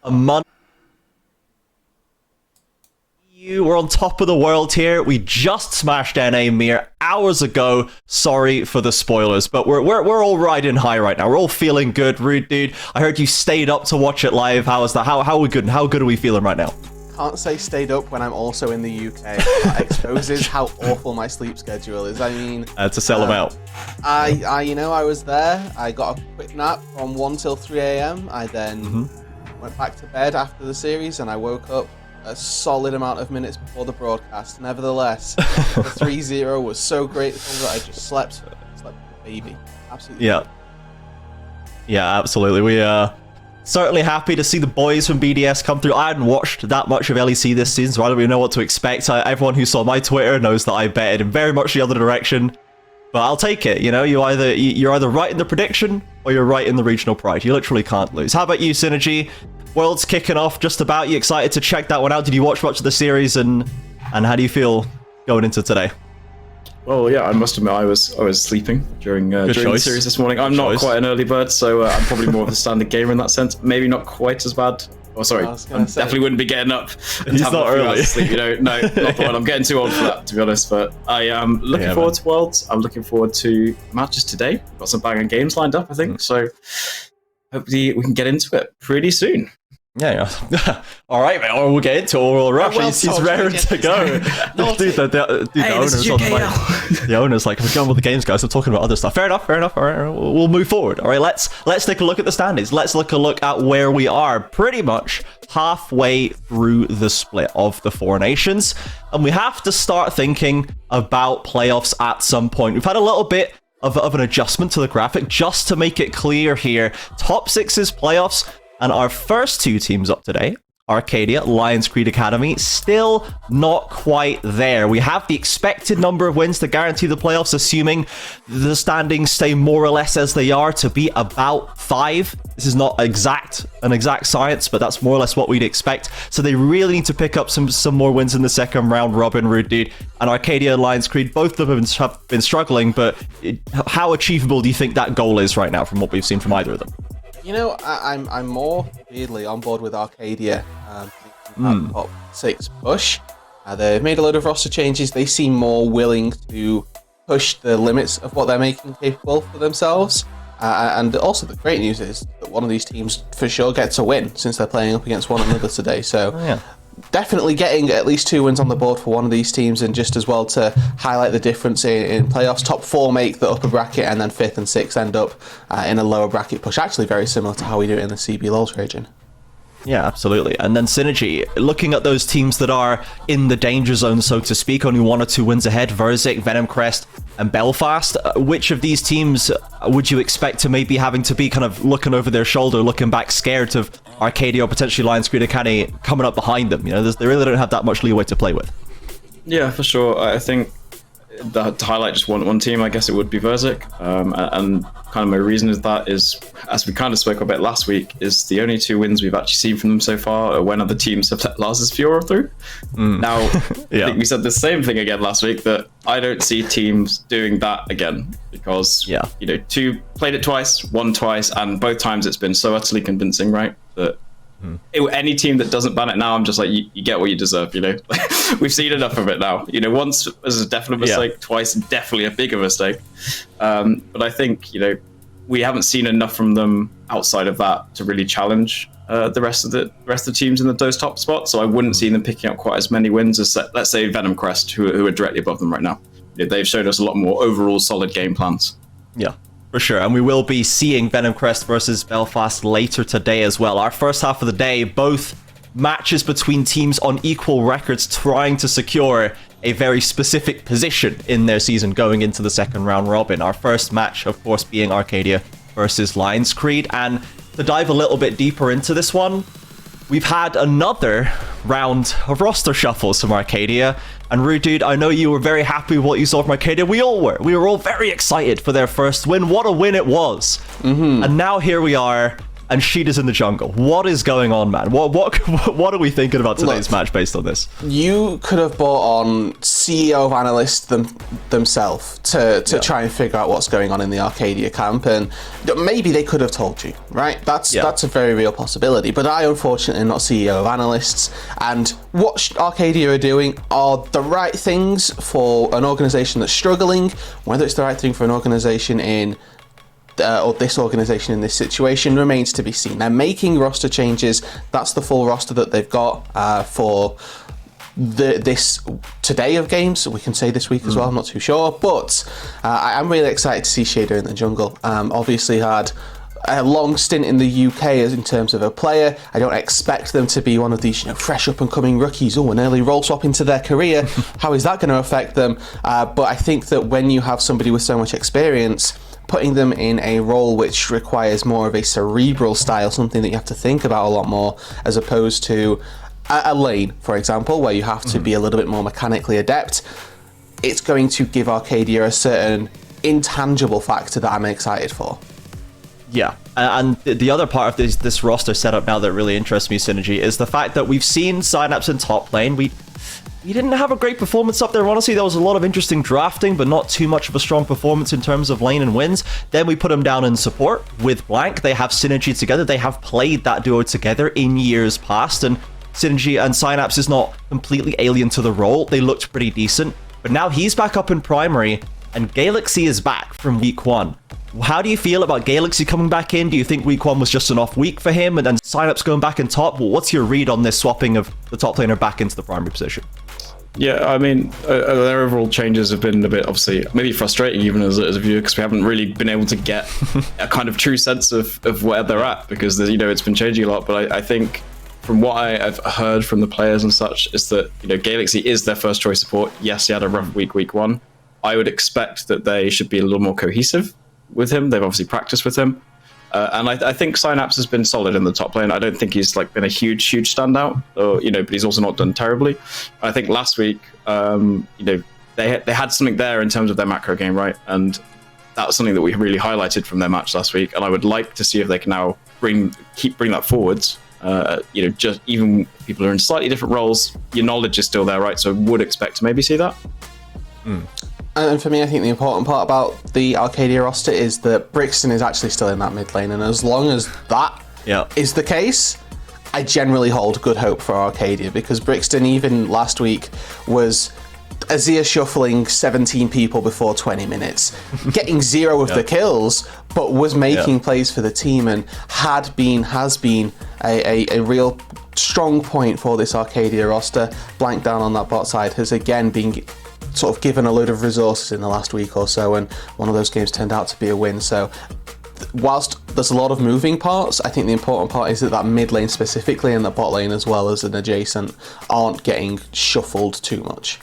a month. We're on top of the world here. We just smashed NA mere hours ago. Sorry for the spoilers, but we're all riding high right now. We're all feeling good. Rude dude, I heard you stayed up to watch it live. How is that? How are we good? How good are we feeling right now? Can't say stayed up when I'm also in the UK. That exposes how awful my sleep schedule is. I mean, to sell them out. I was there. I got a quick nap from 1 till 3 a.m. I then went back to bed after the series, and I woke up a solid amount of minutes before the broadcast. Nevertheless, the 3-0 was so grateful that I just slept like a baby. Absolutely. Yeah, absolutely. We certainly happy to see the boys from BDS come through. I hadn't watched that much of LEC this season, so I don't really know what to expect. Everyone who saw my Twitter knows that I betted in very much the other direction. But I'll take it, you know, you're either right in the prediction or you're right in the regional pride. You literally can't lose. How about you, Synergy? World's kicking off just about. You excited to check that one out? Did you watch much of the series, and how do you feel going into today? Well, yeah, I must admit I was sleeping during the series this morning. I'm not quite an early bird, so I'm probably more of a standard gamer in that sense. Maybe not quite as bad. Oh, sorry, I definitely wouldn't be getting up. He's not early. Sleep, you know, no, not the one. I'm getting too old for that, to be honest. But I am looking forward to Worlds. I'm looking forward to matches today. We've got some banging games lined up, I think. So hopefully we can get into it pretty soon. Yeah. All right, man. We'll get into it. We'll rush. He's raring to go. Dude, the owner's like, we're going with the games, guys. I'm talking about other stuff. Fair enough. All right, we'll move forward. All right, let's take a look at the standings. Let's look at where we are. Pretty much halfway through the split of the four nations, and we have to start thinking about playoffs at some point. We've had a little bit of an adjustment to the graphic just to make it clear here. Top sixes playoffs. And our first two teams up today, Arcadeia, Lionscreed Academy, still not quite there. We have the expected number of wins to guarantee the playoffs, assuming the standings stay more or less as they are, to be about 5. This is not an exact science, but that's more or less what we'd expect. So they really need to pick up some more wins in the second round. Robin, Rude Dude, and Arcadeia and Lionscreed, both of them have been struggling, but how achievable do you think that goal is right now from what we've seen from either of them? You know, I'm more weirdly on board with Arcadeia top 6 push. They've made a load of roster changes. They seem more willing to push the limits of what they're making capable for themselves. And also the great news is that one of these teams for sure gets a win since they're playing up against one another today. So definitely getting at least 2 wins on the board for one of these teams, and just as well to highlight the difference in playoffs. Top 4 make the upper bracket, and then 5th and 6th end up in a lower bracket push. Actually very similar to how we do it in the CB LoLs region. Yeah, absolutely. And then Synergy, looking at those teams that are in the danger zone, so to speak, only 1 or 2 wins ahead, Verzik, Venomcrest, and Belfast. Which of these teams would you expect to maybe having to be kind of looking over their shoulder, looking back, scared of Arcadeia or potentially Lionscreed Academy coming up behind them? You know, they really don't have that much leeway to play with. Yeah, for sure. I think to highlight just one team, I guess it would be Verzik. And kind of my reason is that is, as we kind of spoke about last week, is the only 2 wins we've actually seen from them so far are when other teams have let Lars's Fiora through. Now, I think we said the same thing again last week, that I don't see teams doing that again, because, you know, 2 played it twice, won twice, and both times it's been so utterly convincing, right? That any team that doesn't ban it now, I'm just like, you get what you deserve, you know? We've seen enough of it now. You know, once was a definite mistake, twice definitely a bigger mistake. But I think, you know, we haven't seen enough from them outside of that to really challenge the rest of the teams in those top spots. So I wouldn't see them picking up quite as many wins as, let's say, Venomcrest, who are directly above them right now. You know, they've showed us a lot more overall solid game plans. Yeah. For sure, and we will be seeing Venomcrest versus Belfast later today as well. Our first half of the day, both matches between teams on equal records trying to secure a very specific position in their season going into the second round robin. Our first match, of course, being Arcadeia versus Lionscreed. And to dive a little bit deeper into this one, we've had another round of roster shuffles from Arcadeia. And Rude Dude, I know you were very happy with what you saw from Arcadeia. We all were. We were all very excited for their first win. What a win it was. And now here we are and Sheeta's in the jungle. What is going on, man? What are we thinking about today's match based on this? You could have brought on CEO of analysts themselves to try and figure out what's going on in the Arcadia camp, and maybe they could have told you, right? That's a very real possibility. But I, unfortunately, am not CEO of analysts, and what Arcadia are doing are the right things for an organisation that's struggling. Whether it's the right thing for an organisation or this organisation in this situation remains to be seen. They're making roster changes. That's the full roster that they've got for this today of games. We can say this week as well, I'm not too sure. But I'm really excited to see Shader in the jungle. Obviously had a long stint in the UK in terms of a player. I don't expect them to be one of these fresh up and coming rookies. An early role swap into their career. How is that going to affect them? But I think that when you have somebody with so much experience, putting them in a role which requires more of a cerebral style, something that you have to think about a lot more, as opposed to a lane, for example, where you have to be a little bit more mechanically adept, it's going to give Arcadia a certain intangible factor that I'm excited for. Yeah, and the other part of this roster setup now that really interests me, Synergy, is the fact that we've seen Synapse in top lane. We didn't have a great performance up there, honestly. There was a lot of interesting drafting, but not too much of a strong performance in terms of lane and wins. Then we put them down in support with Blank. They have synergy together. They have played that duo together in years past, and Synergy and Synapse is not completely alien to the role. They looked pretty decent, but now he's back up in primary, and Galaxy is back from week 1. How do you feel about Galaxy coming back in? Do you think week 1 was just an off week for him, and then Synapse going back in top? What's your read on this swapping of the top laner back into the primary position? Yeah, I mean, their overall changes have been a bit, obviously, maybe frustrating even as a viewer, because we haven't really been able to get a kind of true sense of where they're at, because it's been changing a lot. But I think from what I've heard from the players and such is that Galaxy is their first choice support. Yes, he had a rough week 1. I would expect that they should be a little more cohesive with him. They've obviously practiced with him. And I think Synapse has been solid in the top lane. I don't think he's been a huge standout, but he's also not done terribly. I think last week, they had something there in terms of their macro game, right? And that was something that we really highlighted from their match last week. And I would like to see if they can now bring that forwards. Just even people are in slightly different roles, your knowledge is still there, right? So I would expect to maybe see that. And for me, I think the important part about the Arcadia roster is that Brixton is actually still in that mid lane, and as long as that is the case, I generally hold good hope for Arcadia, because Brixton, even last week, was Azir shuffling 17 people before 20 minutes, getting 0 of the kills, but was making plays for the team, and has been a real strong point for this Arcadia roster. Blank down on that bot side has again been sort of given a load of resources in the last week or so, and one of those games turned out to be a win. So whilst there's a lot of moving parts, I think the important part is that mid lane specifically and the bot lane as well as an adjacent aren't getting shuffled too much.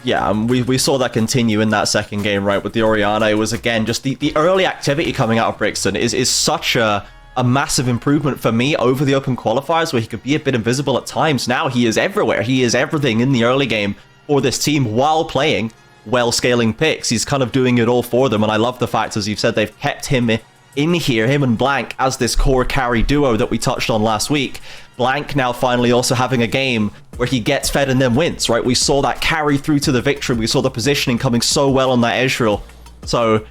Yeah, we saw that continue in that second game, right, with the Orianna. It was, again, just the early activity coming out of Brixton is such a massive improvement for me over the open qualifiers, where he could be a bit invisible at times. Now he is everywhere. He is everything in the early game for this team while playing well-scaling picks. He's kind of doing it all for them, and I love the fact, as you've said, they've kept him in here, him and Blank, as this core carry duo that we touched on last week. Blank now finally also having a game where he gets fed and then wins, right? We saw that carry through to the victory. We saw the positioning coming so well on that Ezreal. So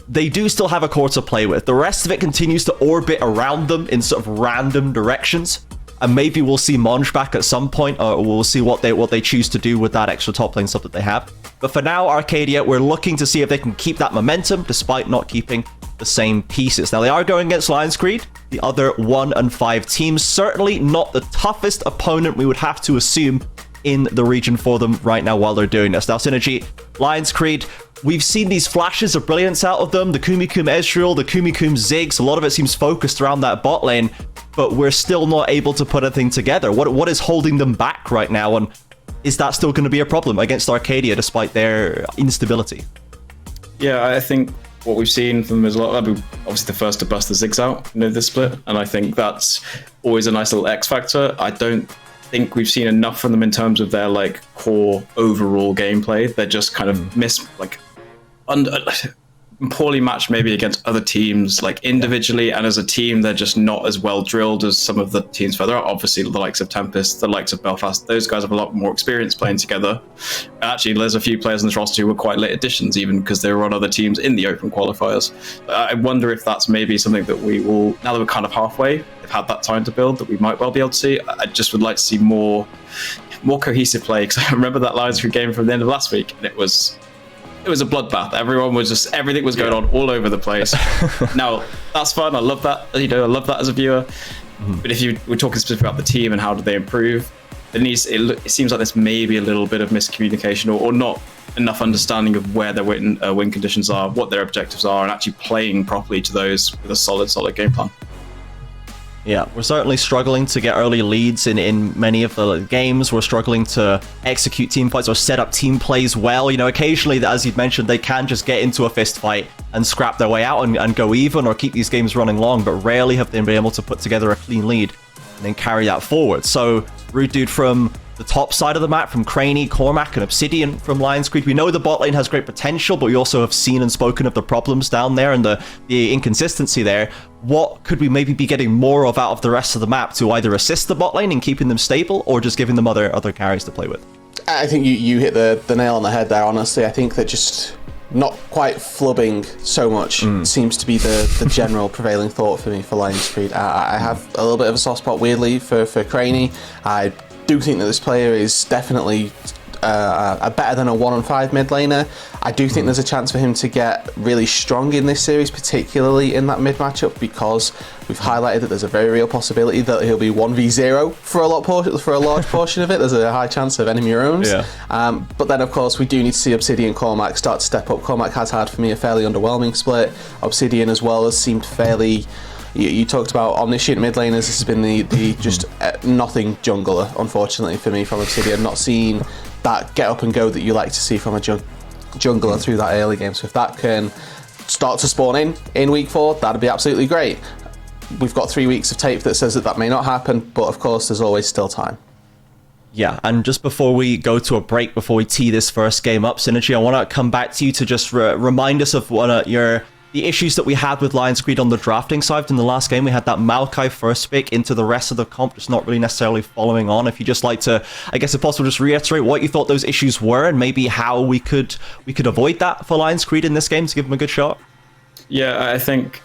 they do still have a core to play with. The rest of it continues to orbit around them in sort of random directions. And maybe we'll see Monge back at some point, or we'll see what they choose to do with that extra top lane stuff that they have. But for now, Arcadia, we're looking to see if they can keep that momentum despite not keeping the same pieces. Now, they are going against Lionscreed, the other 1 and 5 teams. Certainly not the toughest opponent we would have to assume in the region for them right now while they're doing this. Now, Synergy, Lionscreed, we've seen these flashes of brilliance out of them. The Kumikum Ezreal, the Kumikum Ziggs, a lot of it seems focused around that bot lane, but we're still not able to put anything together. What is holding them back right now, and is that still going to be a problem against Arcadia despite their instability? Yeah, I think what we've seen from them is a lot. Obviously, the first to bust the Ziggs out in this split, and I think that's always a nice little X factor. I don't think we've seen enough from them in terms of their core overall gameplay. They're just kind of poorly matched maybe against other teams, like individually, and as a team, they're just not as well drilled as some of the teams further out. Obviously, the likes of Tempest, the likes of Belfast, those guys have a lot more experience playing together. Actually, there's a few players in this roster who were quite late additions, even because they were on other teams in the open qualifiers. I wonder if that's maybe something that we will, now that we're kind of halfway, they've had that time to build, that we might well be able to see. I just would like to see more cohesive play, because I remember that Lionscreed game from the end of last week, and it was a bloodbath. Everything was going on all over the place. Now, that's fun. I love that. I love that as a viewer. But if we're talking specifically about the team and how did they improve, it seems like there's maybe a little bit of miscommunication or not enough understanding of where their win conditions are, what their objectives are, and actually playing properly to those with a solid game plan. Yeah, we're certainly struggling to get early leads in many of the games. We're struggling to execute team fights or set up team plays well. Occasionally, as you'd mentioned, they can just get into a fist fight and scrap their way out and go even or keep these games running long, but rarely have they been able to put together a clean lead and then carry that forward. So, Rude Dude from the top side of the map, from Craney, Cormac, and Obsidian from Lionscreed. We know the bot lane has great potential, but we also have seen and spoken of the problems down there and the inconsistency there. What could we maybe be getting more of out of the rest of the map to either assist the bot lane in keeping them stable or just giving them other carries to play with? I think you hit the nail on the head there, honestly. I think that just not quite flubbing so much seems to be the general prevailing thought for me for Lionscreed. I have a little bit of a soft spot, weirdly, for Craney. I do think that this player is definitely better than a 1-on-5 mid laner. I do think there's a chance for him to get really strong in this series, particularly in that mid matchup, because we've highlighted that there's a very real possibility that he'll be 1v0 for a large portion of it. There's a high chance of enemy roams. Yeah. But then, of course, we do need to see Obsidian Cormac start to step up. Cormac has had, for me, a fairly underwhelming split. Obsidian as well has seemed fairly... You talked about omniscient mid laners. This has been the just nothing jungler, unfortunately, for me from Obsidian. Not seeing that get up and go that you like to see from a jungler through that early game. So if that can start to spawn in week 4, that'd be absolutely great. We've got 3 weeks of tape that says that may not happen, but of course there's always still time. Yeah, and just before we go to a break, before we tee this first game up, Synergy, I want to come back to you to just remind us of one of the issues that we had with Lionscreed on the drafting side. In the last game, we had that Maokai first pick into the rest of the comp, just not really necessarily following on. If you'd just like to, I guess if possible, just reiterate what you thought those issues were and maybe how we could avoid that for Lionscreed in this game to give them a good shot. Yeah, I think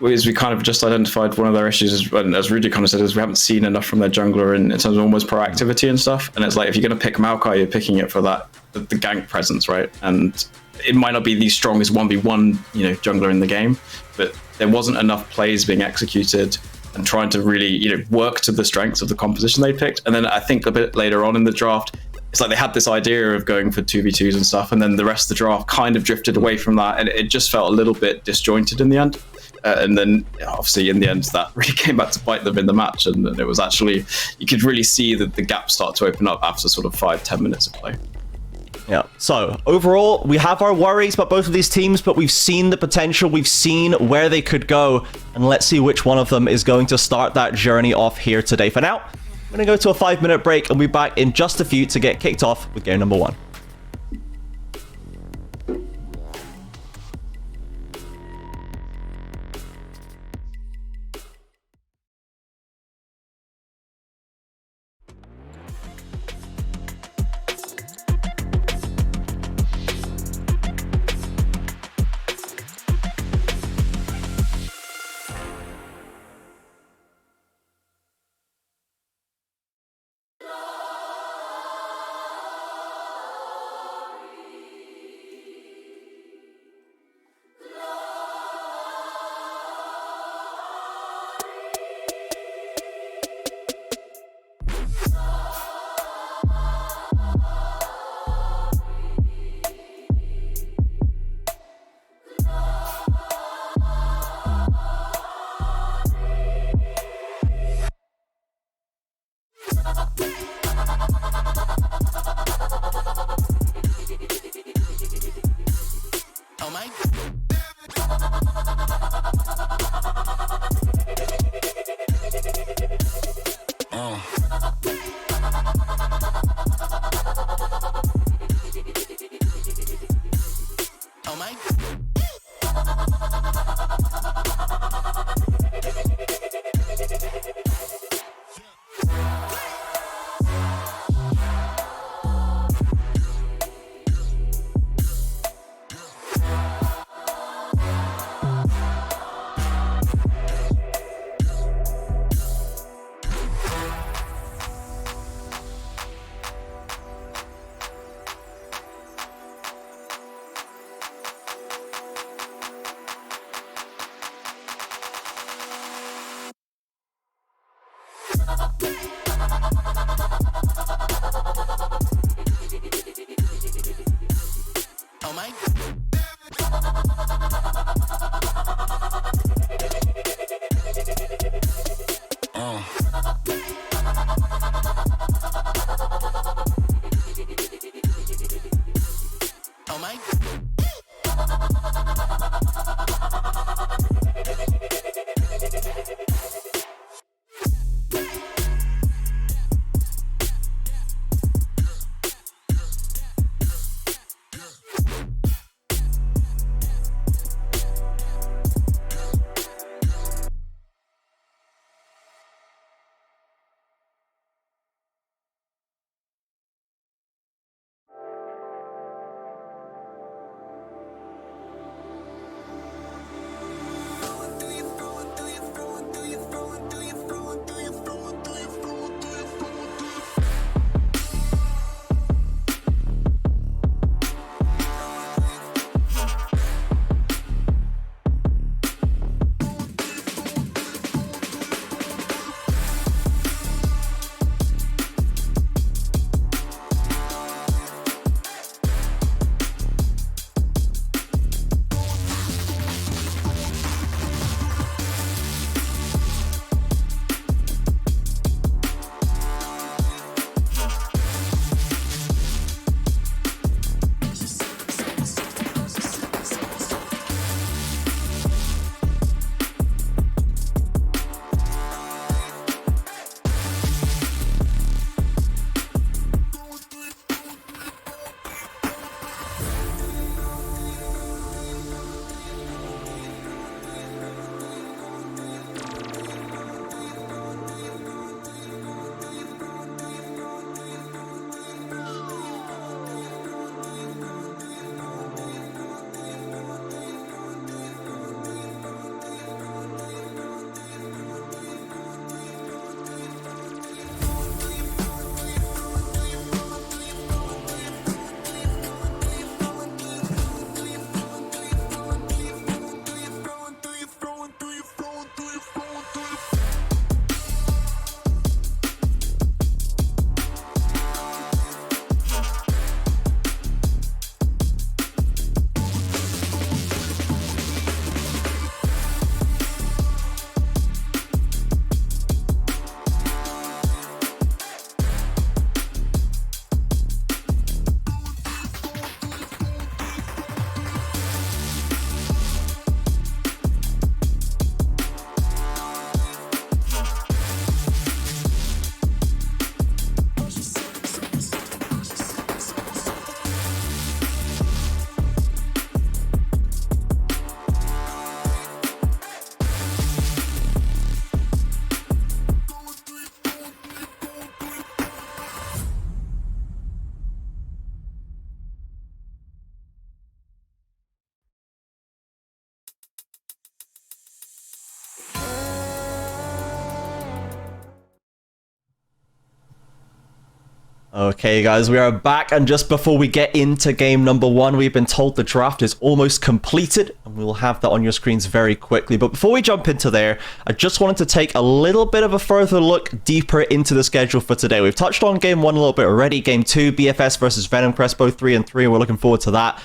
as we kind of just identified, one of their issues, as Ruddy kind of said, is we haven't seen enough from their jungler in terms of almost proactivity and stuff. And it's like, if you're going to pick Maokai, you're picking it for the gank presence, right? And it might not be the strongest 1v1, jungler in the game, but there wasn't enough plays being executed and trying to really, work to the strengths of the composition they picked. And then I think a bit later on in the draft, it's like they had this idea of going for 2v2s and stuff, and then the rest of the draft kind of drifted away from that, and it just felt a little bit disjointed in the end. And then, obviously, in the end, that really came back to bite them in the match, and it was actually, you could really see that the gap start to open up after sort of 5-10 minutes of play. Yeah, so overall, we have our worries about both of these teams, but we've seen the potential, we've seen where they could go, and let's see which one of them is going to start that journey off here today. For now, I'm going to go to a 5-minute break and we'll be back in just a few to get kicked off with game number 1. Okay, guys, we are back, and just before we get into game number 1, we've been told the draft is almost completed, and we'll have that on your screens very quickly. But before we jump into there, I just wanted to take a little bit of a further look deeper into the schedule for today. We've touched on game 1 a little bit already. Game 2, BFS versus Venomcrest, both 3-3, and we're looking forward to that.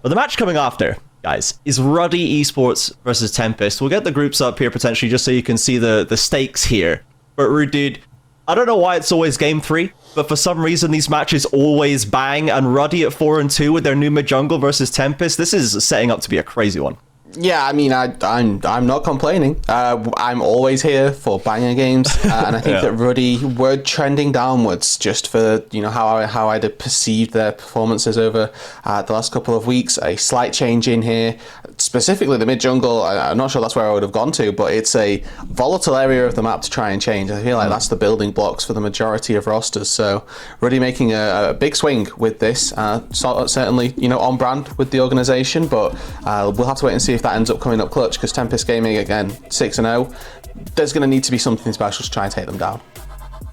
But the match coming after, guys, is Ruddy Esports versus Tempest. We'll get the groups up here potentially just so you can see the stakes here. But Rude, dude, I don't know why it's always game 3, but for some reason these matches always bang, and Ruddy at 4-2 with their new mid jungle versus Tempest, this is setting up to be a crazy one. Yeah, I mean, I'm not complaining. I'm always here for banger games, and I think that Ruddy were trending downwards just for how I'd perceived their performances over the last couple of weeks. A slight change in here, specifically the mid jungle. I'm not sure that's where I would have gone to, but it's a volatile area of the map to try and change. I feel like that's the building blocks for the majority of rosters. So Ruddy making a big swing with this, certainly on brand with the organization, but we'll have to wait and see if that ends up coming up clutch, because Tempest Gaming, again, 6-0, there's going to need to be something special to try and take them down.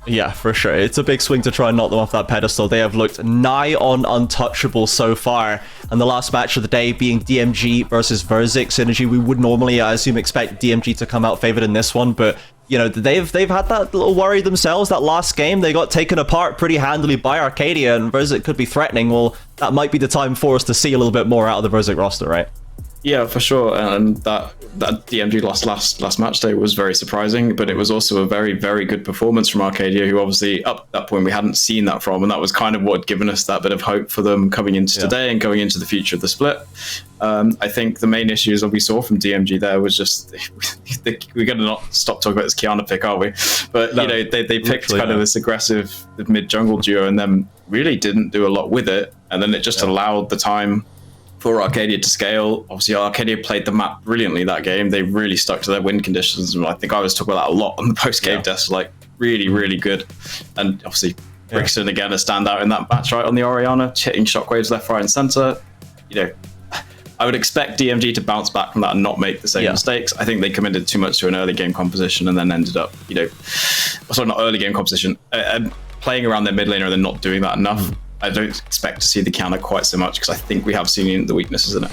Yeah, for sure. It's a big swing to try and knock them off that pedestal. They have looked nigh on untouchable so far. And the last match of the day being DMG versus Verzik. Synergy, we would normally, I assume, expect DMG to come out favored in this one, but they've had that little worry themselves. That last game, they got taken apart pretty handily by Arcadeia, and Verzik could be threatening. Well, that might be the time for us to see a little bit more out of the Verzik roster, right? Yeah, for sure. And that DMG last match day was very surprising, but it was also a very, very good performance from Arcadia, who obviously up to that point we hadn't seen that from, and that was kind of what had given us that bit of hope for them coming into today and going into the future of the split. I think the main issues that we saw from DMG there was just we're going to not stop talking about this Kiana pick, are we? But they picked kind of this aggressive mid jungle duo and then really didn't do a lot with it, and then it just allowed the time for Arcadia to scale. Obviously, Arcadia played the map brilliantly that game. They really stuck to their win conditions, and I think I was talking about that a lot on the post-game desk. Like, really, really good. And obviously, Brixton again a standout in that match, right, on the Orianna, hitting shockwaves left, right, and center. I would expect DMG to bounce back from that and not make the same mistakes. I think they committed too much to an early game composition and then ended up, sorry, not early game composition, playing around their mid laner and then not doing that enough. I don't expect to see the counter quite so much, because I think we have seen the weaknesses in it.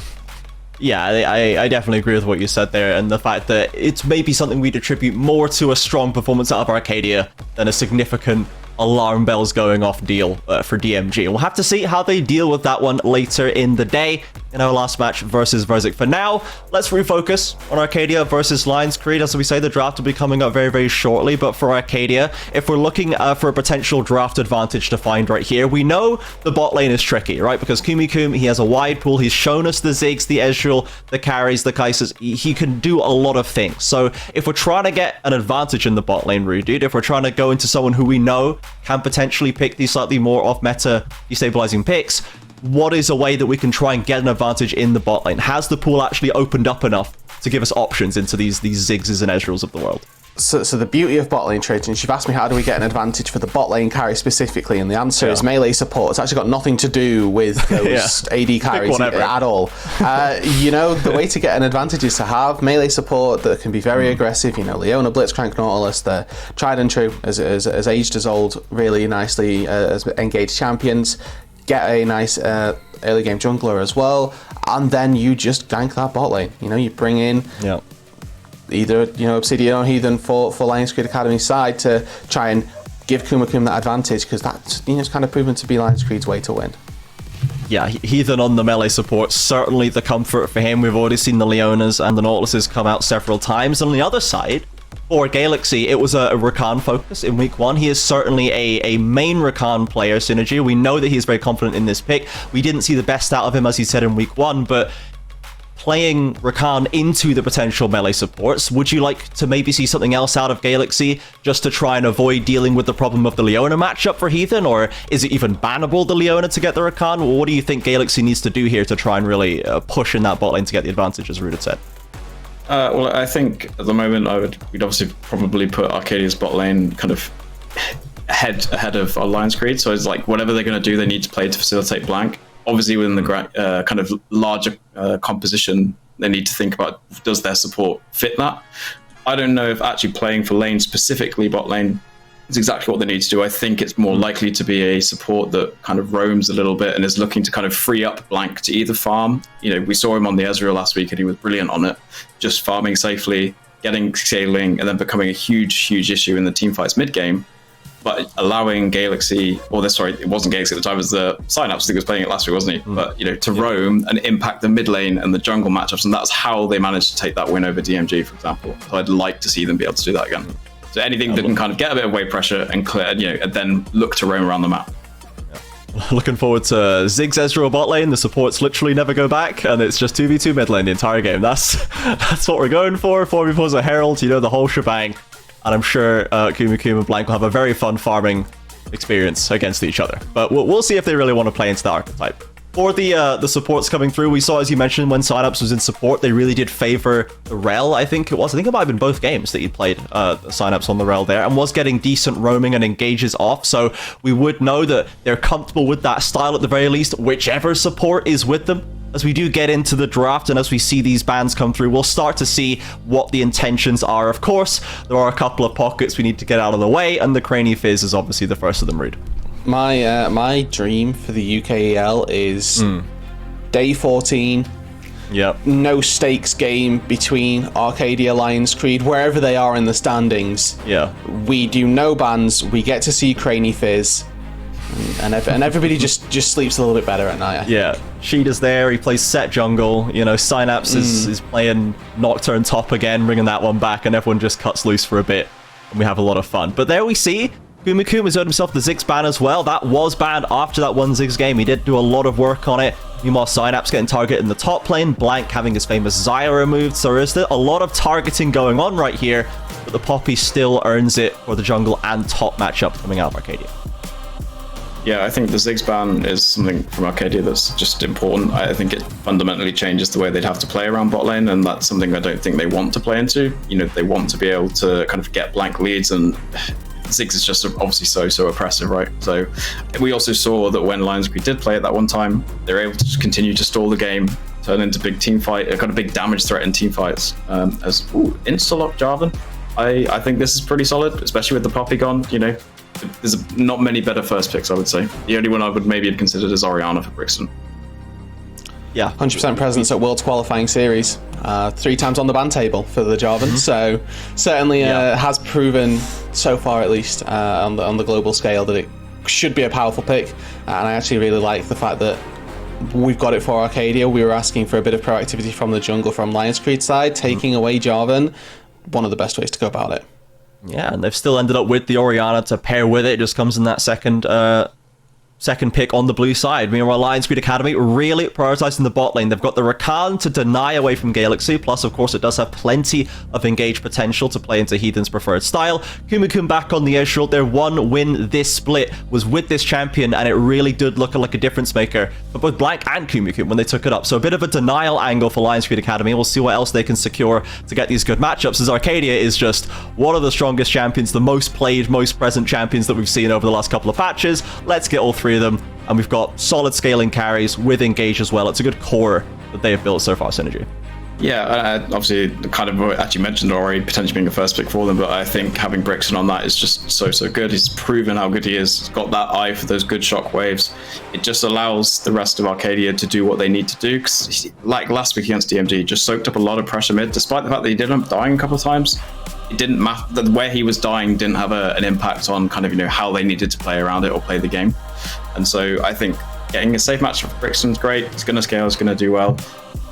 Yeah, I definitely agree with what you said there, and the fact that it's maybe something we'd attribute more to a strong performance out of Arcadia than a significant alarm bells going off deal for DMG. We'll have to see how they deal with that one later in the day in our last match versus Verzik. For now, let's refocus on Arcadia versus Lionscreed. As we say, the draft will be coming up very, very shortly, but for Arcadia, if we're looking for a potential draft advantage to find right here, we know the bot lane is tricky, right? Because Kumikum, he has a wide pool, he's shown us the Ziggs, the Ezreal, the carries, the Kaisers, he can do a lot of things. So if we're trying to get an advantage in the bot lane, Rude, dude, if we're trying to go into someone who we know can potentially pick these slightly more off-meta destabilizing picks, what is a way that we can try and get an advantage in the bot lane? Has the pool actually opened up enough to give us options into these Ziggs and Ezreals of the world? So the beauty of bot lane trading, you've asked me how do we get an advantage for the bot lane carry specifically, and the answer is melee support. It's actually got nothing to do with those AD carries at all. The way to get an advantage is to have melee support that can be very aggressive. Leona, Blitzcrank, Nautilus, they're tried and true, as aged as old, really nicely as engaged champions. Get a nice early game jungler as well, and then you just gank that bot lane. You bring in either Obsidian or Heathen for Lionscreed Academy's side to try and give Kumakum that advantage, because that's it's kind of proven to be Lionscreed's way to win. Yeah, Heathen on the melee support, certainly the comfort for him. We've already seen the Leonas and the Nautiluses come out several times. And on the other side, for Galaxy, it was a Rakan focus in week 1. He is certainly a main Rakan player, Synergy. We know that he's very confident in this pick. We didn't see the best out of him, as he said, in week 1, but playing Rakan into the potential melee supports, would you like to maybe see something else out of Galaxy just to try and avoid dealing with the problem of the Leona matchup for Heathen, or is it even bannable, the Leona, to get the Rakan? Well, what do you think Galaxy needs to do here to try and really push in that bot lane to get the advantage, as Rude had said? Well, I think at the moment we'd obviously probably put Arcadia's bot lane kind of ahead of our Lionscreed. So it's like whatever they're going to do, they need to play to facilitate blank. Obviously, within the kind of larger composition, they need to think about, does their support fit that? I don't know if actually playing for lane, specifically bot lane, is exactly what they need to do. I think it's more likely to be a support that kind of roams a little bit and is looking to kind of free up Blank to either farm. We saw him on the Ezreal last week and he was brilliant on it, just farming safely, getting scaling, and then becoming a huge issue in the teamfights mid game. But allowing Galaxy, it wasn't Galaxy at the time, it was the Synapse that was playing it last week, wasn't he? But, to roam and impact the mid lane and the jungle matchups, and that's how they managed to take that win over DMG, for example. So I'd like to see them be able to do that again. So anything that can kind of get a bit of wave pressure and clear, and then look to roam around the map. Looking forward to Ziggs Ezreal bot lane. The supports literally never go back, and it's just 2v2 mid lane the entire game. That's what we're going for. 4v4's a Herald, the whole shebang. And I'm sure Kumu and Blank will have a very fun farming experience against each other. But we'll see if they really want to play into the archetype. For the supports coming through, we saw, as you mentioned, when Synapse was in support, they really did favor the Rel, I think it was. I think it might have been both games that he played Synapse on the Rel there, and was getting decent roaming and engages off. So we would know that they're comfortable with that style at the very least, whichever support is with them. As we do get into the draft and as we see these bans come through, we'll start to see what the intentions are. Of course, there are a couple of pockets we need to get out of the way, and the Cranny Fizz is obviously the first of them, Rude. My dream for the UKEL is day 14. Yep. No stakes game between Arcadeia, Lionscreed, wherever they are in the standings. Yeah. We do no bans. We get to see Cranny Fizz. And everybody just sleeps a little bit better at night. Yeah, Sheeta's there, he plays set jungle, Synapse is playing Nocturne top again, bringing that one back, and everyone just cuts loose for a bit, and we have a lot of fun. But there we see, Kumu has earned himself the Ziggs ban as well. That was banned after that one Ziggs game. He did do a lot of work on it. Meanwhile, Synapse getting targeted in the top lane, Blank having his famous Xayah removed, so there's a lot of targeting going on right here, but the Poppy still earns it for the jungle and top matchup coming out of Arcadia. Yeah, I think the Ziggs ban is something from Arcadia that's just important. I think it fundamentally changes the way they'd have to play around bot lane, and that's something I don't think they want to play into. They want to be able to kind of get Blank leads, and Ziggs is just obviously so oppressive, right? So we also saw that when Lionscreed did play it that one time, they were able to just continue to stall the game, turn into big team fight, kind of big damage threat in team fights. Insta-lock Jarvan. I think this is pretty solid, especially with the Poppy gone, There's not many better first picks, I would say. The only one I would maybe have considered is Orianna for Brixton. Yeah, 100% presence at World's qualifying series. 3 times on the ban table for the Jarvan, so certainly has proven so far, at least on the global scale, that it should be a powerful pick. And I actually really like the fact that we've got it for Arcadia. We were asking for a bit of proactivity from the jungle from Lionscreed side, taking away Jarvan. One of the best ways to go about it. Yeah, and they've still ended up with the Orianna to pair with it. It just comes in that second pick on the blue side. Meanwhile, Lionscreed Academy really prioritizing the bot lane. They've got the Rakan to deny away from Galaxy, plus of course it does have plenty of engaged potential to play into Heathen's preferred style. Kumu back on the Ezreal. Their one win this split was with this champion, and it really did look like a difference maker for both Blank and Kumu when they took it up. So a bit of a denial angle for Lionscreed Academy. We'll see what else they can secure to get these good matchups, as Arcadia is just one of the strongest champions, the most played, most present champions that we've seen over the last couple of patches. Let's get all 3 of them, and we've got solid scaling carries with engage as well. It's a good core that they have built so far, Synergy. Yeah, obviously, kind of actually mentioned already potentially being a first pick for them, but I think having Brixton on that is just so good. He's proven how good he is. He's got that eye for those good shock waves. It just allows the rest of Arcadia to do what they need to do, because like last week against DMG, just soaked up a lot of pressure mid, despite the fact that he did end up dying a couple of times. It didn't matter, where he was dying didn't have an impact on kind of, how they needed to play around it or play the game. And so I think getting a safe match for Brixton's great. He's going to scale, he's going to do well.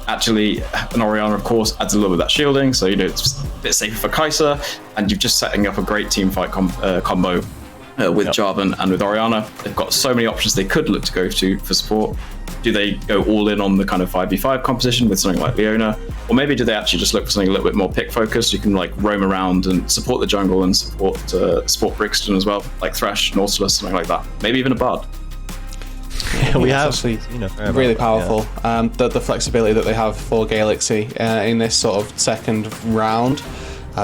Actually, an Orianna, of course, adds a little bit of that shielding, so it's a bit safer for Kai'Sa, and you're just setting up a great team fight combo with Jarvan and with Orianna. They've got so many options they could look to go to for support. Do they go all in on the kind of 5v5 composition with something like Leona? Or maybe do they actually just look for something a little bit more pick focused? You can roam around and support the jungle and support Brixton as well, like Thresh, Nautilus, something like that. Maybe even a Bard. Yeah, we have actually really powerful. Yeah. The flexibility that they have for Galaxy in this sort of second round,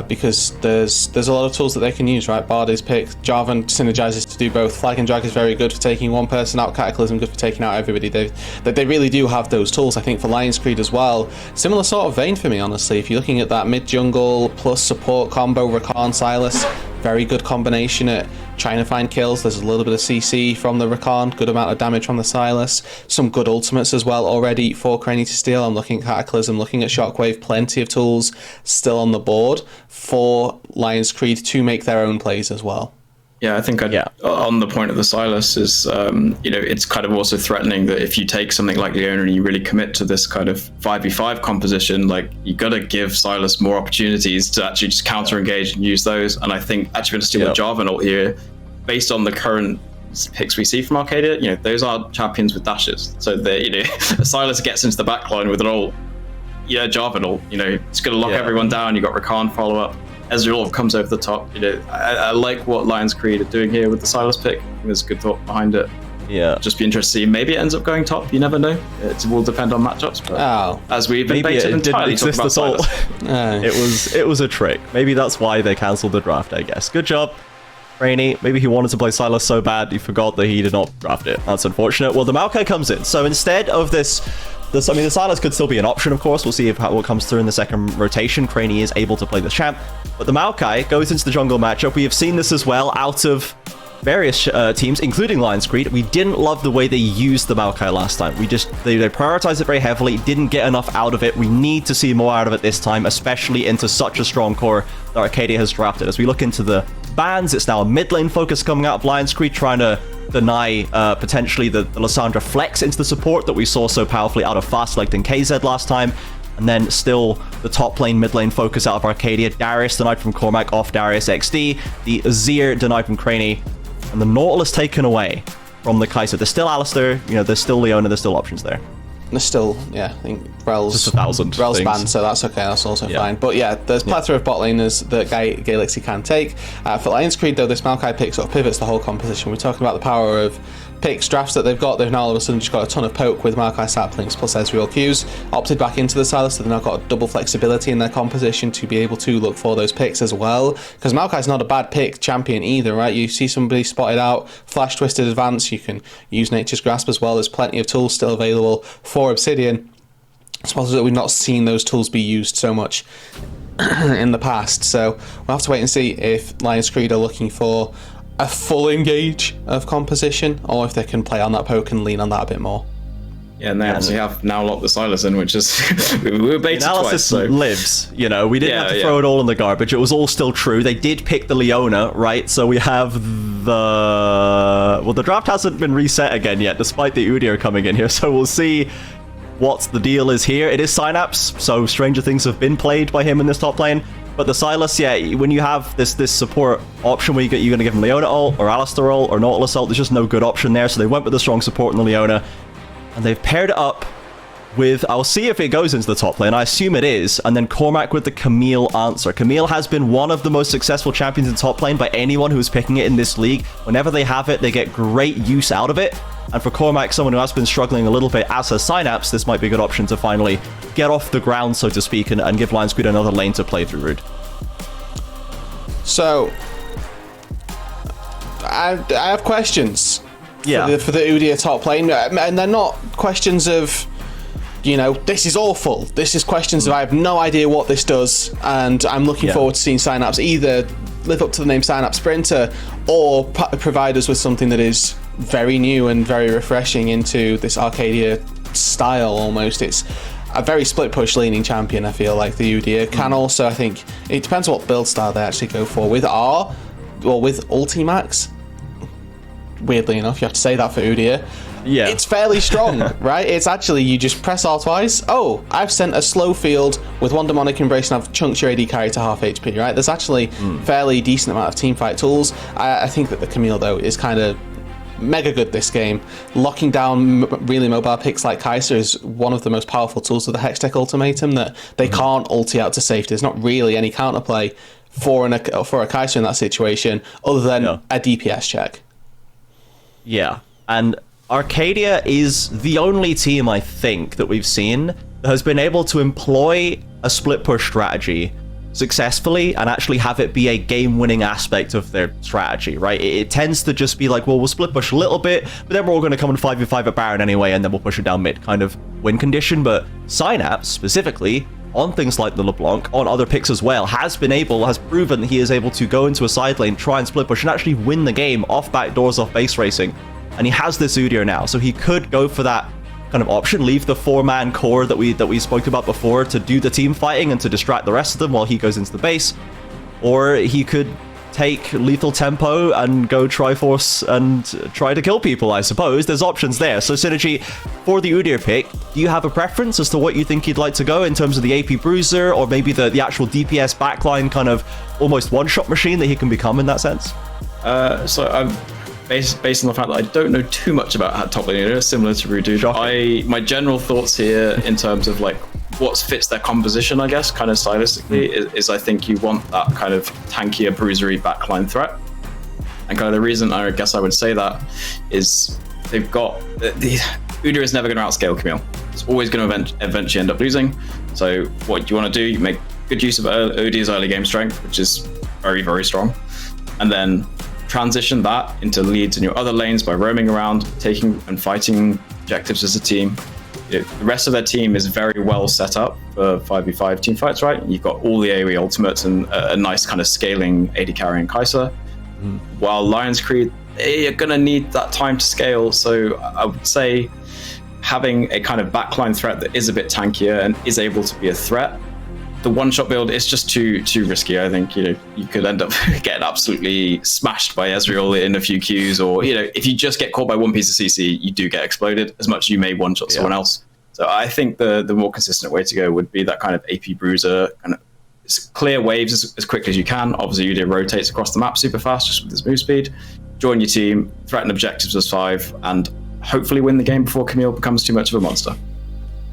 because there's a lot of tools that they can use, right? Bard is picked, Jarvan synergizes to do both. Flag and Drag is very good for taking one person out, Cataclysm good for taking out everybody. They really do have those tools. I think for Lionscreed as well, similar sort of vein for me, honestly. If you're looking at that mid jungle plus support combo, Rakan, Sylas, very good combination at trying to find kills. There's a little bit of CC from the Rakan, good amount of damage from the Sylas, some good ultimates as well already for Craney to steal. I'm looking at Cataclysm, looking at Shockwave, plenty of tools still on the board for Lionscreed to make their own plays as well. Yeah, I think on the point of the Sylas is, it's kind of also threatening that if you take something like Leona and you really commit to this kind of 5v5 composition, like you got to give Sylas more opportunities to actually just counter engage and use those. And I think actually going to steal a Jarvan here, based on the current picks we see from Arcadia, those are champions with dashes. So Sylas gets into the backline with an ult, Jarvan ult, it's going to lock everyone down. You got Rakan follow up. Ezreal comes over the top. I like what Lionscreed are doing here with the Sylas pick. I think there's a good thought behind it. Yeah. Just be interested to see. Maybe it ends up going top. You never know. It will depend on matchups. But as we've debated entirely talking about Sylas. It was a trick. Maybe that's why they cancelled the draft, I guess. Good job, Rainy. Maybe he wanted to play Sylas so bad he forgot that he did not draft it. That's unfortunate. Well, the Maokai comes in. So instead of the Sylas could still be an option, of course. We'll see what comes through in the second rotation. Craney is able to play the champ. But the Maokai goes into the jungle matchup. We have seen this as well out of various teams, including Lionscreed. We didn't love the way they used the Maokai last time. They prioritized it very heavily, didn't get enough out of it. We need to see more out of it this time, especially into such a strong core that Arcadia has drafted. As we look into the bans, it's now a mid lane focus coming out of Lionscreed, trying to deny potentially the Lissandra flex into the support that we saw so powerfully out of Fastlect and KZ last time. And then still the top lane, mid lane focus out of Arcadia. Darius denied from Cormac off Darius XD. The Azir denied from Craney. And the Nautilus taken away from the Kai'Sa. There's still Alistair, there's still Leona, there's still options there. There's still, I think Rel's just 1,000 Rel's banned, so that's okay. That's also fine. But there's plethora of bot laners that Galaxy can take. For Lionscreed, though, this Maokai pick sort of pivots the whole composition. We're talking about the power of picks, drafts that they've got. They've now all of a sudden just got a ton of poke with Maokai saplings plus Ezreal Qs. Opted back into the Sylas, so they've now got a double flexibility in their composition to be able to look for those picks as well. Because Maokai's not a bad pick champion either, right? You see somebody spotted out, flash twisted advance, you can use Nature's Grasp as well. There's plenty of tools still available for Obsidian. It's possible that we've not seen those tools be used so much in the past. So we'll have to wait and see if Lionscreed are looking for a full engage of composition, or if they can play on that poke and lean on that a bit more. Yeah, and they obviously have now locked the Sylas in, which is we were baited twice. So lives, we didn't have to throw it all in the garbage. It was all still true. They did pick the Leona, right? So we have the draft hasn't been reset again yet, despite the Udyr coming in here. So we'll see what the deal is here. It is Synapse, so stranger things have been played by him in this top lane. But the Sylas, when you have this support option where you're going to give him Leona ult, or Alistair ult, or Nautilus ult, there's just no good option there, so they went with the strong support in the Leona, and they've paired it up with, I'll see if it goes into the top lane, I assume it is, and then Cormac with the Camille answer. Camille has been one of the most successful champions in top lane by anyone who's picking it in this league. Whenever they have it, they get great use out of it. And for Cormac, someone who has been struggling a little bit, as has Synapse, this might be a good option to finally get off the ground, so to speak, and give Lionscreed another lane to play through Rude. So, I have questions for the Udyr top lane, and they're not questions of, this is awful. This is questions of I have no idea what this does, and I'm looking forward to seeing Synapse either live up to the name Synapse Sprinter or provide us with something that is very new and very refreshing into this Arcadia style almost. It's a very split push leaning champion, I feel like the Udyr can also, I think, it depends what build style they actually go for. With with Ultimax, weirdly enough, you have to say that for Udyr. Yeah. It's fairly strong, right? It's actually, you just press R twice. Oh, I've sent a slow field with one demonic embrace and I've chunked your AD carry to half HP, right? There's actually fairly decent amount of teamfight tools. I think that the Camille, though, is kind of mega good this game. Locking down really mobile picks like Kai'Sa is one of the most powerful tools of the Hextech Ultimatum, that they can't ulti out to safety. There's not really any counterplay for a Kai'Sa in that situation other than a DPS check. Yeah, and Arcadia is the only team, I think, that we've seen that has been able to employ a split push strategy successfully and actually have it be a game-winning aspect of their strategy, right? It tends to just be like, well, we'll split push a little bit, but then we're all going to come in 5v5 at Baron anyway, and then we'll push it down mid kind of win condition. But Synapse, specifically, on things like the LeBlanc, on other picks as well, has proven that he is able to go into a side lane, try and split push, and actually win the game off backdoors, off base racing. And he has this Udyr now, so he could go for that kind of option, leave the 4-man core that we spoke about before to do the team fighting and to distract the rest of them while he goes into the base. Or he could take lethal tempo and go Triforce and try to kill people, I suppose. There's options there. So Synergy, for the Udyr pick, do you have a preference as to what you think you'd like to go in terms of the AP Bruiser or maybe the actual DPS backline kind of almost one-shot machine that he can become in that sense? So I'm based on the fact that I don't know too much about how top laner, similar to Ruddy. My general thoughts here in terms of like what fits their composition, I guess, kind of stylistically, is I think you want that kind of tankier, bruisery backline threat. And kind of the reason I guess I would say that is they've got Udyr is never going to outscale Camille. It's always going to eventually end up losing. So what you want to do, you make good use of Udyr's early game strength, which is very, very strong, and then transition that into leads in your other lanes by roaming around, taking and fighting objectives as a team. The rest of their team is very well set up for 5v5 team fights, right? You've got all the AoE ultimates and a nice kind of scaling AD carry and Kai'Sa. While Lionscreed, you're going to need that time to scale. So I would say having a kind of backline threat that is a bit tankier and is able to be a threat. The one-shot build is just too risky. I think you could end up getting absolutely smashed by Ezreal in a few Qs, or if you just get caught by one piece of CC, you do get exploded as much as you may one-shot someone else. So I think the more consistent way to go would be that kind of AP Bruiser, kind of clear waves as quickly as you can. Obviously, Udyr rotates across the map super fast just with his move speed. Join your team, threaten objectives as 5, and hopefully win the game before Camille becomes too much of a monster.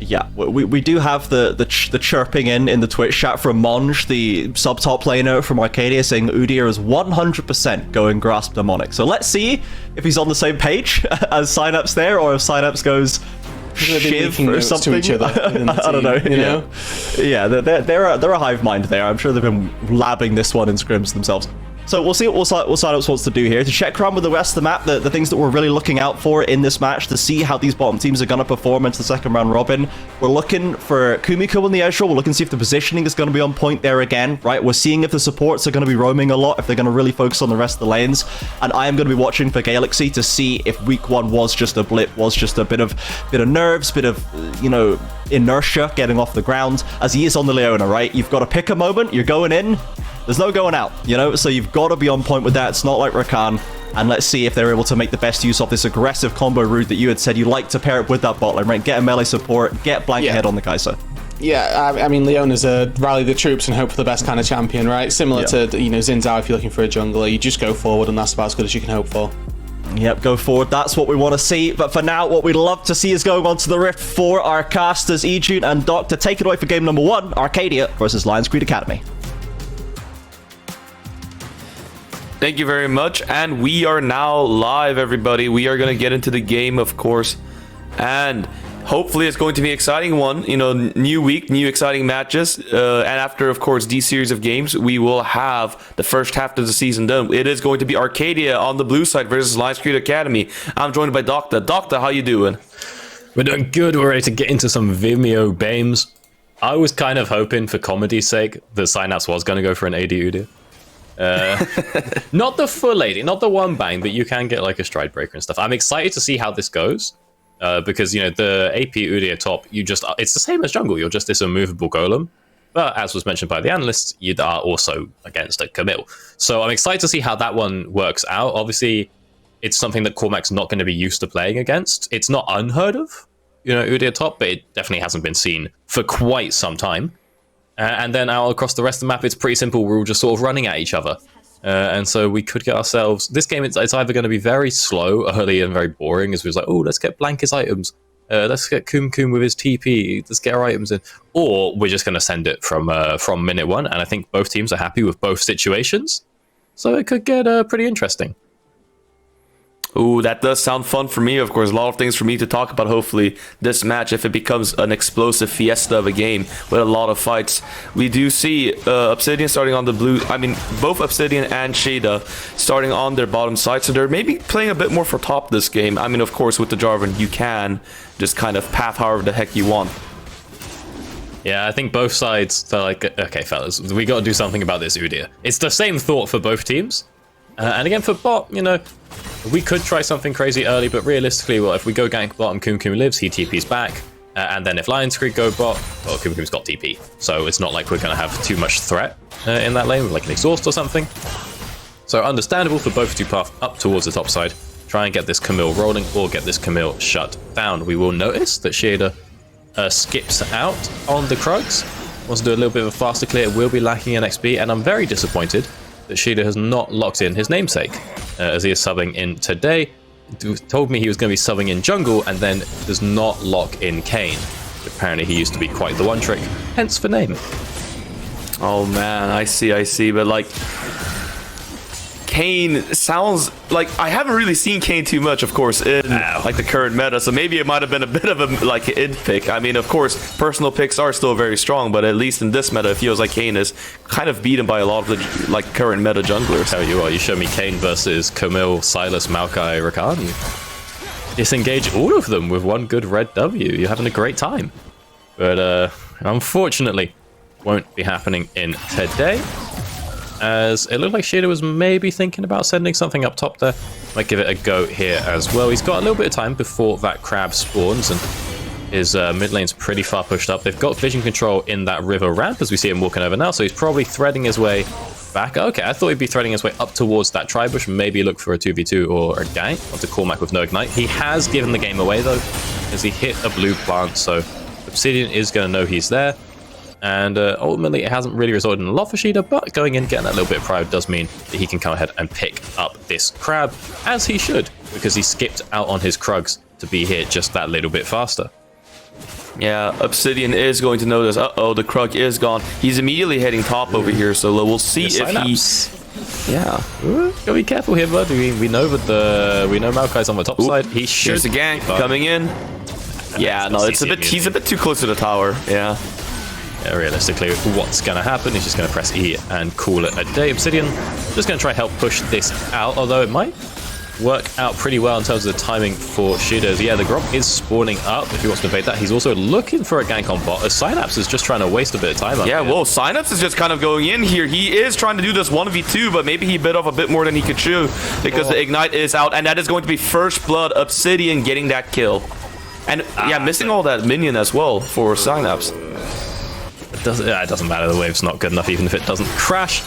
Yeah, we do have the chirping in the Twitch chat from Monge, the sub-top laner from Arcadeia, saying Udyr is 100% going Grasp Demonic. So let's see if he's on the same page as Synapse there, or if Synapse goes Shiv or something. To each other I don't know. You know? Yeah, they're a hive mind there. I'm sure they've been labbing this one in scrims themselves. So we'll see what Synapse wants to do here to check around with the rest of the map, the things that we're really looking out for in this match to see how these bottom teams are going to perform into the second round robin. We're looking for Kumiko in the Ezreal. We're looking to see if the positioning is going to be on point there again, right? We're seeing if the supports are going to be roaming a lot, if they're going to really focus on the rest of the lanes. And I am going to be watching for Galaxy to see if week 1 was just a blip, was just a bit of nerves, bit of, inertia getting off the ground, as he is on the Leona, right? You've got to pick a moment, you're going in, there's no going out, so you've got to be on point with that. It's not like Rakan. And let's see if they're able to make the best use of this aggressive combo route that you had said you like to pair it with that bot lane, right? Get a melee support, get blank ahead on the Kai'Sa. Yeah, I mean, Leona's a rally the troops and hope for the best kind of champion, right? Similar to, Xin Zhao if you're looking for a jungler. You just go forward and that's about as good as you can hope for. Yep, go forward. That's what we want to see. But for now, what we'd love to see is going on to the Rift for our casters, Ejun and Doc, to take it away for game number 1, Arcadeia versus Lionscreed Academy. Thank you very much, and we are now live, everybody. We are going to get into the game, of course, and hopefully it's going to be an exciting one. New week, new exciting matches, and after, of course, these series of games, we will have the first half of the season done. It is going to be Arcadeia on the blue side versus Lionscreed Academy. I'm joined by Doctor. Doctor, how you doing? We're doing good. We're ready to get into some Vimeo games. I was kind of hoping, for comedy's sake, that Synapse was going to go for an AD Udyr. Not the full AD, not the one bang, but you can get like a stride breaker and stuff. I'm excited to see how this goes, because the AP Udyr top, it's the same as jungle. You're just this immovable golem, but as was mentioned by the analysts, you are also against a Camille. So I'm excited to see how that one works out. Obviously, it's something that Cormac's not going to be used to playing against. It's not unheard of, Udyr top, but it definitely hasn't been seen for quite some time. And then out across the rest of the map, it's pretty simple. We're all just sort of running at each other. And so we could get ourselves... This game, it's either going to be very slow, early, and very boring, as we was like, let's get Blank's items. Let's get Kum with his TP. Let's get our items in. Or we're just going to send it from minute 1. And I think both teams are happy with both situations. So it could get pretty interesting. Ooh, that does sound fun for me. Of course, a lot of things for me to talk about. Hopefully, this match, if it becomes an explosive fiesta of a game with a lot of fights. We do see Obsidian starting on the blue. I mean, both Obsidian and Shada starting on their bottom side. So they're maybe playing a bit more for top this game. I mean, of course, with the Jarvan, you can just kind of path however the heck you want. Yeah, I think both sides are like, okay, fellas, we got to do something about this Udyr. It's the same thought for both teams. And again, for bot, you know, we could try something crazy early, but realistically, well, if we go gank bot and Kum lives, he TP's back. And then if Lionscreed go bot, well, Kum's got TP. So it's not like we're going to have too much threat in that lane, with like an exhaust or something. So understandable for both to path up towards the top side, try and get this Camille rolling or get this Camille shut down. We will notice that Shader skips out on the Krugs, wants to do a little bit of a faster clear, will be lacking in XP, and I'm very disappointed that Shader has not locked in his namesake, as he is subbing in today. Told me he was going to be subbing in jungle and then does not lock in Kayn. Apparently he used to be quite the one trick, hence the name. Oh man, I see, but like Kayn sounds like I haven't really seen Kayn too much, of course, in like the current meta, so maybe it might have been a bit of a like id pick. I mean, of course, personal picks are still very strong, but at least in this meta, it feels like Kayn is kind of beaten by a lot of the like current meta junglers. Tell you what, you show me Kayn versus Camille, Silas, Maokai, Rakan, you disengage all of them with one good red W. You're having a great time, but unfortunately, won't be happening in today. As it looked like Shader was maybe thinking about sending something up top there. Might give it a go here as well. He's got a little bit of time before that crab spawns, and his mid lane's pretty far pushed up. They've got vision control in that river ramp as we see him walking over now, so he's probably threading his way back. Okay, I thought he'd be threading his way up towards that tri-bush, maybe look for a 2v2 or a gank. Onto Cormac with no ignite. He has given the game away though, as he hit a blue plant, so Obsidian is going to know he's there. And ultimately, it hasn't really resulted in a lot for Shader, but going in, getting that little bit of pride does mean that he can come ahead and pick up this crab, as he should, because he skipped out on his Krugs to be here just that little bit faster. Yeah, Obsidian is going to notice, uh-oh, the Krug is gone. He's immediately heading top over here, so we'll see if he... Yeah. Gotta be careful here, bud. We know that we know Maokai's on the top side. He should... Here's the gank coming in. Yeah, no, it's a bit... He's a bit too close to the tower, yeah. Realistically, what's going to happen? He's just going to press E and call it a day. Obsidian just going to try help push this out, although it might work out pretty well in terms of the timing for Shader. Yeah, the Gromp is spawning up if he wants to invade that. He's also looking for a gank on bot, as Synapse is just trying to waste a bit of time up here. Whoa, Synapse is just kind of going in here. He is trying to do this 1v2, but maybe he bit off a bit more than he could chew because the Ignite is out, and that is going to be first blood. Obsidian getting that kill. And yeah, missing all that minion as well for Synapse. It doesn't matter, the wave's not good enough even if it doesn't crash.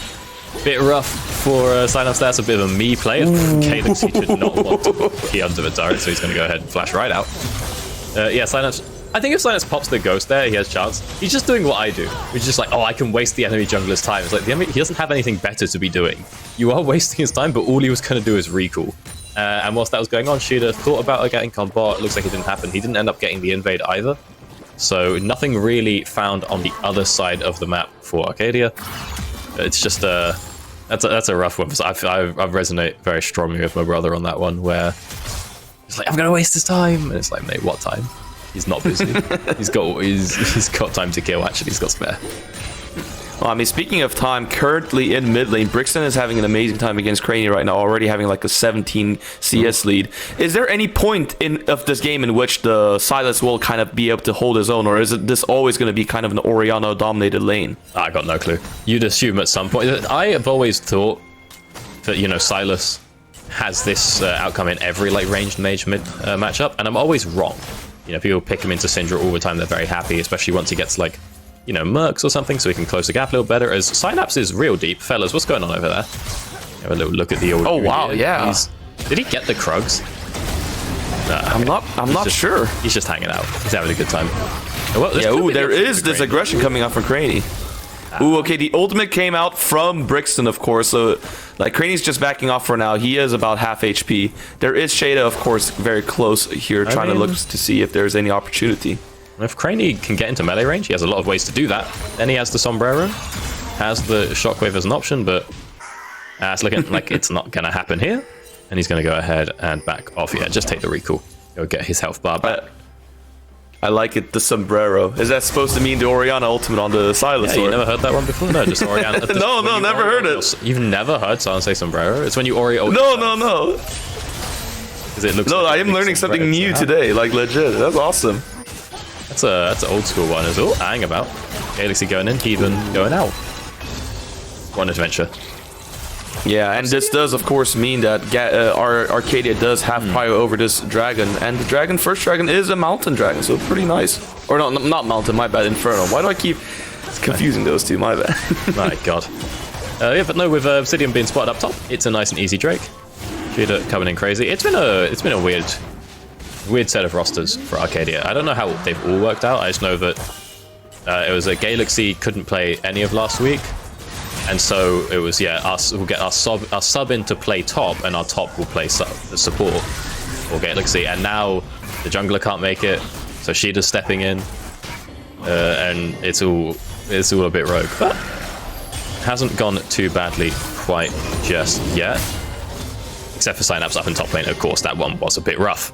Bit rough for Synapse. That's a bit of a me play. Calyx, he did not want to be under the turret, so he's going to go ahead and flash right out. Yeah, Synapse. I think if Synapse pops the ghost there, he has a chance. He's just doing what I do, which is just like, oh, I can waste the enemy jungler's time. It's like, the enemy, he doesn't have anything better to be doing. You are wasting his time, but all he was going to do is recall. And whilst that was going on, Shader thought about getting on bot. It looks like it didn't happen. He didn't end up getting the invade either. So nothing really found on the other side of the map for Arcadeia. It's just that's a rough one. I resonate very strongly with my brother on that one, where he's like, I'm gonna waste his time, and it's like, mate, what time? He's not busy. he's got time to kill. Actually, he's got spare. Well, I mean, speaking of time, currently in mid lane, Brixton is having an amazing time against Craney right now, already having like a 17 CS lead. Is there any point of this game in which the Silas will kind of be able to hold his own, or is this always going to be kind of an Orianna-dominated lane? I got no clue. You'd assume at some point. I have always thought that, you know, Silas has this outcome in every like ranged mage mid matchup, and I'm always wrong. You know, people pick him into Syndra all the time. They're very happy, especially once he gets like, you know, Mercs or something, so he can close the gap a little better. As Synapse is real deep. Fellas, what's going on over there? Have a little look at the old... Oh, wow, yeah. Did he get the Krugs? I'm not sure. He's just hanging out. He's having a good time. Well, yeah, ooh, there is this aggression coming out from Craney. Ooh, okay, the ultimate came out from Brixton, of course, so like Craney's just backing off for now. He is about half HP. There is Shader, of course, very close here, trying to look to see if there's any opportunity. If Craney can get into melee range, he has a lot of ways to do that. Then he has the Sombrero, has the Shockwave as an option, but it's looking like it's not going to happen here. And he's going to go ahead and back off. Yeah, just take the recall. Go get his health bar back. I like it, the Sombrero. Is that supposed to mean the Orianna ultimate on the Silas? Yeah, you never heard that one before? No, just Orianna. No, never heard it. You've never heard someone say Sombrero? It's when you Ori... No. It looks no, like I am learning something new today, like legit. That's awesome. That's an old school one as well. Hang about. Galaxy going in, Heathen going out. One adventure. Yeah, and this does, of course, mean that our Arcadia does have prior over this dragon, and the first dragon is a mountain dragon, so pretty nice. Or not mountain, my bad, Inferno. Why do I keep confusing those two? My bad. My God. Yeah, but no, with Obsidian being spotted up top, it's a nice and easy Drake. Sheeta coming in crazy. It's been a weird set of rosters for Arcadia. I don't know how they've all worked out. I just know that it was a Galaxy couldn't play any of last week. And so it was, us will get our sub in to play top, and our top will play the support or Galaxy. And now the jungler can't make it, so Sheeta's stepping in, and it's all a bit rogue, but hasn't gone too badly quite just yet. Except for Synapse up in top lane, of course, that one was a bit rough.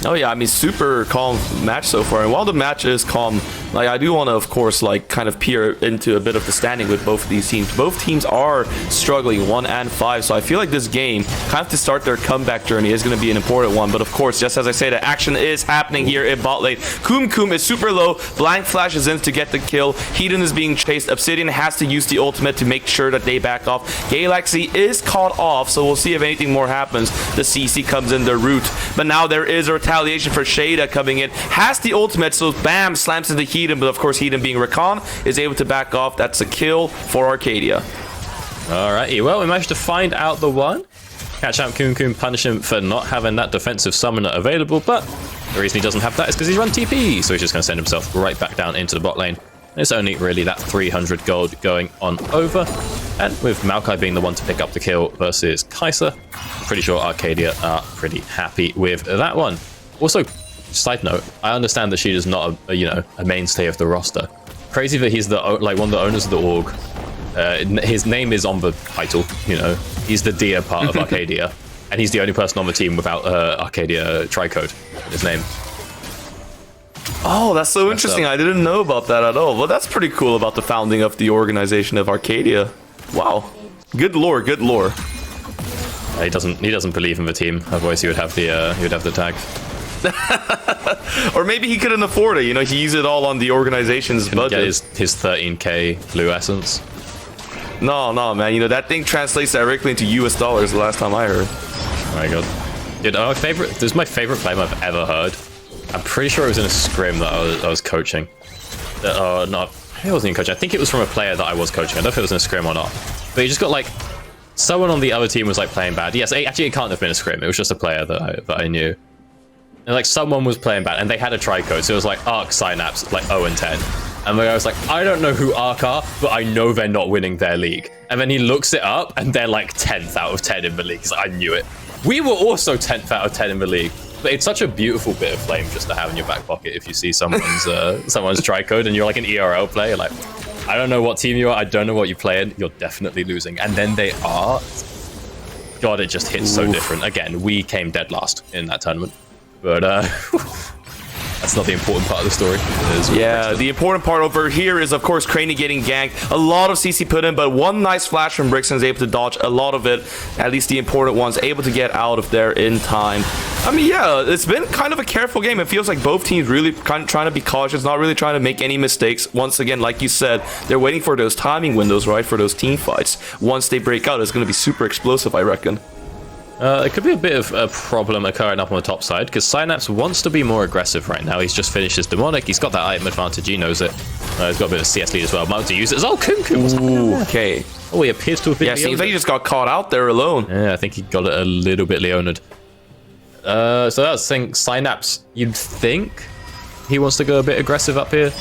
Oh yeah, I mean, super calm match so far. And while the match is calm, like, I do want to, of course, like, kind of peer into a bit of the standing with both of these teams. Both teams are struggling 1 and 5, so I feel like this game, kind of to start their comeback journey, is going to be an important one. But of course, just as I say, the action is happening here in bot lane. Kum is super low, Blank flashes in to get the kill. Heathen is being chased. Obsidian has to use the ultimate to make sure that they back off. Galaxy is caught off, so we'll see if anything more happens. The CC comes in the route, but now there is a retaliation for Shada coming in. Has the ultimate, so bam, slams into Heathen, but of course Heathen being Recon is able to back off. That's a kill for Arcadia. Alrighty, well, we managed to find out the one. Catch out Kum, punish him for not having that defensive summoner available, but the reason he doesn't have that is because he's run TP, so he's just going to send himself right back down into the bot lane. It's only really that 300 gold going on over, and with Maokai being the one to pick up the kill versus Kai'Sa, I'm pretty sure Arcadia are pretty happy with that one. Also, side note, I understand that Sheeta's not a mainstay of the roster. Crazy that he's one of the owners of the org. His name is on the title, He's the Dia part of Arcadia, and he's the only person on the team without Arcadia tricode in his name. Oh, that's so interesting. I didn't know about that at all. Well, that's pretty cool about the founding of the organization of Arcadia. Wow. Good lore, good lore. He doesn't believe in the team, otherwise he would have the tag. Or maybe he couldn't afford it, he used it all on the organization's budget. Get his 13k blue essence. No, man, that thing translates directly into US dollars the last time I heard. Oh my God. Dude, this is my favorite claim I've ever heard. I'm pretty sure it was in a scrim that I was coaching. No, it wasn't even coaching. I think it was from a player that I was coaching. I don't know if it was in a scrim or not. But you just got, like, someone on the other team was, like, playing bad. Yes, actually, it can't have been a scrim. It was just a player that I knew. And, like, someone was playing bad, and they had a tricode. So it was, like, Arc Synapse, like, 0 and 10. And the guy was like, I don't know who Arc are, but I know they're not winning their league. And then he looks it up, and they're, like, 10th out of 10 in the league. He's like, I knew it. We were also 10th out of 10 in the league. But it's such a beautiful bit of flame just to have in your back pocket if you see someone's tricode and you're like an ERL player. Like, I don't know what team you are. I don't know what you play in. You're definitely losing. And then they are. God, it just hits so different. Again, we came dead last in that tournament. But that's not the important part of the story. Yeah, the important part over here is, of course, Craney getting ganked. A lot of CC put in, but one nice flash from Brixton is able to dodge a lot of it. At least the important ones able to get out of there in time. I mean, yeah, it's been kind of a careful game. It feels like both teams really kind of trying to be cautious, not really trying to make any mistakes. Once again, like you said, they're waiting for those timing windows, right, for those team fights. Once they break out, it's going to be super explosive, I reckon. It could be a bit of a problem occurring up on the top side, because Synapse wants to be more aggressive right now. He's just finished his Demonic. He's got that item advantage. He knows it. He's got a bit of CS lead as well. Might to use it as Ooh, okay. Oh, he appears to have been Yeah, seems like he just got caught out there alone. Yeah, I think he got it a little bit Leonid. So that's the thing. Synapse, you'd think he wants to go a bit aggressive up here,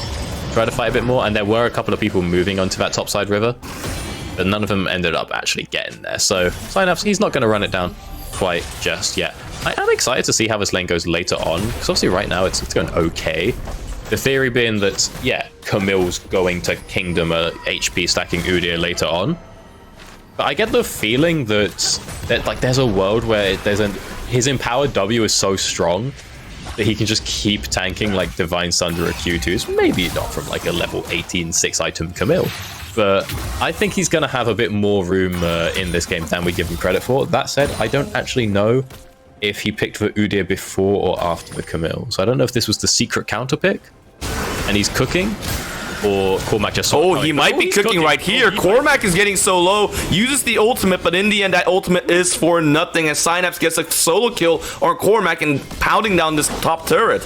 try to fight a bit more, and there were a couple of people moving onto that topside river, but none of them ended up actually getting there. So Synapse, he's not going to run it down quite just yet. I am excited to see how this lane goes later on, because obviously right now it's going okay. The theory being that, yeah, Camille's going to Kingdom a HP stacking Udyr later on. But I get the feeling that like there's a world where his empowered W is so strong that he can just keep tanking like Divine Sunder or Q2s. Maybe not from like a level 18 6 item Camille. But I think he's going to have a bit more room in this game than we give him credit for. That said, I don't actually know if he picked the Udyr before or after the Camille. So I don't know if this was the secret counter pick. and he's cooking, or Cormac just... Oh, he might be he's cooking right here. Oh, Cormac is getting so low, uses the ultimate, but in the end, that ultimate is for nothing, and Synapse gets a solo kill on Cormac and pounding down this top turret.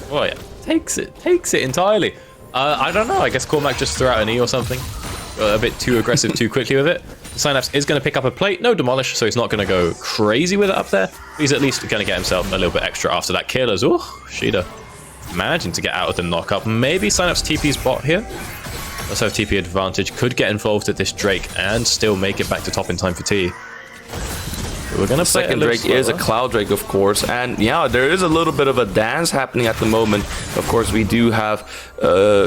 Oh yeah, takes it entirely. I don't know, I guess Cormac just threw out an E or something. A bit too aggressive too quickly with it. Synapse is going to pick up a plate, no demolish, so he's not going to go crazy with it up there. He's at least going to get himself a little bit extra after that kill as well. Shida managing to get out of the knockup. Maybe Synapse TP's bot here. Let's have TP advantage. Could get involved at this Drake and still make it back to top in time for T. We're gonna play Second Drake is a Cloud Drake, of course, and yeah, there is a little bit of a dance happening at the moment. Of course, we do have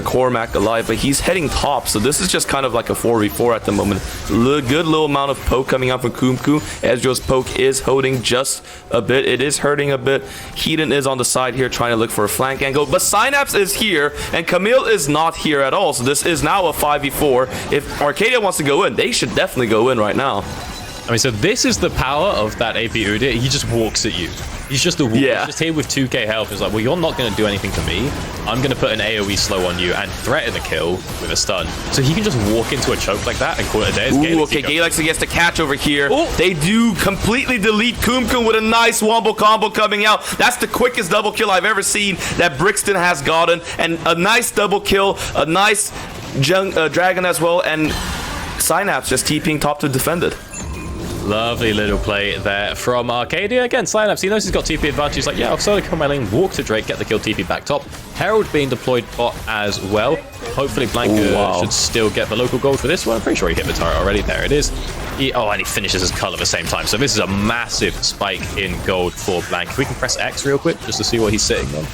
Cormac alive, but he's heading top, so this is just kind of like a 4v4 at the moment. Good little amount of poke coming out from Kumku. Ezreal's poke is holding just a bit. It is hurting a bit. Heaton is on the side here trying to look for a flank angle, but Synapse is here, and Camille is not here at all, so this is now a 5v4. If Arcadia wants to go in, they should definitely go in right now. I mean, so this is the power of that AP Udyr. He just walks at you. He's just a walk. Yeah. He's just here with 2k health. He's like, well, you're not going to do anything to me. I'm going to put an AoE slow on you and threaten a kill with a stun. So he can just walk into a choke like that and call it a day. Ooh, okay, Galaxy gets the catch over here. Oh. They do completely delete Kumkum with a nice wombo combo coming out. That's the quickest double kill I've ever seen that Brixton has gotten. And a nice double kill, a nice dragon as well, and Synapse just TPing top to defend it. Lovely little play there from Arcadia. Again, Synapse, he knows he's got TP advantage. He's like, yeah, I'll solo kill my lane, walk to Drake, get the kill, TP back top. Herald being deployed bot as well. Hopefully Blanca should still get the local gold for this one. I'm pretty sure he hit the turret already. There it is. And he finishes his cull at the same time. So this is a massive spike in gold for Blanca. We can press X real quick just to see what he's sitting on.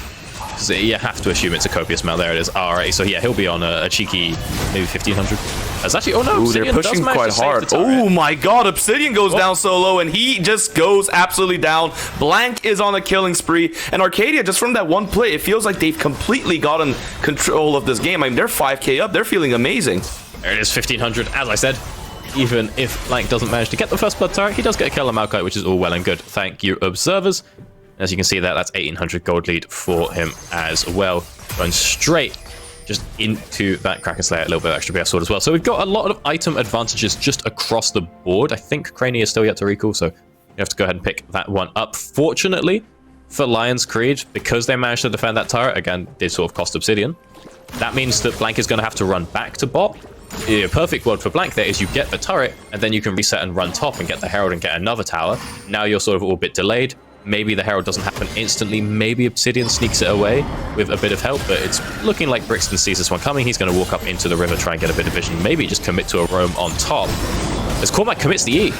So you have to assume it's a copious amount. There it is. Alright, so yeah, he'll be on a cheeky maybe 1500. That's actually, oh no, they're pushing quite hard. Oh my god, Obsidian goes down so low, and he just goes absolutely down. Blank is on a killing spree, and Arcadia, just from that one play, it feels like they've completely gotten control of this game. I mean, they're 5k up, they're feeling amazing. There it is, 1500. As I said, even if Blank doesn't manage to get the first blood turret, he does get a kill on Maokai, which is all well and good. Thank you, observers. As you can see there, that's 1800 gold lead for him as well. Going straight just into that Kraken Slayer, a little bit of extra BF sword as well. So we've got a lot of item advantages just across the board. I think Craney is still yet to recall, so you have to go ahead and pick that one up. Fortunately for Lionscreed, because they managed to defend that turret, again, did sort of cost Obsidian. That means that Blank is going to have to run back to bot. The perfect world for Blank there is you get the turret, and then you can reset and run top and get the Herald and get another tower. Now you're sort of all a bit delayed. Maybe the Herald doesn't happen instantly. Maybe Obsidian sneaks it away with a bit of help, but it's looking like Brixton sees this one coming. He's going to walk up into the river, try and get a bit of vision. Maybe just commit to a roam on top. As Cormac commits the E.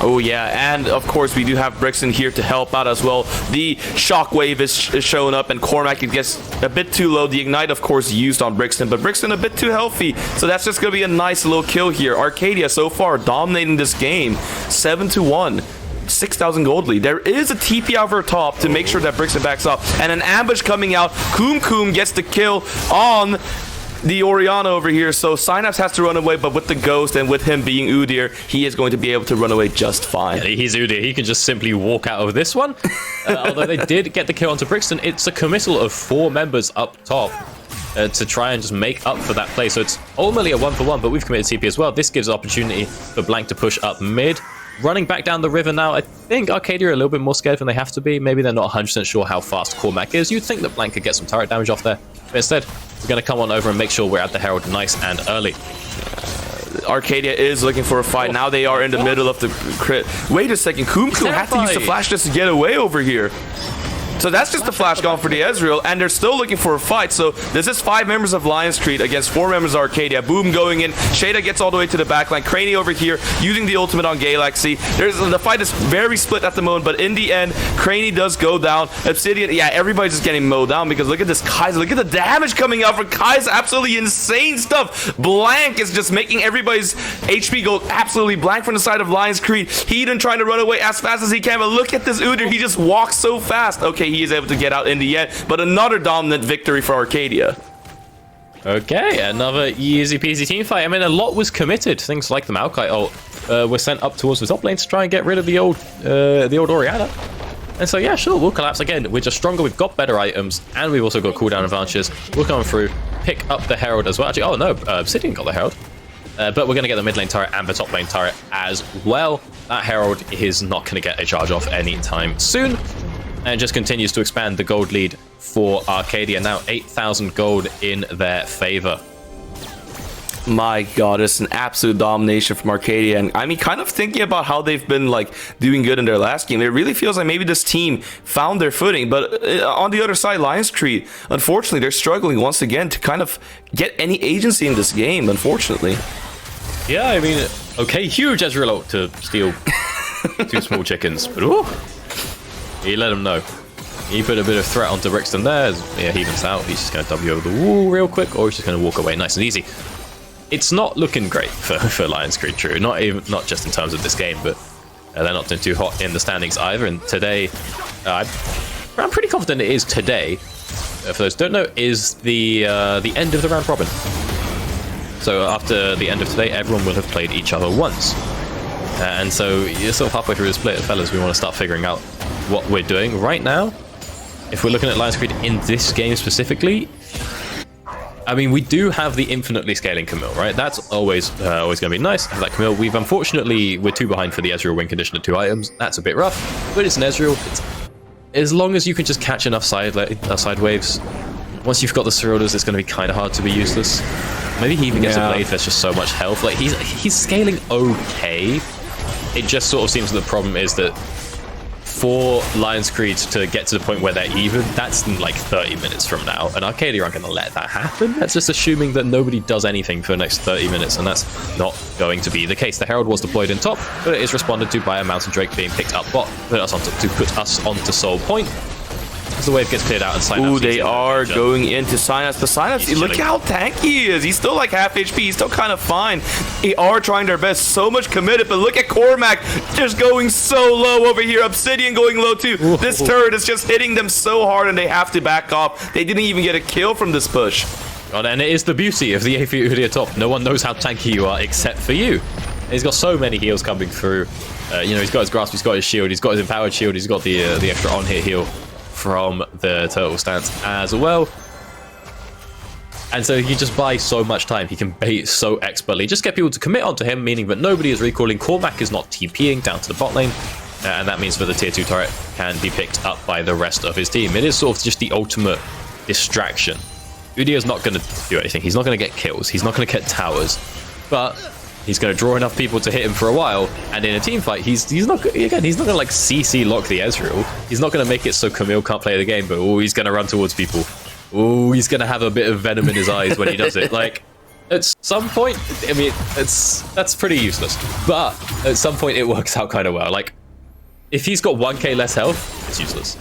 Oh yeah, and of course we do have Brixton here to help out as well. The shockwave is showing up, and Cormac gets a bit too low. The ignite, of course, used on Brixton, but Brixton a bit too healthy, so that's just going to be a nice little kill here. Arcadia so far dominating this game, 7-1. 6,000 gold lead. There is a TP over top to make sure that Brixton backs up, and an ambush coming out. Kumkum gets the kill on the Orianna over here, so Synapse has to run away, but with the ghost and with him being Udyr, he is going to be able to run away just fine. Yeah, he's Udyr. He can just simply walk out of this one. Although they did get the kill onto Brixton, it's a committal of 4 members up top to try and just make up for that play. So it's ultimately a 1-for-1, but we've committed TP as well. This gives opportunity for Blank to push up mid. Running back down the river now, I think Arcadia are a little bit more scared than they have to be. Maybe they're not 100% sure how fast Cormac is. You'd think that Blank could get some turret damage off there. But instead, we're going to come on over and make sure we're at the Herald nice and early. Arcadia is looking for a fight. Now they are in the middle of the crit. Wait a second. Kumkum had to use the flash just to get away over here. So that's just the flash gone for the Ezreal, and they're still looking for a fight. So this is 5 members of Lionscreed against 4 members of Arcadia. Boom going in. Shada gets all the way to the backline. Craney over here using the ultimate on Galaxy. The fight is very split at the moment, but in the end, Craney does go down. Obsidian, yeah, everybody's just getting mowed down because look at this Kai'Sa. Look at the damage coming out from Kai'Sa. Absolutely insane stuff. Blank is just making everybody's HP go absolutely blank from the side of Lionscreed. Heaton trying to run away as fast as he can, but look at this Udyr. He just walks so fast. Okay, he is able to get out in the end, but another dominant victory for Arcadia. Okay, another easy peasy team fight. I mean, a lot was committed. Things like the Maokai ult were sent up towards the top lane to try and get rid of the old Orianna. And so, yeah, sure, we'll collapse again. We're just stronger, we've got better items, and we've also got cooldown advantages. We'll come through, pick up the Herald as well. Actually, oh no, Obsidian got the Herald. But we're going to get the mid lane turret and the top lane turret as well. That Herald is not going to get a charge off anytime soon. And just continues to expand the gold lead for Arcadia. Now 8,000 gold in their favor. My God, it's an absolute domination from Arcadia. And I mean, kind of thinking about how they've been like doing good in their last game, it really feels like maybe this team found their footing. But on the other side, Lionscreed, unfortunately, they're struggling once again to kind of get any agency in this game, unfortunately. Yeah, I mean, okay, huge Ezreal ult to steal 2 small chickens. But ooh, he let him know. He put a bit of threat onto Brixton there. Yeah, he evens out. He's just going to W over the wall real quick, or he's just going to walk away nice and easy. It's not looking great for Lionscreed, true. Not just in terms of this game, but they're not doing too hot in the standings either. And today, I'm pretty confident it is today. For those who don't know, is the end of the round robin. So after the end of today, everyone will have played each other once. And so you're sort of halfway through the split, fellas. We want to start figuring out what we're doing right now. If we're looking at Lionscreed in this game specifically, I mean, we do have the infinitely scaling Camille, right? That's always going to be nice. Have that Camille. We're 2 behind for the Ezreal win condition of 2 items. That's a bit rough, but it's an Ezreal. As long as you can just catch enough side waves, once you've got the Ceruldas, it's going to be kind of hard to be useless. Maybe he even gets a blade. There's just so much health. Like he's scaling okay. It just sort of seems that the problem is that for Lionscreed to get to the point where they're even, that's in like 30 minutes from now, and Arcadia aren't going to let that happen. That's just assuming that nobody does anything for the next 30 minutes, and that's not going to be the case. The Herald was deployed in top, but it is responded to by a Mountain Drake being picked up bot, to put us onto Soul Point. As the wave gets cleared out and Synapse... Ooh, they are going into Synapse. But Synapse, look how tanky he is. He's still like half HP. He's still kind of fine. They are trying their best. So much committed. But look at Cormac just going so low over here. Obsidian going low too. Ooh. This turret is just hitting them so hard and they have to back off. They didn't even get a kill from this push. God, and it is the beauty of the AP Udyr top. No one knows how tanky you are except for you. And he's got so many heals coming through. He's got his grasp, he's got his shield, he's got his empowered shield, he's got the extra on-hit heal from the turtle stance as well. And so he just buys so much time. He can bait so expertly. Just get people to commit onto him, meaning that nobody is recalling. Cormac is not TPing down to the bot lane. And that means that the tier 2 turret can be picked up by the rest of his team. It is sort of just the ultimate distraction. Udyr's not going to do anything. He's not going to get kills. He's not going to get towers. But he's going to draw enough people to hit him for a while, and in a team fight, he's not going to like CC lock the Ezreal. He's not going to make it so Camille can't play the game, but he's going to run towards people. He's going to have a bit of venom in his eyes when he does it. Like, at some point, I mean, that's pretty useless. But at some point, it works out kind of well. Like, if he's got 1k less health, it's useless.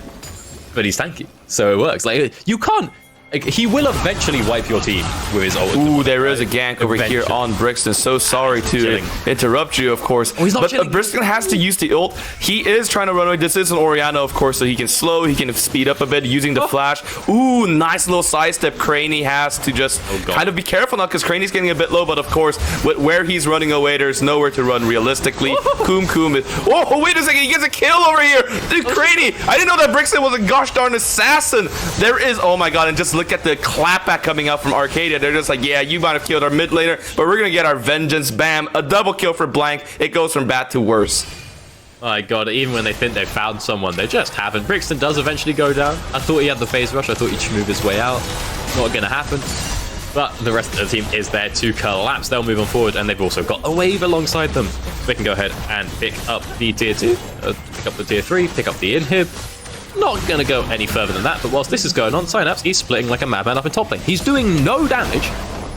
But he's tanky, so it works. Like, you can't... Like, he will eventually wipe your team with his ult. Ooh, there is a gank over here on Brixton. So sorry to interrupt you, of course. Oh, he's not but Brixton has to use the ult. He is trying to run away. This is an Orianna, of course, so he can slow, he can speed up a bit using the flash. Ooh, nice little sidestep. Craney has to just kind of be careful now because Craney's getting a bit low, but of course, with where he's running away, there's nowhere to run realistically. Coom is... Oh, wait a second, he gets a kill over here. Dude, Craney, I didn't know that Brixton was a gosh darn assassin. There is... Oh my god, and just look at the clapback coming out from Arcadia. They're just like, yeah, you might have killed our mid laner, but we're gonna get our vengeance. Bam, a double kill for Blank. It goes from bad to worse. My god, even when they think they've found someone, they just haven't. Brixton does eventually go down. I thought he had the phase rush. I thought he'd move his way out. Not gonna happen. But the rest of the team is there to collapse. They'll move on forward, and they've also got a wave alongside them. They can go ahead and pick up the tier 2, pick up the tier 3, pick up the inhib. Not going to go any further than that, but whilst this is going on, Synapse, he's splitting like a madman up in top lane. He's doing no damage.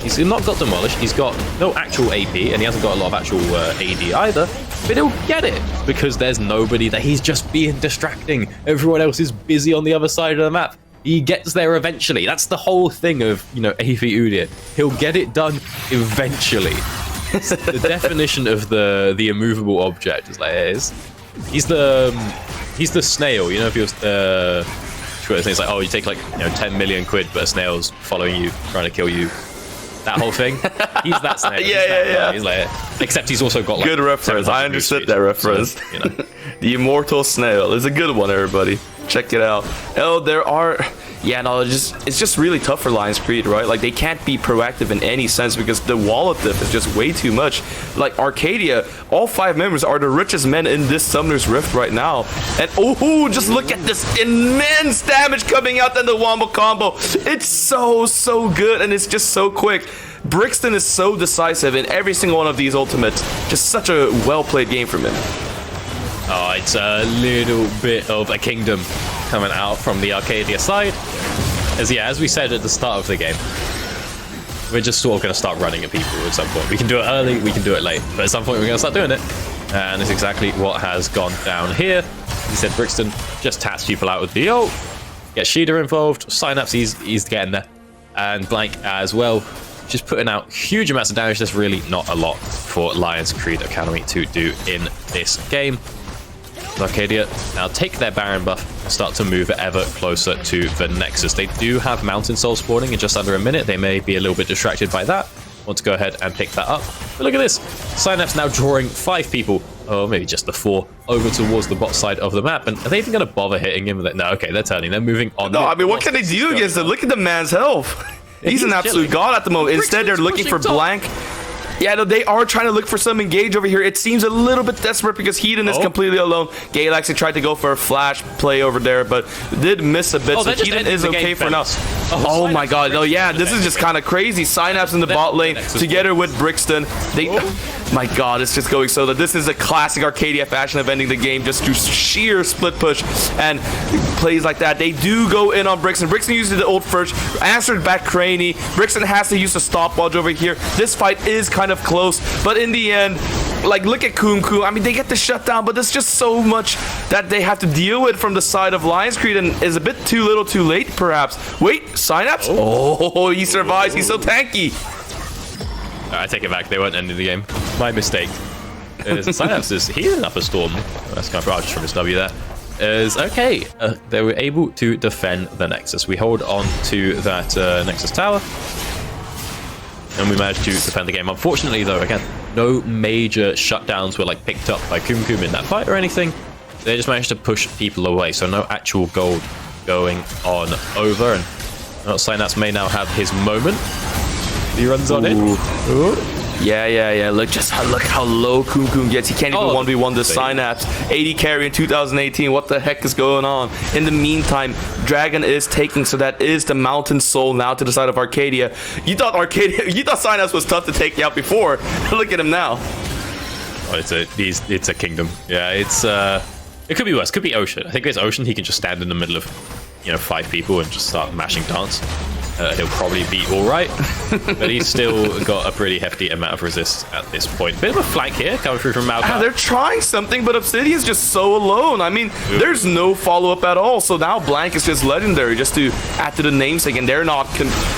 He's not got demolished. He's got no actual AP, and he hasn't got a lot of actual AD either. But he'll get it, because there's nobody there. He's just being distracting. Everyone else is busy on the other side of the map. He gets there eventually. That's the whole thing of, AP Udyr. He'll get it done eventually. The definition of the immovable object is like it is. He's the snail, if he was it's like, oh, you take like 10 million quid, but a snail's following you, trying to kill you. that whole thing. He's that snail. Yeah. He's like, except he's also got like Good reference. I understood that reference. So, you know. The immortal snail is a good one, everybody. Check it out. Oh, there are... Yeah, no, it's just really tough for Lionscreed, right? Like, they can't be proactive in any sense because the wallet diff is just way too much. Like, Arcadeia, all 5 members are the richest men in this Summoner's Rift right now. And, oh, just look at this immense damage coming out in the Wombo combo. It's so good, and it's just so quick. Brixton is so decisive in every single one of these ultimates. Just such a well-played game from him. Oh, it's a little bit of a kingdom coming out from the Arcadia side. As we said at the start of the game, we're just sort of going to start running at people at some point. We can do it early, we can do it late, but at some point we're going to start doing it. And it's exactly what has gone down here. He said Brixton just taps people out with the ult, get Sheeda involved, Synapse, he's getting there, and Blank as well, just putting out huge amounts of damage. There's really not a lot for Lionscreed Academy to do in this game. Arcadia now take their Baron buff and start to move ever closer to the Nexus. They do have Mountain Soul spawning in just under a minute. They may be a little bit distracted by that. Want to go ahead and pick that up. But look at this. Synapse now drawing 5 people, or maybe just the 4, over towards the bot side of the map. And are they even going to bother hitting him with it? No, okay, they're turning. They're moving on. No, I mean, what can they do against him? Look at the man's health. He's an absolute god at the moment. Instead, they're looking for Blank. Yeah, no, they are trying to look for some engage over here. It seems a little bit desperate because Hedon is completely alone. Gale actually tried to go for a flash play over there, but did miss a bit. So Hedon is okay for now. Oh my god. No, yeah, this is just kind of crazy. Synapse in the bot lane together with Brixton. My god, it's just going so that this is a classic Arcadia fashion of ending the game just through sheer split push and plays like that. They do go in on Brixton. Brixton uses the ult first, answered back Craney. Brixton has to use a stopwatch over here. This fight is kind of close, but in the end, like, look at Kumku. I mean, they get the shutdown, but there's just so much that they have to deal with from the side of Lionscreed, and is a bit too little too late, perhaps. Wait, Synapse? Oh, he survives. He's so tanky. I take it back. They weren't ending the game. My mistake. Synapse is healing up a storm. That's kind of just from his W there. Is okay. They were able to defend the Nexus. We hold on to that Nexus tower, and we managed to defend the game. Unfortunately, though, again, no major shutdowns were like picked up by Kumkum in that fight or anything. They just managed to push people away, so no actual gold going on over. And Synapse may now have his moment. He runs on it. Yeah. Look how low Kumkum gets. He can't even 1v1 the Synapse. 80 carry in 2018. What the heck is going on? In the meantime, Dragon is taking, so that is the Mountain Soul now to the side of Arcadia. You thought Synapse was tough to take out before. Look at him now. Oh, it's a kingdom. Yeah, it could be worse. Could be Ocean. I think there's Ocean. He can just stand in the middle of 5 people and just start mashing dance. He'll probably be alright, but he's still got a pretty hefty amount of resist at this point. Bit of a flank here coming through from Malphite. They're trying something, but Obsidian's just so alone. I mean, there's no follow-up at all, so now Blank is just legendary, just to add to the namesake, and they're not,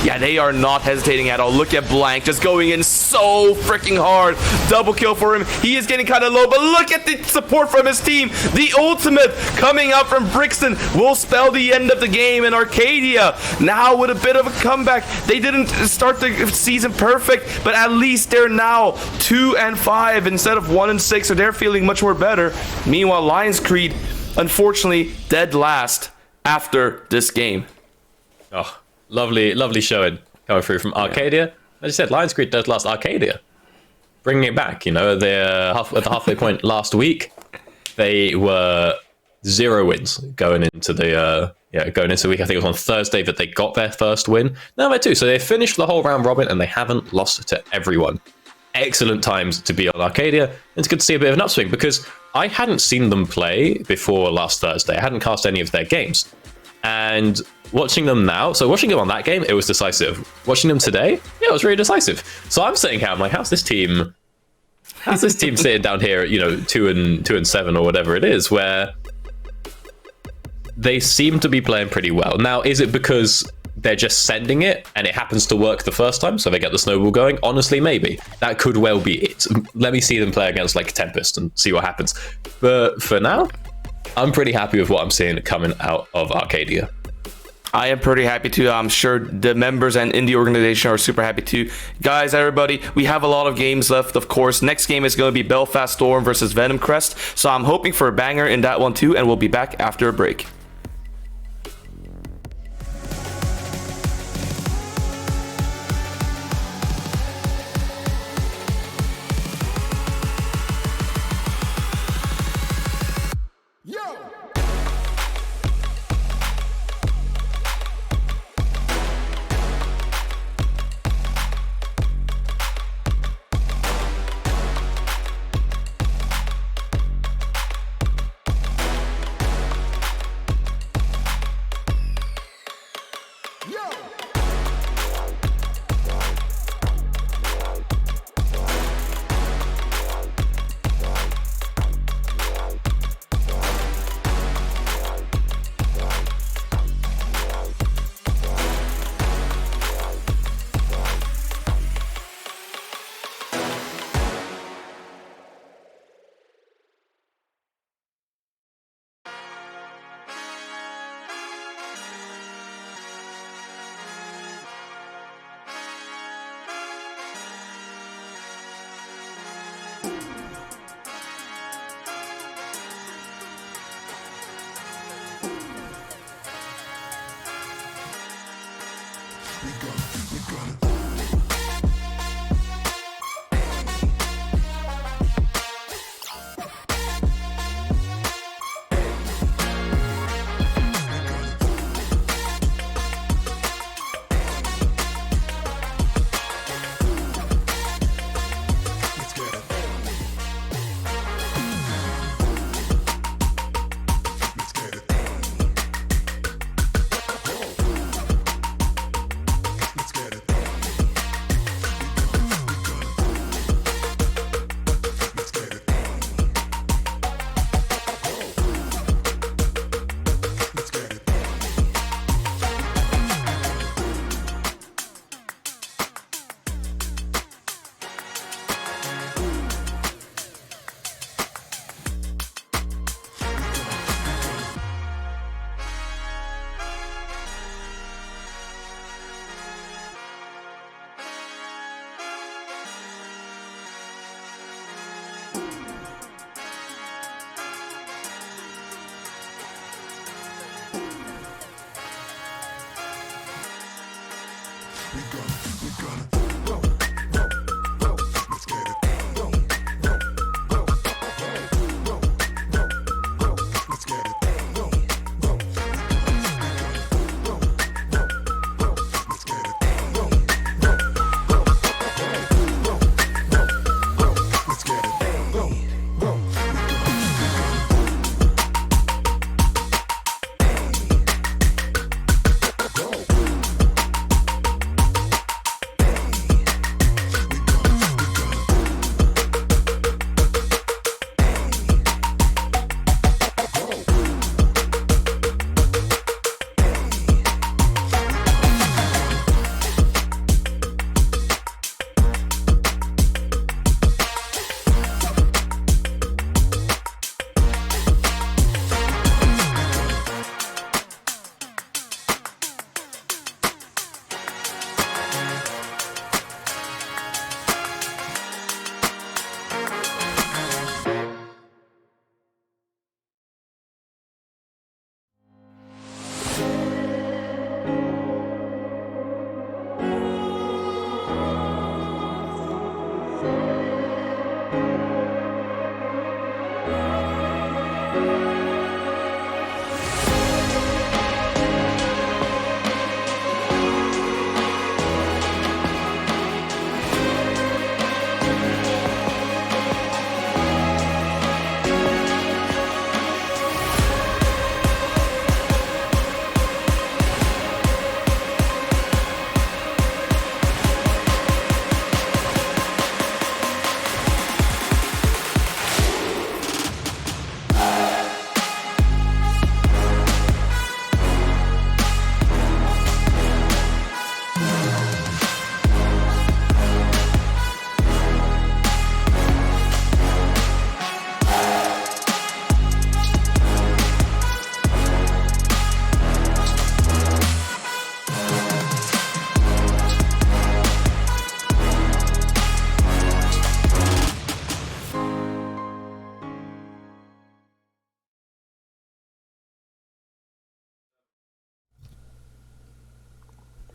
they are not hesitating at all. Look at Blank, just going in so freaking hard. Double kill for him. He is getting kind of low, but look at the support from his team. The ultimate coming out from Brixton will spell the end of the game, and Arcadia now with a bit of a comeback. They didn't start the season perfect, but at least they're now 2-5 instead of 1-6, so they're feeling much more better. Meanwhile, Lionscreed, unfortunately, dead last after this game. Oh, lovely showing coming through from Arcadia. As I said, Lionscreed dead last. Arcadia bringing it back. They're at the halfway point last week. They were 0 wins going into the week. I think it was on Thursday that they got their first win. Now they're 2, so they finished the whole round robin and they haven't lost to everyone. Excellent times to be on Arcadia. It's good to see a bit of an upswing because I hadn't seen them play before last Thursday. I hadn't cast any of their games, and watching them now. So watching them on that game, it was decisive. Watching them today, it was really decisive. So I'm sitting here, I'm like, how's this team sitting down here at 2-7 or whatever it is, where they seem to be playing pretty well. Now, is it because they're just sending it and it happens to work the first time, so they get the snowball going? Honestly, maybe. That could well be it. Let me see them play against like Tempest and see what happens. But for now, I'm pretty happy with what I'm seeing coming out of Arcadia. I am pretty happy too. I'm sure the members and in the organization are super happy too. Guys, everybody, we have a lot of games left, of course. Next game is going to be Belfast Storm versus Venomcrest. So I'm hoping for a banger in that one too, and we'll be back after a break.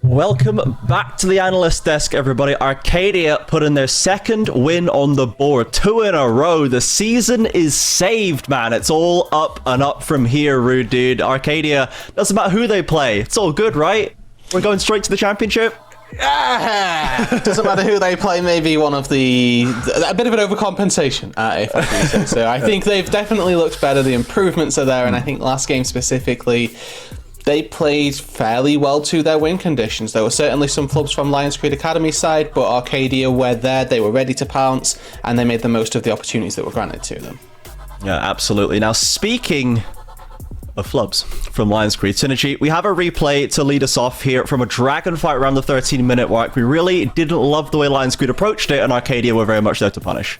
Welcome back to the analyst desk, everybody. Arcadeia put in their second win on the board, 2 in a row. The season is saved, man. It's all up and up from here, Rude Dude. Arcadeia, doesn't matter who they play. It's all good, right? We're going straight to the championship. Doesn't matter who they play. Maybe a bit of an overcompensation, if I do say so. I think they've definitely looked better. The improvements are there, and I think last game specifically, they played fairly well to their win conditions. There were certainly some flubs from Lionscreed Academy side, but Arcadeia were there, they were ready to pounce, and they made the most of the opportunities that were granted to them. Yeah, absolutely. Now, speaking of flubs from Lionscreed Synergy, we have a replay to lead us off here from a dragon fight around the 13-minute mark. We really didn't love the way Lionscreed approached it, and Arcadeia were very much there to punish.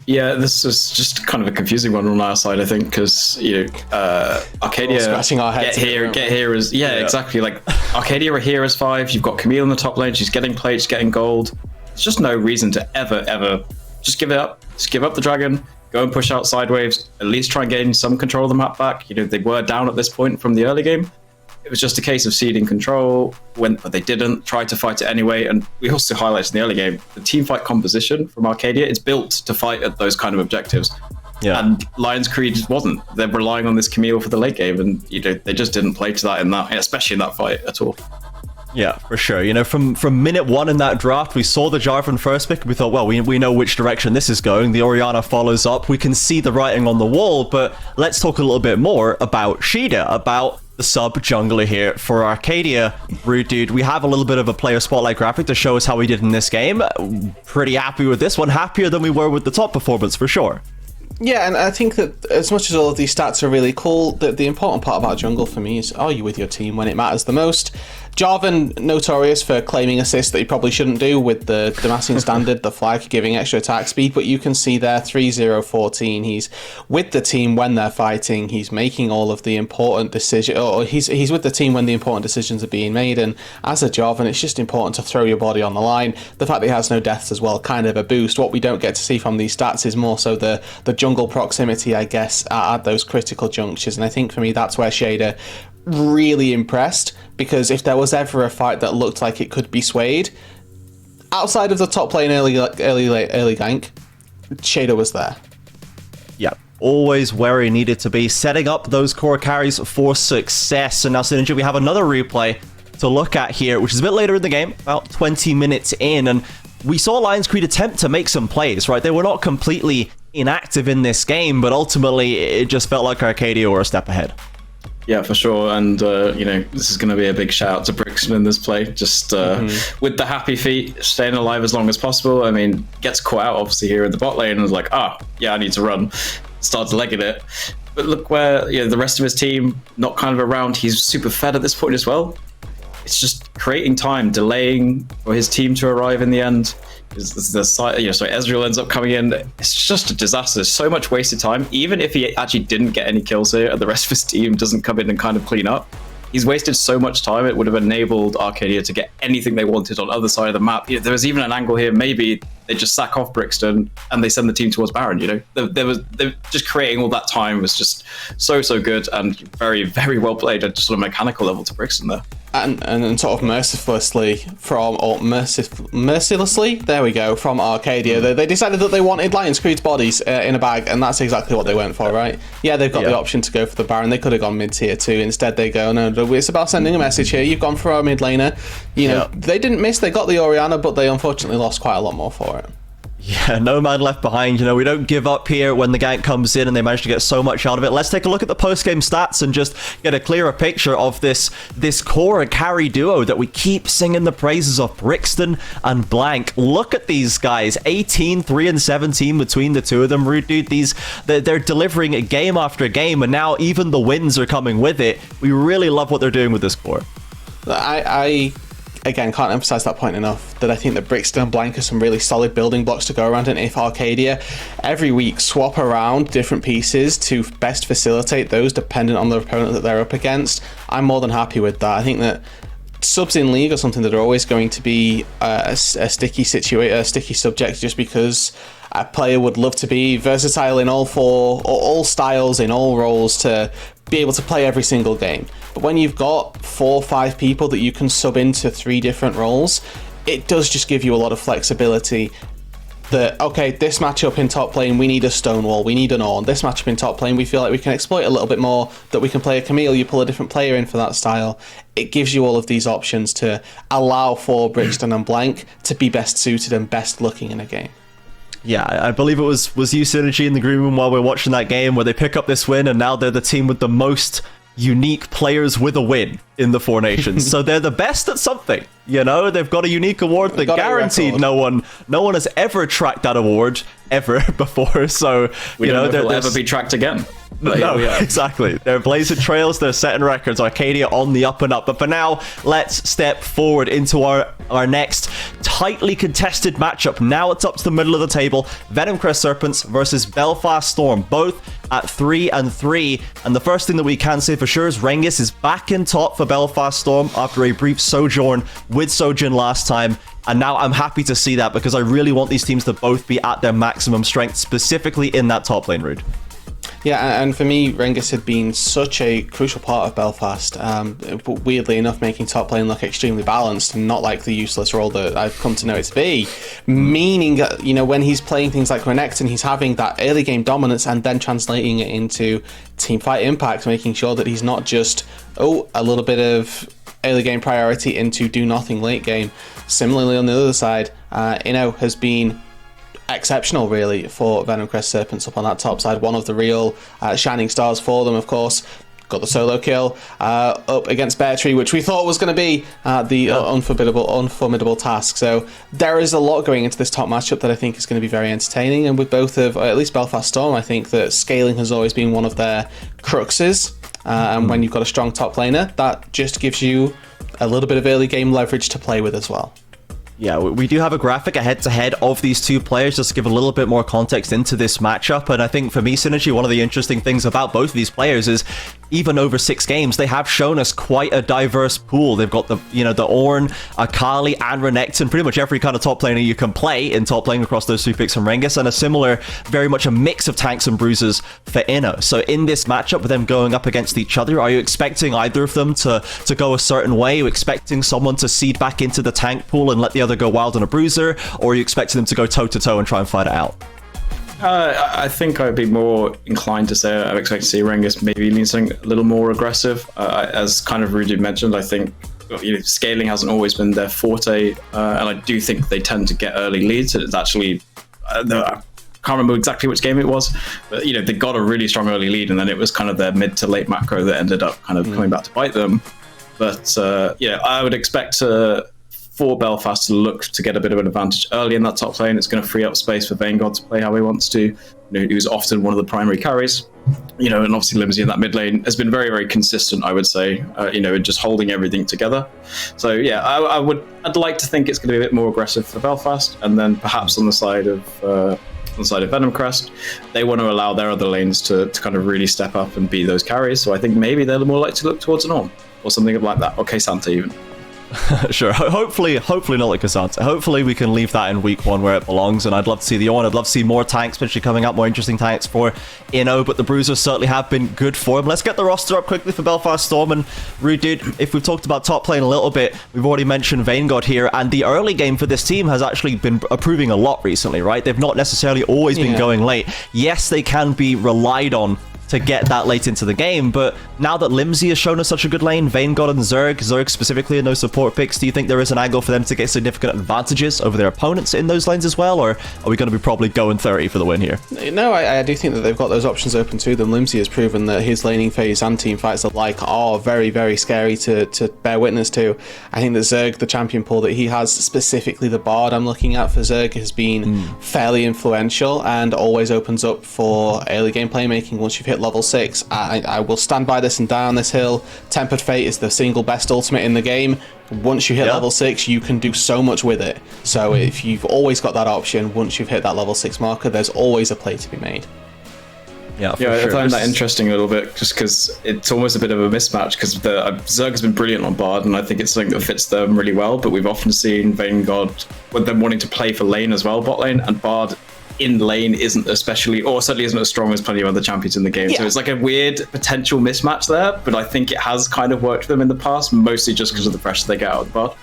Yeah, this was just kind of a confusing one on our side, I think, because Arcadeia scratching our heads get here as exactly. Like Arcadeia are here as 5. You've got Camille in the top lane. She's getting plates, getting gold. There's just no reason to ever just give it up. Just give up the dragon. Go and push out side waves. At least try and gain some control of the map back. They were down at this point from the early game. It was just a case of ceding control, but they didn't, tried to fight it anyway. And we also highlighted in the early game, the team fight composition from Arcadeia is built to fight at those kind of objectives. Yeah. And Lionscreed wasn't. They're relying on this Camille for the late game, and they just didn't play to that especially in that fight at all. Yeah, for sure. From minute 1 in that draft, we saw the Jarvan first pick, and we thought, well, we know which direction this is going. The Orianna follows up. We can see the writing on the wall, but let's talk a little bit more about Shida, about the sub jungler here for Arcadeia. Rude Dude, we have a little bit of a player spotlight graphic to show us how we did in this game. Pretty happy with this one. Happier than we were with the top performance, for sure. Yeah, and I think that as much as all of these stats are really cool, the important part about jungle for me is, are you with your team when it matters the most? Jarvan, notorious for claiming assists that he probably shouldn't do with the Demacian standard, the flag giving extra attack speed, but you can see there 3-0-14. He's with the team when they're fighting. He's making all of the important decisions, or he's with the team when the important decisions are being made. And as a Jarvan, it's just important to throw your body on the line. The fact that he has no deaths as well, kind of a boost. What we don't get to see from these stats is more so the jungle proximity, I guess, at those critical junctures. And I think for me, that's where Shader really impressed, because if there was ever a fight that looked like it could be swayed, outside of the top lane early gank, Shader was there. Yeah, always where he needed to be, setting up those core carries for success. And now, Synergy, we have another replay to look at here, which is a bit later in the game, about 20 minutes in, and we saw Lionscreed attempt to make some plays, right? They were not completely inactive in this game, but ultimately it just felt like Arcadeia were a step ahead. Yeah, for sure. And, this is going to be a big shout out to Brixton in this play. Just with the happy feet, staying alive as long as possible. I mean, gets caught out, obviously, here in the bot lane and was like, I need to run. Starts legging it. But look where the rest of his team, not kind of around. He's super fed at this point as well. It's just creating time, delaying for his team to arrive in the end. Ezreal ends up coming in. It's just a disaster. There's so much wasted time. Even if he actually didn't get any kills here and the rest of his team doesn't come in and kind of clean up, he's wasted so much time. It would have enabled Arcadeia to get anything they wanted on the other side of the map. There was even an angle here. Maybe they just sack off Brixton and they send the team towards Baron. They're just creating all that time was just so good and very, very well played at just on a mechanical level to Brixton there. And sort of mercilessly, there we go, from Arcadeia. They decided that they wanted Lionscreed's bodies in a bag, and that's exactly what they went for, right? Yeah, they've got the option to go for the Baron. They could have gone mid-tier 2. Instead, they go, no, it's about sending a message here. You've gone for our mid laner. They didn't miss. They got the Orianna, but they unfortunately lost quite a lot more for it. Yeah, no man left behind. We don't give up here when the gank comes in and they manage to get so much out of it. Let's take a look at the post-game stats and just get a clearer picture of this core carry duo that we keep singing the praises of, Brixton and Blank. Look at these guys, 18, 3 and 17 between the two of them. Rude Dude, they're delivering game after game, and now even the wins are coming with it. We really love what they're doing with this core. I again, can't emphasize that point enough, that I think that Brixton and Blank are some really solid building blocks to go around, and if Arcadeia every week swap around different pieces to best facilitate those dependent on the opponent that they're up against, I'm more than happy with that. I think that subs in League are something that are always going to be a sticky subject, just because a player would love to be versatile in all styles, in all roles, to be able to play every single game. But when you've got 4 or 5 people that you can sub into 3 different roles, it does just give you a lot of flexibility. That, okay, this matchup in top lane, we need a Stonewall, we need an Ornn. This matchup in top lane, we feel like we can exploit a little bit more, that we can play a Camille, you pull a different player in for that style. It gives you all of these options to allow for Brixton and Blank to be best suited and best looking in a game. Yeah, I believe it was you, Synergy, in the green room while we we're watching that game where they pick up this win, and now they're the team with the most unique players with a win in the Four Nations. So they're the best at something. You know, they've got a unique award that guaranteed no one has ever tracked that award ever before. So we don't know if it'll ever be tracked again. No, exactly. They're blazing trails, they're setting records. Arcadia on the up and up. But for now, let's step forward into our next tightly contested matchup. Now it's up to the middle of the table. Venomcrest Serpents versus Belfast Storm, both at 3-3. And the first thing that we can say for sure is Rengus is back in top for Belfast Storm after a brief sojourn with Sojin last time. And now I'm happy to see that because I really want these teams to both be at their maximum strength, specifically in that top lane, Rude. Yeah, and for me, Rengus had been such a crucial part of Belfast, but weirdly enough, making top lane look extremely balanced and not like the useless role that I've come to know it to be. Meaning, you know, when he's playing things like Renekton, he's having that early game dominance and then translating it into teamfight impact, making sure that he's not just, a little bit of early game priority into do nothing late game. Similarly, on the other side, Inno has been exceptional really for Venomcrest Serpents up on that top side. One of the real shining stars for them, of course. Got the solo kill up against Bear Tree, which we thought was going to be the unformidable task. So there is a lot going into this top matchup that I think is going to be very entertaining. And with both of, at least Belfast Storm, I think that scaling has always been one of their cruxes. And when you've got a strong top laner, that just gives you a little bit of early game leverage to play with as well. Yeah, we do have a graphic, a head-to-head of these two players, just to give a little bit more context into this matchup. And I think for me, Synergy, one of the interesting things about both of these players is even over 6 games, they have shown us quite a diverse pool. They've got the Ornn, Akali, and Renekton, pretty much every kind of top laner you can play in top lane across those 2 picks from Rengus, and a similar, very much a mix of tanks and bruisers for Inno. So in this matchup, with them going up against each other, are you expecting either of them to go a certain way? Are you expecting someone to seed back into the tank pool and let the other go wild on a bruiser, or are you expecting them to go toe-to-toe and try and fight it out? I think I'd be more inclined to say I expect to see Rengus maybe lean something a little more aggressive. As kind of Ruddy mentioned, I think scaling hasn't always been their forte, and I do think they tend to get early leads. It's actually, I can't remember exactly which game it was, but they got a really strong early lead, and then it was kind of their mid to late macro that ended up kind of coming back to bite them. But I would expect for Belfast to look to get a bit of an advantage early in that top lane. It's going to free up space for Vanguard to play how he wants to. Who's often one of the primary carries. And obviously Limsey in that mid lane has been very, very consistent, I would say. In just holding everything together. So yeah, I'd like to think it's going to be a bit more aggressive for Belfast, and then perhaps on the side of Venomcrest, they want to allow their other lanes to kind of really step up and be those carries. So I think maybe they're more likely to look towards an Ornn or something like that, or K'Sante even. Sure. Hopefully not like K'Sante. Hopefully we can leave that in week 1 where it belongs, and I'd love to see the Ornn. I'd love to see more tanks, especially coming up, more interesting tanks for Inno, but the bruisers certainly have been good for him. Let's get the roster up quickly for Belfast Storm. And Rude, if we've talked about top lane a little bit, we've already mentioned Vanguard here, and the early game for this team has actually been improving a lot recently, right? They've not necessarily always been going late. Yes, they can be relied on to get that late into the game, but now that Limsey has shown us such a good lane, Vanguard and Zerg specifically in those support picks, do you think there is an angle for them to get significant advantages over their opponents in those lanes as well, or are we going to be probably going 30 for the win here? No, I do think that they've got those options open to them. Limsey has proven that his laning phase and team fights alike are very, very scary to bear witness to. I think that Zerg, the champion pool that he has, specifically the Bard I'm looking at for Zerg, has been fairly influential and always opens up for early game playmaking once you've hit level 6. I will stand by this and die on this hill. Tempered Fate is the single best ultimate in the game. Once you hit level 6, you can do so much with it. So if you've always got that option, once you've hit that level 6 marker, there's always a play to be made. Yeah, I find that interesting a little bit, just because it's almost a bit of a mismatch, because Zerg has been brilliant on Bard, and I think it's something that fits them really well, but we've often seen Vanguard with them wanting to play for lane as well, bot lane, and Bard in lane isn't especially, or certainly isn't as strong as plenty of other champions in the game. So it's like a weird potential mismatch there, but I think it has kind of worked for them in the past, mostly just because of the pressure they get out of the bot.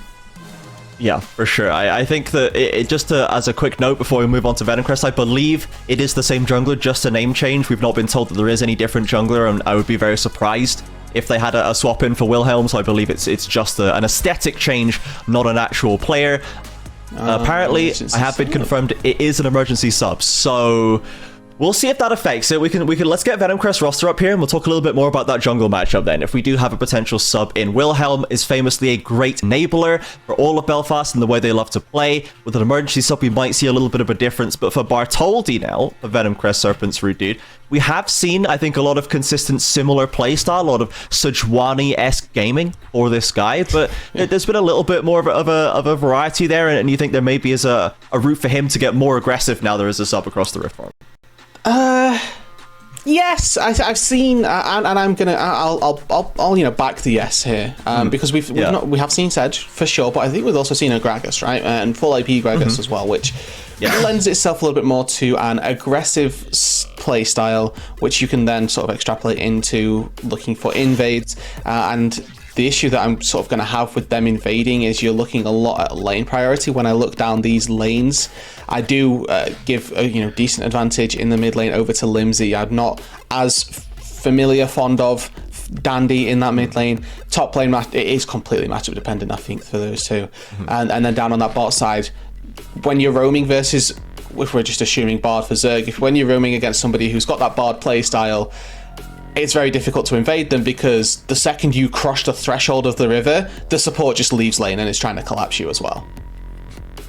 Yeah, for sure. I think that just as a quick note before we move on to Venomcrest, I believe it is the same jungler, just a name change. We've not been told that there is any different jungler, and I would be very surprised if they had a swap in for Wilhelm, so I believe it's just an aesthetic change, not an actual player. Apparently, I have been confirmed it is an emergency sub, so we'll see if that affects it. We can let's get Venomcrest roster up here, and we'll talk a little bit more about that jungle matchup then. If we do have a potential sub in, Wilhelm is famously a great enabler for all of Belfast and the way they love to play. With an emergency sub, we might see a little bit of a difference, but for Bartholdi now, for Venomcrest, Serpents, Ruddy, we have seen, I think, a lot of consistent similar playstyle, a lot of Sejuani-esque gaming for this guy, but there's been a little bit more of a variety there, and you think there maybe is a route for him to get more aggressive now there is a sub across the Rift Farm? Yes, I've seen, and I'm gonna, I'll back the yes here, because we have seen Sedge for sure, but I think we've also seen a Gragas, right, and full AP Gragas as well, which lends itself a little bit more to an aggressive play style, which you can then sort of extrapolate into looking for invades, and the issue that I'm sort of going to have with them invading is you're looking a lot at lane priority. When I look down these lanes, I do give a decent advantage in the mid lane over to Limsey. I'm not as fond of Dandy in that mid lane. Top lane, it is completely matchup dependent, I think, for those two. And then down on that bot side, when you're roaming versus, if we're just assuming Bard for Zerg, when you're roaming against somebody who's got that Bard play style, it's very difficult to invade them, because the second you cross the threshold of the river, the support just leaves lane and is trying to collapse you as well.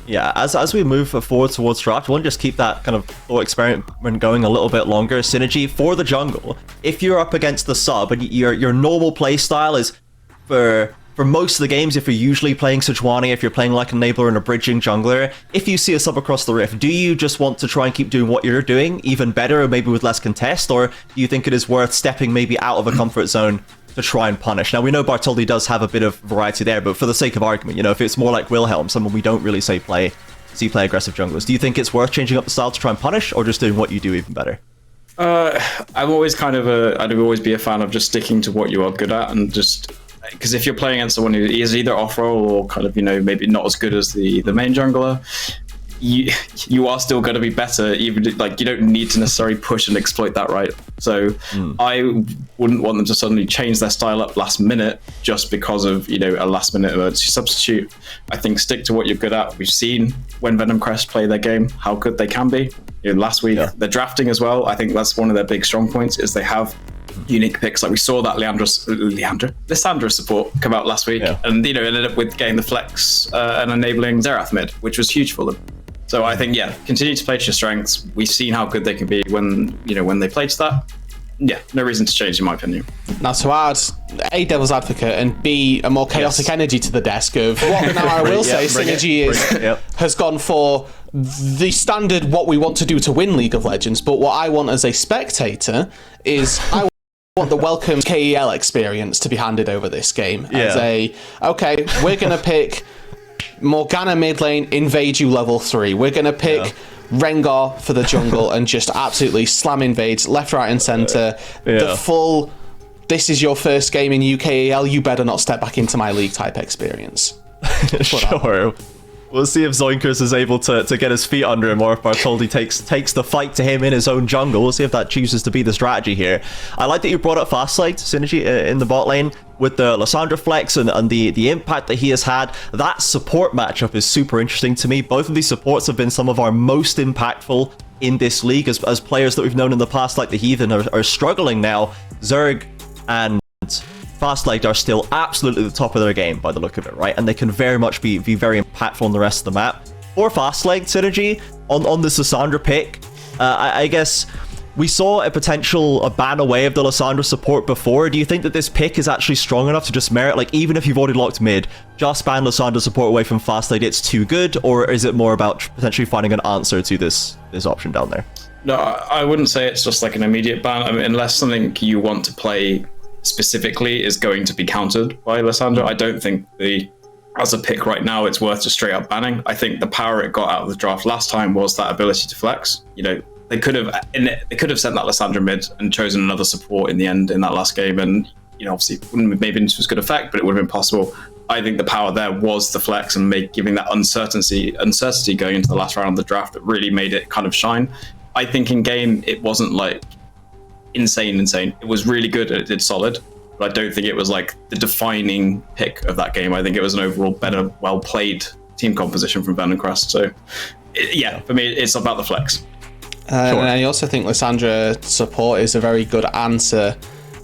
Yeah, as we move forward towards draft, we want to just keep that kind of thought experiment going a little bit longer. Synergy for the jungle. If you're up against the sub and your normal play style is for most of the games, if you're usually playing Sejuani, if you're playing like an enabler and a bridging jungler, if you see a sub across the rift, do you just want to try and keep doing what you're doing, even better, or maybe with less contest, or do you think it is worth stepping maybe out of a comfort zone to try and punish? Now, we know Bartholdi does have a bit of variety there, but for the sake of argument, if it's more like Wilhelm, someone we don't really see play aggressive junglers, do you think it's worth changing up the style to try and punish, or just doing what you do even better? I'm always I'd always be a fan of just sticking to what you are good at, and just, because if you're playing against someone who is either off-roll or kind of, maybe not as good as the main jungler, you are still going to be better, even you don't need to necessarily push and exploit that, right? So I wouldn't want them to suddenly change their style up last minute just because of a last minute emergency substitute. I think stick to what you're good at. We've seen when Venomcrest play their game how good they can be. Last week they're drafting as well. I think that's one of their big strong points, is they have unique picks. Like we saw that Lissandra support come out last week, and ended up with getting the flex and enabling Xerath mid, which was huge for them. So I think continue to play to your strengths. We've seen how good they can be when they play to that. No reason to change, in my opinion. Now, to add A, devil's advocate, and B, a more chaotic energy to the desk of what now I will say Synergy has gone for the standard what we want to do to win League of Legends, but what I want as a spectator is I want the welcome KEL experience to be handed over this game as okay, we're going to pick Morgana mid lane, invade you level 3. We're going to pick Rengar for the jungle and just absolutely slam invades left, right, and center. The full, this is your first game in UKEL, you better not step back into my league type experience. Sure. We'll see if Zoinkers is able to get his feet under him, or if Bartholdi takes the fight to him in his own jungle. We'll see if that chooses to be the strategy here. I like that you brought up fast light Synergy in the bot lane with the Lissandra flex and the impact that he has had. That support matchup is super interesting to me. Both of these supports have been some of our most impactful in this league as players that we've known in the past, like the Heathen, are struggling now. Zerg and Fastlight are still absolutely the top of their game by the look of it, right? And they can very much be very impactful on the rest of the map. For Fastlight Synergy, on the Lissandra pick, I guess we saw a ban away of the Lissandra support before. Do you think that this pick is actually strong enough to just merit, like, even if you've already locked mid, just ban Lissandra support away from Fastlight, it's too good? Or is it more about potentially finding an answer to this option down there? No, I wouldn't say it's just like an immediate ban. I mean, unless something you want to play specifically is going to be countered by Lissandra. I don't think the as a pick right now, it's worth just straight up banning. I think the power it got out of the draft last time was that ability to flex. They could have sent that Lissandra mid and chosen another support in the end in that last game, and obviously wouldn't have maybe into as good effect, but it would have been possible. I think the power there was the flex and giving that uncertainty going into the last round of the draft that really made it kind of shine. I think in game it wasn't like insane. It was really good and it did solid, but I don't think it was like the defining pick of that game. I think it was an overall better, well played team composition from Venomcrest. So for me, it's about the flex. And I also think Lissandra support is a very good answer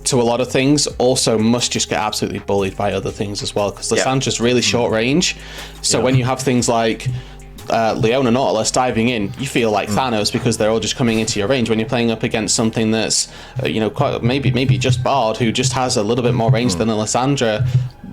to a lot of things. Also must just get absolutely bullied by other things as well, because Lissandra's really short range. So when you have things like Leona Nautilus diving in, you feel like Thanos because they're all just coming into your range. When you're playing up against something that's quite maybe just Bard, who just has a little bit more range than a Lissandra,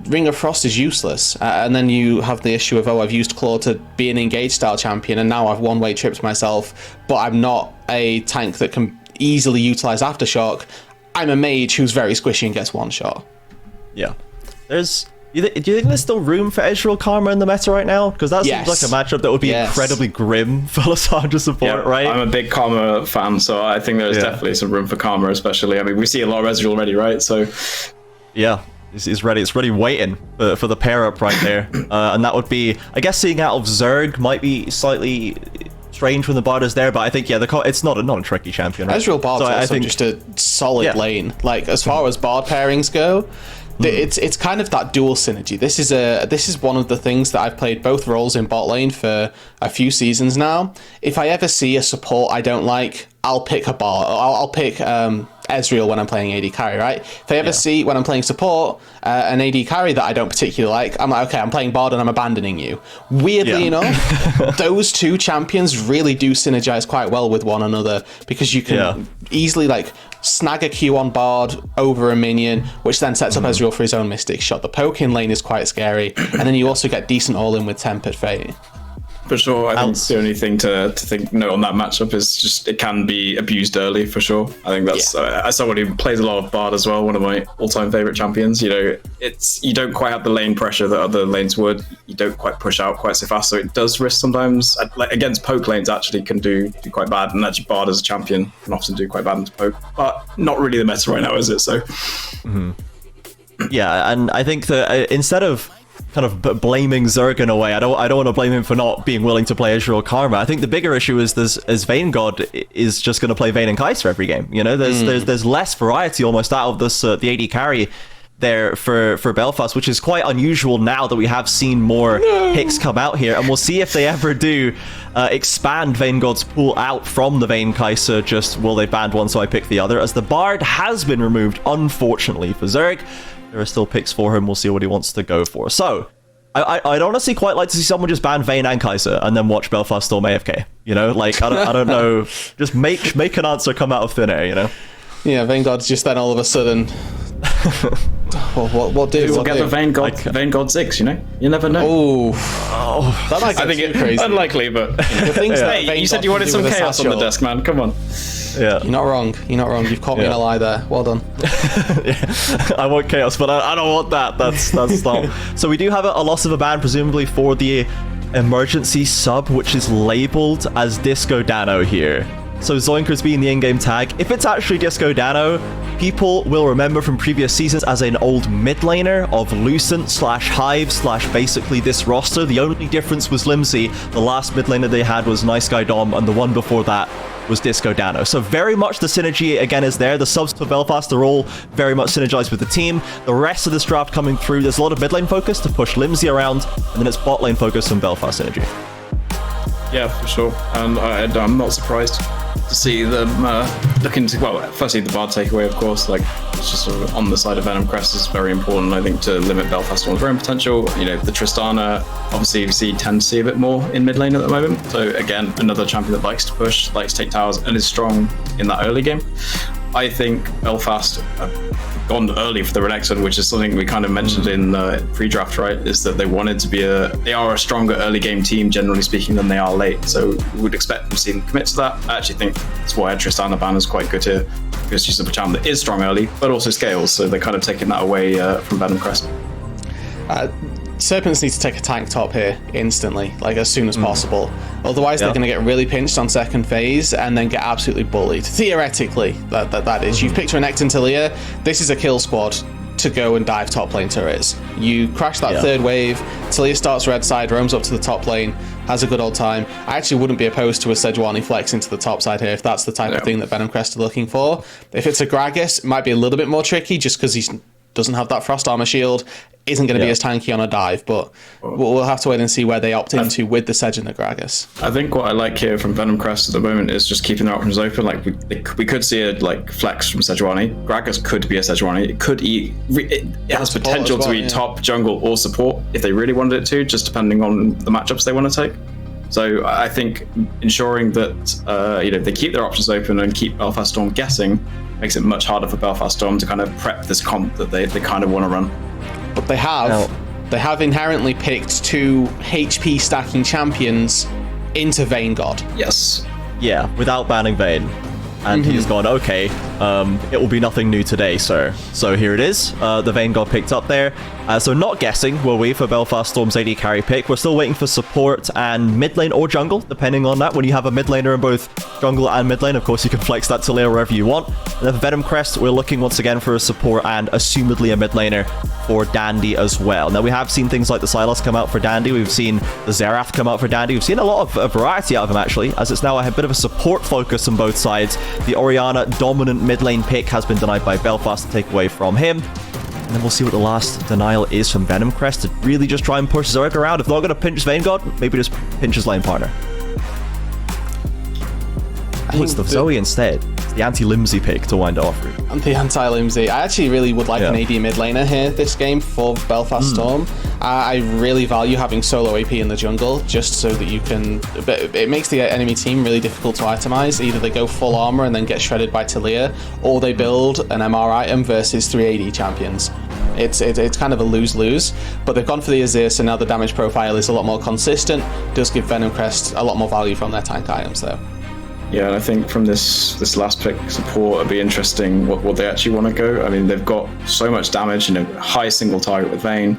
Ring of Frost is useless. And then you have the issue of, I've used Claw to be an engage style champion, and now I've one-way tripped myself, but I'm not a tank that can easily utilize Aftershock. I'm a mage who's very squishy and gets one shot. Yeah. Do you think there's still room for Ezreal Karma in the meta right now? Because that seems like a matchup that would be incredibly grim for Lissandra support, right? I'm a big Karma fan, so I think there's definitely some room for Karma, especially. I mean, we see a lot of Ezreal already, right? So yeah, it's ready. It's ready waiting for the pair up right there. And that would be, I guess, seeing out of Zerg might be slightly strange when the Bard is there, but I think it's not a tricky champion. Right? Ezreal Bard's also just a solid lane. Like, as far as Bard pairings go, it's kind of that dual synergy. This is one of the things that I've played both roles in bot lane for a few seasons now. If I ever see a support I don't like, I'll pick a Bard. I'll pick Ezreal when I'm playing AD carry, right? If I ever see, when I'm playing support, an AD carry that I don't particularly like, I'm like, okay, I'm playing Bard and I'm abandoning you. Weirdly enough, those two champions really do synergize quite well with one another, because you can easily snag a Q on Bard over a minion, which then sets up Ezreal for his own Mystic Shot. The poke in lane is quite scary, and then you also get decent all-in with Tempest Fate. For sure, I think the only thing to note on that matchup is just it can be abused early, for sure. I think that's as someone who plays a lot of Bard as well, one of my all-time favorite champions. You don't quite have the lane pressure that other lanes would. You don't quite push out quite so fast, so it does risk sometimes. Like against poke lanes, actually can do quite bad, and actually Bard as a champion can often do quite bad into poke, but not really the meta right now, is it? So, yeah, and I think that instead of kind of blaming Zerg in a way, I don't want to blame him for not being willing to play Ezreal Karma. I think the bigger issue is Vayne God is just going to play Vayne and Kai'Sa every game. There's less variety almost out of this the AD carry there for Belfast, which is quite unusual now that we have seen more picks come out here, and we'll see if they ever do expand Vayne God's pool out from the Vayne Kai'Sa. Just will they ban one so I pick the other, as the Bard has been removed, unfortunately, for Zerg. There are still picks for him. We'll see what he wants to go for. So, I'd honestly quite like to see someone just ban Vayne and Kai'Sa and then watch Belfast Storm AFK. I don't know. Just make an answer come out of thin air. Yeah, Vayne God's just then all of a sudden. What do? We'll get the Vayne God 6. You never know. Oh, that might get too crazy. Unlikely, but you said you wanted some chaos on the desk, man. Come on. Yeah, you're not wrong. You've caught me in a lie there. Well done. I want chaos, but I don't want that. That's not. So we do have a loss of a ban, presumably for the emergency sub, which is labeled as Disco Dano here. So Zoinker's being the in-game tag. If it's actually Disco Dano, people will remember from previous seasons as an old mid laner of Lucent / Hive / basically this roster. The only difference was Limsey. The last mid laner they had was Nice Guy Dom, and the one before that was Disco Dano. So very much the synergy again is there. The subs for Belfast are all very much synergized with the team. The rest of this draft coming through, there's a lot of mid lane focus to push Limsey around, and then it's bot lane focus and Belfast synergy. Yeah, for sure. And I'm not surprised to see them looking to, firstly, the Bard takeaway, of course. It's just sort of on the side of Venomcrest is very important, I think, to limit Belfast Storm's own potential. The Tristana, obviously, we tend to see a bit more in mid lane at the moment. So, again, another champion that likes to push, likes to take towers, and is strong in that early game. I think Belfast have gone early for the Renekton, which is something we kind of mentioned in the pre-draft, right? Is that they wanted to be they are a stronger early game team, generally speaking, than they are late. So we would expect to see them commit to that. I actually think that's why Tristana ban is quite good here, because she's a champ that is strong early, but also scales. So they're kind of taking that away from Venomcrest. Serpents need to take a tank top here instantly, like as soon as possible. Otherwise, they're going to get really pinched on second phase and then get absolutely bullied. Theoretically, that is. You've picked Renekton Talia. This is a kill squad to go and dive top lane turrets. You crash that third wave. Talia starts red side, roams up to the top lane, has a good old time. I actually wouldn't be opposed to a Sejuani flex into the top side here if that's the type of thing that Venomcrest are looking for. If it's a Gragas, it might be a little bit more tricky just because he doesn't have that frost armor shield, isn't going to be as tanky on a dive, but we'll have to wait and see where they opt into with the Sedge and the Gragas. I think what I like here from Venomcrest at the moment is just keeping their options open. Like we could see a flex from Sejuani. Gragas could be a Sejuani. It could eat. It has potential to eat top jungle or support if they really wanted it to, just depending on the matchups they want to take. So I think ensuring that they keep their options open and keep Belfast Storm guessing makes it much harder for Belfast Storm to kind of prep this comp that they kind of want to run. But they have inherently picked 2 HP stacking champions into Vayne God. Yes. Yeah, without banning Vayne. And he's gone, okay, it will be nothing new today, sir. So here it is, the Vayne God picked up there. So not guessing, will we, for Belfast Storm's AD carry pick. We're still waiting for support and mid lane or jungle, depending on that. When you have a mid laner in both jungle and mid lane, of course, you can flex that to layer wherever you want. And then for Venomcrest, we're looking once again for a support and assumedly a mid laner for Dandy as well. Now, we have seen things like the Sylas come out for Dandy. We've seen the Xerath come out for Dandy. We've seen a lot of a variety out of him, actually, as it's now a bit of a support focus on both sides. The Orianna dominant mid lane pick has been denied by Belfast to take away from him. And then we'll see what the last denial is from Venomcrest to really just try and push Zerg around. If not going to pinch Vayne God, maybe just pinch his lane partner. It's the Zoe instead. It's the anti-Limsey pick to wind it off. And the anti-Limsey. I actually really would like an AD mid laner here this game for Belfast Storm. I really value having solo AP in the jungle just so that you can... It makes the enemy team really difficult to itemize. Either they go full armor and then get shredded by Talia, or they build an MR item versus 3 AD champions. It's kind of a lose-lose, but they've gone for the Azir, so now the damage profile is a lot more consistent. Does give Venomcrest a lot more value from their tank items though. Yeah, and I think from this last pick, support, it'll be interesting what they actually want to go. I mean, they've got so much damage, high single target with Vayne.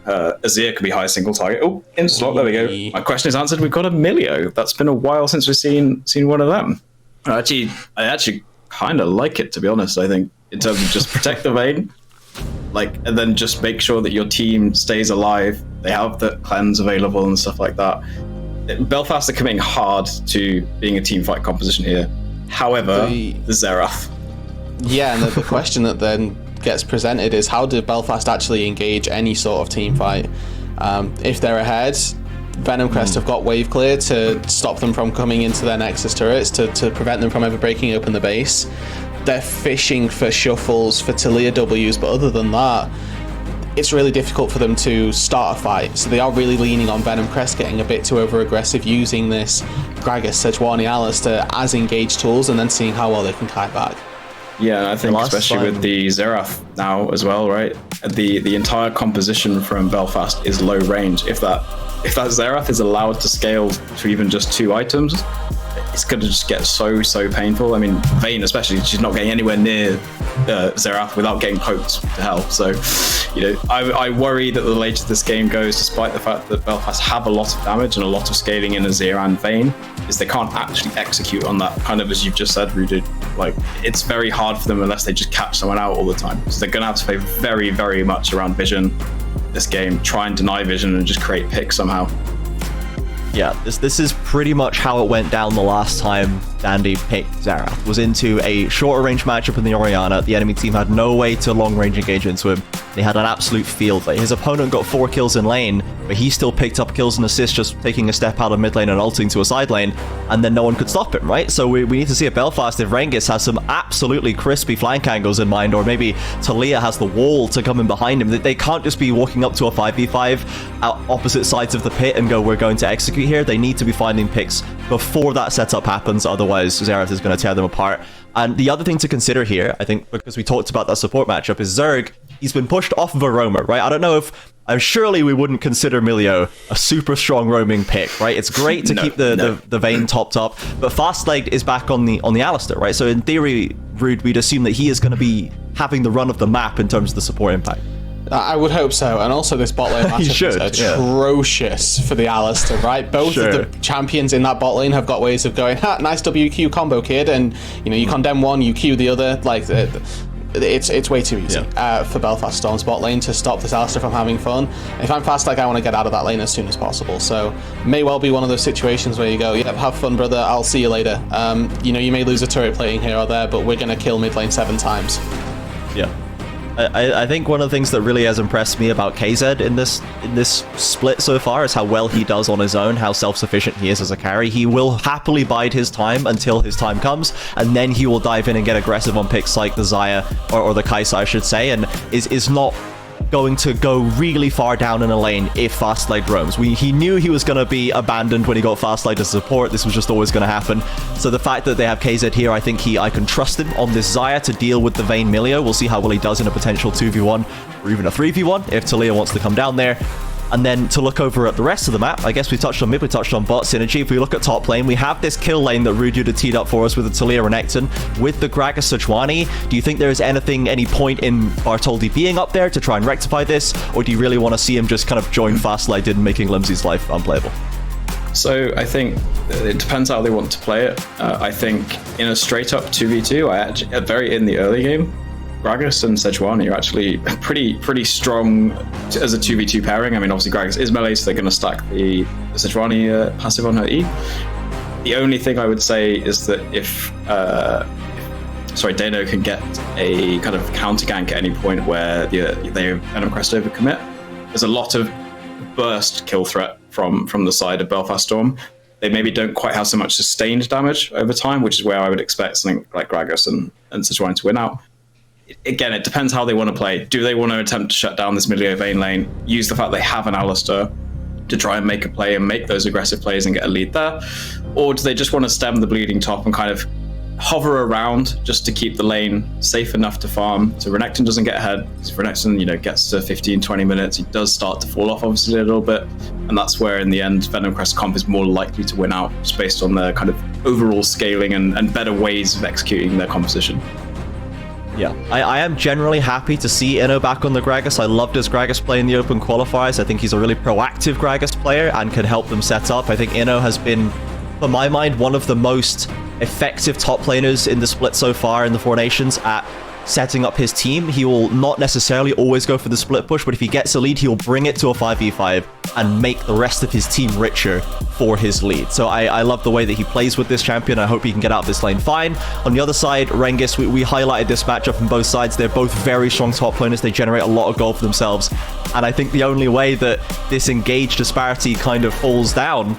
Azir could be high single target. Oh, in slot, there we go. My question is answered. We've got a Milio. That's been a while since we've seen one of them. I actually kind of like it, to be honest. I think in terms of just protect the Vayne, and then just make sure that your team stays alive. They have the cleanse available and stuff like that. Belfast are committing hard to being a team fight composition here. However, the Xerath. Yeah, and the question that then gets presented is how do Belfast actually engage any sort of team fight? If they're ahead, Venomcrest have got wave clear to stop them from coming into their Nexus turrets, to prevent them from ever breaking open the base. They're fishing for shuffles, for Talia Ws, but other than that, it's really difficult for them to start a fight. So they are really leaning on Venomcrest getting a bit too over-aggressive, using this Gragas, Sejuani, Alistair as engaged tools, and then seeing how well they can kite back. Yeah, I think especially with the Xerath now as well, right? The entire composition from Belfast is low range. If that Xerath is allowed to scale to even just 2 items, it's going to just get so painful. I mean, Vayne especially, she's not getting anywhere near Xerath without getting poked to hell. So, I worry that the later this game goes, despite the fact that Belfast have a lot of damage and a lot of scaling in Azir and Vayne, is they can't actually execute on that, kind of as you've just said, Ruddy. It's very hard for them unless they just catch someone out all the time. So they're going to have to play very, very much around vision this game, try and deny vision and just create picks somehow. Yeah, this is pretty much how it went down the last time Dandy picked Xerath. Was into a shorter range matchup in the Orianna. The enemy team had no way to long range engage into him. They had an absolute field day. His opponent got 4 kills in lane, but he still picked up kills and assists just taking a step out of mid lane and ulting to a side lane, and then no one could stop him, right? So we need to see if Belfast, if Rengis has some absolutely crispy flank angles in mind, or maybe Talia has the wall to come in behind him. They can't just be walking up to a 5v5 out opposite sides of the pit and go, we're going to execute here. They need to be finding picks before that setup happens, otherwise Xerath is going to tear them apart. And the other thing to consider here, I think, because we talked about that support matchup, is Zerg. He's been pushed off of a roamer, right? I don't know if... surely we wouldn't consider Milio a super strong roaming pick, right? It's great to keep the Vayne topped up, but Fastlegged is back on the Alistair, right? So in theory, Rude, we'd assume that he is going to be having the run of the map in terms of the support impact. I would hope so, and also this bot lane matchup is atrocious for the Alistair, right? Both of the champions in that bot lane have got ways of going, ha, nice WQ combo, kid, and you condemn one, you Q the other, like it's way too easy for Belfast Storm's bot lane to stop this Alistair from having fun. If I'm fast, I want to get out of that lane as soon as possible, so may well be one of those situations where you go, yep, have fun, brother, I'll see you later. You may lose a turret plating here or there, but we're going to kill mid lane 7 times. Yeah. I think one of the things that really has impressed me about KZ in this split so far is how well he does on his own, how self-sufficient he is as a carry. He will happily bide his time until his time comes, and then he will dive in and get aggressive on picks like the Xayah or the Kai'Sa, I should say, and is not going to go really far down in a lane if fast leg roams. He knew he was going to be abandoned when he got fast leg to support. This was just always going to happen. So the fact that they have KZ here, I think I can trust him on this Xayah to deal with the Vayne Milio. We'll see how well he does in a potential 2v1 or even a 3v1 if Talia wants to come down there. And then to look over at the rest of the map, I guess we touched on mid, we touched on bot synergy. If we look at top lane, we have this kill lane that Ruddy had teed up for us with the Talia Renekton, with the Gragas Sejuani. Do you think there is any point in Bartholdi being up there to try and rectify this? Or do you really want to see him just kind of join fast like did, making Limsy's life unplayable? So I think it depends how they want to play it. I think in a straight up 2v2, very in the early game, Gragas and Sejuani are actually pretty strong as a 2v2 pairing. I mean, obviously Gragas is melee, so they're going to stack the Sejuani passive on her E. The only thing I would say is that if Dano can get a kind of counter gank at any point where they Venomcrest overcommit, there's a lot of burst kill threat from the side of Belfast Storm. They maybe don't quite have so much sustained damage over time, which is where I would expect something like Gragas and Sejuani to win out. Again, it depends how they want to play. Do they want to attempt to shut down this Milio Vayne lane, use the fact they have an Alistair to try and make a play and make those aggressive plays and get a lead there? Or do they just want to stem the bleeding top and kind of hover around just to keep the lane safe enough to farm so Renekton doesn't get ahead? Because if Renekton, gets to 15-20 minutes, he does start to fall off obviously a little bit, and that's where in the end Venomcrest comp is more likely to win out, just based on their kind of overall scaling and better ways of executing their composition. Yeah, I am generally happy to see Inno back on the Gragas. I loved his Gragas play in the Open Qualifiers. I think he's a really proactive Gragas player and can help them set up. I think Inno has been, for my mind, one of the most effective top laners in the split so far in the Four Nations at setting up his team. He will not necessarily always go for the split push, but if he gets a lead, he'll bring it to a 5v5 and make the rest of his team richer for his lead. So I love the way that he plays with this champion. I hope he can get out of this lane fine. On the other side, Rengis, we highlighted this matchup from both sides. They're both very strong top laners. They generate a lot of gold for themselves. And I think the only way that this engaged disparity kind of falls down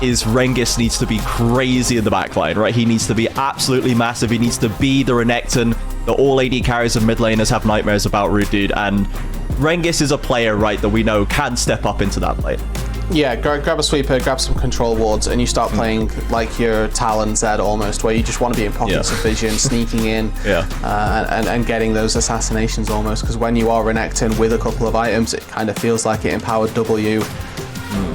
is Rengis needs to be crazy in the backline, right? He needs to be absolutely massive. He needs to be the Renekton that all AD carries and mid laners have nightmares about, Rude Dude. And Rengis is a player, right, that we know can step up into that play. Yeah, grab a sweeper, grab some control wards, and you start playing like your Talon Zed almost, where you just want to be in pockets of vision, sneaking in, and getting those assassinations almost. Because when you are Renekton with a couple of items, it kind of feels like it empowered W.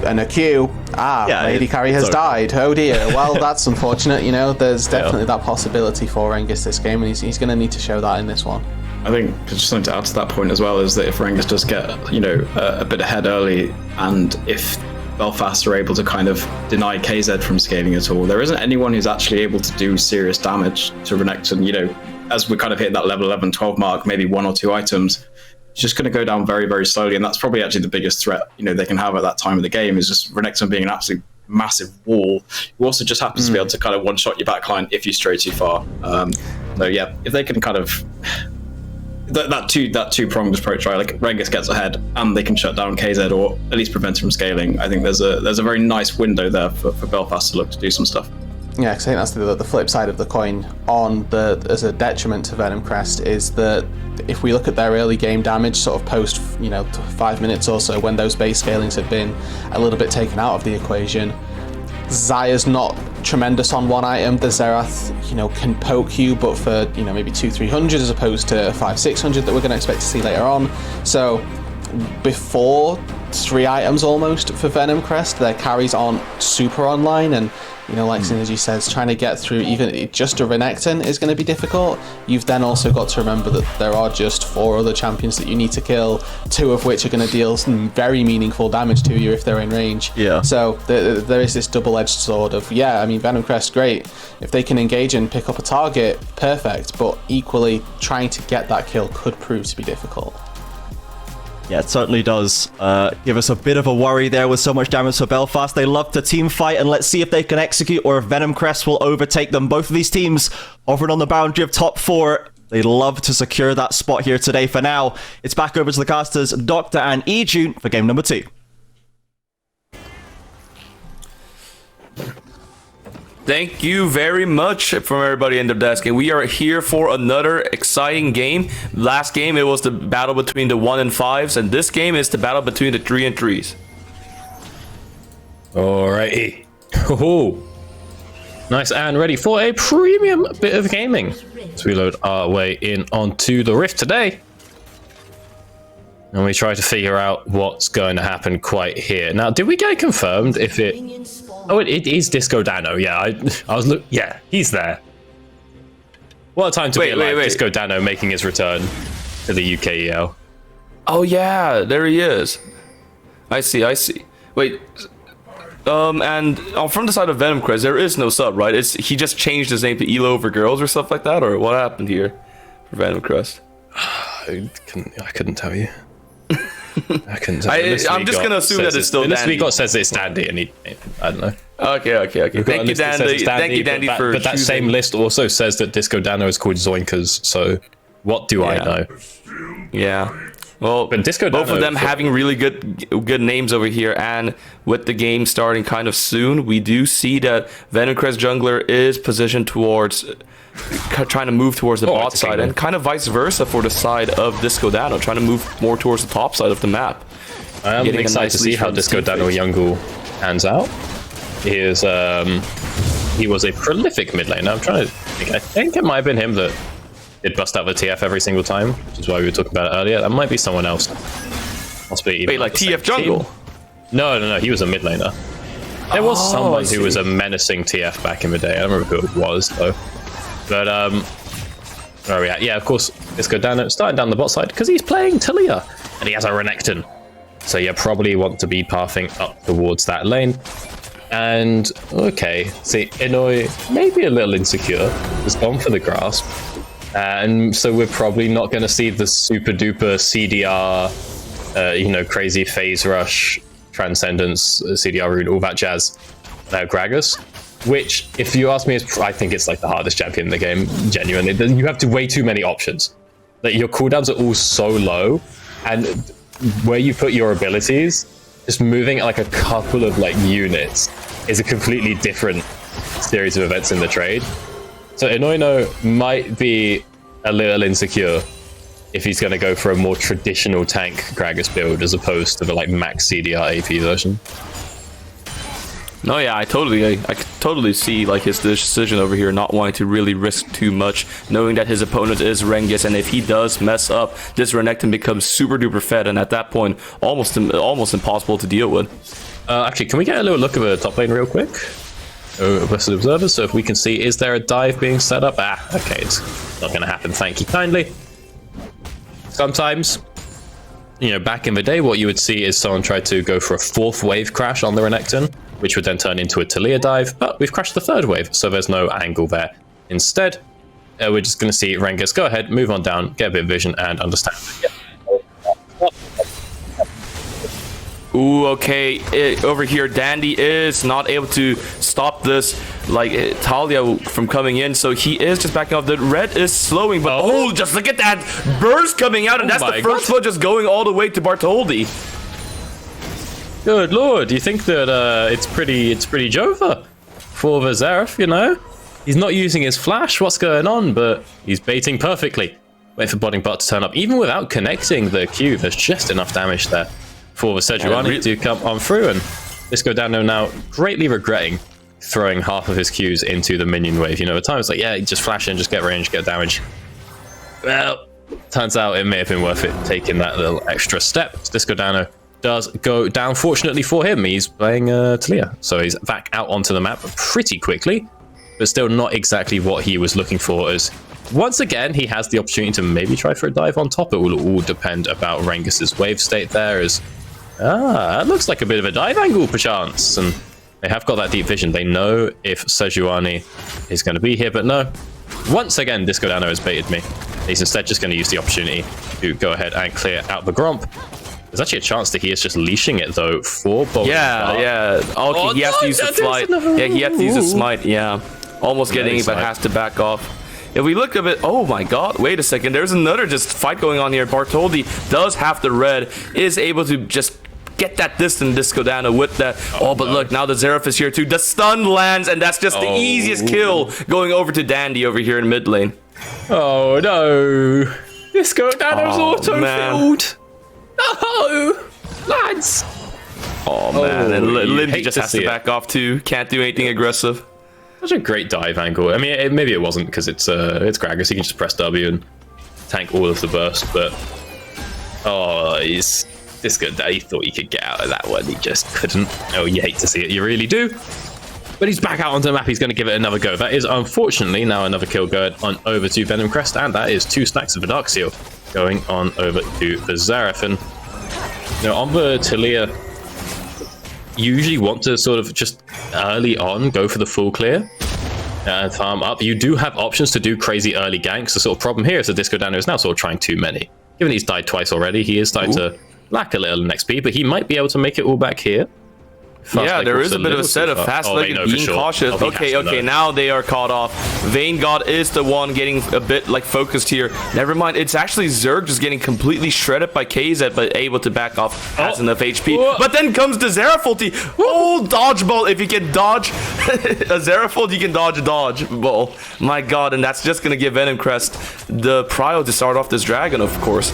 And a Q. Lady Carry has died. Oh dear. Well, that's unfortunate. There's definitely that possibility for Rengis this game, and he's going to need to show that in this one. I think just something to add to that point as well is that if Rengis does get, a bit ahead early, and if Belfast are able to kind of deny KZ from scaling at all, there isn't anyone who's actually able to do serious damage to Renekton. As we kind of hit that level 11, 12 mark, maybe one or two items, it's just going to go down very, very slowly, and that's probably actually the biggest threat they can have at that time of the game, is just Renekton being an absolute massive wall who also just happens to be able to kind of one-shot your backline if you stray too far. So yeah, if they can kind of that two-pronged approach, right? Like Rengis gets ahead and they can shut down KZ or at least prevent him from scaling. I think there's a very nice window there for Belfast to look to do some stuff. Yeah, because I think that's the flip side of the coin as a detriment to Venomcrest, is that if we look at their early game damage, sort of post 5 minutes or so, when those base scalings have been a little bit taken out of the equation, Xayah's not tremendous on one item. The Xerath, can poke you, but for maybe 200-300 as opposed to 500-600 that we're going to expect to see later on. So before 3 items almost for Venomcrest. Their carries aren't super online, and like Synergy says, trying to get through even just a Renekton is going to be difficult. You've then also got to remember that there are just 4 other champions that you need to kill, 2 of which are going to deal some very meaningful damage to you if they're in range. Yeah. So there is this double-edged sword of, Venomcrest, great. If they can engage and pick up a target, perfect. But equally, trying to get that kill could prove to be difficult. Yeah, it certainly does give us a bit of a worry there with so much damage for Belfast. They love to team fight, and let's see if they can execute or if Venomcrest will overtake them. Both of these teams hovering on the boundary of top 4. They love to secure that spot here today. For now, it's back over to the casters, Doctor and E-June, for game number 2. Thank you very much from everybody in the desk, and we are here for another exciting game. Last game, it was the battle between the 1 and 5s, and this game is the battle between the 3 and 3s. Alrighty. Oh, nice and ready for a premium bit of gaming. So we load our way in onto the Rift today. And we try to figure out what's going to happen quite here. Now, did we get confirmed if it... Oh, it is Disco Dano. Yeah, I was yeah, he's there. What a time to be alive. Disco Dano making his return to the UKEL. Oh yeah, there he is. I see. Wait, and from the side of Venomcrest, there is no sub, right? He just changed his name to Elo over Girls or stuff like that, or what happened here for Venomcrest? I couldn't tell you. I couldn't tell you. I'm just gonna assume that it's still Dandy. This week says it's Dandy, and I don't know. Okay. Thank you, Dandy, for But that choosing. same list also says that Disco Dano is called Zoinkas, so what do I know? Yeah. Well, but Disco both Dano, of them having really good names over here, and with the game starting kind of soon, we do see that Venomcrest jungler is positioned towards trying to move towards the bot side, and kind of vice versa for the side of Disco Dano, trying to move more towards the top side of the map. I am excited to see how Disco Dano Youngle hands out. He was a prolific mid laner. I'm trying to think. I think it might have been him that did bust out the TF every single time, which is why we were talking about it earlier. That might be someone else. Wait, like TF jungle? Team. No. He was a mid laner. There was someone who was a menacing TF back in the day. I don't remember who it was though. But where are we at? Yeah, of course, Disco Dano starting down the bot side because he's playing Talia and he has a Renekton. So you probably want to be pathing up towards that lane. And okay, see, Inoi maybe a little insecure, has gone for the grasp. And so we're probably not going to see the super duper CDR, crazy phase rush, transcendence, CDR rune, all that jazz, Gragas. Which, if you ask me, I think it's like the hardest champion in the game, genuinely. You have way too many options. Like, your cooldowns are all so low, and where you put your abilities, just moving like a couple of units is a completely different series of events in the trade. So Inoino might be a little insecure if he's going to go for a more traditional tank Gragas build as opposed to the max CDR AP version. No, yeah, I could totally see his decision over here, not wanting to really risk too much, knowing that his opponent is Rengus, and if he does mess up, this Renekton becomes super duper fed, and at that point, almost impossible to deal with. Actually, can we get a little look at the top lane real quick? Blessed observers, so if we can see, is there a dive being set up? Okay, it's not going to happen. Thank you kindly. Sometimes, back in the day, what you would see is someone try to go for a 4th wave crash on the Renekton, which would then turn into a Talia dive, but we've crashed the 3rd wave, so there's no angle there. Instead, we're just going to see Rengus go ahead, move on down, get a bit of vision, and understand. Ooh, okay, over here, Dandy is not able to stop this, Talia from coming in, so he is just backing off. The red is slowing, but just look at that burst coming out, and that's the first foot just going all the way to Bartholdi. Good lord, do you think that it's pretty Jova for the Xerath, He's not using his flash, what's going on? But he's baiting perfectly. Wait for botting bot to turn up. Even without connecting the Q, there's just enough damage there for the Sejuani to come on through, and Disco Dano now greatly regretting throwing half of his Qs into the minion wave. At times just flash in, just get range, get damage. Well, turns out it may have been worth it taking that little extra step. Disco Dano does go down. Fortunately for him, he's playing Talia, so he's back out onto the map pretty quickly, but still not exactly what he was looking for, as once again he has the opportunity to maybe try for a dive on top. It will all depend about Rengus's wave state there, as that looks like a bit of a dive angle perchance, and they have got that deep vision. They know if Sejuani is going to be here, but no. Once again, Disco Dano has baited me. He's instead just going to use the opportunity to go ahead and clear out the Gromp. There's actually a chance that he is just leashing it, though, for Bold. Yeah. Okay, he has to use the flight. Yeah, he has to use the smite, yeah. Almost getting it, but has to back off. If we look a bit, oh my god, wait a second. There's another just fight going on here. Bartholdi does have the red, is able to just get that distant Disco Dano with that. But look, now the Xerath is here too. The stun lands, and that's just the easiest kill going over to Dandy over here in mid lane. Oh no. Disco Dano's auto-filled. No! Lads! Oh man, and Lindy just has to back off too. Can't do anything aggressive. Such a great dive angle. I mean, maybe it wasn't because it's Gragas. He can just press W and tank all of the burst, but he's Disco Dano. He thought he could get out of that one. He just couldn't. Oh, you hate to see it. You really do. But he's back out onto the map. He's going to give it another go. That is unfortunately now another kill going on over to Venomcrest, and that is 2 stacks of a Dark Seal going on over to the Xerath. And on the Talia, you usually want to sort of just early on go for the full clear and farm up. You do have options to do crazy early ganks. The sort of problem here is that Disco Dano is now sort of trying too many. Given he's died twice already, he is starting to lack a little in XP, but he might be able to make it all back here. Yeah, there is a bit of a set of fast-legged being cautious. Okay, now they are caught off. Vanguard is the one getting a bit like focused here. Never mind, it's actually Zerg just getting completely shredded by KZ, but able to back off, has enough HP. But then comes the Xerath ulti. Dodgeball. If you can dodge a Xerath ult, you can dodge a dodgeball. My god, and that's just gonna give Venomcrest the prio to start off this dragon, of course.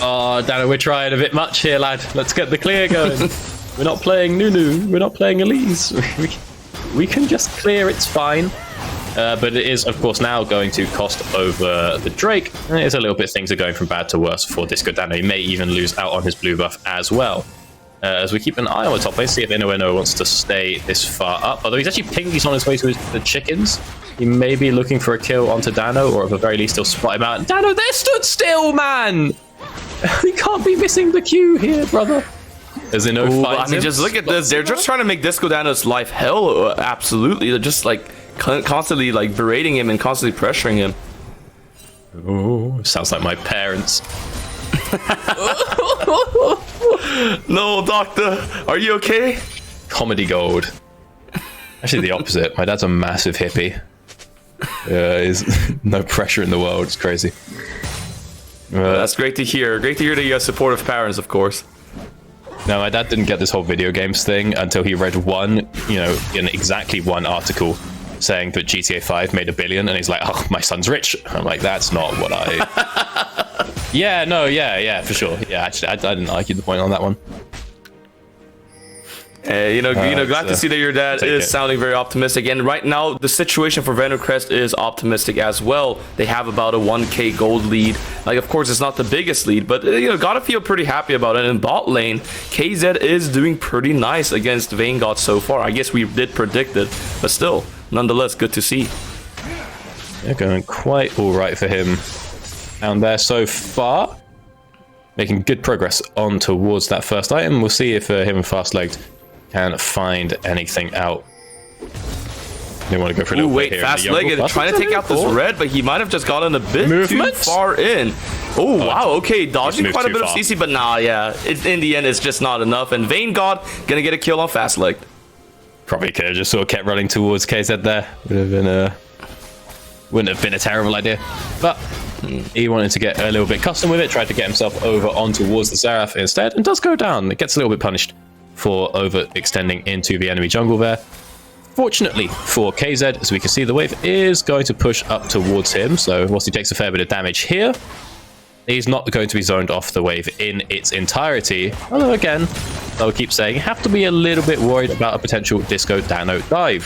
Oh, Dano, we're trying a bit much here, lad. Let's get the clear going. We're not playing Nunu. We're not playing Elise. We can just clear. It's fine. But it is, of course, now going to cost over the Drake. And it's a little bit, things are going from bad to worse for Disco Dano. He may even lose out on his blue buff as well. As we keep an eye on the top lane, see if Ino wants to stay this far up. Although he's actually pinged, he's on his way to the chickens. He may be looking for a kill onto Dano, or at the very least, he'll spot him out. Dano, they're stood still, man! We can't be missing the Q here, brother. As in, I mean, just look at this. They're just trying to make Disco Dano's life hell. Absolutely. They're just like constantly like berating him and constantly pressuring him. Oh, sounds like my parents. No, doctor. Are you okay? Comedy gold. Actually, the opposite. My dad's a massive hippie. Is no pressure in the world. It's crazy. That's great to hear. Great to hear that you have supportive parents, of course. No, my dad didn't get this whole video games thing until he read exactly one article saying that GTA 5 made $1 billion, and he's like, oh, my son's rich. I'm like, that's not what I... yeah, for sure. Yeah, actually, I didn't argue the point on that one. Glad to see that your dad is sounding very optimistic. And right now, the situation for Venomcrest is optimistic as well. They have about a 1k gold lead. Like, of course, it's not the biggest lead, but, gotta feel pretty happy about it. In bot lane, KZ is doing pretty nice against Vanguard so far. I guess we did predict it, but still, nonetheless, good to see. Yeah, going quite all right for him down there so far. Making good progress on towards that first item. We'll see if him and Fast-Legged can find anything out. They want to go for a little bit here. Fast-Legged trying to take out this red, but he might have just gotten a bit too far in. Oh, wow, okay, dodging quite a bit of CC, but nah, yeah. In the end, it's just not enough, and Vanguard gonna get a kill on Fast-Legged. Probably could have just sort of kept running towards KZ there. Wouldn't have been a terrible idea. But he wanted to get a little bit custom with it, tried to get himself over on towards the Xerath instead, and does go down. It gets a little bit punished for overextending into the enemy jungle there. Fortunately for KZ, as we can see, the wave is going to push up towards him, so whilst he takes a fair bit of damage here, he's not going to be zoned off the wave in its entirety. Although again, I will keep saying, you have to be a little bit worried about a potential Disco Dano dive.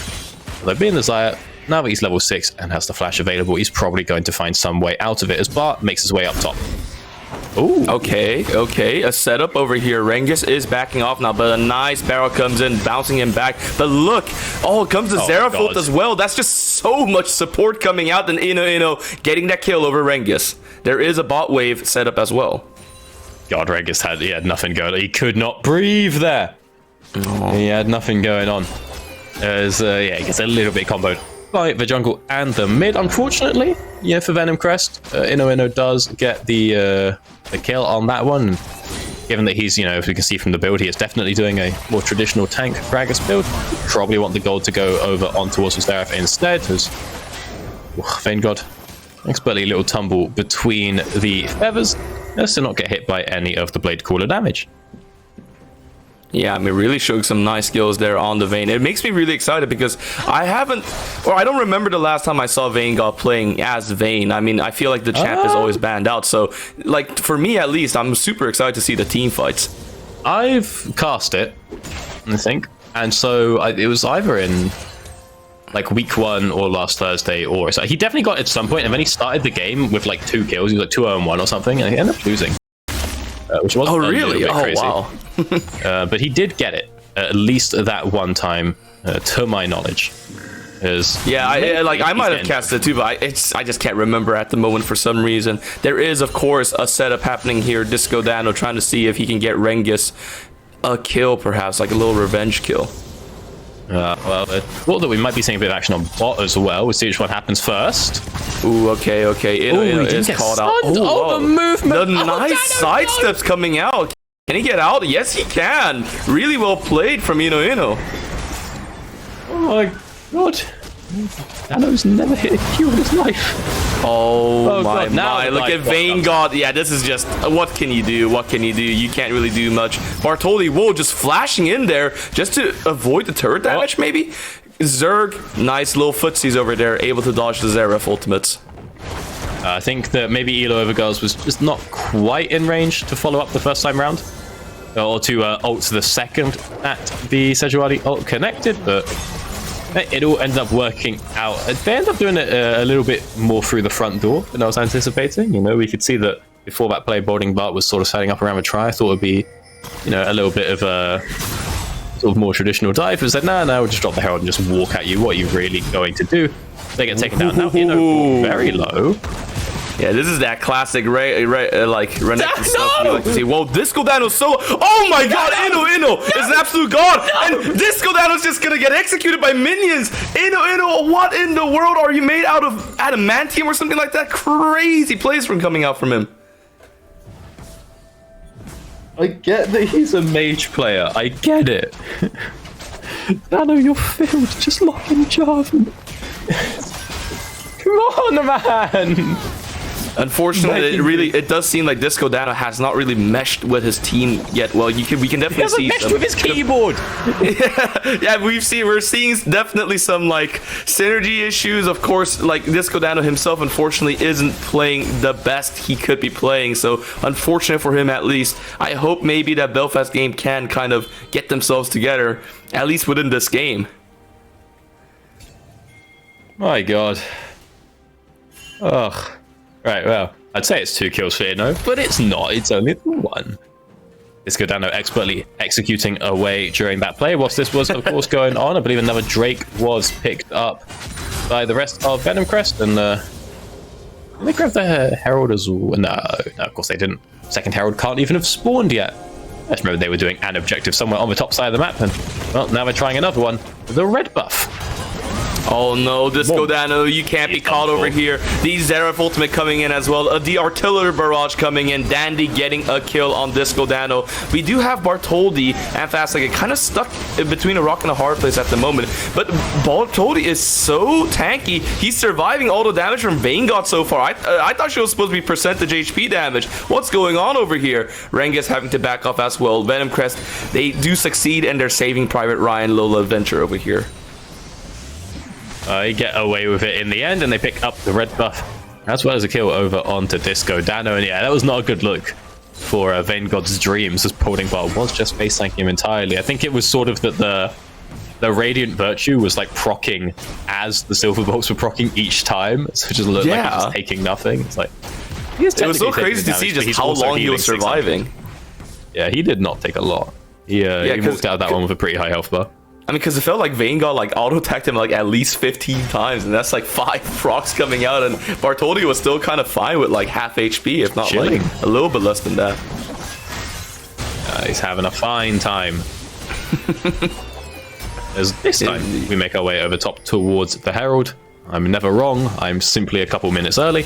Although being the Xayah, now that he's level 6 and has the flash available, he's probably going to find some way out of it as Bart makes his way up top. Ooh. Okay. A setup over here. Rengus is backing off now, but a nice barrel comes in, bouncing him back. But look, comes the Zerafolt as well. That's just so much support coming out, and getting that kill over Rengus. There is a bot wave setup as well. God, Rengus had nothing going on. He could not breathe there. Oh. He had nothing going on. He gets a little bit comboed by the jungle and the mid. Unfortunately, for Venomcrest, Ino does get the kill on that one. Given that he's, as we can see from the build, he is definitely doing a more traditional tank Gragas build. Probably want the gold to go over on towards Seraph instead, as Vanguard expertly a little tumble between the feathers, just to not get hit by any of the blade cooler damage. Yeah, I mean, really showing some nice skills there on the Vayne. It makes me really excited because I don't remember the last time I saw Vanguard playing as Vayne. I mean, I feel like the champ is always banned out. So, like, for me at least, I'm super excited to see the team fights. I've cast it, I think. And so it was either in like week 1 or last Thursday, or so he definitely got it at some point, and then he started the game with like 2 kills. He was like 2-0-1 or something, and he ended up losing. Which was really? Crazy. Wow. But he did get it at least that one time, to my knowledge. I might have cast it too, but I just can't remember at the moment for some reason. There is, of course, a setup happening here. Disco Dano trying to see if he can get Rengus a kill, perhaps like a little revenge kill. I thought that we might be seeing a bit of action on bot as well. We'll see which one happens first. Ooh, okay. Ino is called out. Oh, the movement! The nice sidesteps coming out. Can he get out? Yes, he can. Really well played from Ino. Oh my god. Dano's never hit a Q in his life. Oh my. Look at Vanguard. Yeah, this is just, what can you do? You can't really do much. Bartoli, just flashing in there just to avoid the turret damage, maybe? Zerg, nice little footsies over there, able to dodge the Zeref ultimates. I think that maybe Elo Overgirls was just not quite in range to follow up the first time round. Or to ult the second at the Sejuani ult connected, but it all ended up working out. They ended up doing it a little bit more through the front door than I was anticipating. We could see that before that play, Boarding Bart was sort of setting up around the try. I thought it would be, a little bit of a sort of more traditional dive. But said, no, we'll just drop the herald and just walk at you. What are you really going to do? They get taken down now. Very low. Yeah, this is that classic Renekton stuff we like to see. Whoa, Disco Dano's so... Oh my god, Ino is an absolute god! And Disco Dano's just gonna get executed by minions! Ino, what in the world? Are you made out of adamantium or something like that? Crazy plays from coming out from him. I get that he's a mage player. I get it. Dano, you're filled. Just lock in Jarvan. Come on, man! Unfortunately, it does seem like Disco Dano has not really meshed with his team yet. Well, we can definitely see meshed with his keyboard. We're seeing definitely some like synergy issues. Of course, like Disco Dano himself, unfortunately, isn't playing the best he could be playing. So unfortunate for him, at least. I hope maybe that Belfast game can kind of get themselves together, at least within this game. My god. Ugh. Right, well, I'd say it's 2 kills for Ino, but it's not. It's only 1. Disco Dano expertly executing away during that play. Whilst this was, of course, going on, I believe another Drake was picked up by the rest of Venomcrest, and they grabbed the Herald as well. No, of course they didn't. Second Herald can't even have spawned yet. I just remember they were doing an objective somewhere on the top side of the map, and, well, now they're trying another one. The red buff. Oh no, Disco Dano, you can't be caught over here. The Zeref ultimate coming in as well. The artillery barrage coming in. Dandy getting a kill on Disco Dano. We do have Bartoldi and Fastlight kind of stuck between a rock and a hard place at the moment. But Bartoldi is so tanky. He's surviving all the damage from Vanguard so far. I thought she was supposed to be percentage HP damage. What's going on over here? Rengus having to back off as well. Venomcrest, they do succeed, and they're saving Private Ryan Lola Adventure over here. They get away with it in the end, and they pick up the red buff, as well as a kill over onto Disco Dano. And yeah, that was not a good look for Vanguard's dreams, as Boarding Bart was just face tanking him entirely. I think it was sort of that the Radiant Virtue was like proccing as the Silver Bolts were proccing each time, so it just looked like it was taking nothing. It's like, It was so crazy to see just how long he was surviving. Yeah, he did not take a lot. He walked out of that one with a pretty high health bar. I mean, because it felt like Vayne got like auto-attacked him like at least 15 times, and that's like 5 procs coming out, and Bartoldi was still kind of fine with like half HP, if not like a little bit less than that. He's having a fine time. As this time, we make our way over top towards the Herald. I'm never wrong, I'm simply a couple minutes early.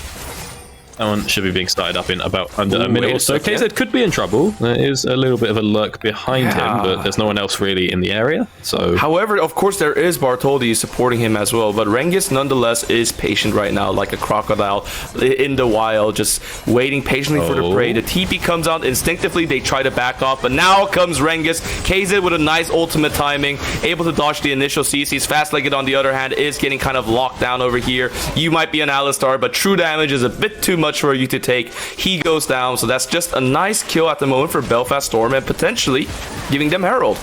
That one should be being started up in about under a minute or so. KZ could be in trouble. There is a little bit of a lurk behind him, but there's no one else really in the area. So, however, of course, there is Bartoldi supporting him as well. But Rengis, nonetheless, is patient right now, like a crocodile in the wild, just waiting patiently for the prey. The TP comes out instinctively. They try to back off, but now comes Rengis. KZ with a nice ultimate timing, able to dodge the initial CCs. Fast-legged, on the other hand, is getting kind of locked down over here. You might be an Alistar, but true damage is a bit too much for you to take. He goes down, so that's just a nice kill at the moment for Belfast Storm, and potentially giving them Herald.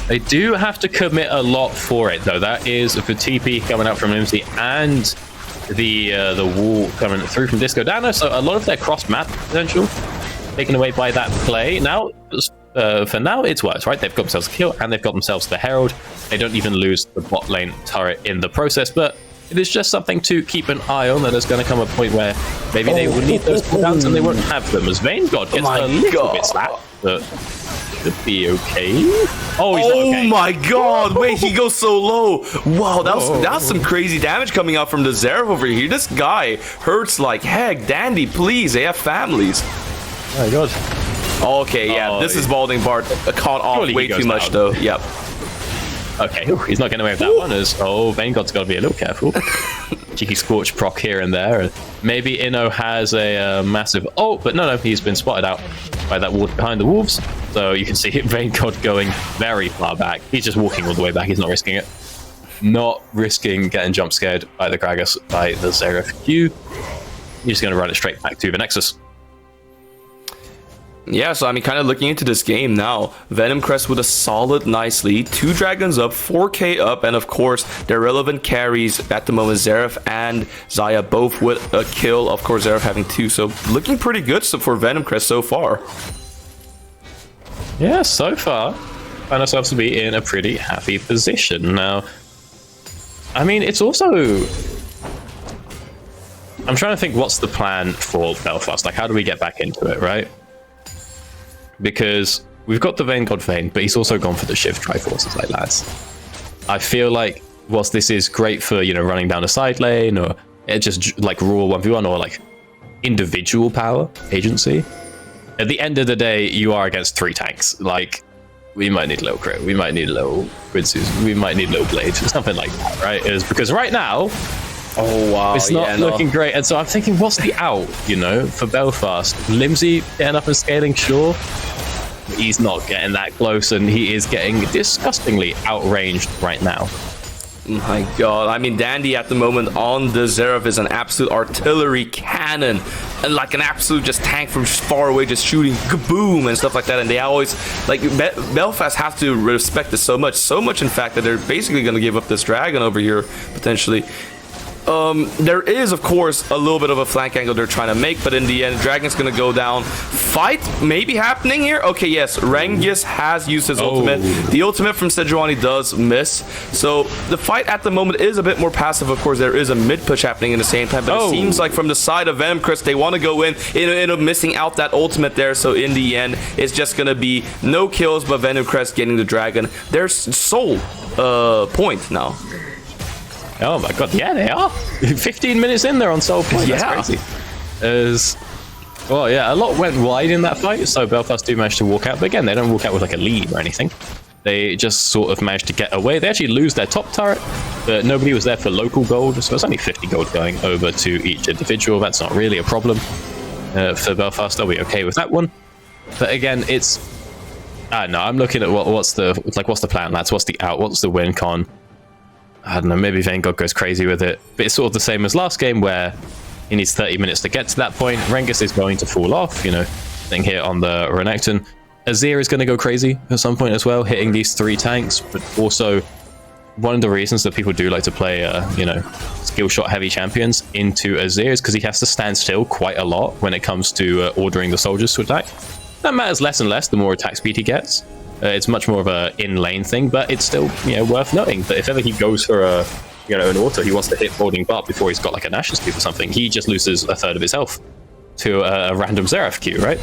They do have to commit a lot for it, though. That is the TP coming out from Limsey and the wall coming through from Disco Dano, so a lot of their cross-map potential taken away by that play. Now, for now, it's worse, right? They've got themselves a kill, and they've got themselves the Herald. They don't even lose the bot lane turret in the process, but it is just something to keep an eye on, that there's going to come a point where maybe they will need those cooldowns and they won't have them, as Vayne God gets a little bit slapped, but should be okay. Oh, he's not okay. My God! Wait, he goes so low. Wow, that's some crazy damage coming out from the Zeref over here. This guy hurts like heck. Dandy, please, they have families. Oh my God. Okay, yeah, this is Balding Bart caught off way too much, though. Yep. Okay, he's not getting away with that one. Vayne God's got to be a little careful. Cheeky Scorch proc here and there. Maybe Inno has a massive... Oh, but no, he's been spotted out by that ward behind the wolves. So you can see Vayne God going very far back. He's just walking all the way back. He's not risking it. Not risking getting jump scared by the Gragas, by the Zeref Q. He's just going to run it straight back to the Nexus. Yeah, so I mean, kind of looking into this game now, Venomcrest with a solid, nice lead, 2 dragons up, 4k up, and of course, their relevant carries at the moment, Zeref and Zaya both with a kill, of course, Zeref having 2, so looking pretty good for Venomcrest so far. Yeah, so far, find ourselves to be in a pretty happy position. Now, I mean, it's also... I'm trying to think what's the plan for Belfast, like how do we get back into it, right? Because we've got the Vayne God Vayne, but he's also gone for the Shift Triforces, like, lads. I feel like, whilst this is great for, you know, running down a side lane, or it just, like, raw 1v1, or, like, individual power, agency, at the end of the day, you are against 3 tanks. Like, we might need a little crit, we might need a little Quincy's, we might need a little Blade, something like that, right? Because right now, oh wow, it's not looking great, and so I'm thinking, what's the out, you know, for Belfast? Limsey getting up and scaling, sure. He's not getting that close, and he is getting disgustingly outranged right now. My God, I mean, Dandy at the moment on the Zeref is an absolute artillery cannon, and like an absolute just tank from far away, just shooting kaboom and stuff like that. And they always, like, Belfast have to respect this so much in fact, that they're basically going to give up this dragon over here potentially. There is, of course, a little bit of a flank angle they're trying to make, but in the end, Dragon's going to go down. Fight maybe happening here? Okay, yes, Rengis has used his ultimate. The ultimate from Sejuani does miss. So the fight at the moment is a bit more passive. Of course, there is a mid-push happening in the same time, but it seems like from the side of Venomcrest, they want to go in, end up missing out that ultimate there. So in the end, it's just going to be no kills, but Venomcrest getting the Dragon. Their sole point now. Oh my God, yeah, they are. 15 minutes in, they're on soul point. That's crazy. Well, yeah, a lot went wide in that fight, so Belfast do manage to walk out. But again, they don't walk out with like a lead or anything. They just sort of managed to get away. They actually lose their top turret, but nobody was there for local gold, so it's only 50 gold going over to each individual. That's not really a problem for Belfast. They'll be okay with that one. But again, it's... I don't know, I'm looking at what's the plan, lads? What's the out? What's the win con? I don't know, maybe Vayne God goes crazy with it. But it's sort of the same as last game, where he needs 30 minutes to get to that point. Rengis is going to fall off, you know, thing here on the Renekton. Azir is going to go crazy at some point as well, hitting these 3 tanks, but also one of the reasons that people do like to play, skill shot heavy champions into Azir is because he has to stand still quite a lot when it comes to ordering the soldiers to attack. That matters less and less the more attack speed he gets. It's much more of a in-lane thing, but it's still, worth noting that if ever he goes for an auto, he wants to hit holding butt before he's got like a Nash's Cube or something, he just loses a third of his health to a random Xerath Q, right?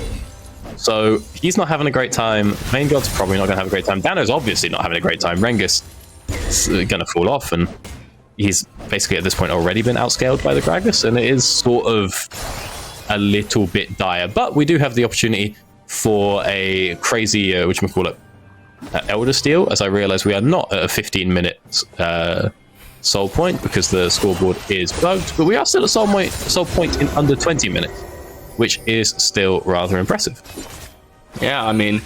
So he's not having a great time. Vanegod's probably not going to have a great time. Dano's obviously not having a great time. Rengus is going to fall off, and he's basically at this point already been outscaled by the Gragas, and it is sort of a little bit dire. But we do have the opportunity for a crazy, Elder Steel, as I realize we are not at a 15-minute soul point because the scoreboard is bugged, but we are still at soul point in under 20 minutes, which is still rather impressive. Yeah, I mean,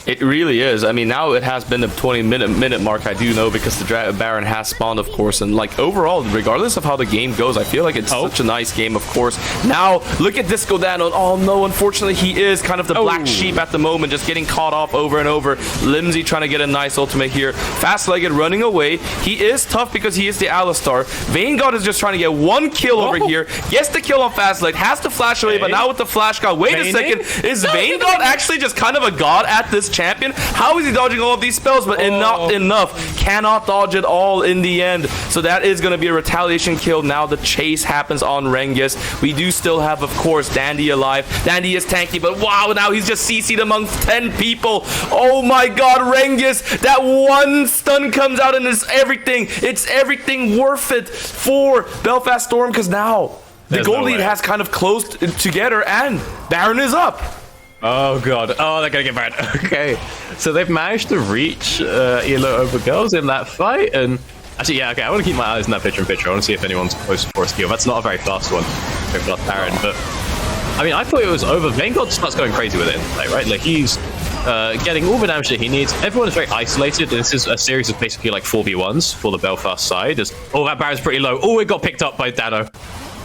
it really is. I mean, now it has been the 20-minute mark, I do know, because the Baron has spawned, of course. And, like, overall, regardless of how the game goes, I feel like it's such a nice game, of course. Now, look at Disco Dano. Oh, no, unfortunately, he is kind of the black sheep at the moment, just getting caught off over and over. Limsey trying to get a nice ultimate here. Fast-legged, running away. He is tough because he is the Alistar. Vanguard is just trying to get one kill over here. Gets the kill on Fast-legged, has to flash away, but now with the flash god, wait a second. Is Vanguard actually just kind of a god at this champion? How is he dodging all of these spells? But not enough. Cannot dodge it all in the end. So that is going to be a retaliation kill. Now the chase happens on Rengus. We do still have, of course, Dandy alive. Dandy is tanky, but wow, now he's just CC'd amongst 10 people. Oh my god, Rengus. That one stun comes out and it's everything. It's everything worth it for Belfast Storm, because now the goal lead has kind of closed together and Baron is up. Oh god. Oh, they're gonna get Baron. Okay. So they've managed to reach Elo over girls in that fight, and actually, yeah, okay, I want to keep my eyes on that picture-in-picture. I want to see if anyone's close for a steal. That's not a very fast one. Very fast Baron, but I mean, I thought it was over. Vanguard starts going crazy with it in play, right? Like, he's getting all the damage that he needs. Everyone is very isolated. This is a series of basically like 4v1s for the Belfast side. That Baron's pretty low. Oh, it got picked up by Dano.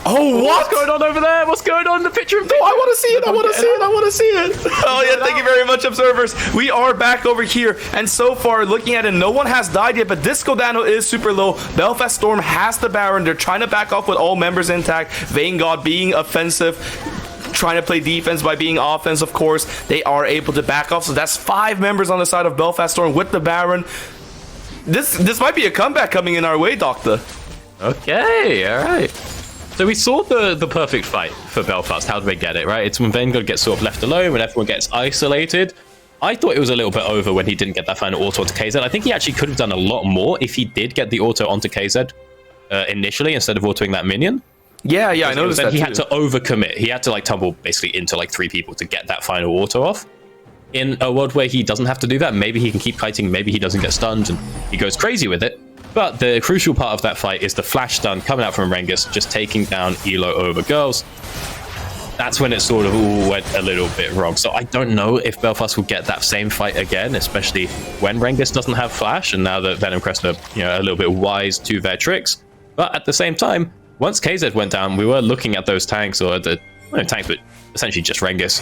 Oh, what's going on over there? What's going on in the picture? Oh, I want to see it. I want to see it. I want to see it. Oh, yeah. Thank you very much, observers. We are back over here. And so far, looking at it, no one has died yet, but Disco Dano is super low. Belfast Storm has the Baron. They're trying to back off with all members intact. Vanguard being offensive, trying to play defense by being offense, of course. They are able to back off. So that's 5 members on the side of Belfast Storm with the Baron. This might be a comeback coming in our way, Doctor. Okay, all right. So we saw the perfect fight for Belfast. How do they get it, right? It's when Vanguard gets sort of left alone, when everyone gets isolated. I thought it was a little bit over when he didn't get that final auto onto KZ. I think he actually could have done a lot more if he did get the auto onto KZ initially instead of autoing that minion. Yeah, I noticed that he had to overcommit. He had to like tumble basically into like 3 people to get that final auto off. In a world where he doesn't have to do that, maybe he can keep kiting, maybe he doesn't get stunned and he goes crazy with it. But the crucial part of that fight is the flash stun coming out from Rengus, just taking down Elo over girls. That's when it sort of went a little bit wrong. So I don't know if Belfast will get that same fight again, especially when Rengus doesn't have flash, and now that Venomcrest are a little bit wise to their tricks. But at the same time, once KZ went down, we were looking at those tanks, or tanks, but essentially just Rengus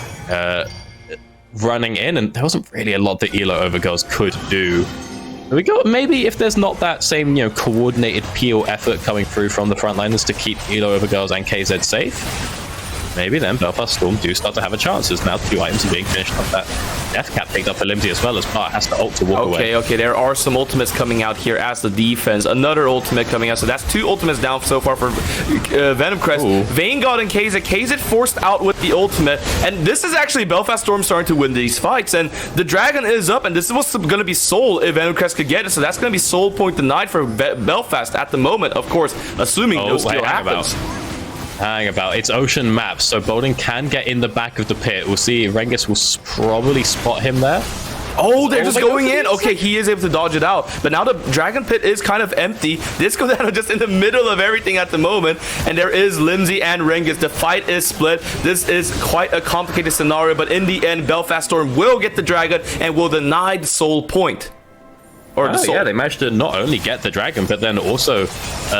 running in, and there wasn't really a lot that Elo over girls could do. We got maybe if there's not that same coordinated peel effort coming through from the frontliners to keep Elo over girls and KZ safe, maybe then Belfast Storm do start to have a chance, as now 2 items are being finished off. That Death Cap picked up for Limsey as well, as Bart has to ult to walk away. Okay, there are some ultimates coming out here as the defense. Another ultimate coming out, so that's 2 ultimates down so far for Venomcrest. Vanguard and KZ forced out with the ultimate, and this is actually Belfast Storm starting to win these fights, and the Dragon is up, and this is what's going to be Soul if Venomcrest could get it, so that's going to be Soul point denied for Belfast at the moment, of course, assuming no steal happens. Hang about. It's ocean maps, so Bolden can get in the back of the pit. We'll see. Rengus will probably spot him there. Oh, they're just going in. Okay, he is able to dodge it out. But now the Dragon Pit is kind of empty. Disco Dano just in the middle of everything at the moment. And there is Limsey and Rengus. The fight is split. This is quite a complicated scenario. But in the end, Belfast Storm will get the Dragon and will deny the soul point. Yeah, they managed to not only get the Dragon, but then also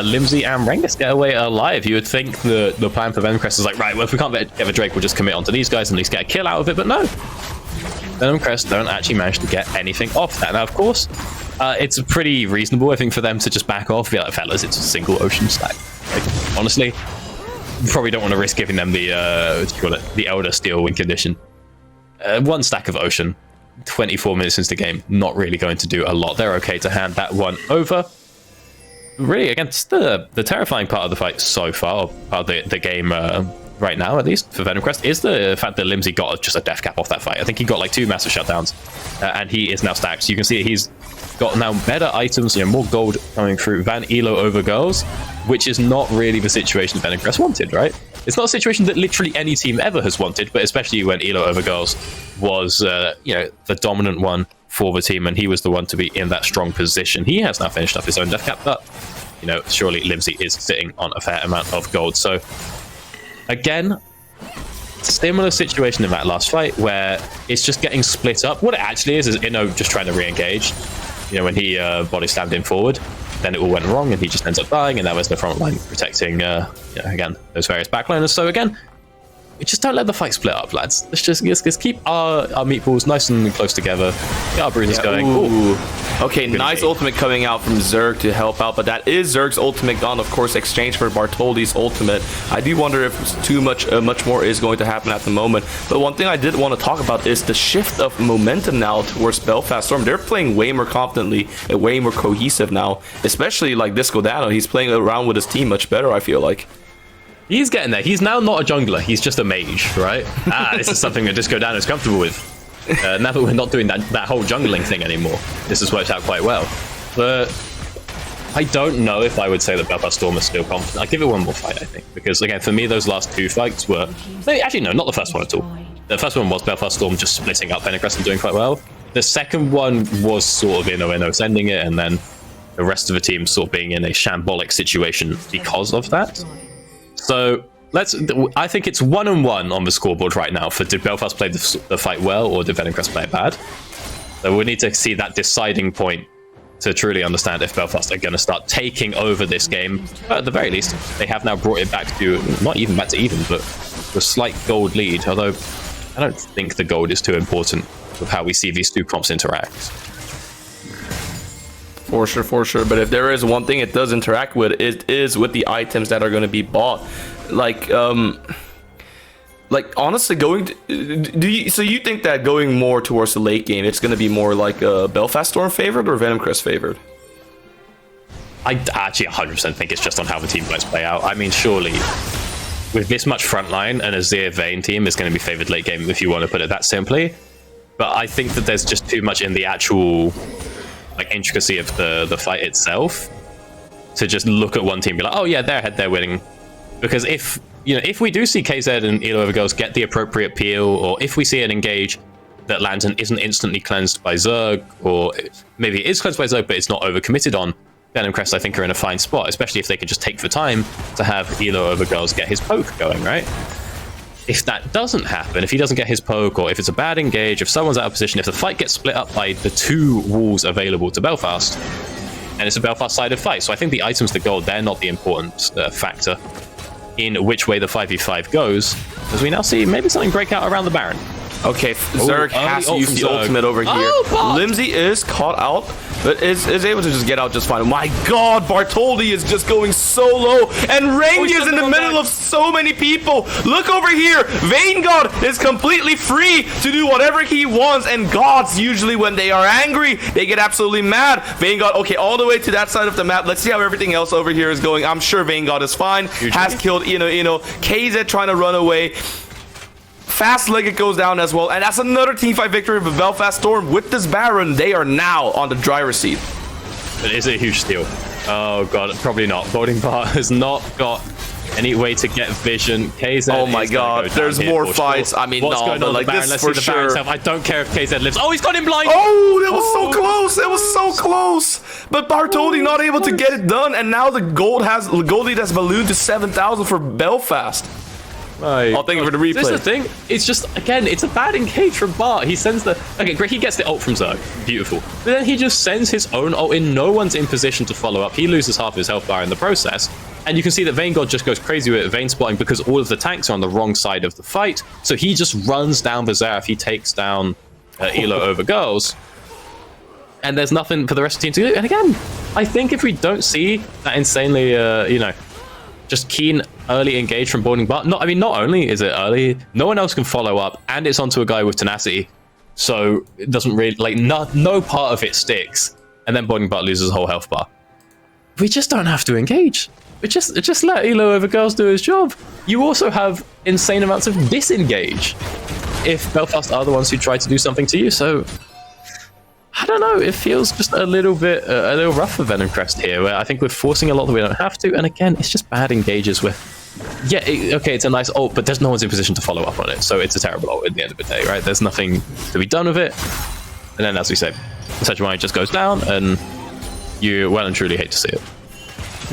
Limsey and Rengus get away alive. You would think the plan for Venomcrest is like, right, well, if we can't get the Drake, we'll just commit onto these guys and at least get a kill out of it, but no. Venomcrest don't actually manage to get anything off that. Now, of course, It's pretty reasonable, I think, for them to just back off. Be like, fellas, it's a single ocean stack. Like, honestly, you probably don't want to risk giving them the the Elder Steel win condition. One stack of ocean, 24 minutes into the game, not really going to do a lot. They're okay to hand that one over. Really, against the terrifying part of the fight so far, part of the game right now, at least, for Venomcrest, is the fact that Limsey got just a death cap off that fight. I think he got like 2 massive shutdowns, and he is now stacked. So you can see that he's got now better items, more gold coming through than Elo over girls, which is not really the situation Venomcrest wanted, right? It's not a situation that literally any team ever has wanted, but especially when Elo over girls was, the dominant one for the team, and he was the one to be in that strong position. He has now finished up his own death cap, but, surely Limsey is sitting on a fair amount of gold. So, again, similar situation in that last fight where it's just getting split up. What it actually is Inno just trying to re-engage. When he body slammed him forward, then it all went wrong and he just ends up dying, and that was the front line protecting, again, those various backliners. So again, we just don't let the fight split up, lads. Let's just keep our meatballs nice and close together. Get our bruises going. Ooh. Okay, nice ultimate coming out from Zerg to help out, but that is Zerg's ultimate gone, of course, exchanged for Bartoldi's ultimate. I do wonder if too much more is going to happen at the moment. But one thing I did want to talk about is the shift of momentum now towards Belfast Storm. They're playing way more confidently and way more cohesive now, especially like Disco Dano. He's playing around with his team much better, I feel like. He's getting there. He's now not a jungler. He's just a mage, right? This is something that Disco Dan is comfortable with. Now that we're not doing that whole jungling thing anymore, this has worked out quite well. But I don't know if I would say that Belfast Storm is still confident. I'll give it one more fight, I think. Because, again, for me, those last 2 fights were... Actually, no, not the first one at all. The first one was Belfast Storm just splitting up Venomcrest and doing quite well. The second one was sort of Inno sending it, and then the rest of the team sort of being in a shambolic situation because of that. So I think it's 1-1 on the scoreboard right now for did Belfast play the fight well or did Venomcrest play it bad. So we need to see that deciding point to truly understand if Belfast are going to start taking over this game. But at the very least, they have now brought it back to, not even back to even, but a slight gold lead. Although I don't think the gold is too important with how we see these 2 comps interact. For sure. But if there is one thing it does interact with, it is with the items that are going to be bought. Like honestly, so you think that going more towards the late game, it's going to be more like Belfast Storm favored or Venomcrest favored? I actually 100% think it's just on how the team fights play out. I mean, surely with this much frontline, an Azir Vayne team is going to be favored late game, if you want to put it that simply. But I think that there's just too much in the actual intricacy of the fight itself to just look at one team and be like, oh yeah, they're ahead, they're winning. Because if we do see KZ and Elo over girls get the appropriate peel, or if we see an engage that lands and isn't instantly cleansed by Zerg, or maybe it is cleansed by Zerg but it's not overcommitted on, Venomcrest I think are in a fine spot, especially if they can just take the time to have Elo over girls get his poke going, right? If that doesn't happen, if he doesn't get his poke, or if it's a bad engage, if someone's out of position, if the fight gets split up by the 2 walls available to Belfast, and it's a Belfast-sided fight. So I think the items, the gold, they're not the important factor in which way the 5v5 goes, as we now see maybe something break out around the Baron. Okay, Zerg has to use the ultimate over here. Limsey is caught out, but is able to just get out just fine. My god, Bartoldi is just going so low, and Rengi is in the middle of so many people. Look over here. Vanguard is completely free to do whatever he wants, and gods, usually when they are angry, they get absolutely mad. Vanguard, okay, all the way to that side of the map. Let's see how everything else over here is going. I'm sure Vanguard is fine. Has killed, KZ trying to run away. Fast Legged goes down as well, and that's another teamfight victory for Belfast Storm. With this Baron, they are now on the driver's seat. It is a huge steal. Oh god, probably not. Boarding Bar has not got any way to get vision. KZ. Oh my god, there's more fights. Sure. I mean, what's going on, like this Let's for see the Baron sure. I don't care if KZ lives. Oh, he's got him blind. Oh, that was so close. It was so close. But Bartoldi not able to get it done, and now the gold lead has ballooned to 7,000 for Belfast. I'll thank you for the replay. This is the thing. It's just, again, it's a bad engage from Bart. He sends the... Okay, great. He gets the ult from Zerg. Beautiful. But then he just sends his own ult in. No one's in position to follow up. He loses half his health bar in the process. And you can see that Vanguard just goes crazy with Vayne spotting because all of the tanks are on the wrong side of the fight. So he just runs down the Xerath. He takes down Elo over girls. and there's nothing for the rest of the team to do. And again, I think if we don't see that insanely, just keen early engage from boarding Bart, not only is it early, no one else can follow up, and it's onto a guy with tenacity, so it doesn't really, like, no part of it sticks, and then boarding Bart loses a whole health bar. We just don't have to engage. We just let Elo over girls do his job. You also have insane amounts of disengage if Belfast are the ones who try to do something to you, so I don't know, it feels just a little rough for Venomcrest here, where I think we're forcing a lot that we don't have to, and again, it's just bad engages with, it's a nice ult, but there's no one's in position to follow up on it, so it's a terrible ult at the end of the day, right? There's nothing to be done with it, and then, as we say, the Sejuani just goes down, and you well and truly hate to see it.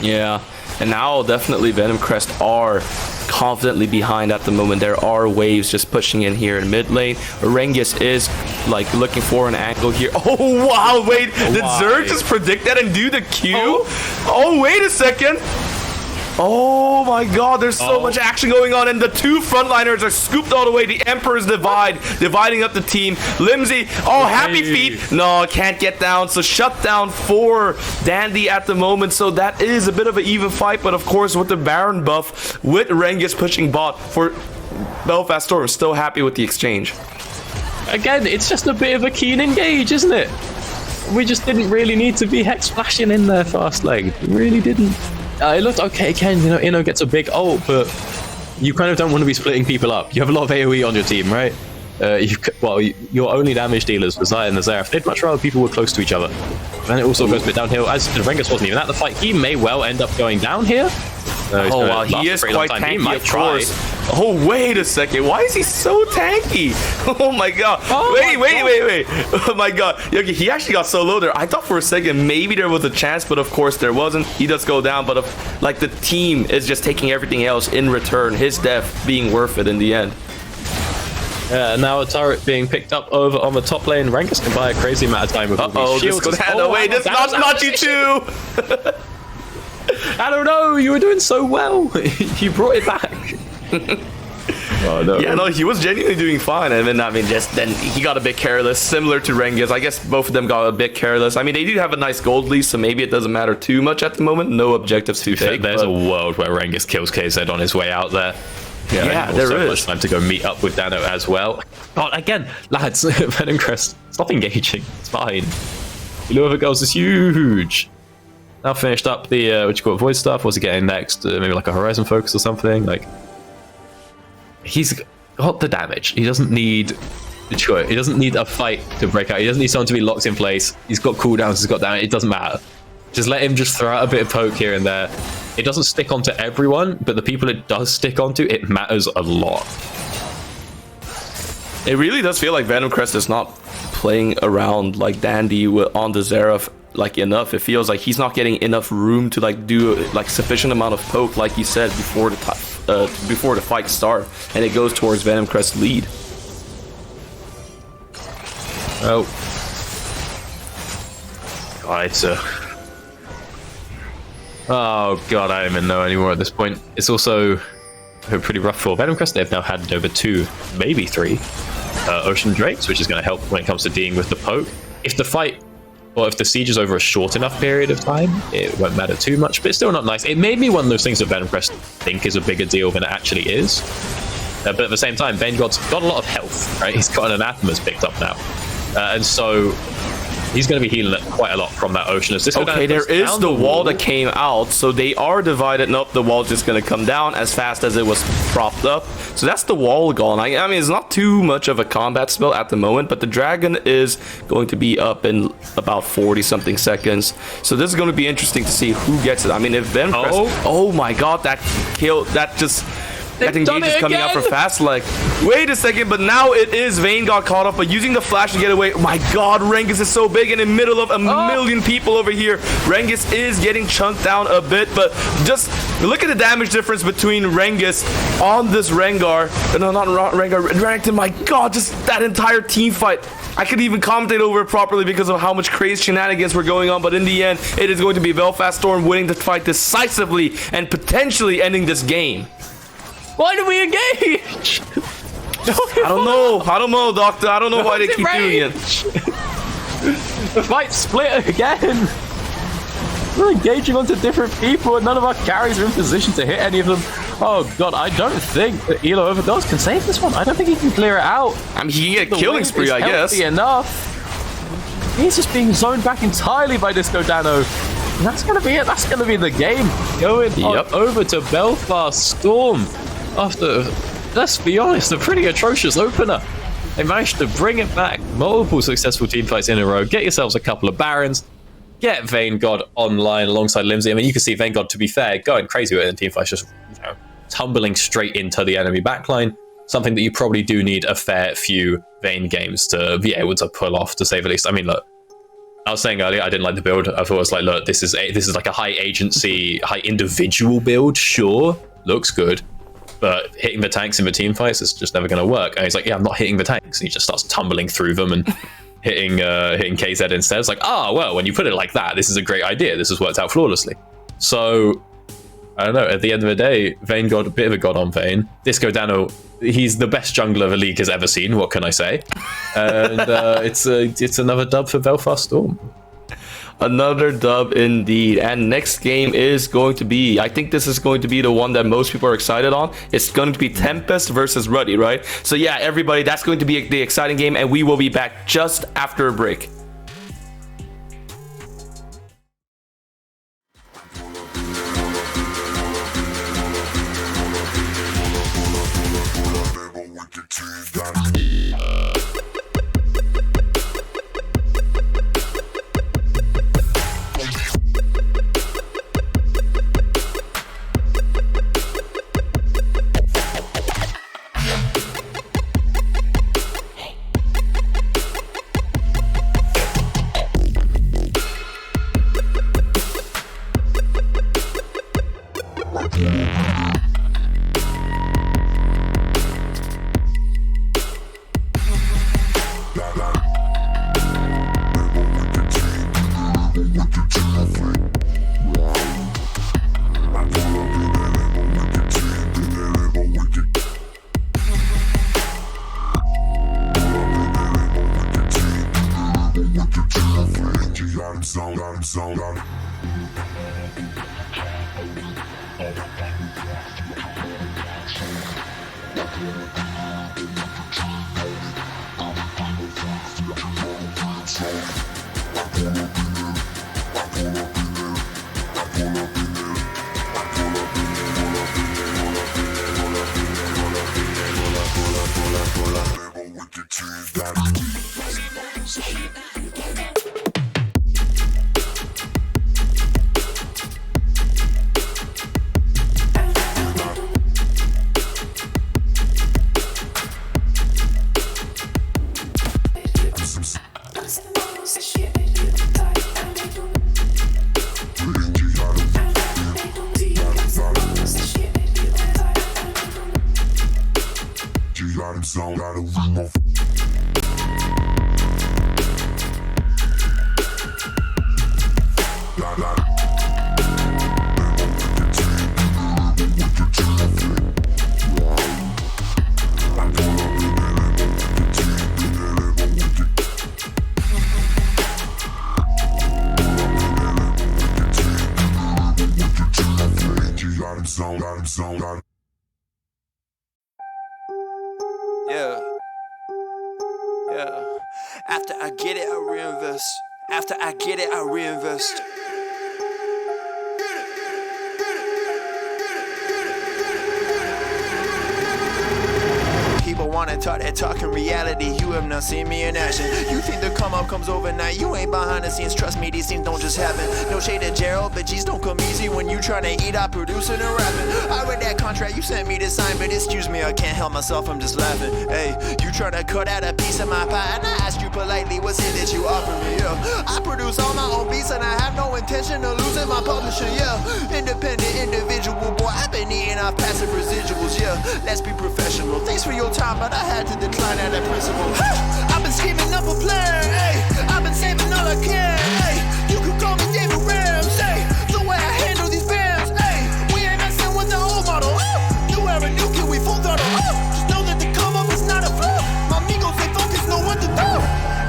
Yeah, and now definitely Venomcrest are confidently behind at the moment. There are waves just pushing in here in mid lane. Rengus is like looking for an angle here. Oh wow, wait, did Zerg just predict that and do the Q? Oh wait a second. Oh my god, there's so much action going on, and the two frontliners are scooped all the way. The Emperor's dividing up the team. Limsey, happy feet. No, can't get down. So shut down for Dandy at the moment. So that is a bit of an even fight, but of course with the Baron buff, with Rengus pushing bot for Belfast Storm, still happy with the exchange. Again, it's just a bit of a keen engage, isn't it? We just didn't really need to be hex flashing in there fast leg. We really didn't. It looked okay again, Inno gets a big ult, but you kind of don't want to be splitting people up. You have a lot of AoE on your team, right? Your only damage dealers was Zaya and the Zeref. They'd much rather people were close to each other. Then it also goes a bit downhill. As Rengus wasn't even at the fight, he may well end up going down here. Wow, he is quite tanky, of course. Oh, wait a second. Why is he so tanky? Oh my god. Wait. Oh my god. Okay, he actually got so low there. I thought for a second maybe there was a chance, but of course there wasn't. He does go down, but the team is just taking everything else in return. His death being worth it in the end. Now a turret being picked up over on the top lane. Rengus can buy a crazy amount of time with all these shields. Wait, this is not you too. I don't know, you were doing so well. You brought it back. Oh, no. Yeah, no, he was genuinely doing fine, and then he got a bit careless, similar to Rengus. I guess both of them got a bit careless. I mean, they do have a nice gold lead, so maybe it doesn't matter too much at the moment. No objectives to take. There's a world where Rengus kills KZ on his way out there. Yeah, there is. Much time to go meet up with Dano as well. But again, lads, Venomcrest, stop engaging. It's fine. The Lure Girls is huge. Now finished up the Void stuff. What's he getting next? Maybe like a Horizon Focus or something. Like, he's got the damage. He doesn't need He doesn't need a fight to break out. He doesn't need someone to be locked in place. He's got cooldowns. He's got damage. It doesn't matter. Just let him just throw out a bit of poke here and there. It doesn't stick onto everyone, but the people it does stick onto, it matters a lot. It really does feel like Venomcrest is not playing around like Dandy on the Zeref like enough. It feels like he's not getting enough room to like do like sufficient amount of poke, like you said, before the fight start, and it goes towards Venomcrest's lead. Oh, God, it's a. Oh God, I don't even know anymore at this point. It's also pretty rough for Venomcrest. They've now had over 2, maybe 3 Ocean Drakes, which is going to help when it comes to dealing with the poke. If the fight, or if the siege is over a short enough period of time, it won't matter too much, but it's still not nice. It made me one of those things that Venomcrest think is a bigger deal than it actually is. But at the same time, Vanegod's got a lot of health, right? He's got an Anathema's picked up now. And so he's going to be healing quite a lot from that Ocean. Okay, there is the wall that came out, so they are divided. Nope, the wall's just going to come down as fast as it was propped up. So that's the wall gone. I mean, it's not too much of a combat spell at the moment, but the dragon is going to be up in about 40-something seconds. So this is going to be interesting to see who gets it. I mean, if Venomcrest... Oh my God, that kill... That just... That engage is coming out for fast leg. Wait a second, but now it is Vayne got caught up, but using the flash to get away. Oh my God, Rengus is so big in the middle of a million people over here. Rengus is getting chunked down a bit, but just look at the damage difference between Rengus on this Rengar. No, not Rengar, Renekton. My God, just that entire team fight. I could even commentate over it properly because of how much crazy shenanigans were going on, but in the end, it is going to be Belfast Storm winning the fight decisively and potentially ending this game. Why do we engage? I don't know, Doctor. I don't know why they keep doing it. The fight split again. We're engaging onto different people, and none of our carries are in position to hit any of them. Oh god, I don't think that Elo Overdose can save this one. I don't think he can clear it out. I mean, he can get a killing spree, I guess. Enough. He's just being zoned back entirely by Disco Dano. And that's going to be it. That's going to be the game. Going over to Belfast Storm after, let's be honest, a pretty atrocious opener. They managed to bring it back. Multiple successful teamfights in a row. Get yourselves a couple of Barons. Get Vayne God online alongside Limsey. I mean, you can see Vayne God, to be fair, going crazy with it in teamfights, just tumbling straight into the enemy backline. Something that you probably do need a fair few Vayne games to be able to pull off, to say the least. I mean, look, I was saying earlier, I didn't like the build. I thought it was like, look, this is like a high agency, high individual build. Sure, looks good, but hitting the tanks in the team fights is just never going to work. And he's like, yeah, I'm not hitting the tanks. And he just starts tumbling through them and hitting KZ instead. It's like, well, when you put it like that, this is a great idea. This has worked out flawlessly. So I don't know. At the end of the day, Vayne God, a bit of a god on Vayne. Disco Dano, he's the best jungler the league has ever seen. What can I say? And it's another dub for Belfast Storm. Another dub indeed. And next game is going to be, I think this is going to be the one that most people are excited on. It's going to be Tempest versus Ruddy, right? So yeah, everybody, that's going to be the exciting game, and we will be back just after a break. After I get it, I reinvest. After I get it, I reinvest. People wanna talk that talk in reality. You have not seen me in action. You think the come up comes overnight. You ain't behind the scenes. Trust me, these things don't just happen. No shade to Gerald, but G's don't come easy. When you tryna eat, I producing and rapping. I read that contract you sent me to sign, but excuse me, I can't help myself, I'm just laughing. Hey, you tryna cut out a piece of my pie, and I asked you politely, what's it that you offer me? Yeah, I produce all my own beats, and I have no intention of losing my publisher. Yeah, independent individual, boy, I've been eating off passive residuals. Yeah, let's be professional. Thanks for your time, but I had to decline at that principle. I've been scheming up a plan, hey. I've been saving all I can, hey. You could call me David Ramsey. The way I handle these bands, hey. We ain't messing with the old model. New era, new kid, we full throttle. Just know that the come up is not a flaw. My amigos, they focus, know what to do.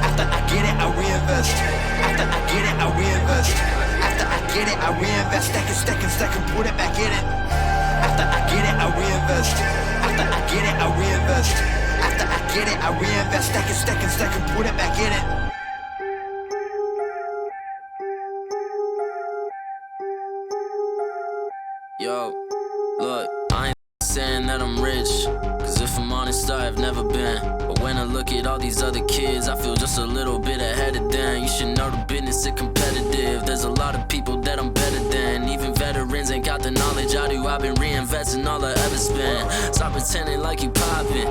After I get it, I reinvest. reinvest. After I get it, I reinvest. After I get it, I reinvest. Stack and put it back in it. After I get it, I reinvest. After I get it, I reinvest. After I get it, I reinvest. Stack and put it back in it. Yo, look, I ain't saying that I'm rich, cause if I'm honest, I've never been. But when I look at all these other kids, I feel just a little bit ahead of them. You should know the business is competitive. There's a lot of people that I'm better than. Even veterans ain't got the knowledge I do. I've been reinvesting all I ever spent. Stop pretending like you poppin'.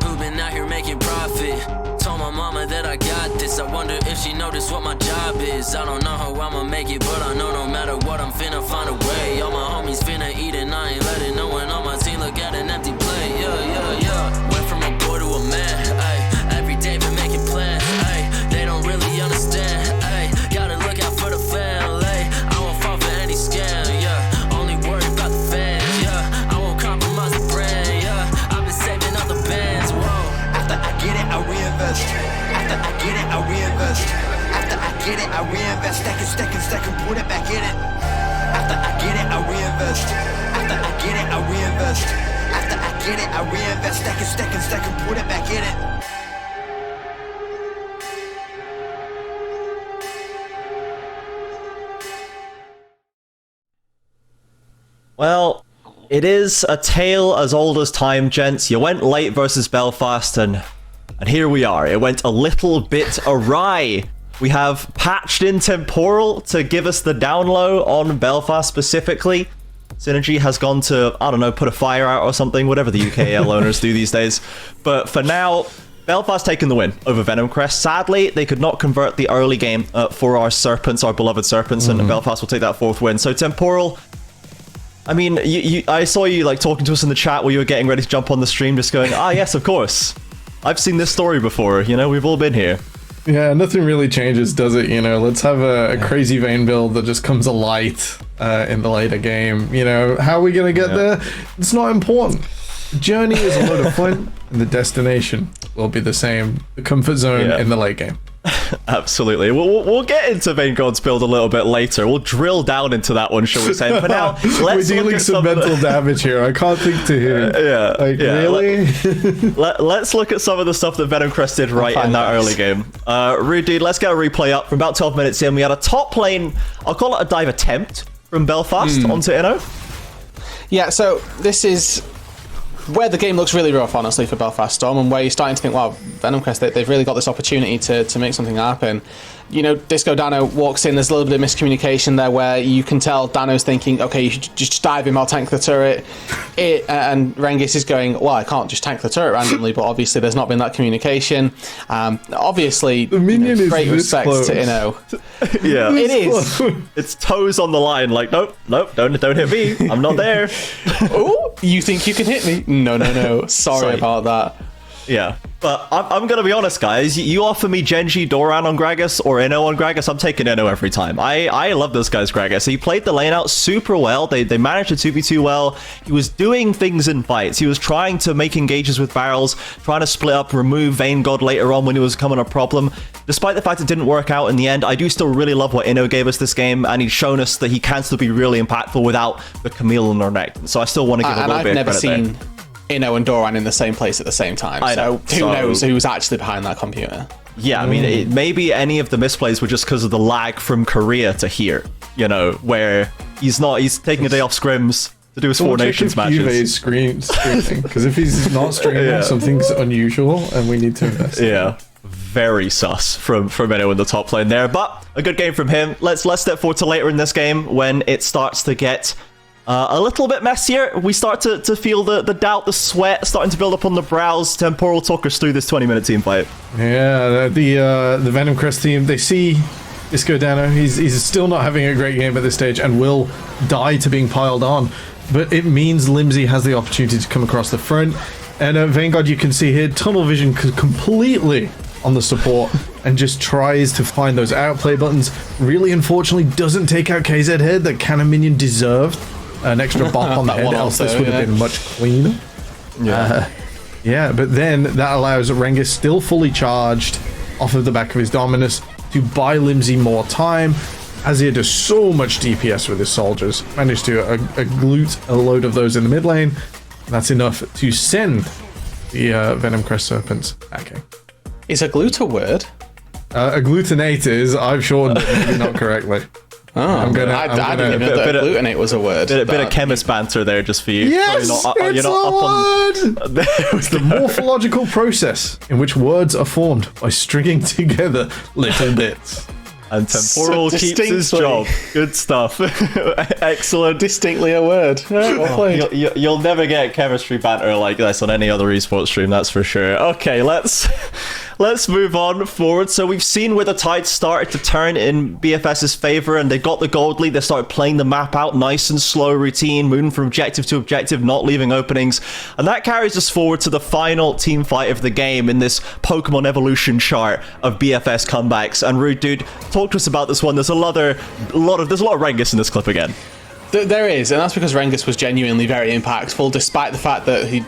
Who been out here making profit? Told my mama that I got this. I wonder if she noticed what my job is. I don't know how I'ma make it, but I know no matter what, I'm finna find a way. All my homies finna eat and I ain't letting no one on my team look at an empty plate. Yeah. Went from a boy to a man. Ay, every day been making plans. Ay, they don't really understand. Ay, gotta look out for the family. I won't fall for any scam. Yeah, only worry about the fans. Yeah, I won't compromise the brand. Yeah, I've been saving up the bands. Whoa. After I get it, I reinvest. After I get it, I reinvest. After I get it, I reinvest. Stack and put it back in it. After I get it, I reinvest. After I get it, I reinvest. After I get it, I reinvest. Stack and put it back in it. Well, it is a tale as old as time, gents. You went late versus Belfast, and here we are. It went a little bit awry. We have patched in Temporal to give us the down low on Belfast specifically. Synergy has gone to, I don't know, put a fire out or something, whatever the UKL owners do these days. But for now, Belfast taking the win over Venomcrest. Sadly, they could not convert the early game for our Serpents, our beloved Serpents, and Belfast will take that 4th win. So Temporal, I mean, I saw you like talking to us in the chat while you were getting ready to jump on the stream, just going, yes, of course. I've seen this story before, you know, we've all been here. Yeah, nothing really changes, does it? You know, let's have a crazy Vayne build that just comes alight in the later game. You know, how are we going to get there? It's not important. The journey is a lot of fun, and the destination will be the same. The comfort zone in the late game. Absolutely. We'll get into Vayne God's build a little bit later. We'll drill down into that one, shall we say. For now, let's we're dealing some mental damage here. I can't think to hear. Really? Let's look at some of the stuff that Venomcrest did right in that early game. Ruddy, let's get a replay up. From about 12 minutes in, we had a top lane, I'll call it a dive attempt from Belfast onto Inno. Yeah, so this is where the game looks really rough, honestly, for Belfast Storm, and where you're starting to think, wow, Venomcrest, they've really got this opportunity to make something happen. You know, Disco Dano walks in, there's a little bit of miscommunication there where you can tell Dano's thinking, okay, you should just dive him, I'll tank the turret. And Rengis is going, well, I can't just tank the turret randomly, but obviously there's not been that communication. Obviously, the minion is great respect close to Inno. Yeah. It is. It's toes on the line, like, nope, don't hit me, I'm not there. Oh, you think you can hit me? No. Sorry about that. Yeah, but I'm going to be honest, guys. You offer me Genji, Doran on Gragas, or Inno on Gragas, I'm taking Inno every time. I love this guy's Gragas. He played the lane out super well. They managed to 2v2 well. He was doing things in fights. He was trying to make engages with barrels, trying to split up, remove Vayne God later on when it was becoming a problem. Despite the fact it didn't work out in the end, I do still really love what Inno gave us this game, and he's shown us that he can still be really impactful without the Camille and Ornect. So I still want to give a little bit of credit there. Inno and Doran in the same place at the same time. So who knows who's actually behind that computer? Yeah, I mean, maybe any of the misplays were just because of the lag from Korea to here, you know, where he's taking a day off scrims to do his Four Nations matches. Streaming, because if he's not streaming, something's unusual and we need to invest. Yeah. Very sus from Inno in the top lane there, but a good game from him. Let's step forward to later in this game when it starts to get a little bit messier. We start to feel the doubt, the sweat starting to build up on the brows. Temporal, talk us through this 20-minute team fight. Yeah, the Venomcrest team, they see Disco Dano. He's still not having a great game at this stage and will die to being piled on. But it means Limsey has the opportunity to come across the front. And Vayne God, you can see here, tunnel vision completely on the support and just tries to find those outplay buttons. Really, unfortunately, doesn't take out KZ Head that Cannon Minion deserved. An extra bop on the head, else this would have been much cleaner. Yeah, but then that allows Rengis, still fully charged, off of the back of his Dominus to buy Limsey more time. Azir does so much DPS with his soldiers. Managed to glute a load of those in the mid lane. That's enough to send the Venomcrest Serpents backing. Is a glute a word? Agglutinate is. I've shortened it, maybe not correctly. I didn't even know that agglutinate was a word. Bit of chemist banter there just for you. Yes, it's a word! It's the morphological process in which words are formed by stringing together little bits. And Temporal So keeps his job. Good stuff. Excellent. Distinctly a word. Right, well played. You'll never get chemistry banter like this on any other esports stream, that's for sure. Okay, let's move on forward. So we've seen where the tide started to turn in BFS's favor, and they got the gold lead. They started playing the map out nice and slow routine, moving from objective to objective, not leaving openings. And that carries us forward to the final team fight of the game in this Pokemon evolution chart of BFS comebacks. And Rude Dude, talk to us about this one. There's a lot of Rengus in this clip again. There is, and that's because Rengus was genuinely very impactful, despite the fact that he,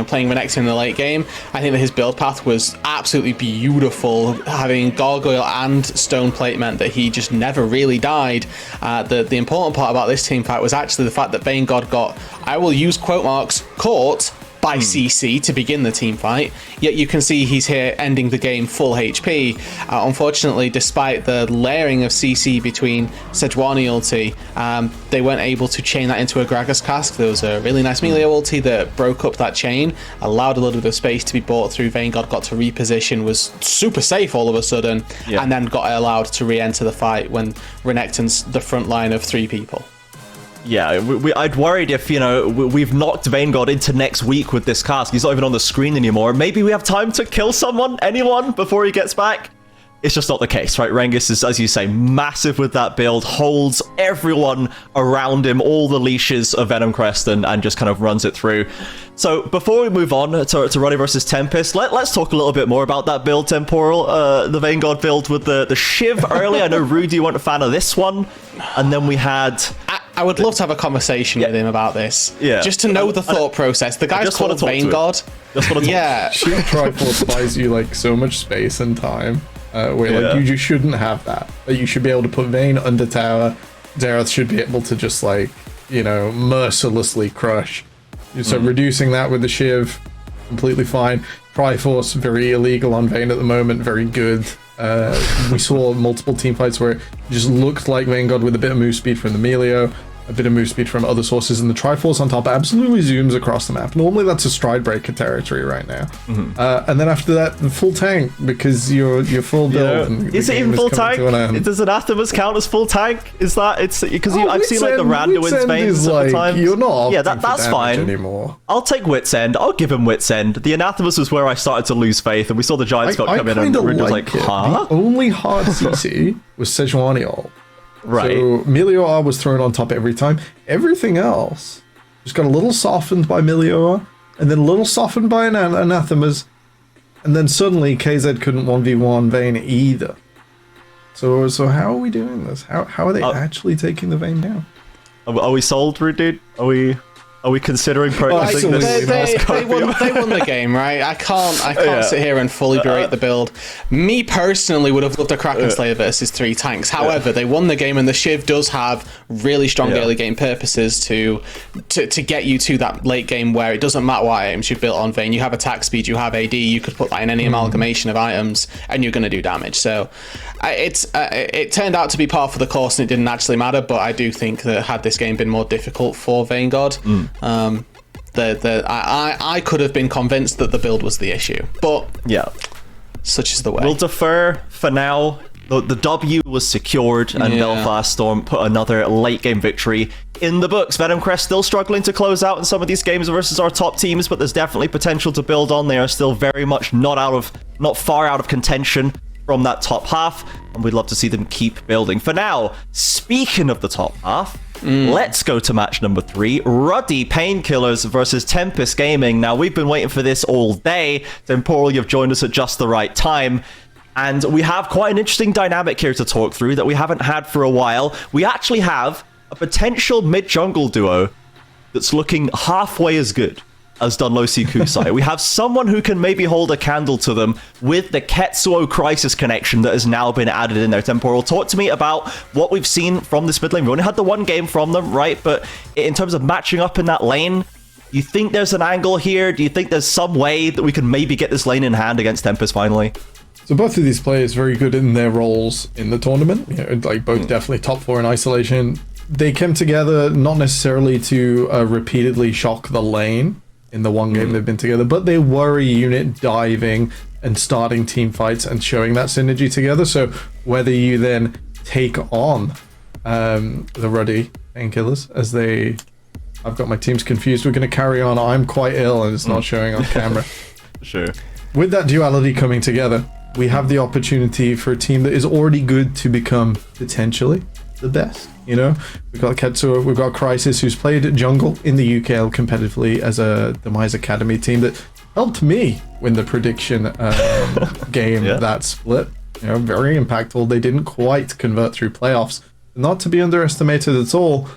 playing Renekton in the late game. I think that his build path was absolutely beautiful. Having Gargoyle and Stone Plate meant that he just never really died. The important part about this team fight was actually the fact that Vayne God got, I will use quote marks, caught by CC to begin the team fight, yet you can see he's here ending the game full HP. Unfortunately, despite the layering of CC between Sejuani ulti, they weren't able to chain that into a Gragas cask. There was a really nice melee ulti that broke up that chain, allowed a little bit of space to be bought through. Vayne God got to reposition, was super safe all of a sudden, and then got allowed to re-enter the fight when Renekton's the front line of 3 people. Yeah, I'd worried if, we've knocked Vayne God into next week with this cast. He's not even on the screen anymore. Maybe we have time to kill anyone, before he gets back. It's just not the case, right? Rengus is, as you say, massive with that build, holds everyone around him, all the leashes of Venomcrest, and just kind of runs it through. So before we move on to Ruddy versus Tempest, let's talk a little bit more about that build, Temporal. The Vayne God build with the Shiv early. I know, Rudy, you weren't a fan of this one. And then we had... I would love to have a conversation with him about this. Yeah. Just to know the thought process. The guy's called Vayne God. Yeah. Shield Triforce buys you like so much space and time. Where like you just shouldn't have that. Like, you should be able to put Vayne under tower. Xerath should be able to just mercilessly crush. So reducing that with the Shiv, completely fine. Triforce, very illegal on Vayne at the moment, very good. We saw multiple team fights where it just looked like Vayne God with a bit of move speed from the Melio, a bit of move speed from other sources, and the Triforce on top absolutely zooms across the map. Normally that's a stride breaker territory right now. And then after that, full tank, because you're full build. And is it even full tank? Does Anathemas count as full tank? Is that it's because I've seen like the Randuin's veins at the time. You're not. Yeah, that's fine anymore. I'll take Wit's End. I'll give him Wit's End. The Anathemas was where I started to lose faith, and we saw the Giant Scott come in, and we were like, huh? The only hard CC was Sejuani ult. Right. So Melior was thrown on top every time. Everything else just got a little softened by Melior, and then a little softened by Anathemas, and then suddenly KZ couldn't 1v1 Vayne either. So how are we doing this? How are they actually taking the Vayne down? Are we sold, Rude Dude? Are we considering purchasing this? They won the game, right? I can't sit here and fully berate the build. Me personally would have loved a Kraken Slayer versus 3 tanks. However, they won the game, and the Shiv does have really strong early game purposes to get you to that late game where it doesn't matter what items you've built on Vayne. You have attack speed, you have AD, you could put that in any amalgamation of items, and you're going to do damage. So it turned out to be par for the course, and it didn't actually matter. But I do think that had this game been more difficult for Vayne God, I could have been convinced that the build was the issue, but such is the way. We'll defer for now. The W was secured, and Belfast Storm put another late game victory in the books. Venomcrest still struggling to close out in some of these games versus our top teams, but there's definitely potential to build on. They are still very much not far out of contention from that top half, and we'd love to see them keep building. For now, speaking of the top half, let's go to match number 3, Ruddy Painkillers versus Tempest Gaming. Now, we've been waiting for this all day. Temporal, you've joined us at just the right time. And we have quite an interesting dynamic here to talk through that we haven't had for a while. We actually have a potential mid-jungle duo that's looking halfway as good as Dunlosi Kusai. We have someone who can maybe hold a candle to them with the Ketsuo Crisis connection that has now been added in there. Temporal, talk to me about what we've seen from this mid lane. We only had the one game from them, right? But in terms of matching up in that lane, do you think there's an angle here? Do you think there's some way that we can maybe get this lane in hand against Tempest finally? So both of these players very good in their roles in the tournament. Like both definitely top 4 in isolation. They came together not necessarily to repeatedly shock the lane in the one game they've been together, but they were a unit diving and starting team fights and showing that synergy together. So whether you then take on the Ruddy Painkillers as they... I've got my teams confused. We're going to carry on. I'm quite ill and it's not showing on camera. Sure. With that duality coming together, we have the opportunity for a team that is already good to become potentially the best. We've got Ketsuo, we've got Crisis, who's played jungle in the UKL competitively as a Demise Academy team that helped me win the prediction game that split. Very impactful. They didn't quite convert through playoffs. Not to be underestimated at all.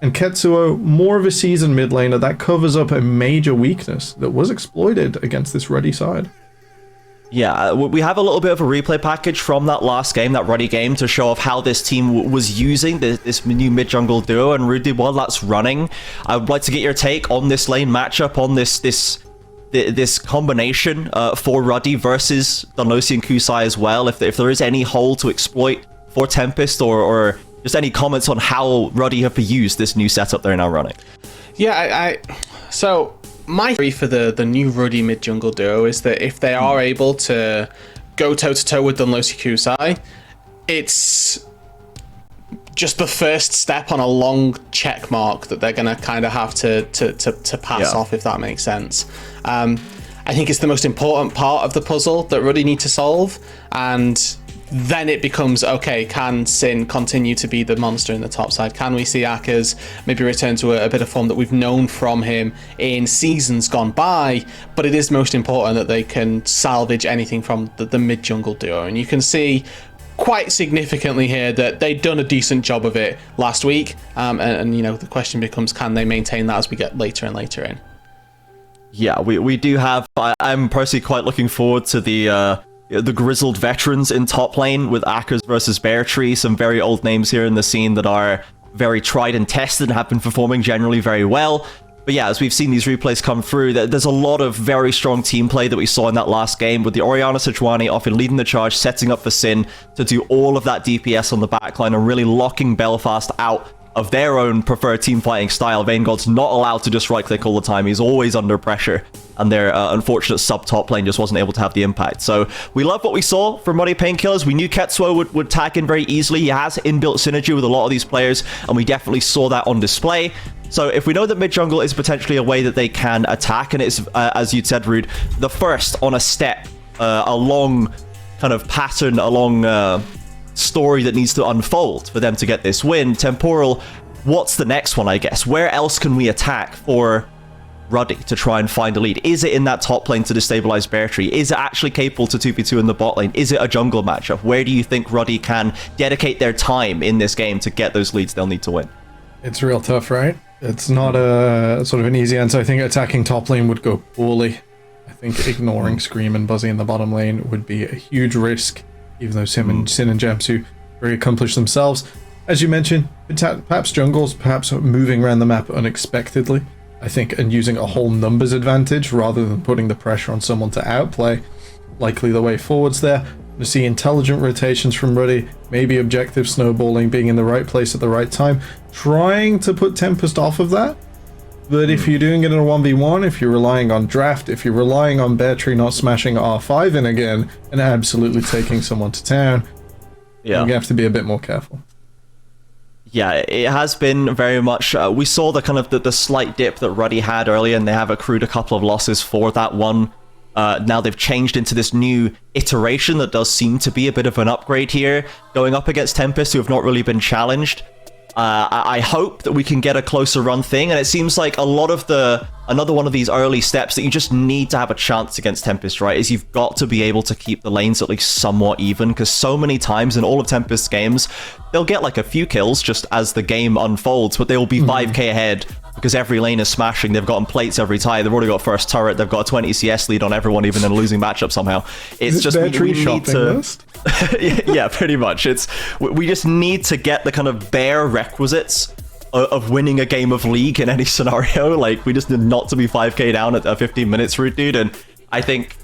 And Ketsuo, more of a seasoned mid laner that covers up a major weakness that was exploited against this Ruddy side. Yeah, we have a little bit of a replay package from that last game, that Ruddy game, to show off how this team was using this new mid-jungle duo. And Ruddy, while that's running, I would like to get your take on this lane matchup, on this combination for Ruddy versus Dunlosi and Kusai as well. If there is any hole to exploit for Tempest, or just any comments on how Ruddy have used this new setup they're now running. Yeah, so my theory for the new Ruddy mid-jungle duo is that if they are able to go toe-to-toe with Dunlosi Kusai, it's just the first step on a long check mark that they're going to kind of have to pass off, if that makes sense. I think it's the most important part of the puzzle that Ruddy need to solve, and then it becomes, okay, can Sin continue to be the monster in the top side? Can we see Akers maybe return to a bit of form that we've known from him in seasons gone by? But it is most important that they can salvage anything from the mid-jungle duo. And you can see quite significantly here that they'd done a decent job of it last week. And the question becomes, can they maintain that as we get later and later in? Yeah, we do have... I'm personally quite looking forward to the grizzled veterans in top lane with Akers versus Beartree, some very old names here in the scene that are very tried and tested and have been performing generally very well. But yeah, as we've seen these replays come through, there's a lot of very strong team play that we saw in that last game, with the Orianna Sejuani often leading the charge, setting up for Sin to do all of that DPS on the backline and really locking Belfast out of their own preferred team fighting style. Vanegod's not allowed to just right click all the time. He's always under pressure, and their unfortunate sub top lane just wasn't able to have the impact. So we love what we saw from Ruddy Painkillers. We knew Ketsuo would tag in very easily. He has inbuilt synergy with a lot of these players, and we definitely saw that on display. So if we know that mid jungle is potentially a way that they can attack, and it's, as you'd said, Rude, the first on a step, a long kind of pattern, a long story that needs to unfold for them to get this win. Temporal, what's the next one, I guess? Where else can we attack for Ruddy to try and find a lead? Is it in that top lane to destabilize Beartree? Is it actually capable to 2v2 in the bot lane? Is it a jungle matchup? Where do you think Ruddy can dedicate their time in this game to get those leads they'll need to win? It's real tough, right? It's not a sort of an easy answer. I think attacking top lane would go poorly. I think ignoring Scream and Buzzy in the bottom lane would be a huge risk, even though Sin and Jamsu very accomplished themselves. As you mentioned, perhaps jungles, perhaps moving around the map unexpectedly, I think, and using a whole numbers advantage rather than putting the pressure on someone to outplay. Likely the way forwards there. To see intelligent rotations from Ruddy, maybe objective snowballing, being in the right place at the right time, trying to put Tempest off of that. But if you're doing it in a 1v1, if you're relying on draft, if you're relying on Beartree not smashing R5 in again and absolutely taking someone to town, you have to be a bit more careful. Yeah, it has been very much... we saw the kind of the slight dip that Ruddy had earlier, and they have accrued a couple of losses for that one. Now they've changed into this new iteration that does seem to be a bit of an upgrade here, going up against Tempest, who have not really been challenged. I hope that we can get a closer run thing, and it seems like a lot of another one of these early steps that you just need to have a chance against Tempest, right, is you've got to be able to keep the lanes at least somewhat even, because so many times in all of Tempest's games, they'll get like a few kills just as the game unfolds, but they will be 5k ahead because every lane is smashing. They've gotten plates every time. They've already got first turret. They've got a 20 CS lead on everyone, even in a losing matchup somehow. It's just their we tree need shopping to. list? Yeah, pretty much. We just need to get the kind of bare requisites of winning a game of League in any scenario. Like, we just need not to be 5k down at 15 minutes route, dude. And I think,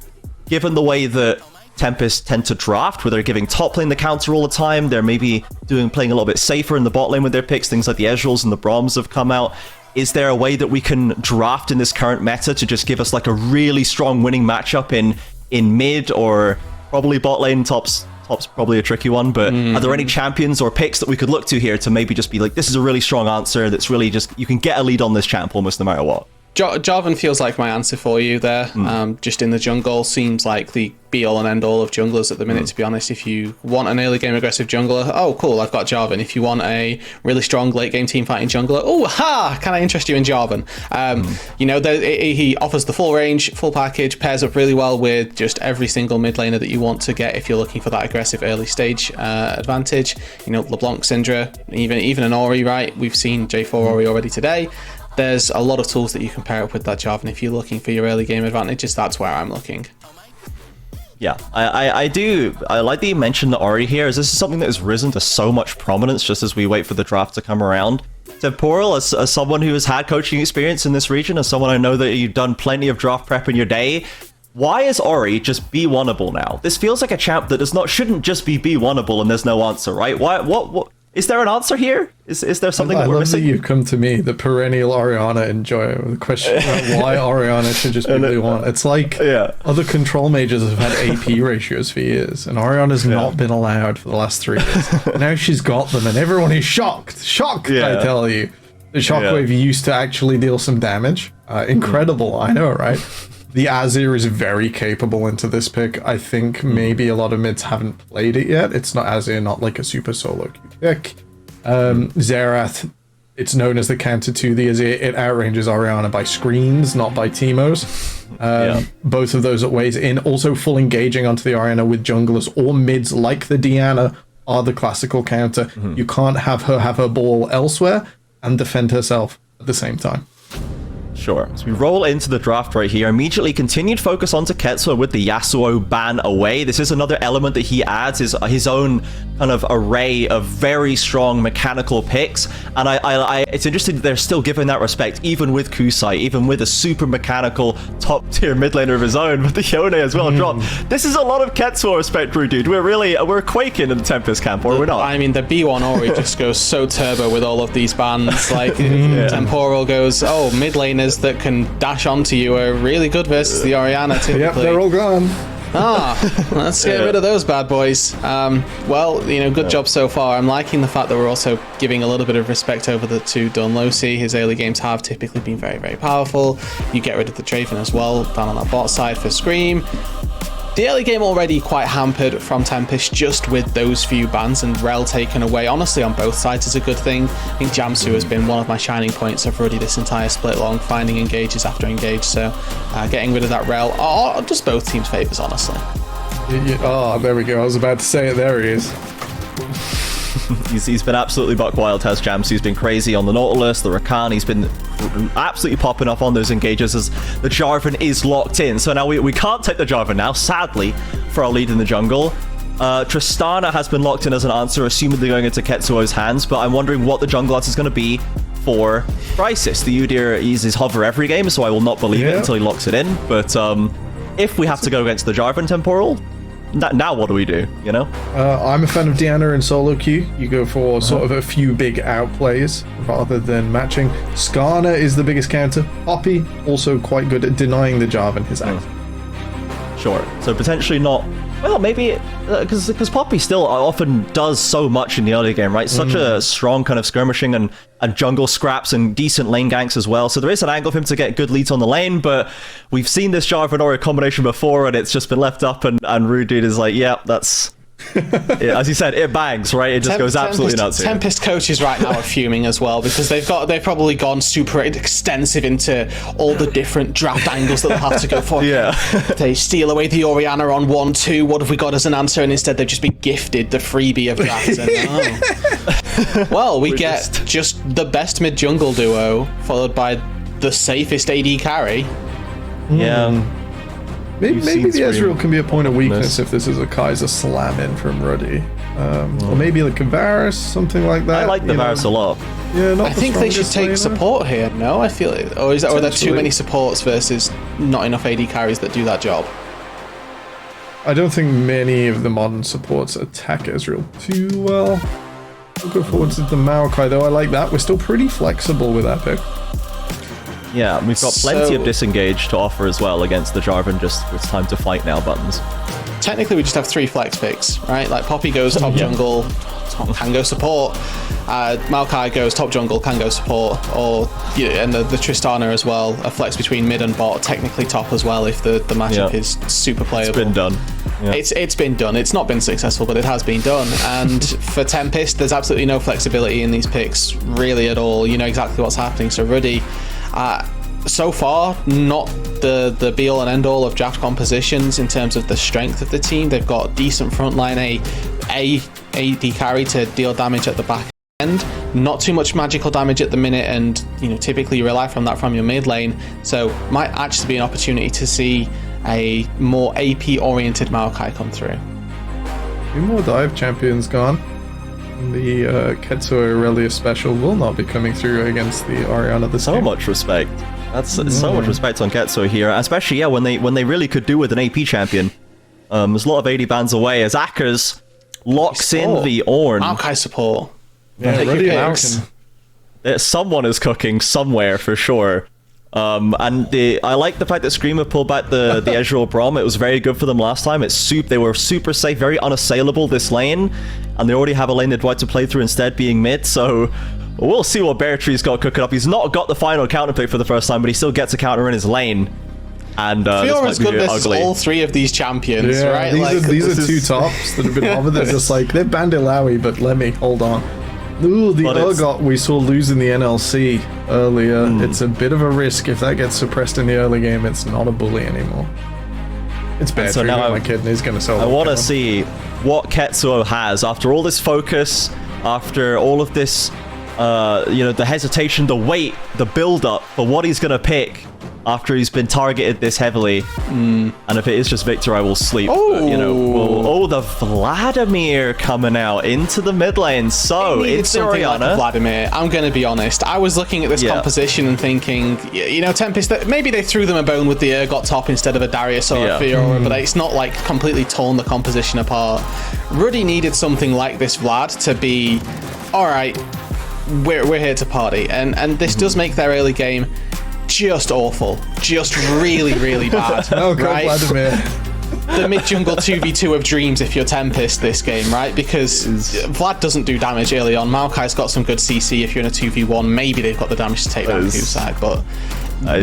given the way that Tempest tend to draft, where they're giving top lane the counter all the time, they're maybe playing a little bit safer in the bot lane with their picks. Things like the Ezreals and the Broms have come out. Is there a way that we can draft in this current meta to just give us like a really strong winning matchup in mid, or probably bot lane? Top's probably a tricky one, but are there any champions or picks that we could look to here to maybe just be like, this is a really strong answer that's really just, you can get a lead on this champ almost no matter what? Jarvan feels like my answer for you there. Just in the jungle, seems like the be-all and end-all of junglers at the minute, to be honest. If you want an early game aggressive jungler, oh cool, I've got Jarvan. If you want a really strong late game team fighting jungler, oh ha, can I interest you in Jarvan? You know, he offers the full range, full package, pairs up really well with just every single mid laner that you want to get if you're looking for that aggressive early stage advantage. You know, LeBlanc, Syndra, even an Ori, right? We've seen J4 Ori already today. There's a lot of tools that you can pair up with that Jarvan if you're looking for your early game advantages. That's where I'm looking. Yeah, I like that you mentioned the Ori here, as this is something that has risen to so much prominence just as we wait for the draft to come around. Temporal, as someone who has had coaching experience in this region, as someone I know that you've done plenty of draft prep in your day, why is Ori just B1able now? This feels like a champ that shouldn't just be B1able and there's no answer, right? What is there an answer here? Is there something that we're missing? I love that you've come to me, the perennial Orianna enjoyer, with a question about why Orianna should just be B1. It's like other control mages have had AP ratios for years, and Orianna's not been allowed for the last 3 years. Now she's got them, and everyone is shocked. I tell you. The shockwave used to actually deal some damage. Incredible, I know, right? The Azir is very capable into this pick. I think maybe a lot of mids haven't played it yet. It's not Azir, not like a super solo queue pick. Xerath, it's known as the counter to the Azir. It outranges Orianna by screens, not by Teemos. Both of those ways in. Also full engaging onto the Orianna with junglers or mids like the Diana are the classical counter. You can't have her ball elsewhere and defend herself at the same time. Sure. So we roll into the draft right here. Immediately continued focus onto Ketsuo with the Yasuo ban away. This is another element that he adds, is his own kind of array of very strong mechanical picks. And I it's interesting that they're still giving that respect, even with Kusai, even with a super mechanical top tier mid laner of his own, with the Yone as well dropped. This is a lot of Ketsuo respect, Drew, dude. We're quaking in the Tempest camp, or we're not. I mean, the B1 Ori just goes so turbo with all of these bans. Like, Temporal goes, oh, mid laners that can dash onto you are really good versus the Orianna typically. Yep, they're all gone. Let's get rid of those bad boys. Well, you know, good job so far. I'm liking the fact that we're also giving a little bit of respect over to Dunlosi. His early games have typically been very, very powerful. You get rid of the Draven as well down on that bot side for Scream. The early game already quite hampered from Tempest just with those few bans, and Rel taken away, honestly, on both sides is a good thing. I think Jamsu has been one of my shining points of Ruddy this entire split long, finding engages after engage, so getting rid of that Rel, just both teams' favours, honestly. Oh, there we go. I was about to say it. There he is. He's been absolutely buck wild, has Jamsu. He's been crazy on the Nautilus, the Rakan. He's been absolutely popping up on those engages as the Jarvan is locked in. So now we can't take the Jarvan now, sadly, for our lead in the jungle. Tristana has been locked in as an answer, assuming they're going into Ketsuo's hands, but I'm wondering what the jungle answer is going to be for Crisis. The Udyr uses hover every game, so I will not believe it until he locks it in. But if we have to go against the Jarvan Temporal, now what do we do, you know? I'm a fan of Diana in solo queue. You go for sort of a few big outplays rather than matching. Skarner is the biggest counter. Poppy, also quite good at denying the Jarvan his act. Sure. So potentially not... Well, maybe... Because Poppy still often does so much in the early game, right? Such a strong kind of skirmishing and jungle scraps and decent lane ganks as well. So there is an angle for him to get good leads on the lane, but we've seen this Jarvan Ori combination before, and it's just been left up, and Rude Dude is like, yeah, that's Yeah, as you said, it bangs, right? It just goes absolutely nuts. Tempest coaches right now are fuming as well because they've probably gone super extensive into all the different draft angles that they'll have to go for. Yeah. They steal away the Orianna on 1-2. What have we got as an answer? And instead they've just been gifted the freebie of drafts. Well, we get just the best mid jungle duo followed by the safest AD carry. Yeah. Maybe the Ezreal can be a point of weakness if this is a Kaiser slam in from Ruddy. Or maybe like a Varus, something like that. I like the Varus a lot. Yeah, I think they should take support here. No, I feel it. Or are there too many supports versus not enough AD carries that do that job? I don't think many of the modern supports attack Ezreal too well. We'll go forward to the Maokai though. I like that. We're still pretty flexible with that pick. Yeah, we've got plenty of disengage to offer as well against the Jarvan, just it's time to fight now buttons. Technically, we just have 3 flex picks, right? Like Poppy goes top jungle, can go support. Maokai goes top jungle, can go support. And the Tristana as well, a flex between mid and bot, technically top as well if the matchup is super playable. It's been done. Yeah. It's been done. It's not been successful, but it has been done. And for Tempest, there's absolutely no flexibility in these picks, really at all. You know exactly what's happening. So Ruddy, so far, not the be-all and end-all of draft compositions in terms of the strength of the team. They've got decent frontline AD carry to deal damage at the back end. Not too much magical damage at the minute, and typically you rely from that from your mid lane. So might actually be an opportunity to see a more AP-oriented Maokai come through. 2 more dive champions gone. The Ketsu Aurelia special will not be coming through against the Orianna this game. So much respect. That's so much respect on Ketsu here, especially when they really could do with an AP champion. There's a lot of 80 bans away as Akers locks in the Ornn. Maokai support. Yeah, Take Ruddy your and picks. Someone is cooking somewhere for sure. I like the fact that Screamer pulled back the Ezreal Braum. It was very good for them last time. They were super safe, very unassailable this lane, and they already have a lane they'd like to play through instead being mid, so we'll see what Beartree's got cooking up. He's not got the final counter pick for the first time, but he still gets a counter in his lane. And Fiora's goodness is all 3 of these champions, right? These are 2 tops that have been over. They're just like, they're Bandilawi, but let me, hold on. Ooh, the Urgot we saw losing the NLC earlier. It's a bit of a risk. If that gets suppressed in the early game, it's not a bully anymore. It's bad. So now my kid, and he's going to sell. I want to see what Ketsuo has after all this focus, after all of this, the hesitation, the wait, the build-up for what he's going to pick after he's been targeted this heavily. And if it is just Victor, I will sleep. But, the Vladimir coming out into the mid lane. So it's Orianna. Like Vladimir. I'm going to be honest. I was looking at this composition and thinking, Tempest, maybe they threw them a bone with the Urgot top instead of a Darius or a Fiora, but it's not like completely torn the composition apart. Ruddy needed something like this Vlad to be, all right, we're here to party. And this does make their early game just awful, just really, really bad. Right? Vladimir. The mid jungle 2v2 of dreams if you're Tempest this game, right? Because Vlad doesn't do damage early on. Maokai's got some good CC if you're in a 2v1. Maybe they've got the damage to take down Q's side, but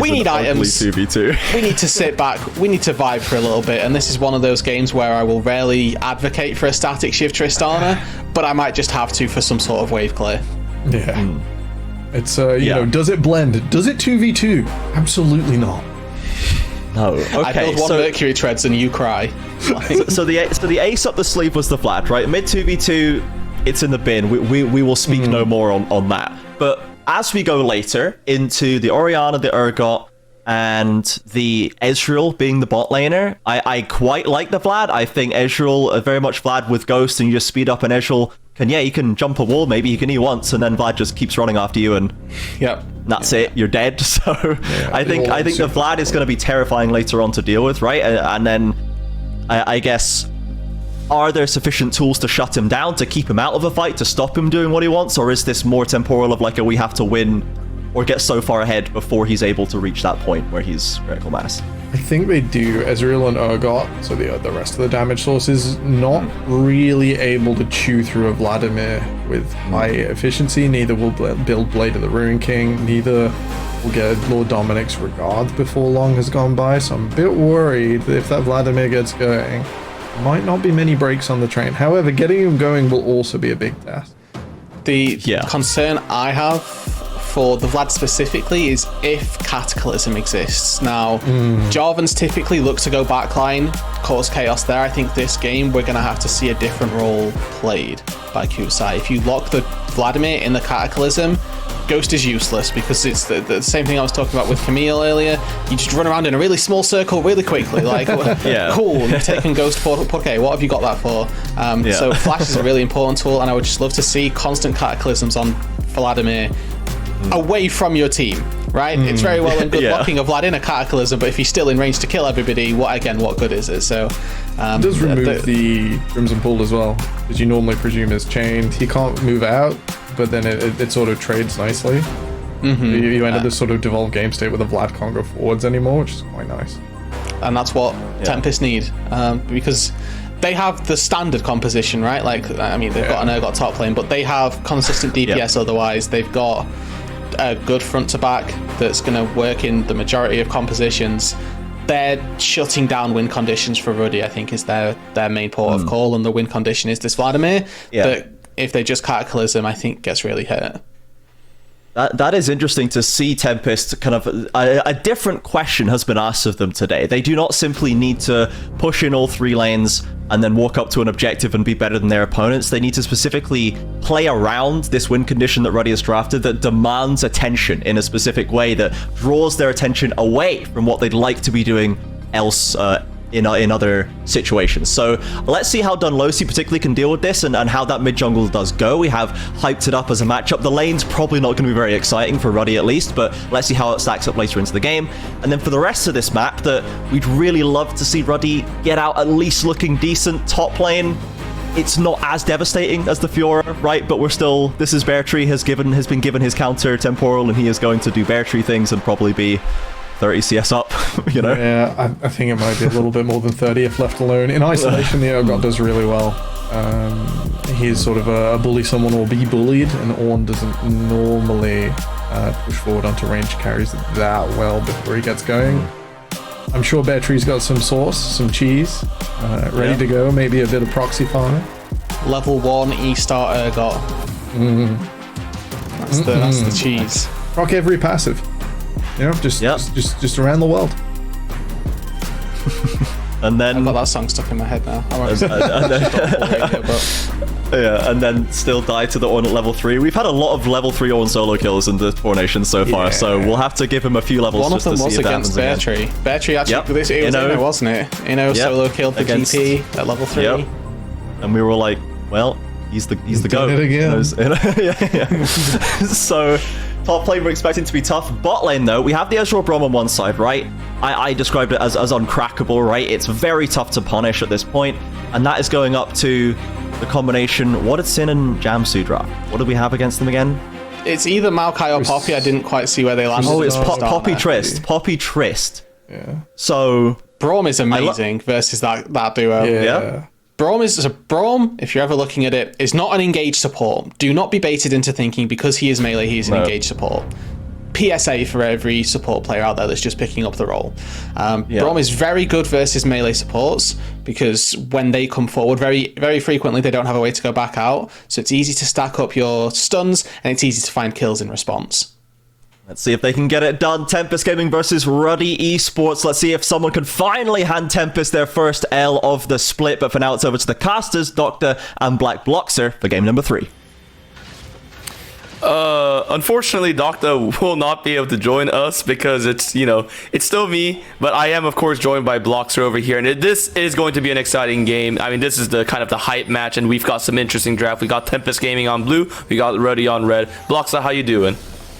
we need items. 2v2. We need to sit back. We need to vibe for a little bit. And this is one of those games where I will rarely advocate for a static shift Tristana, but I might just have to for some sort of wave clear. Yeah. It's does it blend? Does it 2v2? Absolutely not. No. Okay. I build one Mercury treads and you cry. so the ace up the sleeve was the Vlad, right? Mid 2v2, it's in the bin. We will speak no more on that. But as we go later into the Orianna, the Urgot, and the Ezreal being the bot laner, I quite like the Vlad. I think Ezreal, very much Vlad with Ghost, and you just speed up an Ezreal. He can jump a wall, maybe he can E once, and then Vlad just keeps running after you, and that's it, you're dead. So I think the Vlad is going to be terrifying later on to deal with, right? And then I guess, are there sufficient tools to shut him down, to keep him out of a fight, to stop him doing what he wants, or is this more temporal of like we have to win or get so far ahead before he's able to reach that point where he's critical mass? I think they do. Ezreal and Urgot, so the rest of the damage sources, not really able to chew through a Vladimir with high efficiency. Neither will build Blade of the Ruin King. Neither will get Lord Dominic's Regard before long has gone by. So I'm a bit worried that if that Vladimir gets going, might not be many breaks on the train. However, getting him going will also be a big task. The concern I have for the Vlad specifically is if Cataclysm exists. Now, Jarvan's typically look to go backline, cause chaos there. I think this game we're going to have to see a different role played by Kusai. If you lock the Vladimir in the Cataclysm, Ghost is useless because it's the same thing I was talking about with Camille earlier. You just run around in a really small circle really quickly, like, cool, you've taken Ghost for, okay, what have you got that for? So Flash is a really important tool, and I would just love to see constant Cataclysms on Vladimir away from your team, right? It's very well and good locking a Vlad in a Cataclysm, but if he's still in range to kill everybody, what good is it? So it does remove the Crimson Pool as well, because you normally presume is chained. He can't move out, but then it sort of trades nicely. You end up this sort of devolved game state with a Vlad can't go forwards anymore, which is quite nice. And that's what Tempest need, because they have the standard composition, right? Like, I mean, they've got an Urgot top lane, but they have consistent DPS otherwise. They've got a good front to back that's going to work in the majority of compositions. They're shutting down win conditions for Ruddy, I think, is their main port of call, and the win condition is this Vladimir. But if they just Cataclysm, I think gets really hurt. That is interesting to see. Tempest kind of a different question has been asked of them today. They do not simply need to push in all 3 lanes and then walk up to an objective and be better than their opponents. They need to specifically play around this win condition that Ruddy has drafted that demands attention in a specific way that draws their attention away from what they'd like to be doing else in other situations. So let's see how Dunlosi particularly can deal with this and how that mid jungle does go. We have hyped it up as a matchup. The lane's probably not going to be very exciting for Ruddy at least, but let's see how it stacks up later into the game. And then for the rest of this map, that we'd really love to see Ruddy get out at least looking decent top lane. It's not as devastating as the Fiora, right? But we're still, this is Bear Tree has been given his counter temporal, and he is going to do Bear Tree things and probably be 30 CS up, you know? Yeah, I think it might be a little bit more than 30 if left alone. In isolation, the Urgot does really well. He's sort of a bully someone or be bullied, and Ornn doesn't normally push forward onto range carries that well before he gets going. I'm sure Bear Tree's got some sauce, some cheese, ready to go, maybe a bit of proxy farming. Level 1 E-Star Urgot. That's the cheese. Proc every passive. You know, just around the world. And then I've got that song stuck in my head now. And then still die to the Ornn at level 3. We've had a lot of level 3 Ornn solo kills in the Formation so far, so we'll have to give him a few levels. One of them was against Bear Tree. Bear Tree actually, it was Ino, wasn't it? Ino solo killed the GP at level 3. And we were like, well, he's the GOAT. Did it again. So top lane we're expecting to be tough. Bot lane though, we have the Ezreal Braum on one side, right? I described it as uncrackable, right? It's very tough to punish at this point, and that is going up to the combination. What did Sin and Jamsu drop? What did we have against them again? It's either Maokai or Poppy. I didn't quite see where they landed. Oh, it's Poppy Trist. Poppy Trist. Yeah. So Braum is amazing versus that duo. Yeah. Braum, if you're ever looking at it, is not an engaged support. Do not be baited into thinking because he is melee, he's an engaged support. PSA for every support player out there that's just picking up the role. Braum is very good versus melee supports because when they come forward, very, very frequently they don't have a way to go back out. So it's easy to stack up your stuns and it's easy to find kills in response. Let's see if they can get it done. Tempest Gaming versus Ruddy Esports. Let's see if someone can finally hand Tempest their first L of the split. But for now, it's over to the casters, Doctor and Black Bloxer for game number 3. Unfortunately, Doctor will not be able to join us because it's still me, but I am of course joined by Bloxer over here, and this is going to be an exciting game. I mean, this is the kind of the hype match, and we've got some interesting draft. We got Tempest Gaming on blue, we got Ruddy on red. Bloxer, how you doing?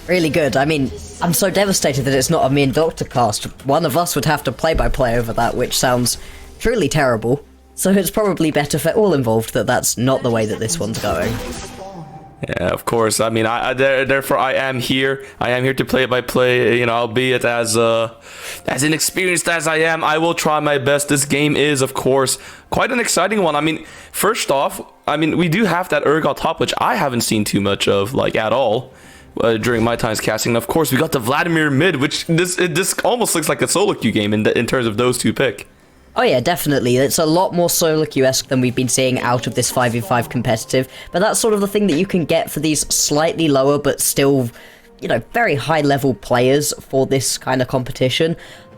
Really good. I mean, I'm so devastated that it's not a me and Doctor cast. One of us would have to play-by-play over that, which sounds truly terrible. So it's probably better for all involved that that's not the way that this one's going. Yeah, of course. I mean, therefore I am here. I am here to play-by-play. Albeit as inexperienced as I am, I will try my best. This game is, of course, quite an exciting one. I mean, first off, we do have that Urgot top, which I haven't seen too much of, at all. During my times casting. Of course, we got the Vladimir mid, which this almost looks like a solo queue game in terms of those two pick. Oh yeah, definitely. It's a lot more solo queue-esque than we've been seeing out of this 5v5 competitive, but that's sort of the thing that you can get for these slightly lower but still, you know, very high-level players for this kind of competition.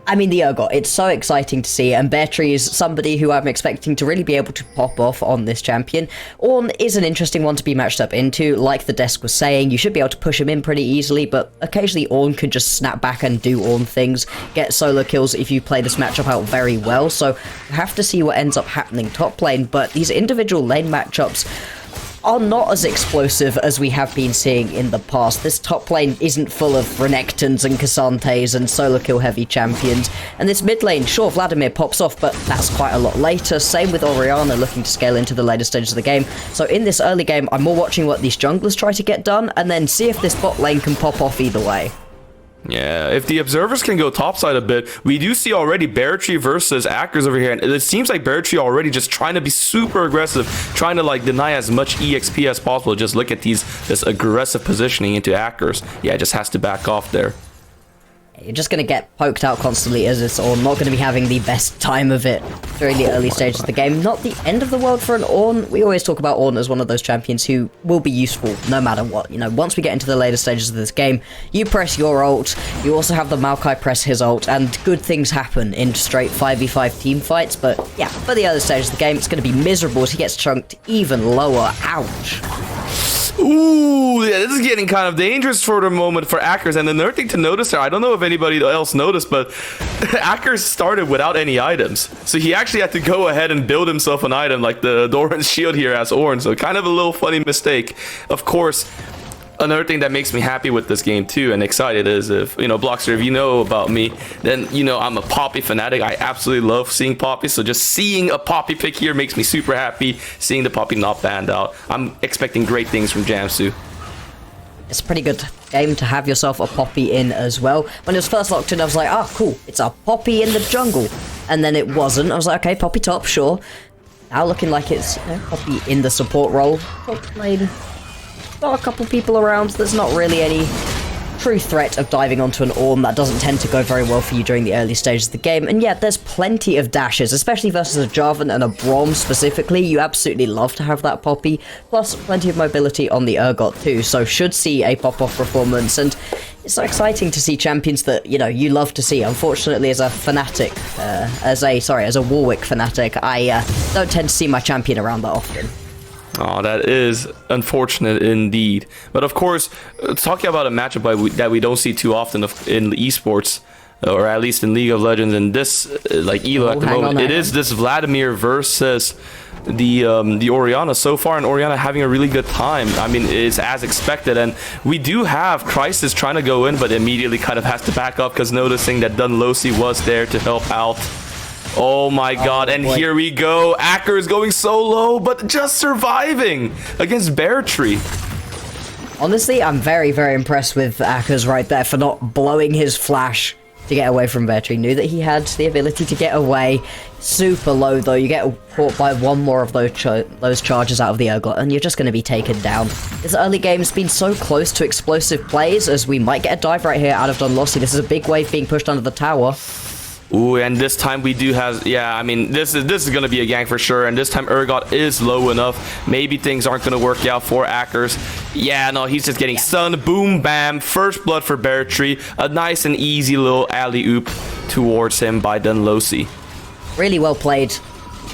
I mean, the Urgot, it's so exciting to see, and Beartree is somebody who I'm expecting to really be able to pop off on this champion. Ornn is an interesting one to be matched up into. Like the desk was saying, you should be able to push him in pretty easily, but occasionally Ornn can just snap back and do Ornn things, get solo kills if you play this matchup out very well, so we'll have to see what ends up happening top lane, but these individual lane matchups are not as explosive as we have been seeing in the past. This top lane isn't full of Renekton's and Cassantes and solo kill heavy champions, and this mid lane, sure, Vladimir pops off, but that's quite a lot later. Same with Orianna looking to scale into the later stages of the game. So in this early game, I'm more watching what these junglers try to get done, and then see if this bot lane can pop off either way. Yeah, if the observers can go topside a bit, we do see already Beartree versus Akers over here, and it seems like Beartree already just trying to be super aggressive, trying to like deny as much EXP as possible. Just look at this aggressive positioning into Akers. Yeah, just has to back off there. You're just going to get poked out constantly as it's all not going to be having the best time of it during the early stages of the game. Not the end of the world for an Ornn. We always talk about Ornn as one of those champions who will be useful no matter what. You know, once we get into the later stages of this game, you press your ult, you also have the Maokai press his ult, and good things happen in straight 5v5 team fights. But yeah, for the other stages of the game, it's going to be miserable as he gets chunked even lower. Ouch. Ooh, yeah, this is getting kind of dangerous for the moment for Akers. And another thing to notice there, I don't know if anybody else noticed, but Akers started without any items. So he actually had to go ahead and build himself an item like the Doran's shield here as Ornn. So kind of a little funny mistake. Of course, another thing that makes me happy with this game too and excited is if, you know, Blockster, if you know about me, then, you know, I'm a Poppy fanatic. I absolutely love seeing Poppy. So just seeing a Poppy pick here makes me super happy. Seeing the Poppy not banned out. I'm expecting great things from Jamsu. It's a pretty good game to have yourself a Poppy in as well. When it was first locked in, I was like, oh, cool, it's a Poppy in the jungle. And then it wasn't. I was like, okay, Poppy top, sure. Now looking like it's, you know, Poppy in the support role. Top lane. Got a couple people around. There's not really any true threat of diving onto an Ornn. That doesn't tend to go very well for you during the early stages of the game. And yeah, there's plenty of dashes, especially versus a Jarvan and a Braum specifically. You absolutely love to have that Poppy. Plus, plenty of mobility on the Urgot too. So should see a pop-off performance. And it's so exciting to see champions that, you know, you love to see. Unfortunately, as a fanatic, as a Warwick fanatic, I don't tend to see my champion around that often. Oh, that is unfortunate indeed. But of course, talking about a matchup that we don't see too often in esports, or at least in League of Legends, and this like Elo at the moment, it is this Vladimir versus the Orianna. So far, and Orianna having a really good time. I mean, it's as expected, and we do have Crisis trying to go in, but immediately kind of has to back up because noticing that Dunlosi was there to help out. Oh my god, and boy. Here we go. Akers going solo, but just surviving against Beartree. Honestly, I'm very, very impressed with Akers right there for not blowing his flash to get away from Beartree. Knew that he had the ability to get away. Super low though. You get caught by one more of those charges out of the Urgot, and you're just going to be taken down. This early game's been so close to explosive plays, as we might get a dive right here out of Dunlosi. This is a big wave being pushed under the tower. Ooh, and this time we do have, yeah, I mean, this is going to be a gank for sure, and this time Urgot is low enough. Maybe things aren't going to work out for Akers. Yeah, no, he's just getting stunned. Boom, bam, first blood for Beartree. A nice and easy little alley-oop towards him by Dunlosi. Really well played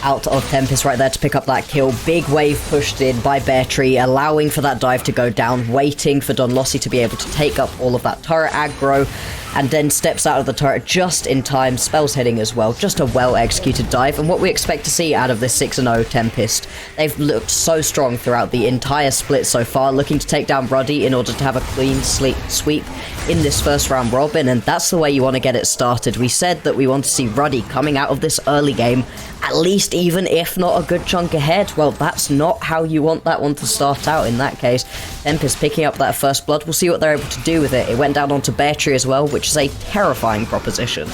out of Tempest right there to pick up that kill. Big wave pushed in by Beartree, allowing for that dive to go down, waiting for Dunlosi to be able to take up all of that turret aggro, and then steps out of the turret just in time, spells hitting as well. Just a well-executed dive, and what we expect to see out of this 6-0 Tempest. They've looked so strong throughout the entire split so far, looking to take down Ruddy in order to have a clean sweep in this first round robin, and that's the way you want to get it started. We said that we want to see Ruddy coming out of this early game, at least even if not a good chunk ahead. Well, that's not how you want that one to start out in that case. Tempest picking up that first blood. We'll see what they're able to do with it. It went down onto Beartree as well, which is a terrifying proposition.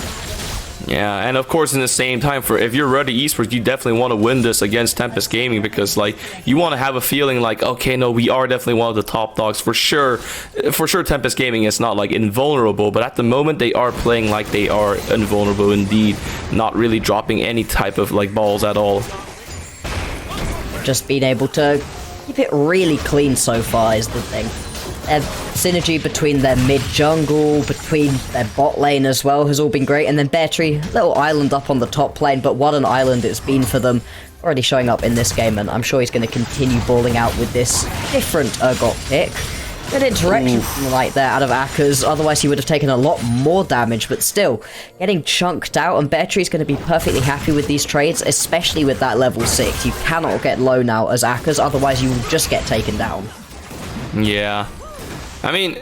Yeah, and of course, in the same time, if you're Ruddy Esports, you definitely want to win this against Tempest Gaming, because like you want to have a feeling like, okay, no, we are definitely one of the top dogs for sure. For sure, Tempest Gaming is not like invulnerable, but at the moment they are playing like they are invulnerable indeed, not really dropping any type of like balls at all. Just being able to keep it really clean so far is the thing. Synergy between their mid-jungle, between their bot lane as well, has all been great. And then Bear Tree, little island up on the top lane, but what an island it's been for them. Already showing up in this game, and I'm sure he's going to continue balling out with this different Urgot pick. Good interaction right there out of Akers, otherwise he would have taken a lot more damage, but still, getting chunked out, and Bear Tree's going to be perfectly happy with these trades, especially with that level 6. You cannot get low now as Akers, otherwise you will just get taken down. Yeah. I mean,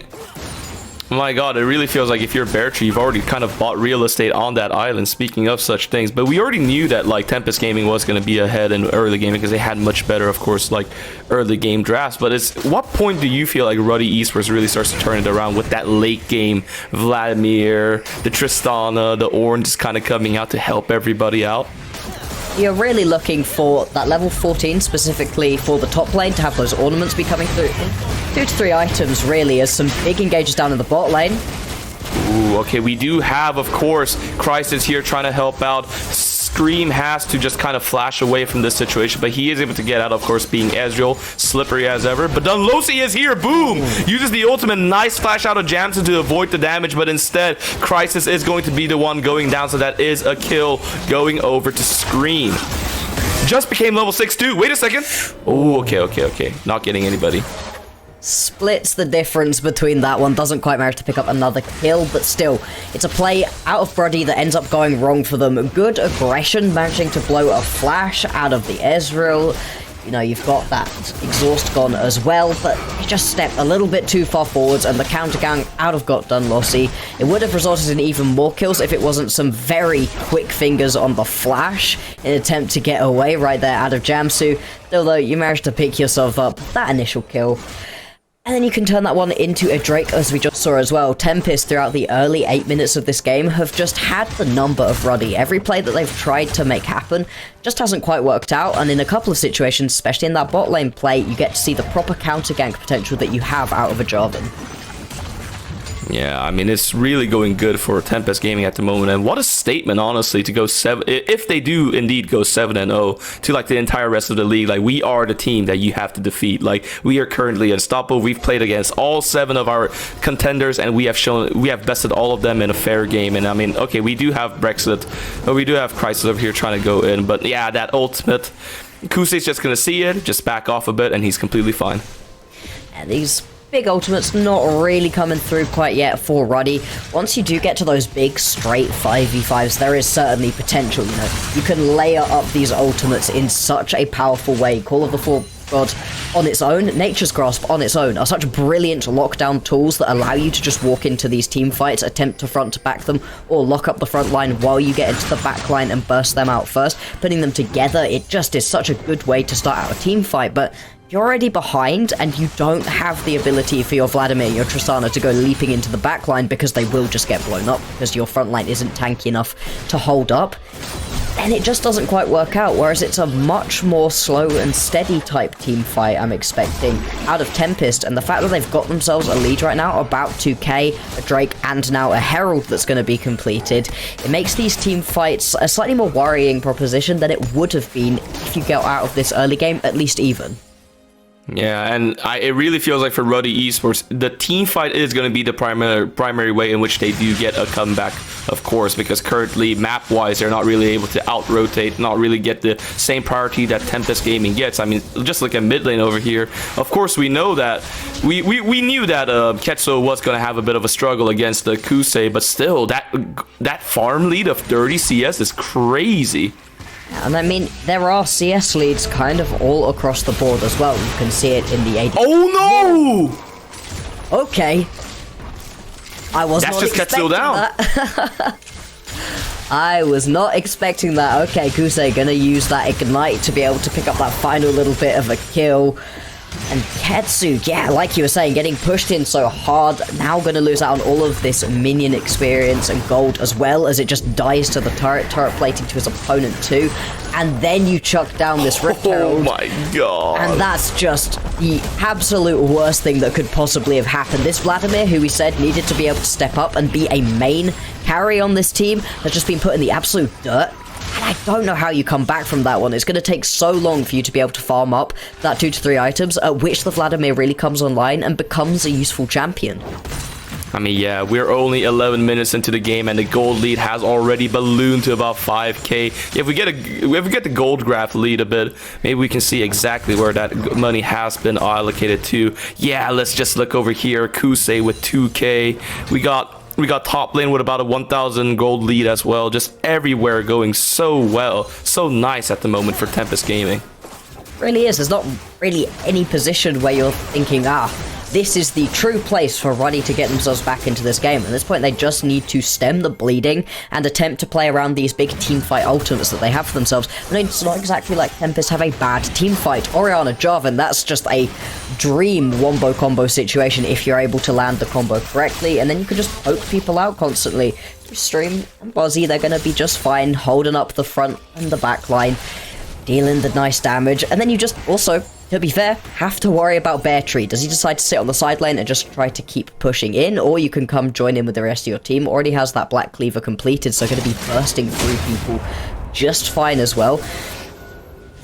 my god, it really feels like if you're Bear Tree, you've already kind of bought real estate on that island, speaking of such things. But we already knew that, like, Tempest Gaming was going to be ahead in early game because they had much better, of course, like, early game drafts. But what point do you feel like Ruddy Esports really starts to turn it around with that late game Vladimir, the Tristana, the Ornn just kind of coming out to help everybody out? You're really looking for that level 14, specifically for the top lane, to have those ornaments be coming through. 2 to 3 items, really, as some big engages down in the bot lane. Ooh, okay, we do have, of course, Crisis here trying to help out. Scream has to just kind of flash away from this situation, but he is able to get out, of course, being Ezreal, slippery as ever. But Dunlosi is here, boom! Uses the ultimate, nice flash out of Jamson to avoid the damage, but instead, Crisis is going to be the one going down, so that is a kill going over to Scream. Just became level 6 too. Wait a second. Oh, okay. Not getting anybody. Splits the difference between that one. Doesn't quite manage to pick up another kill, but still, it's a play out of Ruddy that ends up going wrong for them. Good aggression, managing to blow a flash out of the Ezreal. You know, you've got that exhaust gone as well, but you just stepped a little bit too far forwards, and the counter gang out of got Dunlossy. It would have resulted in even more kills if it wasn't some very quick fingers on the flash in an attempt to get away right there out of Jamsu. Still though, you managed to pick yourself up that initial kill. And then you can turn that one into a Drake, as we just saw as well. Tempest, throughout the early 8 minutes of this game, have just had the number of Ruddy. Every play that they've tried to make happen just hasn't quite worked out, and in a couple of situations, especially in that bot lane play, you get to see the proper counter gank potential that you have out of a Jarvan. Yeah, I mean, it's really going good for Tempest Gaming at the moment, and what a statement, honestly, to go 7, if they do indeed go 7-0 to like the entire rest of the league. Like, we are the team that you have to defeat. Like, we are currently unstoppable. We've played against all 7 of our contenders, and we have bested all of them in a fair game. And I mean, okay, we do have Brexit, but we do have Crisis over here trying to go in, but yeah, that ultimate, Kusei's just gonna see it, just back off a bit, and he's completely fine. And these big ultimates not really coming through quite yet for Ruddy. Once you do get to those big straight 5v5s, there is certainly potential. You know, you can layer up these ultimates in such a powerful way. Call of the Four Gods on its own, Nature's Grasp on its own, are such brilliant lockdown tools that allow you to just walk into these team fights, attempt to front to back them, or lock up the front line while you get into the back line and burst them out first. Putting them together, it just is such a good way to start out a team fight. But you're already behind, and you don't have the ability for your Vladimir, your Tristana, to go leaping into the backline, because they will just get blown up because your front line isn't tanky enough to hold up. And it just doesn't quite work out, whereas it's a much more slow and steady type team fight I'm expecting out of Tempest. And the fact that they've got themselves a lead right now, about 2k, a Drake, and now a Herald that's going to be completed, it makes these team fights a slightly more worrying proposition than it would have been if you get out of this early game at least even. Yeah, and it really feels like for Ruddy Esports, the team fight is going to be the primary way in which they do get a comeback, of course, because currently, map-wise, they're not really able to out-rotate, not really get the same priority that Tempest Gaming gets. I mean, just look at mid lane over here. Of course, we know that, we knew that Ketso was going to have a bit of a struggle against the Kusei, but still, that farm lead of 30 CS is crazy. And I mean, there are CS leads kind of all across the board as well. You can see it in the AD. Oh no! Okay. I was not expecting that. I was not expecting that. Okay, Kusei gonna use that Ignite to be able to pick up that final little bit of a kill. And Ketsu, yeah, like you were saying, getting pushed in so hard, now going to lose out on all of this minion experience and gold, as well as it just dies to the turret plating to his opponent too. And then you chuck down this Rift Herald. Oh my god. And that's just the absolute worst thing that could possibly have happened. This Vladimir, who we said needed to be able to step up and be a main carry on this team, has just been put in the absolute dirt. And I don't know how you come back from that one. It's going to take so long for you to be able to farm up that 2 to 3 items, at which the Vladimir really comes online and becomes a useful champion. I mean, yeah, we're only 11 minutes into the game, and the gold lead has already ballooned to about 5k. If we get the gold graph lead a bit, maybe we can see exactly where that money has been allocated to. Yeah, let's just look over here. Kusei with 2k. We got top lane with about a 1,000 gold lead as well. Just everywhere going so well, so nice at the moment for Tempest Gaming. Really is. There's not really any position where you're thinking, this is the true place for Ruddy to get themselves back into this game. At this point, they just need to stem the bleeding and attempt to play around these big teamfight ultimates that they have for themselves. I mean, it's not exactly like Tempest have a bad teamfight. Orianna, Jarvan, that's just a dream wombo combo situation if you're able to land the combo correctly, and then you can just poke people out constantly. Stream and Bozzy, they're going to be just fine, holding up the front and the back line, dealing the nice damage, and then you just also, to be fair, have to worry about Bear Tree. Does he decide to sit on the side lane and just try to keep pushing in, or you can come join in with the rest of your team? Already has that Black Cleaver completed, so going to be bursting through people just fine as well.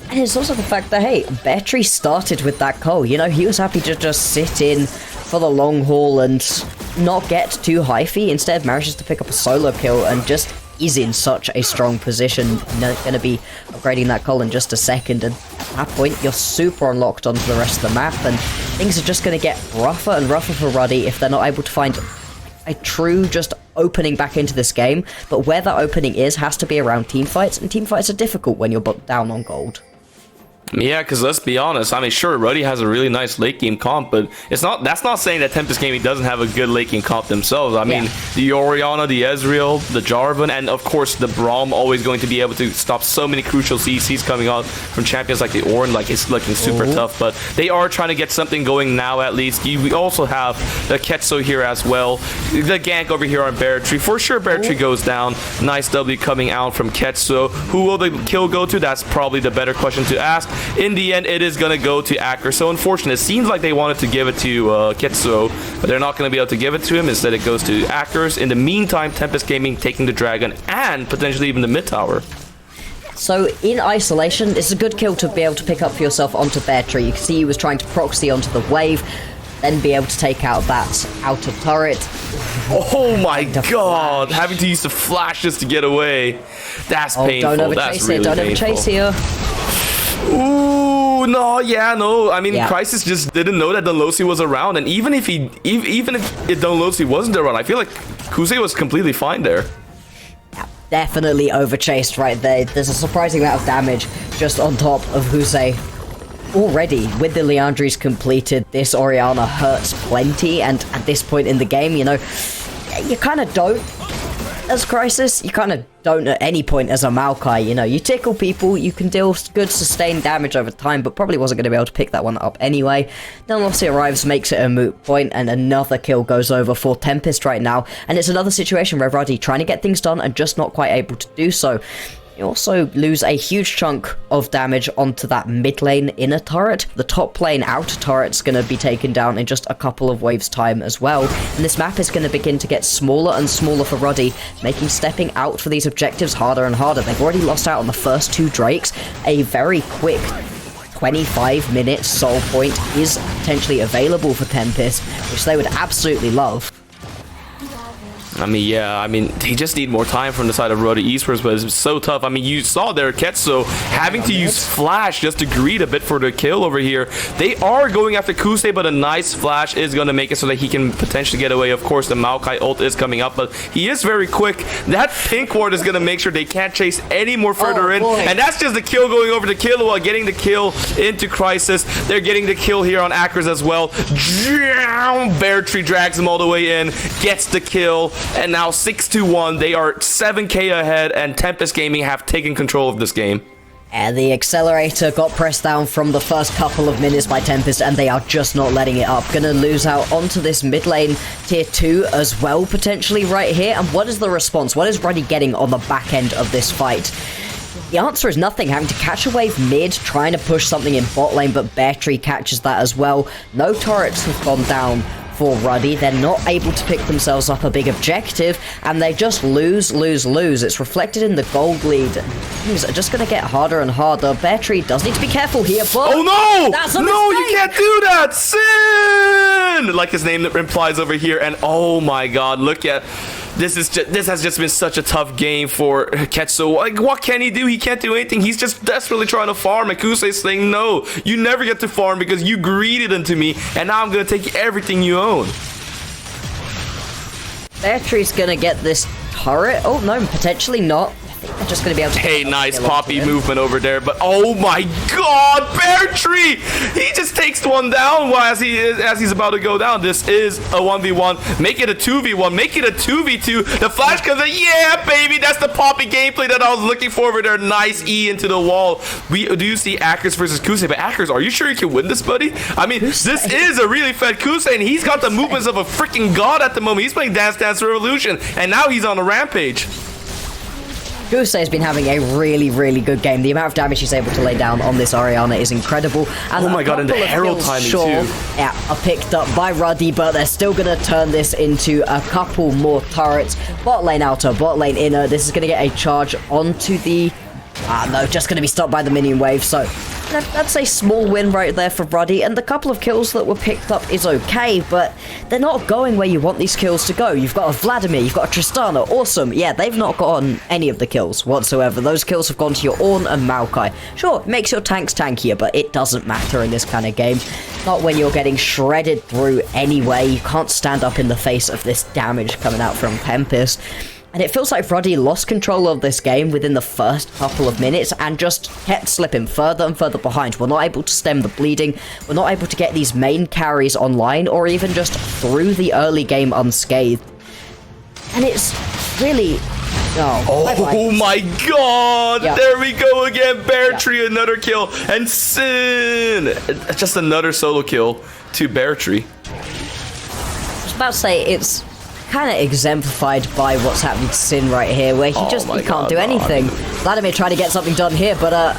And it's also the fact that, hey, Bear Tree started with that Cole. You know, he was happy to just sit in for the long haul and not get too hyphy. Instead, manages to pick up a solo kill and just is in such a strong position. Going to be upgrading that Cole in just a second, and at that point you're super unlocked onto the rest of the map, and things are just going to get rougher and rougher for Ruddy if they're not able to find a true just opening back into this game. But where that opening has to be around teamfights, and teamfights are difficult when you're down on gold. Yeah, because let's be honest, I mean, sure, Ruddy has a really nice late game comp, but that's not saying that Tempest Gaming doesn't have a good late game comp themselves. I mean, the Orianna, the Ezreal, the Jarvan, and of course the Braum always going to be able to stop so many crucial CCs coming out from champions like the Ornn. Like, it's looking super tough, but they are trying to get something going now at least. We also have the Ketso here as well, the gank over here on Bear Tree. For sure, Bear Tree goes down. Nice W coming out from Ketso. Who will the kill go to? That's probably the better question to ask. In the end, it is going to go to Acker. So unfortunate. It seems like they wanted to give it to Ketsuo, but they're not going to be able to give it to him. Instead, it goes to Ackers. In the meantime, Tempest Gaming taking the Dragon and potentially even the mid tower. So in isolation, it's a good kill to be able to pick up for yourself onto Bear Tree. You can see he was trying to proxy onto the wave, then be able to take out that outer turret. Oh my god! Having to use the flash just to get away. That's painful. Don't That's overchase really here. Don't painful. overchase here. Ooh, no. I mean, Crisis just didn't know that Dunlosi was around, and even if Dunlosi wasn't around, I feel like Kusei was completely fine there. Yeah, definitely overchased right there. There's a surprising amount of damage just on top of Kusei. Already, with the Liandry's completed, this Orianna hurts plenty, and at this point in the game, you know, you kind of don't as Crisis, you kind of don't at any point as a Maokai. You know, you tickle people, you can deal good sustained damage over time, but probably wasn't going to be able to pick that one up anyway. Then Lossie arrives, makes it a moot point, and another kill goes over for Tempest right now, and it's another situation where Ruddy trying to get things done and just not quite able to do so. You also lose a huge chunk of damage onto that mid lane inner turret. The top lane outer turret's going to be taken down in just a couple of waves time as well. And this map is going to begin to get smaller and smaller for Ruddy, making stepping out for these objectives harder and harder. They've already lost out on the first two Drakes. A very quick 25-minute soul point is potentially available for Tempest, which they would absolutely love. I mean, yeah, I mean, they just need more time from the side of Ruddy Esports, but it's so tough. I mean, you saw there Ketso having to use Flash just to greed a bit for the kill over here. They are going after Kusei, but a nice Flash is going to make it so that he can potentially get away. Of course, the Maokai ult is coming up, but he is very quick. That pink ward is going to make sure they can't chase any more further in, and that's just the kill going over to Killua, getting the kill into Crisis. They're getting the kill here on Ackers as well. Bear Tree drags him all the way in, gets the kill. And now 6-1, they are 7k ahead, and Tempest Gaming have taken control of this game. And the accelerator got pressed down from the first couple of minutes by Tempest, and they are just not letting it up. Gonna lose out onto this mid lane tier 2 as well, potentially, right here. And what is the response? What is Ruddy getting on the back end of this fight? The answer is nothing, having to catch a wave mid, trying to push something in bot lane, but Bear Tree catches that as well. No turrets have gone down for Ruddy. They're not able to pick themselves up a big objective, and they just lose. It's reflected in the gold lead. Things are just going to get harder and harder. Bear Tree does need to be careful here, but... Oh no! That's a No, mistake! you can't do that! Sin! Like his name implies over here, and oh my god, look at... This has just been such a tough game for Ketsu. Like, what can he do? He can't do anything. He's just desperately trying to farm, and Kusei's saying, no, you never get to farm because you greeted into me, and now I'm going to take everything you own. Bear Tree's going to get this turret. Oh, no, potentially not. I think they're just going to be able to... Hey, nice poppy movement over there, but oh my god, Bear Tree! He just takes one down as he's about to go down. This is a 1v1. Make it a 2v1. Make it a 2v2. The flash comes in. Yeah, baby, that's the poppy gameplay that I was looking for over there. Nice E into the wall. We do see Akers versus Kusei, but Akers, are you sure you can win this, buddy? I mean, this is a really fed Kusei, and he's got the movements of a freaking god at the moment. He's playing Dance Dance Revolution, and now he's on a rampage. Kusei's been having a really, really good game. The amount of damage he's able to lay down on this Orianna is incredible. And oh my god, and the Herald timing too. Yeah, are picked up by Ruddy, but they're still going to turn this into a couple more turrets. Bot lane outer, bot lane inner. This is going to get a charge onto the... no, just going to be stopped by the minion wave. So that's a small win right there for Ruddy, and the couple of kills that were picked up is okay, but they're not going where you want these kills to go. You've got a Vladimir, you've got a Tristana, awesome. Yeah, they've not gotten any of the kills whatsoever. Those kills have gone to your Ornn and Maokai. Sure, it makes your tanks tankier, but it doesn't matter in this kind of game. Not when you're getting shredded through anyway. You can't stand up in the face of this damage coming out from Tempest. And it feels like Ruddy lost control of this game within the first couple of minutes and just kept slipping further and further behind. We're not able to stem the bleeding. We're not able to get these main carries online or even just through the early game unscathed. And it's really... Oh my god! Yeah. There we go again. Bear Tree, another kill. And Sin! Just another solo kill to Bear Tree. I was about to say, it's kind of exemplified by what's happening to Sin right here, where he can't do anything. Vladimir trying to get something done here, but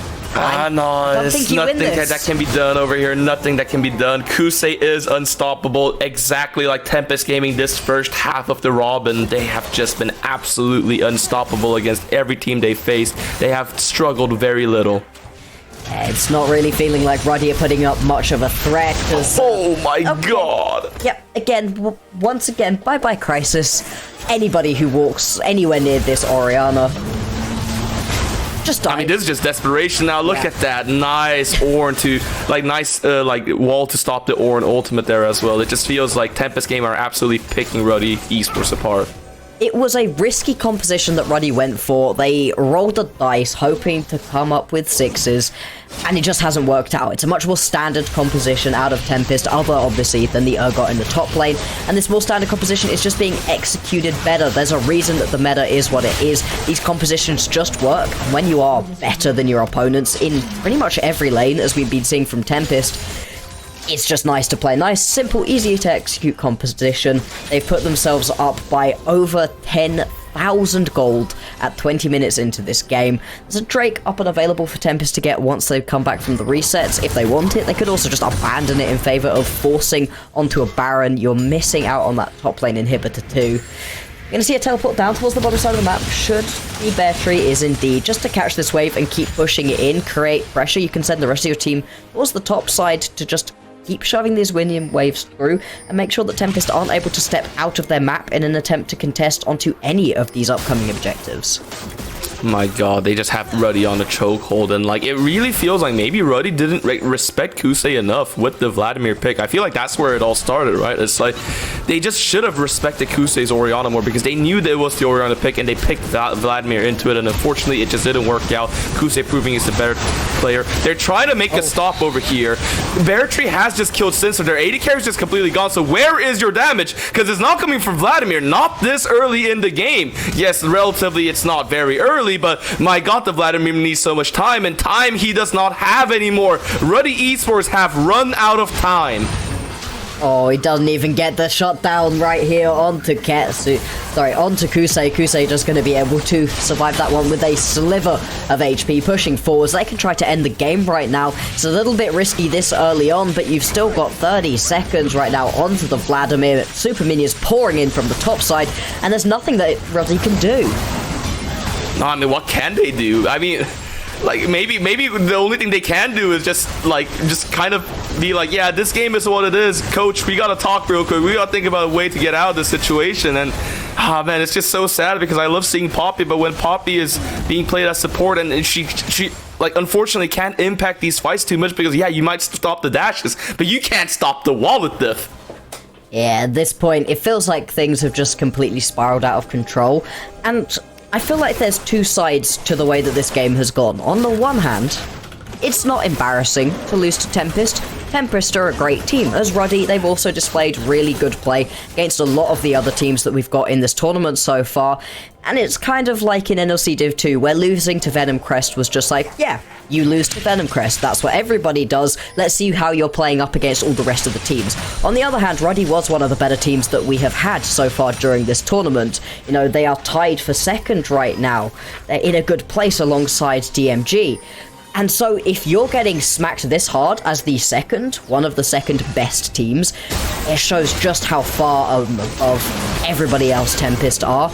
no, there's nothing that can be done over here. Nothing that can be done. Kusei is unstoppable, exactly like Tempest Gaming this first half of the Robin. They have just been absolutely unstoppable against every team they faced. They have struggled very little. It's not really feeling like Ruddy are putting up much of a threat. Oh my god! Yep, again, once again, bye-bye Crisis. Anybody who walks anywhere near this Orianna, just die. I mean, this is just desperation now. Look at that. Nice Ornn to, like wall to stop the Ornn ultimate there as well. It just feels like Tempest Game are absolutely picking Ruddy Esports apart. It was a risky composition that Ruddy went for. They rolled the dice hoping to come up with sixes, and it just hasn't worked out. It's a much more standard composition out of Tempest, other obviously than the Urgot in the top lane, and this more standard composition is just being executed better. There's a reason that the meta is what it is. These compositions just work, and when you are better than your opponents in pretty much every lane, as we've been seeing from Tempest, it's just nice to play. Nice, simple, easy to execute composition. They've put themselves up by over 10,000 gold at 20 minutes into this game. There's a Drake up and available for Tempest to get once they've come back from the resets. If they want it, they could also just abandon it in favor of forcing onto a Baron. You're missing out on that top lane inhibitor too. You're going to see a teleport down towards the bottom side of the map. Should the Bear Tree is indeed just to catch this wave and keep pushing it in, create pressure. You can send the rest of your team towards the top side to just keep shoving these minion waves through and make sure that Tempest aren't able to step out of their map in an attempt to contest onto any of these upcoming objectives. My god, they just have Ruddy on the chokehold, and like it really feels like maybe Ruddy didn't respect Kusei enough with the Vladimir pick. I feel like that's where it all started, right? It's like they just should have respected Kusei's Orianna more because they knew that it was the Orianna pick and they picked Vladimir into it, and unfortunately it just didn't work out. Kusei proving he's the better player. They're trying to make a stop over here. Bear Tree has just killed Sin, so their 80 carry is just completely gone. So where is your damage? Because it's not coming from Vladimir, not this early in the game. Yes, relatively it's not very early, early, but my god, the Vladimir needs so much time, and time he does not have anymore. Ruddy Esports have run out of time. Oh, he doesn't even get the shutdown right here onto onto Kusei. Kusei just going to be able to survive that one with a sliver of HP pushing forwards. They can try to end the game right now. It's a little bit risky this early on, but you've still got 30 seconds right now onto the Vladimir. Super minions pouring in from the top side, and there's nothing that Ruddy can do. No, I mean, what can they do? I mean, like, maybe the only thing they can do is just kind of be like, yeah, this game is what it is, coach, we gotta talk real quick, we gotta think about a way to get out of this situation. And man, it's just so sad because I love seeing Poppy, but when Poppy is being played as support and she like, unfortunately can't impact these fights too much, because yeah, you might stop the dashes, but you can't stop the wallet diff. Yeah, at this point it feels like things have just completely spiraled out of control, and I feel like there's two sides to the way that this game has gone. On the one hand, it's not embarrassing to lose to Tempest. Tempest are a great team. As Ruddy, they've also displayed really good play against a lot of the other teams that we've got in this tournament so far. And it's kind of like in NLC Div 2, where losing to Venomcrest was just like, yeah, you lose to Venomcrest. That's what everybody does. Let's see how you're playing up against all the rest of the teams. On the other hand, Ruddy was one of the better teams that we have had so far during this tournament. You know, they are tied for second right now. They're in a good place alongside DMG. And so if you're getting smacked this hard as the one of the second best teams, it shows just how far of everybody else Tempest are.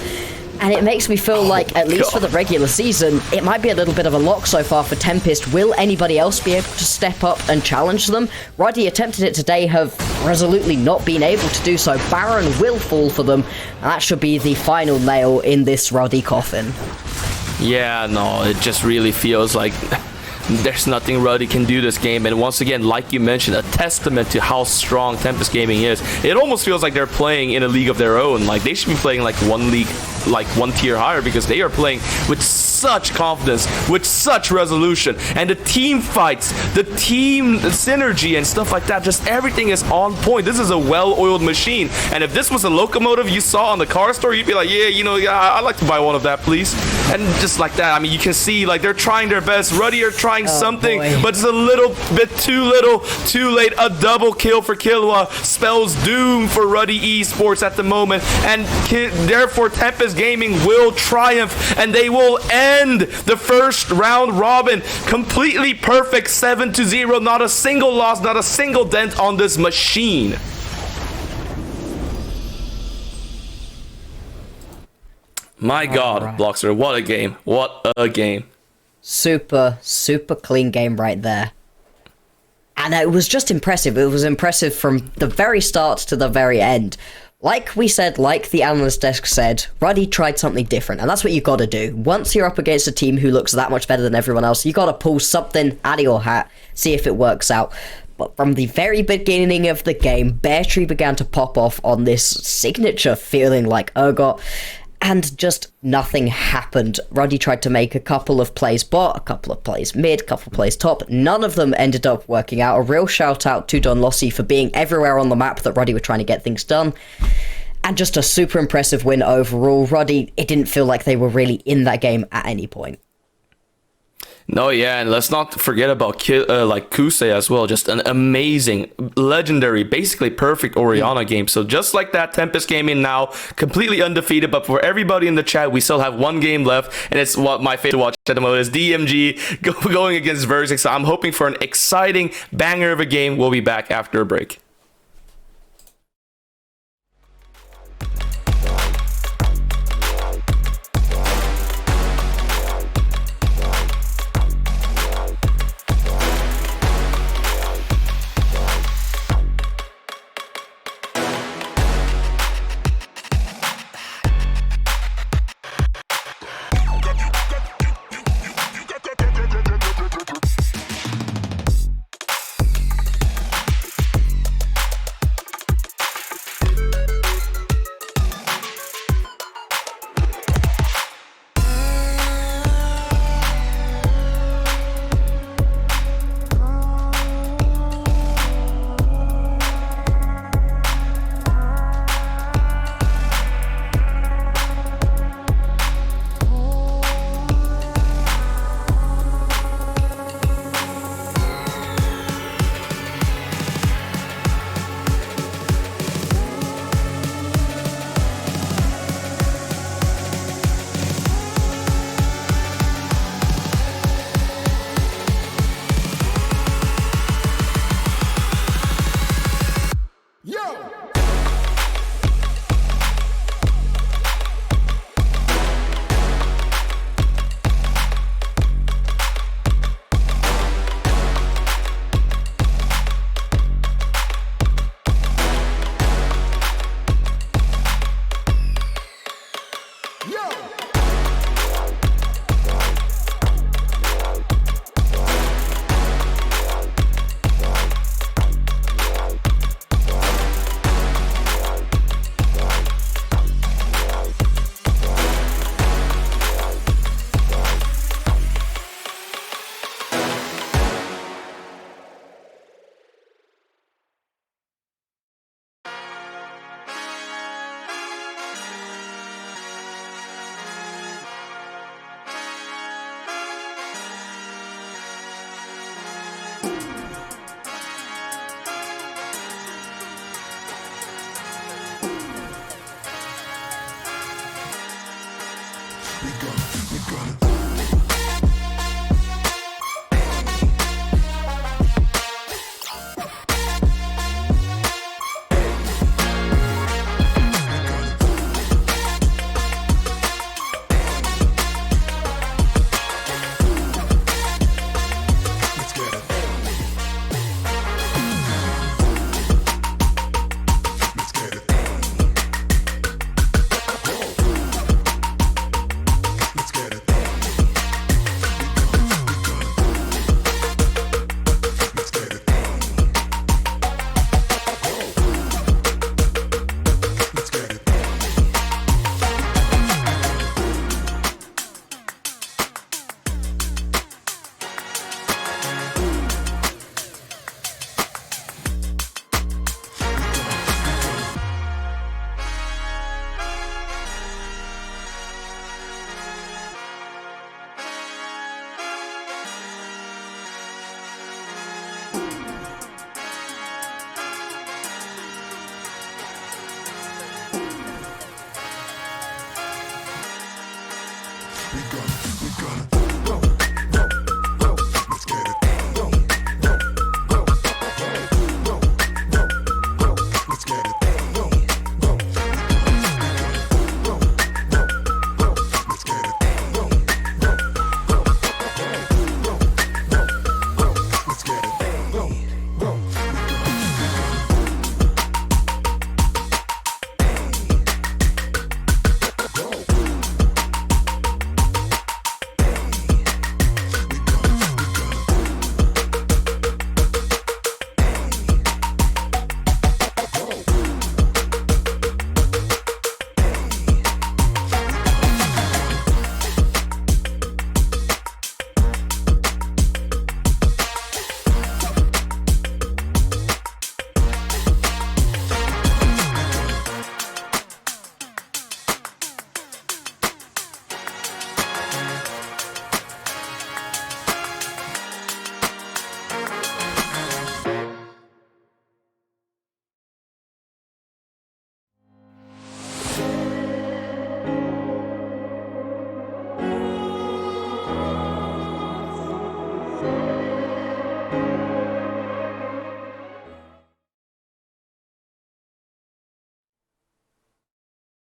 And it makes me feel like, at least for the regular season, it might be a little bit of a lock so far for Tempest. Will anybody else be able to step up and challenge them? Ruddy attempted it today, have resolutely not been able to do so. Baron will fall for them, and that should be the final nail in this Ruddy coffin. Yeah, no, it just really feels like there's nothing Ruddy can do this game. And once again, like you mentioned, a testament to how strong Tempest Gaming is. It almost feels like they're playing in a league of their own. Like, they should be playing like one tier higher, because they are playing with such confidence, with such resolution, and the team fights, the team synergy and stuff like that, just everything is on point. This is a well-oiled machine, and if this was a locomotive you saw on the car store, you'd be like, yeah, you know, yeah, I'd like to buy one of that, please. And just like that, I mean, you can see, like, they're trying their best. Ruddy are trying something, but it's a little bit too little, too late. A double kill for Killua spells doom for Ruddy Esports at the moment, and therefore Tempest Gaming will triumph, and they will end the first round robin completely perfect, 7-0. Not a single loss, not a single dent on this machine. My god, Bloxer, what a game. What a game. Super clean game right there. And it was just impressive. It was impressive from the very start to the very end. Like we said, like the analyst desk said, Ruddy tried something different, and that's what you gotta do. Once you're up against a team who looks that much better than everyone else, you gotta pull something out of your hat, see if it works out. But from the very beginning of the game, Bear Tree began to pop off on this signature feeling like Urgot, and just nothing happened. Ruddy tried to make a couple of plays bot, a couple of plays mid, a couple of plays top. None of them ended up working out. A real shout out to Don Lossi for being everywhere on the map that Ruddy were trying to get things done. And just a super impressive win overall. Ruddy, it didn't feel like they were really in that game at any point. No, yeah, and let's not forget about Kusei as well. Just an amazing, legendary, basically perfect Orianna game. So just like that, Tempest Gaming now completely undefeated. But for everybody in the chat, we still have one game left, and it's what my favorite to watch at the moment is DMG going against Verzik. So I'm hoping for an exciting banger of a game. We'll be back after a break.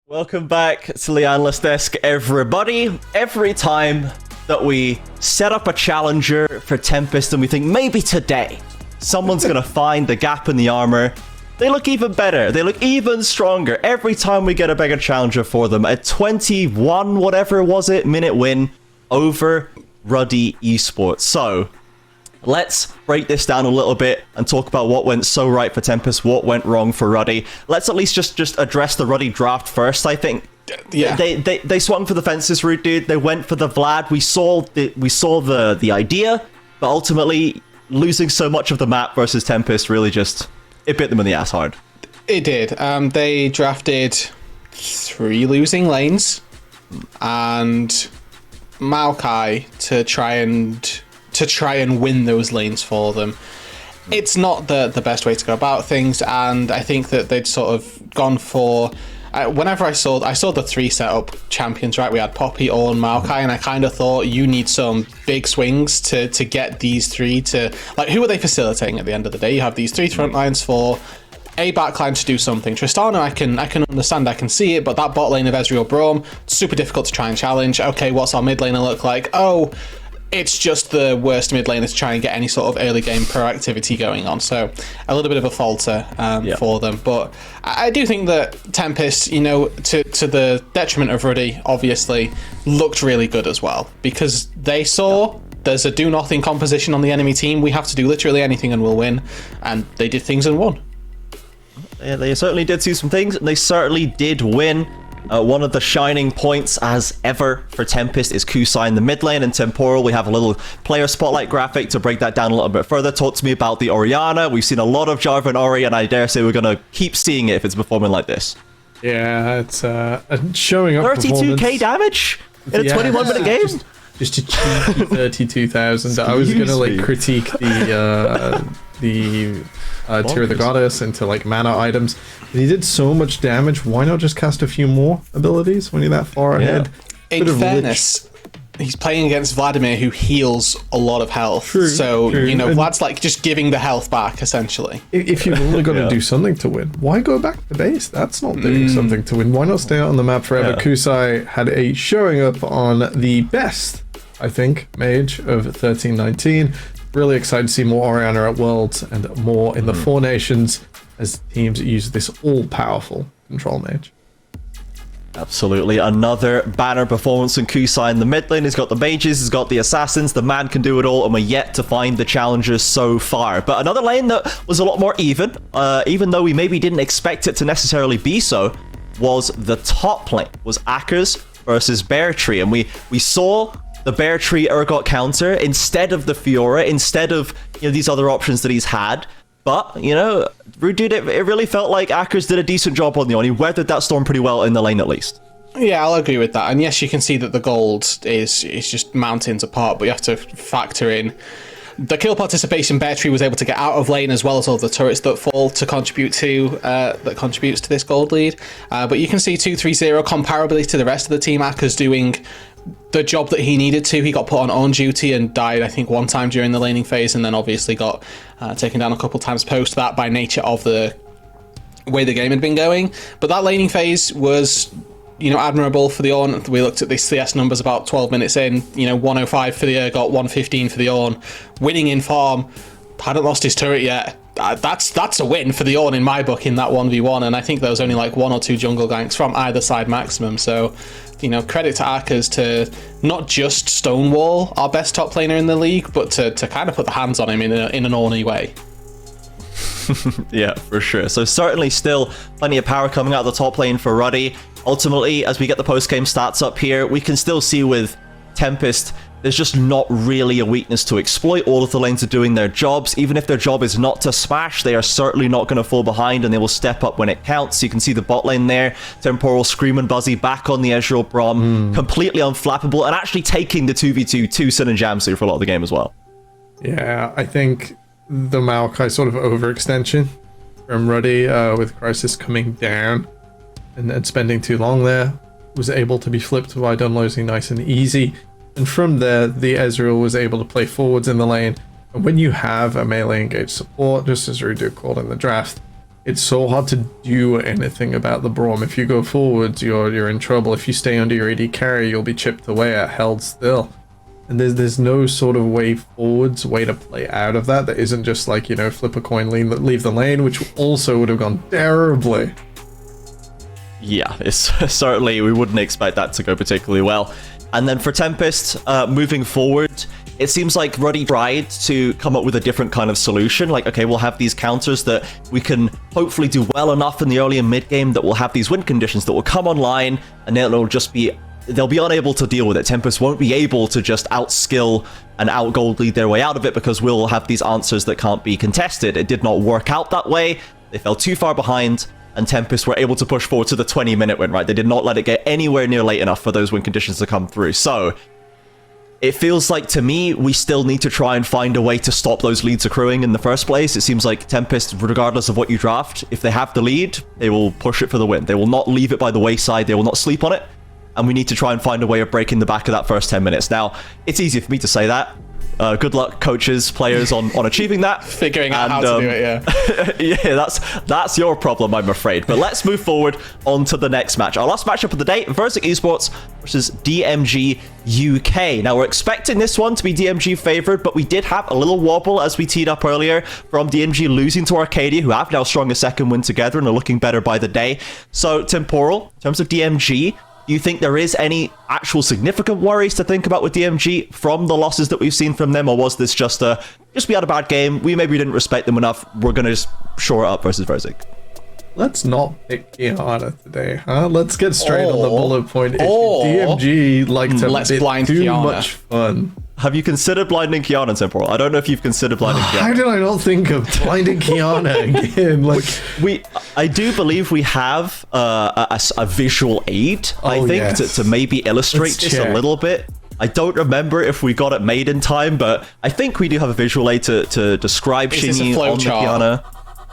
Welcome back to the Analyst Desk, everybody. Every time that we set up a challenger for Tempest and we think maybe today someone's going to find the gap in the armor, they look even better. They look even stronger. Every time we get a bigger challenger for them, a 21, whatever was it, minute win over Ruddy Esports. So let's break this down a little bit and talk about what went so right for Tempest, what went wrong for Ruddy. Let's at least just address the Ruddy draft first, I think. Yeah. They swung for the fences route, dude. They went for the Vlad. We saw the idea, but ultimately losing so much of the map versus Tempest really just, it bit them in the ass hard. It did. They drafted 3 losing lanes and Maokai to try and win those lanes for them. It's not the best way to go about things, and I think that they'd sort of gone for... whenever I saw the 3 setup champions, right, we had Poppy, Ornn, Maokai, and I kind of thought you need some big swings to get these 3 to... Like, who are they facilitating at the end of the day? You have these 3 front lines for a backline to do something. Tristana, I can understand, I can see it, but that bot lane of Ezreal Braum, super difficult to try and challenge. Okay, what's our mid laner look like? Oh, it's just the worst mid laner to try and get any sort of early game proactivity going on. So a little bit of a falter for them. But I do think that Tempest, you know, to the detriment of Ruddy, obviously, looked really good as well. Because they saw there's a do-nothing composition on the enemy team. We have to do literally anything and we'll win. And they did things and won. Yeah, they certainly did see some things, and they certainly did win. One of the shining points, as ever, for Tempest is Kusai in the mid lane, and Temporal. We have a little player spotlight graphic to break that down a little bit further. Talk to me about the Orianna. We've seen a lot of Jarvan Ori, and I dare say we're going to keep seeing it if it's performing like this. Yeah, it's showing up 32k damage in a 21-minute game? Just a cheeky 32,000. I was going to like critique the Tear of the Goddess into like mana items. But he did so much damage, why not just cast a few more abilities when you're that far ahead? In fairness, he's playing against Vladimir, who heals a lot of health. True. You know, Vlad's like just giving the health back, essentially. If you've only got to do something to win, why go back to base? That's not doing something to win. Why not stay out on the map forever? Kusai had a showing up on the best, I think, mage of 1319. Really excited to see more Orianna at Worlds and more in the Four Nations as teams use this all-powerful control mage. Absolutely. Another banner performance in Kusai in the mid lane. He's got the mages, he's got the assassins, the man can do it all, and we're yet to find the challengers so far. But another lane that was a lot more even though we maybe didn't expect it to necessarily be so, was the top lane, was Akkers versus Bear Tree. And we saw the Bear Tree Urgot counter instead of the Fiora, instead of, you know, these other options that he's had. But, you know, dude, it really felt like Akkers did a decent job on the Oni. Weathered that storm pretty well in the lane, at least. Yeah, I'll agree with that. And yes, you can see that the gold is just mountains apart, but you have to factor in the kill participation. Bear Tree was able to get out of lane, as well as all the turrets that fall to contribute to that contributes to this gold lead. But you can see 2-3-0 comparably to the rest of the team. Akkers doing the job that he needed to. He got put on duty and died, I think, one time during the laning phase, and then obviously got taken down a couple times post that by nature of the way the game had been going. But that laning phase was, admirable for the Ornn. We looked at the CS numbers about 12 minutes in, 105 for the Urgot, 115 for the Ornn, winning in farm, hadn't lost his turret yet. That's a win for the Ornn in my book in that 1v1, and I think there was only like 1 or 2 jungle ganks from either side maximum. So, credit to Arcas to not just stonewall our best top laner in the league, but to kind of put the hands on him in an Ornny way. Yeah, for sure. So certainly still plenty of power coming out of the top lane for Ruddy. Ultimately, as we get the post-game stats up here, we can still see with Tempest, there's just not really a weakness to exploit. All of the lanes are doing their jobs. Even if their job is not to smash, they are certainly not going to fall behind, and they will step up when it counts. You can see the bot lane there. Temporal, Scream, Buzzy back on the Ezreal Braum, completely unflappable, and actually taking the 2v2 to Sin and Jamsu for a lot of the game as well. Yeah, I think the Maokai sort of overextension from Ruddy with Crisis coming down and spending too long there was able to be flipped by Dunlosing nice and easy. And from there, the Ezreal was able to play forwards in the lane. And when you have a melee engaged support, just as Rudu called in the draft, it's so hard to do anything about the Braum. If you go forwards, you're in trouble. If you stay under your AD carry, you'll be chipped away at, held still. And there's no sort of way forwards, way to play out of that isn't just like, flip a coin, leave the lane, which also would have gone terribly. Yeah, it's certainly, we wouldn't expect that to go particularly well. And then for Tempest, moving forward, it seems like Ruddy tried to come up with a different kind of solution. Like, okay, we'll have these counters that we can hopefully do well enough in the early and mid game that we'll have these win conditions that will come online, and then it'll just be, they'll be unable to deal with it. Tempest won't be able to just outskill and outgold lead their way out of it because we'll have these answers that can't be contested. It did not work out that way. They fell too far behind, and Tempest were able to push forward to the 20-minute win, right? They did not let it get anywhere near late enough for those win conditions to come through. So it feels like, to me, we still need to try and find a way to stop those leads accruing in the first place. It seems like Tempest, regardless of what you draft, if they have the lead, they will push it for the win. They will not leave it by the wayside. They will not sleep on it. And we need to try and find a way of breaking the back of that first 10 minutes. Now, it's easy for me to say that. Good luck, coaches, players, on achieving that. Figuring out how to do it, yeah. Yeah, that's your problem, I'm afraid. But let's move forward on to the next match. Our last matchup of the day, Verzik Esports versus DMG UK. Now, we're expecting this one to be DMG favored, but we did have a little wobble, as we teed up earlier, from DMG losing to Arcadeia, who have now strung a second win together and are looking better by the day. So, Temporal, in terms of DMG, do you think there is any actual significant worries to think about with DMG from the losses that we've seen from them, or was this just we had a bad game, we maybe didn't respect them enough, we're going to just shore it up versus Verzik? Let's not pick Kiana today, huh? Let's get straight on the bullet point issue. DMG like to let's bit blind too Kiana. much fun. Have you considered blinding Kiana, Temporal? I don't know if you've considered blinding Kiana. How did I not think of blinding Kiana again? Like, I do believe we have a visual aid, I think, yes. to maybe illustrate Let's just check. a little bit. I don't remember if we got it made in time, but I think we do have a visual aid to describe Is this a Shinyi on the flowchart? Kiana.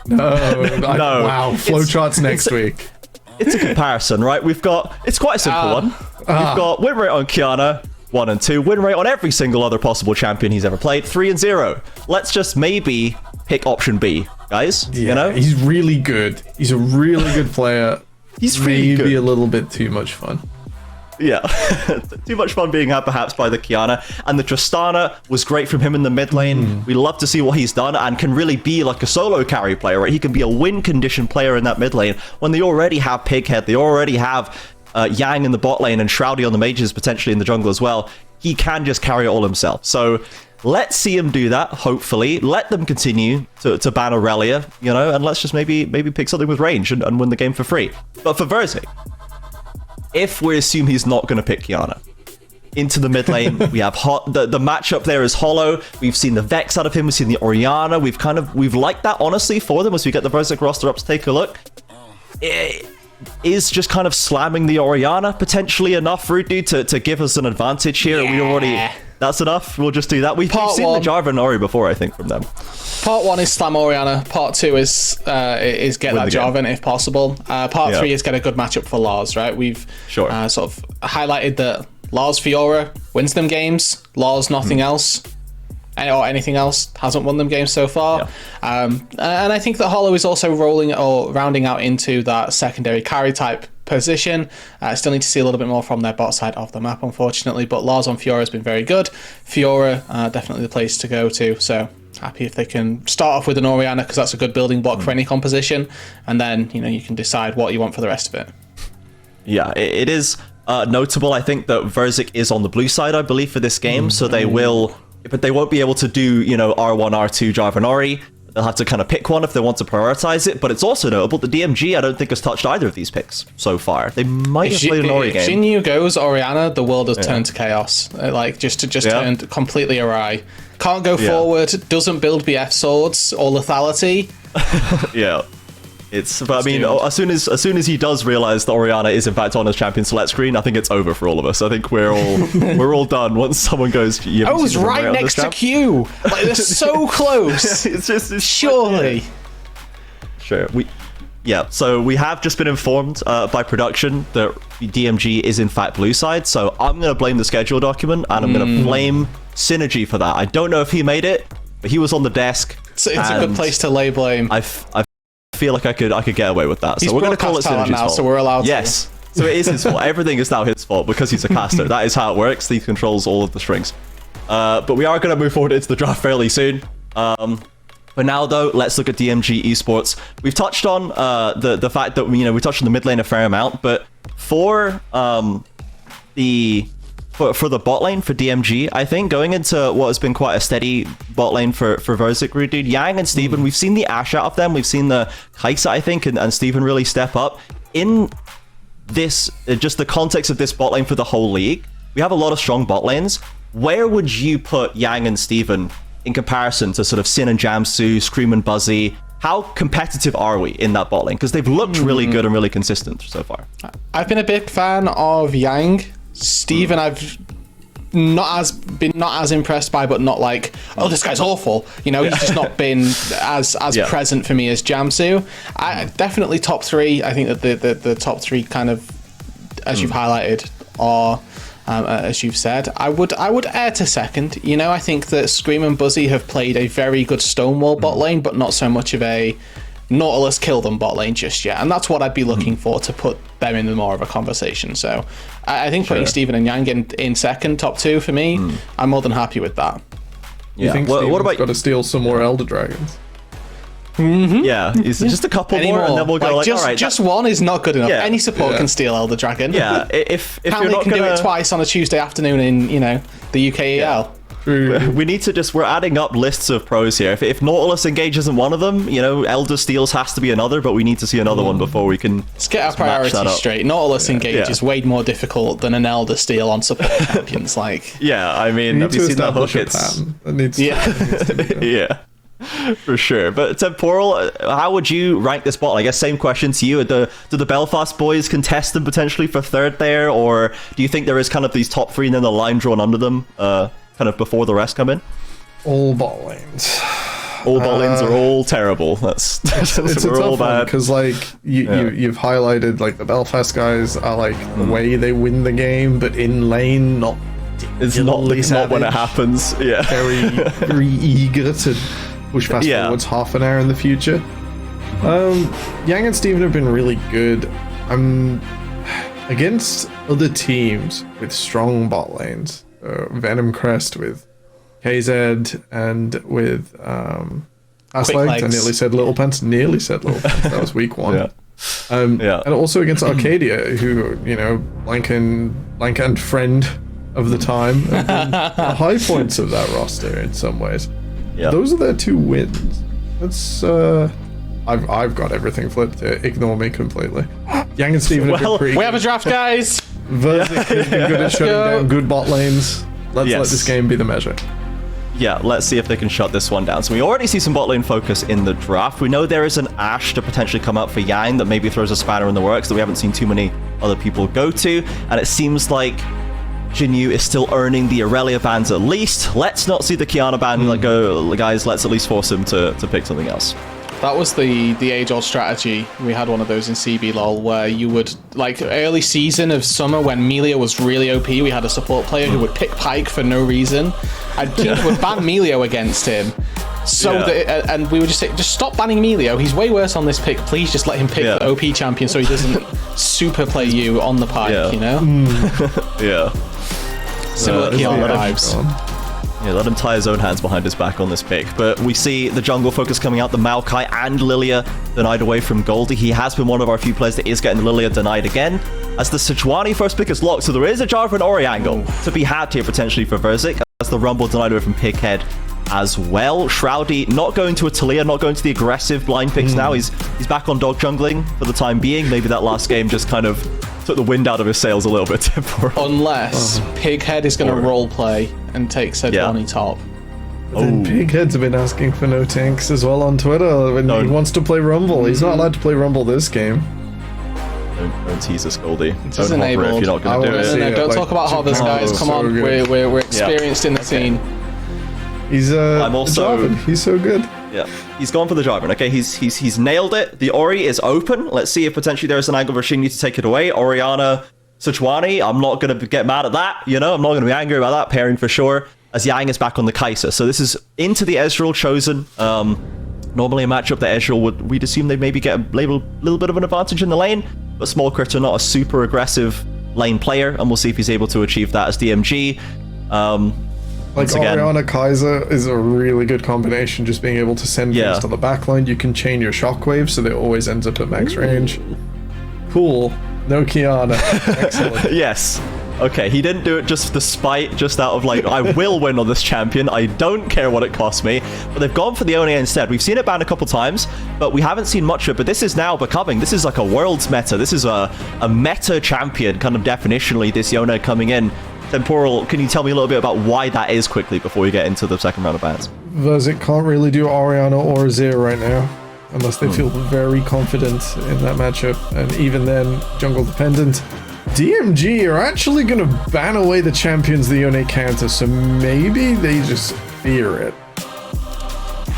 no. Wow, flowcharts next week. It's a comparison, right? It's quite a simple one. We've got win rate on Kiana, 1 and 2. Win rate on every single other possible champion he's ever played, 3 and 0. Let's just maybe pick option B, guys. Yeah, he's really good. He's a really good player. He's really maybe good. a little bit too much fun. Yeah, too much fun being had perhaps by the Kiana, and the Tristana was great from him in the mid lane. We love to see what he's done, and can really be like a solo carry player, right? He can be a win condition player in that mid lane when they already have Pighead, they already have Yang in the bot lane, and Shroudy on the mages potentially in the jungle as well. He can just carry it all himself. So let's see him do that, hopefully. Let them continue to ban Aurelia, and let's just maybe pick something with range and win the game for free. But for Verzik, if we assume he's not going to pick Kiana, into the mid lane, we have the matchup there is Hollow. We've seen the Vex out of him. We've seen the Orianna. We've liked that, honestly, for them as we get the Verzik roster up to take a look. It is just kind of slamming the Orianna potentially enough, Ruddy, to give us an advantage here. Yeah. We already... That's enough. We'll just do that. We've seen the Jarvan Ori before, I think, from them. Part 1 is slam Orianna. Part 2 is get that Jarvan if possible. Part 3 is get a good matchup for Lars, right? We've sort of highlighted that Lars Fiora wins them games. Lars nothing else. Or anything else hasn't won them games so far. And I think that Hollow is also rounding out into that secondary carry type position. I still need to see a little bit more from their bot side of the map, unfortunately, but Lars on Fiora has been very good. Fiora, definitely the place to go to, so happy if they can start off with an Orianna, because that's a good building block for any composition, and then, you can decide what you want for the rest of it. Yeah, it is notable, I think, that Verzik is on the blue side, I believe, for this game, so they will... But they won't be able to do, R1, R2, Jarvan and Ori. They'll have to kind of pick one if they want to prioritize it. But it's also notable that DMG, I don't think, has touched either of these picks so far. They might have played an Ori game. If Jinyu goes Orianna, the world has turned to chaos. Just turned completely awry. Can't go forward, doesn't build BF swords or lethality. Yeah. But I mean, as soon as he does realize that Orianna is in fact on his champion select screen, I think it's over for all of us. I think we're all done once someone goes. I was right next to Q. Like, they're so close. it's surely. Sure. So we have just been informed by production that DMG is in fact blue side. So I'm gonna blame the schedule document, and I'm gonna blame Synergy for that. I don't know if he made it, but he was on the desk. It's a good place to lay blame. I feel like I could get away with that. So we're going to call it Synergy's fault. So we're allowed to. Yes. So it is his fault. Everything is now his fault because he's a caster. That is how it works. He controls all of the strings. But we are going to move forward into the draft fairly soon. For now, though, let's look at DMG Esports. We've touched on the fact that we touched on the mid lane a fair amount, but for the bot lane for DMG, I think going into what has been quite a steady bot lane for Verzik, Ruddy, Yang and Steven, we've seen the Ashe out of them. We've seen the Kaisa, I think, and Steven really step up. In this, just the context of this bot lane for the whole league, we have a lot of strong bot lanes. Where would you put Yang and Steven in comparison to sort of Sin and Jamsu, Scream and Buzzy? How competitive are we in that bot lane? Because they've looked really good and really consistent so far. I've been a big fan of Yang. Steven, I've not as impressed by, but not like, oh, this guy's awful. He's just not been as present for me as Jamsu. Definitely top three. I think that the top three kind of, as you've highlighted, are as you've said. I would err to second. I think that Scream and Buzzy have played a very good Stonewall bot lane, but not so much of a Nautilus kill them bot lane just yet, and that's what I'd be looking for to put them in more of a conversation. So I think putting Steven and Yang in second, top two for me, I'm more than happy with that. You think what about got to steal some more Elder Dragons? Yeah, it's just a couple more, and then we'll go all right. Just one is not good enough. Any support can steal Elder Dragon. Yeah, if you're not gonna do it twice on a Tuesday afternoon in the UKEL. We need to we're adding up lists of pros here. If Nautilus Engage isn't one of them, Elder Steals has to be another, but we need to see another one before we can. Let's get our priorities straight. Nautilus Engage is way more difficult than an Elder Steal on support champions. Yeah, I mean, have you seen that hook? Yeah. For sure. But Temporal, how would you rank this bot? I guess same question to you. Do the Belfast boys contest them potentially for third there, or do you think there is kind of these top three and then the line drawn under them? Kind of before the rest come in? All bot lanes. All bot lanes are all terrible. It's a tough one because you've highlighted the Belfast guys are the way they win the game, but in lane it's not when it happens. Yeah, very eager to push fast forwards half an hour in the future. Yang and Steven have been really good. Against other teams with strong bot lanes. Venomcrest with KZ and with Aslegs. I nearly said Little Pants. That was week one. And also against Arcadeia, who Blank and friend of the time, and the high points of that roster in some ways. Those are their two wins. That's I've got everything flipped here. Ignore me completely. Yang and Steven have been pretty we have a draft, guys. Verzik has been good at shutting down good bot lanes. Let's let this game be the measure. Yeah, let's see if they can shut this one down. So we already see some bot lane focus in the draft. We know there is an Ashe to potentially come out for Yang that maybe throws a spanner in the works that we haven't seen too many other people go to. And it seems like Jinyu is still earning the Aurelia bans at least. Let's not see the Kiana ban go, guys. Let's at least force him to pick something else. That was the age-old strategy. We had one of those in CB LoL where you would, like, early season of summer when Melia was really OP, we had a support player who would pick Pyke for no reason. And teams would ban Melio against him. And we would just say, just stop banning Melio. He's way worse on this pick. Please just let him pick the OP champion so he doesn't super play you on the Pyke, you know? Yeah. Similar Kiana vibes. Yeah, let him tie his own hands behind his back on this pick. But we see the jungle focus coming out, the Maokai and Lilia denied away from Goldie. He has been one of our few players that is getting Lilia denied again, as the Sejuani first pick is locked. So there is a Jarvan and Ori angle to be had here potentially for Verzik, as the Rumble denied away from Pighead as well. Shroudy not going to a Talia, not going to the aggressive blind picks now. He's back on dog jungling for the time being. Maybe that last game just kind of took the wind out of his sails a little bit temporarily. Unless Pighead is going to roleplay and take Sejuani top. Then Pighead's been asking for no tanks as well on Twitter when he wants to play Rumble. He's not allowed to play Rumble this game. Don't tease us, Goldie. It's don't hover if you're not going to do it. No, don't talk about hovers, guys. Come on, we're experienced in the scene. He's he's so good. Yeah, he's gone for the Jarvan. Okay, he's nailed it. The Ori is open. Let's see if potentially there's an angle for Shinny to take it away. Orianna, Sejuani. I'm not going to get mad at that. You know, I'm not going to be angry about that pairing for sure. As Yang is back on the Kai'Sa, so this is into the Ezreal chosen. Normally a matchup that Ezreal we'd assume they'd maybe get a little bit of an advantage in the lane, but Small Critter not a super aggressive lane player, and we'll see if he's able to achieve that as DMG. Like Orianna Kai'Sa is a really good combination, just being able to send things to the backline. You can chain your shockwave so that it always ends up at max range. Cool. No Kiana. Excellent. Yes. Okay, he didn't do it just for spite, just out of like, I will win on this champion, I don't care what it costs me. But they've gone for the One instead. We've seen it banned a couple times, but we haven't seen much of it. But this is now becoming, this is like a world's meta. This is a meta champion, kind of definitionally, this Yone coming in. Temporal, can you tell me a little bit about why that is quickly before we get into the second round of bans? Verzik can't really do Orianna or Azir right now, unless they feel very confident in that matchup. And even then, jungle dependent. DMG are actually going to ban away the champions the Yone counter, so maybe they just fear it.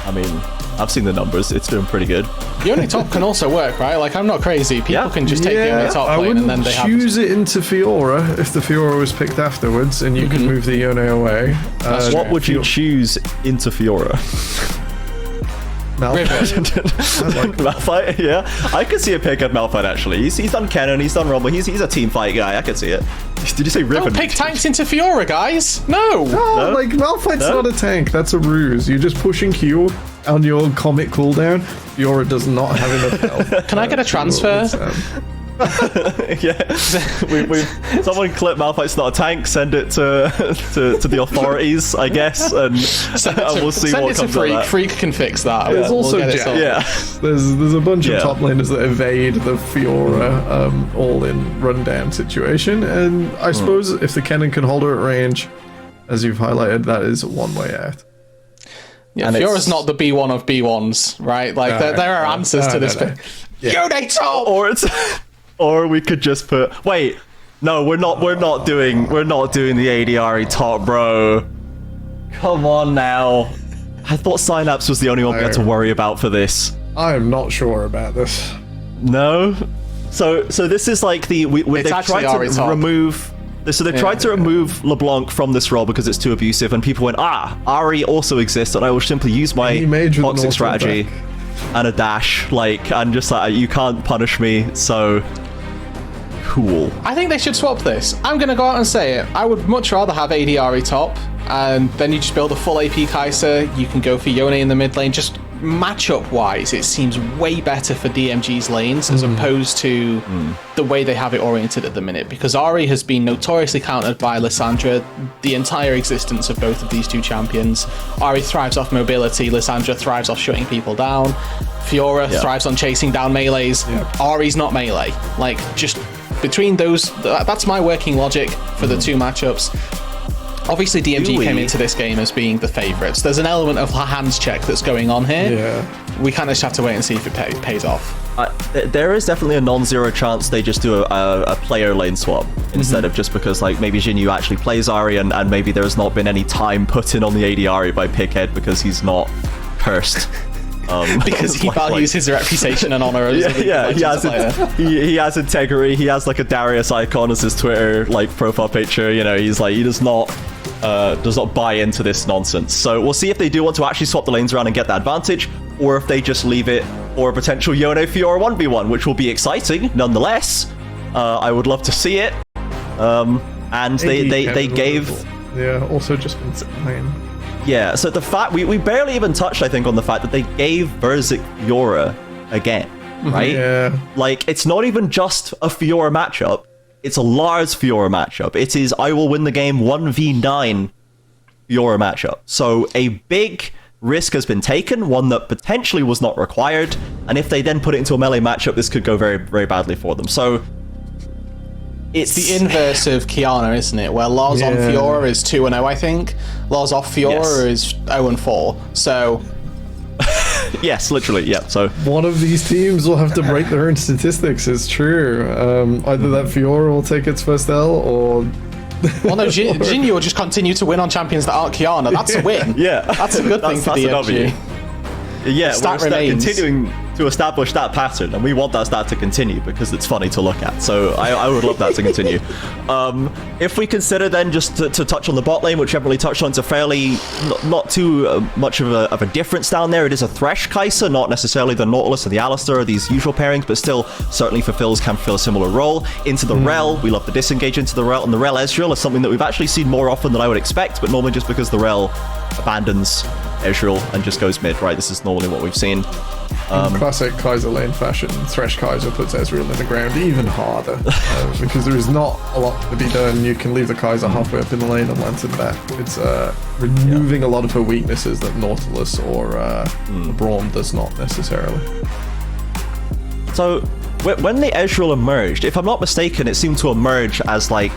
I mean, I've seen the numbers. It's doing pretty good. Yone top can also work, right? Like, I'm not crazy. People can just take the Yone top lane and then they have... I wouldn't choose it into Fiora if the Fiora was picked afterwards, and you can move the Yone away. What would you choose into Fiora? Malphite, yeah. I could see a pick at Malphite, actually. He's done Cannon, he's done Rumble, he's a team fight guy. I could see it. Did you say Riven? Don't pick tanks into Fiora, guys! No, like, Malphite's not a tank. That's a ruse. You're just pushing Q on your comic cooldown. Fiora does not have enough health. Can I get a transfer? Yeah, someone clip Malphite's not a tank, send it to the authorities, I guess, and we'll see what comes of that. Freak can fix that. There's also there's a bunch of top laners that evade the Fiora all-in rundown situation, and I suppose if the Kennen can hold her at range, as you've highlighted, that is one way out. Yeah, and Fiora's not the B1 of B1s, right? Like there are answers to this. Yone top! Or we could just put. Wait, no, we're not doing the ADRE top, bro. Come on now. I thought Synapse was the only one we had to worry about for this. I am not sure about this. No. So this is like they've tried to remove. So they tried to remove LeBlanc from this role because it's too abusive, and people went, Ahri also exists, and I will simply use my toxic strategy and a dash, and just like, you can't punish me, so cool. I think they should swap this. I'm going to go out and say it. I would much rather have ADRE top, and then you just build a full AP Kai'Sa. You can go for Yone in the mid lane. Just matchup-wise, it seems way better for DMG's lanes as opposed to the way they have it oriented at the minute, because Ahri has been notoriously countered by Lissandra the entire existence of both of these two champions. Ahri thrives off mobility, Lissandra thrives off shutting people down, Fiora thrives on chasing down melees. Ahri's not melee. Like, just between those, that's my working logic for the two matchups. Obviously, DMG came into this game as being the favourites. There's an element of hands check that's going on here. Yeah. We kind of just have to wait and see if it pays off. There is definitely a non-zero chance they just do a player lane swap instead of just because, like, maybe Jinyu actually plays Ahri and maybe there's not been any time put in on the ADRE by Pighead because he's not cursed. Because he like- values his reputation and honor as a League of he Legends has player. he has integrity. He has like a Darius icon as his Twitter like profile picture. You know, he's like, he does not buy into this nonsense. So we'll see if they do want to actually swap the lanes around and get that advantage, or if they just leave it for a potential Yone Fiora 1v1, which will be exciting nonetheless. I would love to see it. And they gave. Yeah, also just been saying. Yeah, so the fact we barely even touched, I think, on the fact that they gave Verzik Fiora again, right? Yeah. Like, it's not even just a Fiora matchup, it's a Lars Fiora matchup. It is I will win the game 1v9 Fiora matchup. So a big risk has been taken, one that potentially was not required, and if they then put it into a melee matchup, this could go very, very badly for them. So It's the inverse of Kiana, isn't it? Where Lars on Fiora is 2-0, I think. Lars off Fiora is 0-4. So yes, literally, yeah. So One of these teams will have to break their own statistics, it's true. Either that Fiora will take its first L, or... well, no, Jinyu will just continue to win on champions that aren't Kiana. That's a win. yeah, That's a good thing for that's a W. DMG. Yeah, Stat we're remains. continuing to establish that pattern, and we want that stat to continue because it's funny to look at. So I would love that to continue. If we consider then just to touch on the bot lane, which I've really touched on, it's a fairly not too much of a difference down there. It is a Thresh Kai'Sa, not necessarily the Nautilus or the Alistar or these usual pairings, but still certainly can fulfill a similar role. Into the Rel, we love the disengage into the Rel, and the Rel Ezreal is something that we've actually seen more often than I would expect, but normally just because the Rel abandons Ezreal and just goes mid, right? This is normally what we've seen. In classic Kai'Sa lane fashion, Thresh Kai'Sa puts Ezreal in the ground even harder because there is not a lot to be done. You can leave the Kai'Sa halfway up in the lane and lantern back. It's removing a lot of her weaknesses that Nautilus or Braum does not necessarily. So when the Ezreal emerged, if I'm not mistaken, it seemed to emerge as like,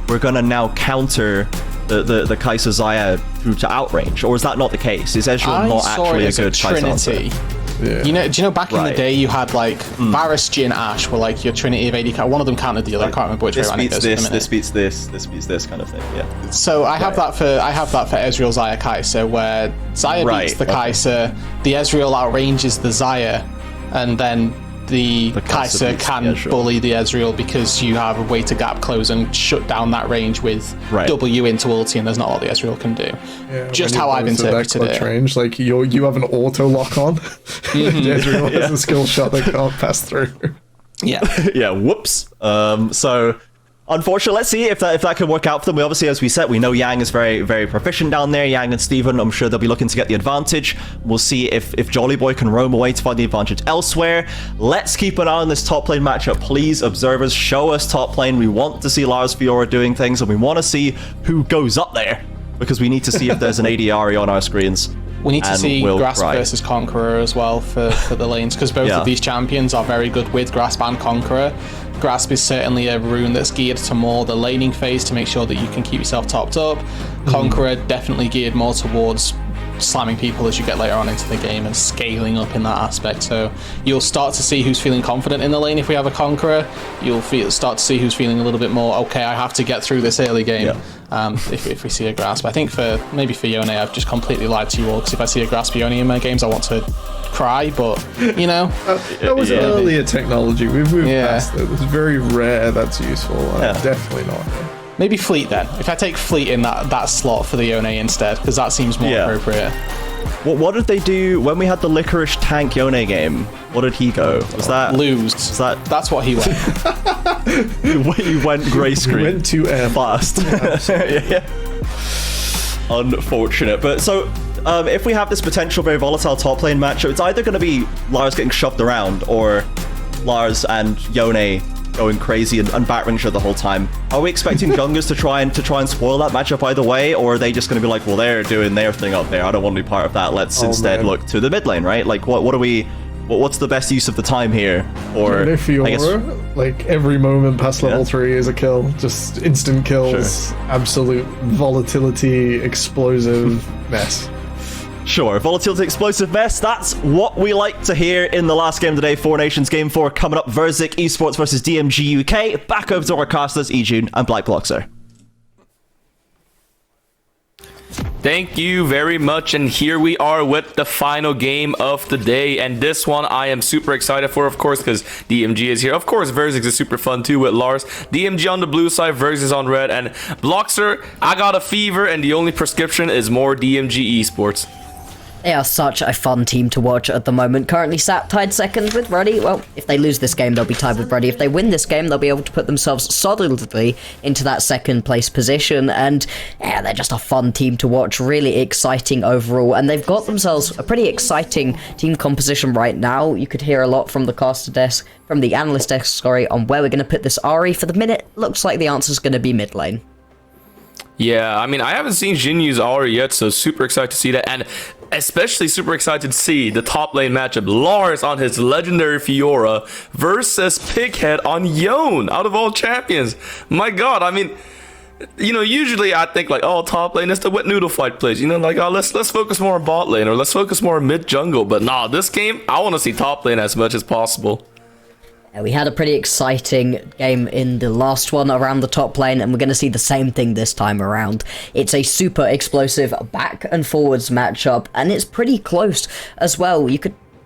we're gonna now counter the Kai'Sa Xayah through to outrange, or is that not the case? Is Ezreal not actually a good Kai'Sa Trinity. Yeah. Do you know back in the Right. day you had like Varus, Jhin, Ashe were like your Trinity of AD. One of them countered the other. I can't remember which way This around it beats goes. at the this, minute. this beats this, this beats this kind of thing. Yeah. So I have that for Ezreal Xayah Kai'Sa, where Xayah beats the Kai'Sa, the Ezreal outranges the Xayah, and then the Kai'Sa Kai'Sa beats can the Ezreal. bully the Ezreal because you have a way to gap close and shut down that range with W into ulti, and there's not a lot the Ezreal can do. Yeah, Just when how you I've both at that interpreted clutch it. range, like you have an auto lock on. Ezreal has a skill shot that can't pass through. Yeah. Yeah, whoops. So unfortunately, let's see if that can work out for them. We obviously, as we said, we know Yang is very, very proficient down there. Yang and Steven, I'm sure they'll be looking to get the advantage. We'll see if Jolly Boy can roam away to find the advantage elsewhere. Let's keep an eye on this top lane matchup. Please, observers, show us top lane. We want to see Lars Fiora doing things, and we want to see who goes up there, because we need to see if there's an ADRE on our screens. We need to And see we'll Grasp cry. versus Conqueror as well for the lanes, because both Yeah. of these champions are very good with Grasp and Conqueror. Grasp is certainly a rune that's geared to more the laning phase to make sure that you can keep yourself topped up. Conqueror definitely geared more towards slamming people as you get later on into the game and scaling up in that aspect. So you'll start to see who's feeling confident in the lane if we have a Conqueror. You'll start to see who's feeling a little bit more, okay, I have to get through this early game. If we see a Grasp. I think maybe for Yone, I've just completely lied to you all, because if I see a Grasp Yone in my games, I want to cry, but you know. That was earlier technology. We've moved Yeah. past it. It's very rare that's useful. Yeah. Definitely not. Maybe Fleet then. If I take Fleet in that slot for the Yone instead, because that seems more Yeah. appropriate. What did they do when we had the Licorice Tank Yone game? What did he go? Was that Lose. Was that That's what he went. he went grey screen? Went to fast. Yeah. Unfortunate. But so if we have this potential very volatile top lane matchup, it's either going to be Lars getting shoved around or Lars and Yone going crazy and battering each other the whole time. Are we expecting Jungers to try and spoil that matchup either way, or are they just going to be like, well, they're doing their thing up there, I don't want to be part of that, let's instead look to the mid lane, right? Like what's the best use of the time here? Or And if I guess like every moment past level 3 is a kill, just instant kills, absolute volatility, explosive mess. Sure, volatility, explosive mess. That's what we like to hear in the last game of the day. Four Nations Game 4 coming up. Verzik Esports versus DMG UK. Back over to our casters, Ejun and Black Bloxer. Thank you very much, and here we are with the final game of the day, and this one I am super excited for, of course, because DMG is here. Of course, Verzik is super fun too with Lars. DMG on the blue side, Verzik is on red, and Bloxer, I got a fever, and the only prescription is more DMG Esports. They are such a fun team to watch at the moment. Currently sat tied second with Ruddy. Well, if they lose this game, they'll be tied with Ruddy. If they win this game, they'll be able to put themselves solidly into that second place position. And yeah, they're just a fun team to watch. Really exciting overall. And they've got themselves a pretty exciting team composition right now. You could hear a lot from the caster desk, from the analyst desk, sorry, on where we're going to put this Ari. For the minute, looks like the answer's going to be mid lane. Yeah, I mean, I haven't seen Jin use Aura yet, so super excited to see that, and especially super excited to see the top lane matchup. Lars on his legendary Fiora versus Pighead on Yone, out of all champions. My god, I mean, you know, usually I think like, oh, top lane is the wet noodle fight plays, you know, like, oh, let's focus more on bot lane, or let's focus more on mid jungle, but nah, this game, I want to see top lane as much as possible. We had a pretty exciting game in the last one around the top lane, and we're going to see the same thing this time around. It's a super explosive back and forwards matchup, and it's pretty close as well. We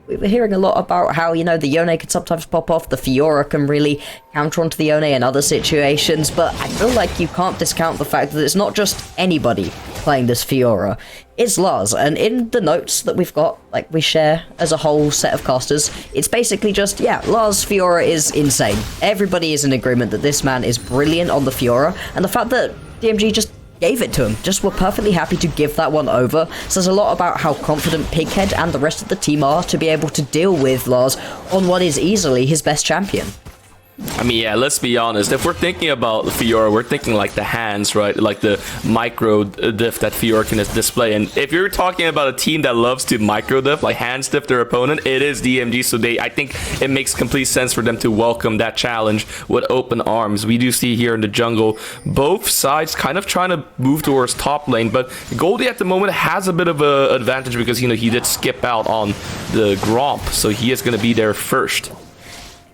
were hearing a lot about how, you know, the Yone could sometimes pop off, the Fiora can really counter onto the Yone in other situations, but I feel like you can't discount the fact that it's not just anybody playing this Fiora. It's Lars, and in the notes that we've got, like we share as a whole set of casters, it's basically just, yeah, Lars Fiora is insane. Everybody is in agreement that this man is brilliant on the Fiora, and the fact that DMG just gave it to him, just were perfectly happy to give that one over, says a lot about how confident Pighead and the rest of the team are to be able to deal with Lars on what is easily his best champion. I mean, yeah, let's be honest. If we're thinking about Fiora, we're thinking like the hands, right? Like the micro diff that Fiora can display. And if you're talking about a team that loves to micro diff, like hands diff their opponent, it is DMG. So I think it makes complete sense for them to welcome that challenge with open arms. We do see here in the jungle, both sides kind of trying to move towards top lane. But Goldie at the moment has a bit of an advantage because, you know, he did skip out on the Gromp. So he is going to be there first.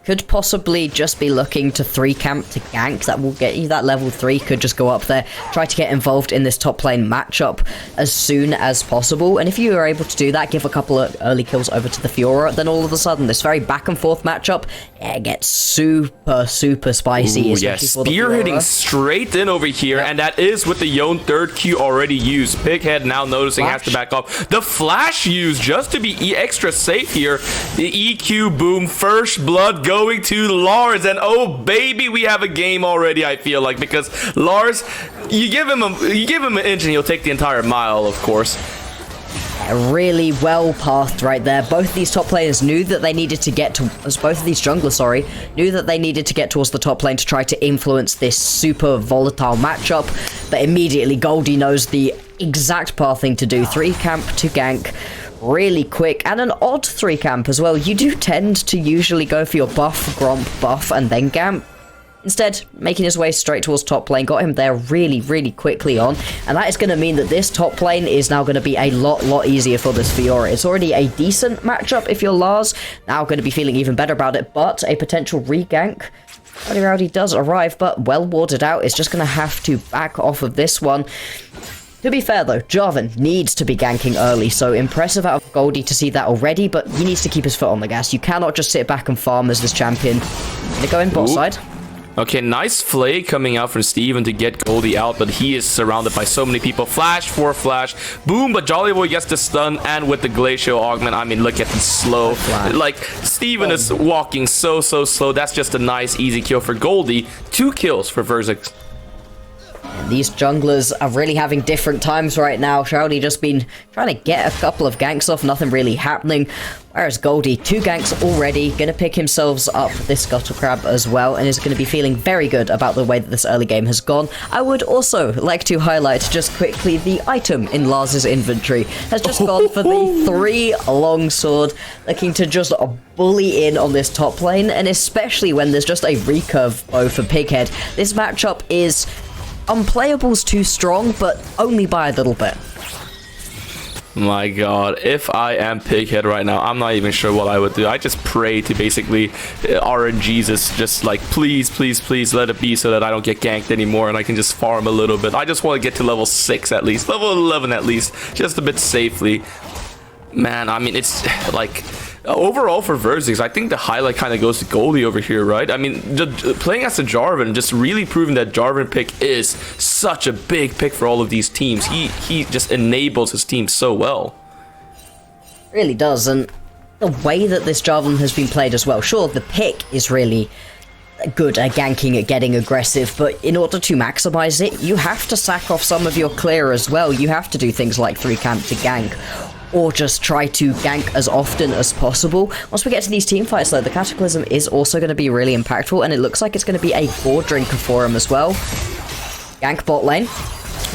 Could possibly just be looking to 3 camp to gank. That will get you that level 3. Could just go up there, try to get involved in this top lane matchup as soon as possible. And if you are able to do that, give a couple of early kills over to the Fiora, then all of a sudden this very back and forth matchup, yeah, gets super spicy. Ooh, yeah, spear hitting straight in over here, and that is with the Yone third Q already used. Pighead now noticing has to back off. The flash used just to be extra safe here. The EQ boom, first blood going to Lars, and oh baby, we have a game already. I feel like, because Lars, you give him an inch and he'll take the entire mile, of course. Really well pathed right there. Both of these top players knew that they needed to get to, both of these junglers, sorry, knew that they needed to get towards the top lane to try to influence this super volatile matchup, but immediately Goldie knows the exact pathing to do. 3 camp to gank really quick, and an odd 3 camp as well. You do tend to usually go for your buff, Gromp, buff, and then camp. Instead, making his way straight towards top lane, got him there really quickly on, and that is going to mean that this top lane is now going to be a lot easier for this Fiora. It's already a decent matchup if you're Lars, now going to be feeling even better about it, but a potential re-gank. Rowdy does arrive, but well warded out. It's just going to have to back off of this one. To be fair though, Jarvan needs to be ganking early, so impressive out of Goldie to see that already, but he needs to keep his foot on the gas. You cannot just sit back and farm as this champion. Gonna go in bot side. Okay, nice flay coming out from Steven to get Goldie out, but he is surrounded by so many people. Flash for flash. Boom, but Jolly Boy gets the stun, and with the Glacial Augment, I mean, look at the slow. Like, Steven is walking so slow. That's just a nice, easy kill for Goldie. 2 kills for Verzik. These junglers are really having different times right now. Shroudy just been trying to get a couple of ganks off, nothing really happening. Whereas Goldie, 2 ganks already, gonna pick himself up this Scuttle Crab as well, and is gonna be feeling very good about the way that this early game has gone. I would also like to highlight just quickly the item in Lars's inventory has just gone for the 3 longsword, looking to just bully in on this top lane, and especially when there's just a recurve bow for Pighead. This matchup is unplayable's too strong, but only by a little bit. My god, if I am Pighead right now, I'm not even sure what I would do. I just pray to basically RNGesus, just like, please, please, please let it be so that I don't get ganked anymore and I can just farm a little bit. I just want to get to level 6 at least, level 11 at least, just a bit safely. Man, I mean, it's like... Overall for Verzik, I think the highlight kind of goes to Goldie over here, right? I mean, playing as a Jarvan, just really proving that Jarvan pick is such a big pick for all of these teams. He just enables his team so well. Really does, and the way that this Jarvan has been played as well. Sure, the pick is really good at ganking, at getting aggressive, but in order to maximize it, you have to sack off some of your clear as well. You have to do things like 3 camp to gank, or just try to gank as often as possible. Once we get to these team fights though, the Cataclysm is also going to be really impactful, and it looks like it's going to be a board drinker for him as well. Gank bot lane.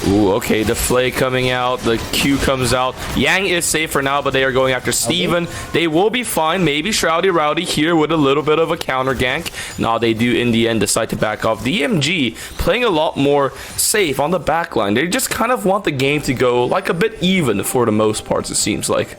Ooh, okay, the Flay coming out, the Q comes out. Yang is safe for now, but they are going after Steven. They will be fine. Maybe Shroudy Rowdy here with a little bit of a counter gank. Now they do in the end decide to back off. DMG playing a lot more safe on the back line. They just kind of want the game to go like a bit even for the most parts, it seems like.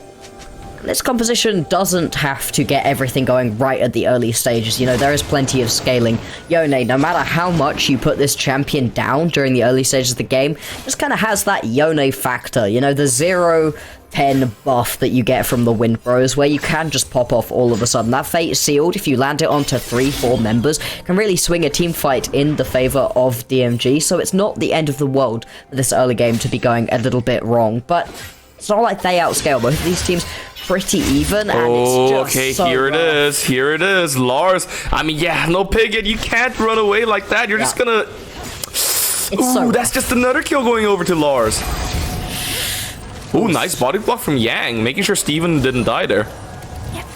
This composition doesn't have to get everything going right at the early stages. You know, there is plenty of scaling. Yone, no matter how much you put this champion down during the early stages of the game, just kind of has that Yone factor. You know, the 0-10 buff that you get from the Wind Bros, where you can just pop off all of a sudden. That Fate Sealed, if you land it onto 3-4 members, can really swing a team fight in the favor of DMG. So it's not the end of the world for this early game to be going a little bit wrong. But it's not like they outscale both of these teams. Pretty even, and it's just okay, so here it rough. is. Here it is. Lars. I mean, yeah, no Pighead. You can't run away like that. You're just gonna... It's so that's just another kill going over to Lars. Ooh, nice body block from Yang, making sure Steven didn't die there.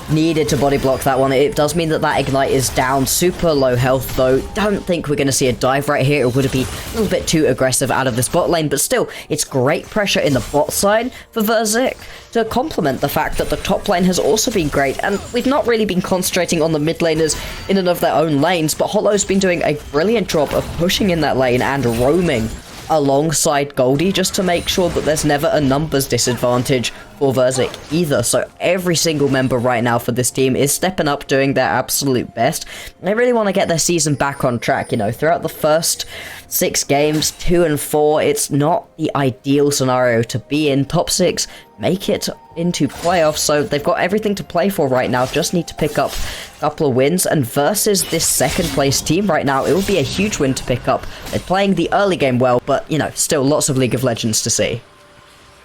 Needed to body block that one. It does mean that that Ignite is down. Super low health, though. Don't think we're going to see a dive right here. It would be a little bit too aggressive out of this bot lane, but still, it's great pressure in the bot side for Verzik to complement the fact that the top lane has also been great, and we've not really been concentrating on the mid laners in and of their own lanes, but Hollow's been doing a brilliant job of pushing in that lane and roaming alongside Goldie just to make sure that there's never a numbers disadvantage for Verzik either. So every single member right now for this team is stepping up, doing their absolute best. They really want to get their season back on track. You know, throughout the first 6 games, 2 and 4, it's not the ideal scenario to be in. Top 6, make it into playoffs, so they've got everything to play for right now. Just need to pick up a couple of wins, and versus this second place team right now, it would be a huge win to pick up. They're playing the early game well, but you know, still lots of League of Legends to see.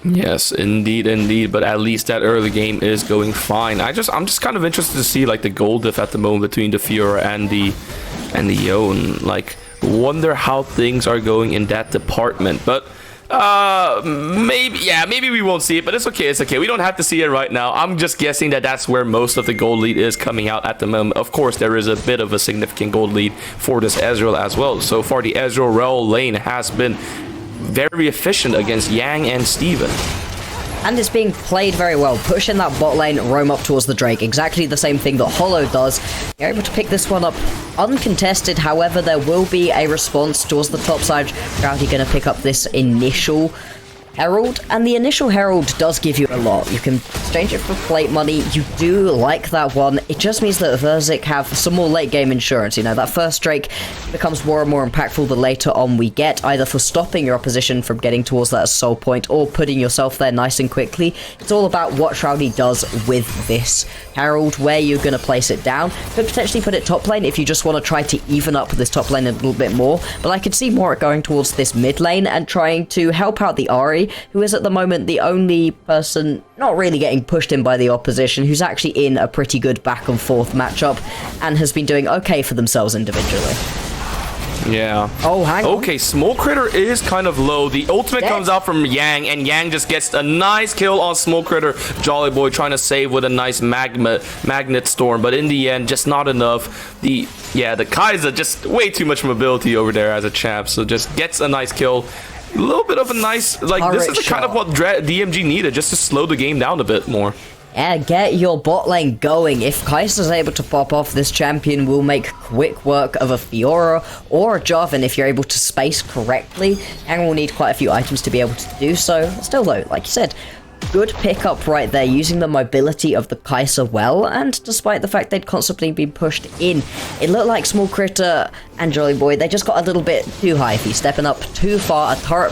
Yes, indeed, but at least that early game is going fine. I'm just kind of interested to see like the gold diff at the moment between the Fiora and the Yone. Like, wonder how things are going in that department. But maybe we won't see it, but it's okay. We don't have to see it right now. I'm just guessing that that's where most of the gold lead is coming out at the moment. Of course, there is a bit of a significant gold lead for this Ezreal as well. So far, the Ezreal Rel lane has been very efficient against Yang and Steven. And it's being played very well. Push in that bot lane, roam up towards the Drake. Exactly the same thing that Hollow does. You're able to pick this one up uncontested. However, there will be a response towards the top side. Rowdy going to pick up this initial Herald, and the initial Herald does give you a lot. You can exchange it for plate money. You do like that one. It just means that Verzik have some more late game insurance. You know, that first Drake becomes more and more impactful the later on we get, either for stopping your opposition from getting towards that soul point or putting yourself there nice and quickly. It's all about what Shroudy does with this Herald, where you're going to place it down. Could potentially put it top lane if you just want to try to even up this top lane a little bit more, but I could see more going towards this mid lane and trying to help out the Ahri, who is at the moment the only person not really getting pushed in by the opposition, who's actually in a pretty good back and forth matchup and has been doing okay for themselves individually. Yeah. Oh, hang on. Okay, Small Critter is kind of low. The ultimate comes out from Yang, and Yang just gets a nice kill on Small Critter. Jolly Boy trying to save with a nice Magnet Storm, but in the end, just not enough. The Kai'Sa, just way too much mobility over there as a champ, so just gets a nice kill. A little bit of a nice, like, this is the kind of what DMG needed, just to slow the game down a bit more. Yeah, get your bot lane going. If Kai'Sa's able to pop off, this champion will make quick work of a Fiora or a Jarvan if you're able to space correctly, and will need quite a few items to be able to do so. Still though, like you said, Good pickup right there, using the mobility of the Kaiser well, and despite the fact they'd constantly been pushed in, it looked like Small Critter and Jolly Boy, they just got a little bit too high. If he's stepping up too far, a turret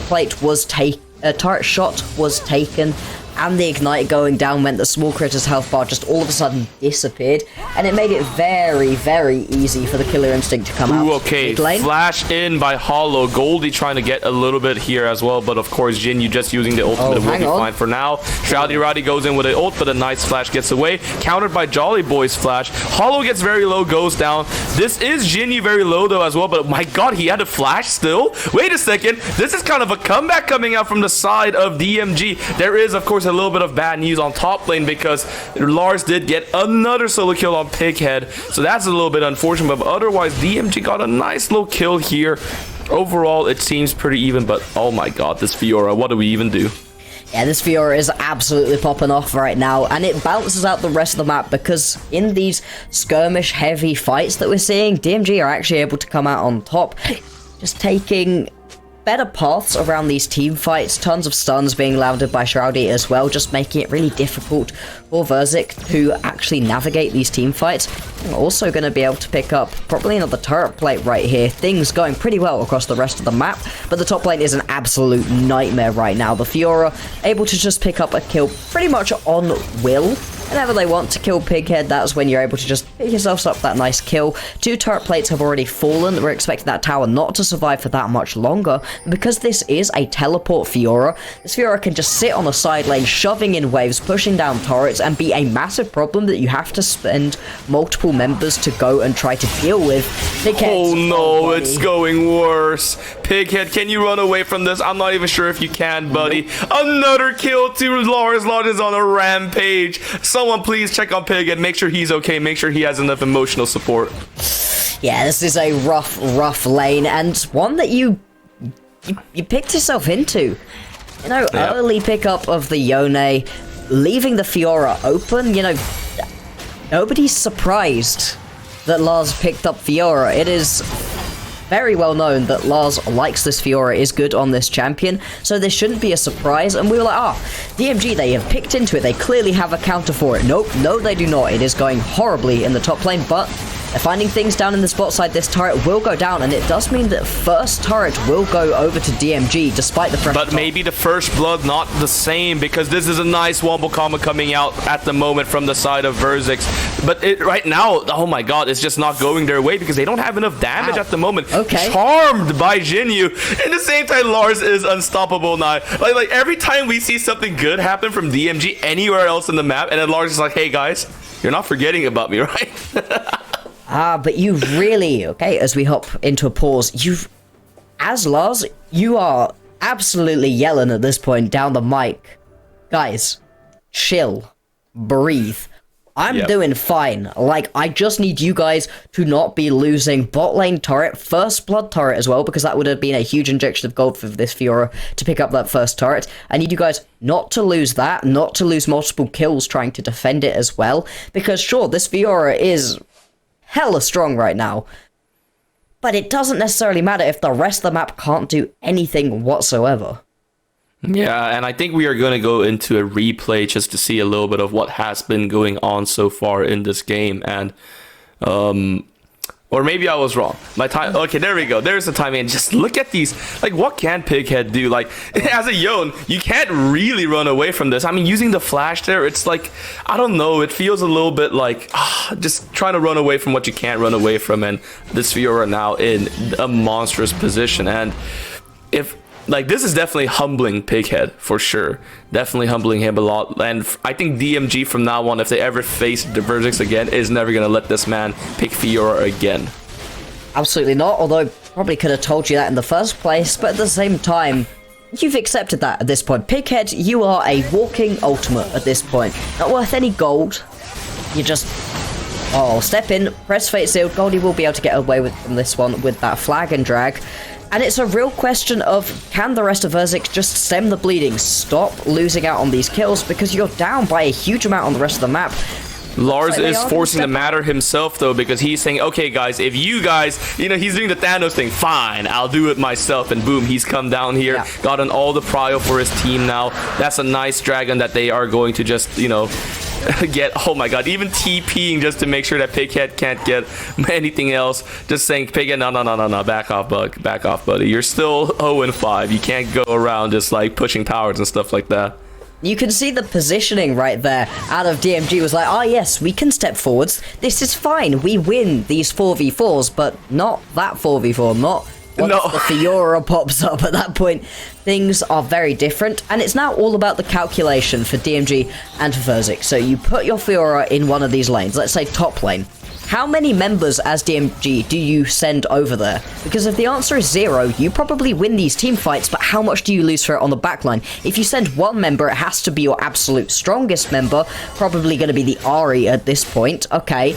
shot was taken, and the Ignite going down meant the Small Critter's health bar just all of a sudden disappeared, and it made it very, very easy for the Killer Instinct to come out. Okay, flash in by Hollow. Goldie trying to get a little bit here as well, but of course, Jin, you just using the ultimate will be fine for now. Shroudy Rowdy goes in with an ult, but a nice flash gets away. Countered by Jolly Boy's flash. Hollow gets very low, goes down. This is Jinyu very low though as well, but my god, he had a flash still? Wait a second, this is kind of a comeback coming out from the side of DMG. There is, of course, a little bit of bad news on top lane because Lars did get another solo kill on Pighead, so that's a little bit unfortunate, but otherwise DMG got a nice little kill here. Overall it seems pretty even, but oh my god, this Fiora, what do we even do? Yeah, this Fiora is absolutely popping off right now, and it balances out the rest of the map because in these skirmish heavy fights that we're seeing, DMG are actually able to come out on top, just taking better paths around these team fights, tons of stuns being landed by Shroudy as well, just making it really difficult for Verzik to actually navigate these team fights. We're also going to be able to pick up probably another turret plate right here. Things going pretty well across the rest of the map, but the top lane is an absolute nightmare right now. The Fiora able to just pick up a kill pretty much on will. Whenever they want to kill Pighead, that's when you're able to just pick yourselves up that nice kill. 2 turret plates have already fallen. We're expecting that tower not to survive for that much longer. Because this is a teleport Fiora, this Fiora can just sit on a side lane, shoving in waves, pushing down turrets, and be a massive problem that you have to spend multiple members to go and try to deal with. Pighead, oh no, it's going worse. Pighead, can you run away from this? I'm not even sure if you can, buddy. Another kill to Lars. Lars is on a rampage. Someone please check on Pighead, make sure he's okay, make sure he has enough emotional support. Yeah, this is a rough lane, and one that you picked yourself into. You know, early pickup of the Yone, leaving the Fiora open, you know, nobody's surprised that Lars picked up Fiora. It is very well known that Lars likes this Fiora, is good on this champion, so this shouldn't be a surprise, and we were like, DMG, they have picked into it, they clearly have a counter for it. Nope, no they do not. It is going horribly in the top lane, but they're finding things down in the spot side. This turret will go down, and it does mean that first turret will go over to DMG, despite the pressure. But maybe the first blood not the same, because this is a nice Wombo combo coming out at the moment from the side of Verzik. But right now, oh my god, it's just not going their way because they don't have enough damage at the moment. Okay. Charmed by Jinyu. At the same time, Lars is unstoppable now. Like every time we see something good happen from DMG anywhere else in the map, and then Lars is like, hey guys, you're not forgetting about me, right? But you really, okay, as we hop into a pause, as Lars, you are absolutely yelling at this point down the mic. Guys, chill, breathe. I'm doing fine. Like, I just need you guys to not be losing bot lane turret, first blood turret as well, because that would have been a huge injection of gold for this Fiora to pick up that first turret. I need you guys not to lose that, not to lose multiple kills trying to defend it as well, because sure, this Fiora is hella strong right now, but it doesn't necessarily matter if the rest of the map can't do anything whatsoever. Yeah, and I think we are going to go into a replay just to see a little bit of what has been going on so far in this game, and or maybe I was wrong. My time. Okay, there we go. There's the timing. And just look at these. Like, what can Pighead do? Like, as a Yone, you can't really run away from this. I mean, using the flash there, it's like, I don't know. It feels a little bit like just trying to run away from what you can't run away from. And this Fiora now in a monstrous position. And if like, this is definitely humbling Pighead for sure. Definitely humbling him a lot. And I think DMG from now on, if they ever face the Verzik again, is never going to let this man pick Fiora again. Absolutely not, although probably could have told you that in the first place, but at the same time, you've accepted that at this point. Pighead, you are a walking ultimate at this point. Not worth any gold. You just... step in, press Fate Sealed. Goldie will be able to get away from this one with that flag and drag. And it's a real question of, can the rest of Verzik just stem the bleeding, stop losing out on these kills, because you're down by a huge amount on the rest of the map. Lars Like, they is are forcing the gonna step matter himself, though, because he's saying, okay, guys, if you guys, he's doing the Thanos thing, fine, I'll do it myself, and boom, he's come down here, Yeah. gotten all the prio for his team now. That's a nice dragon that they are going to just, get, oh my god, even TPing just to make sure that Pighead can't get anything else. Just saying, Pighead, no, back off, buddy. You're still 0-5. You can't go around just like pushing towers and stuff like that. You can see the positioning right there. Out of DMG was like, oh yes, we can step forwards. This is fine. We win these 4v4s, but not that 4v4. Not once the Fiora pops up at that point. Things are very different, and it's now all about the calculation for DMG and for Verzik. So you put your Fiora in one of these lanes, let's say top lane. How many members as DMG do you send over there? Because if the answer is 0, you probably win these team fights, but how much do you lose for it on the backline? If you send one member, it has to be your absolute strongest member, probably going to be the Ahri at this point, okay.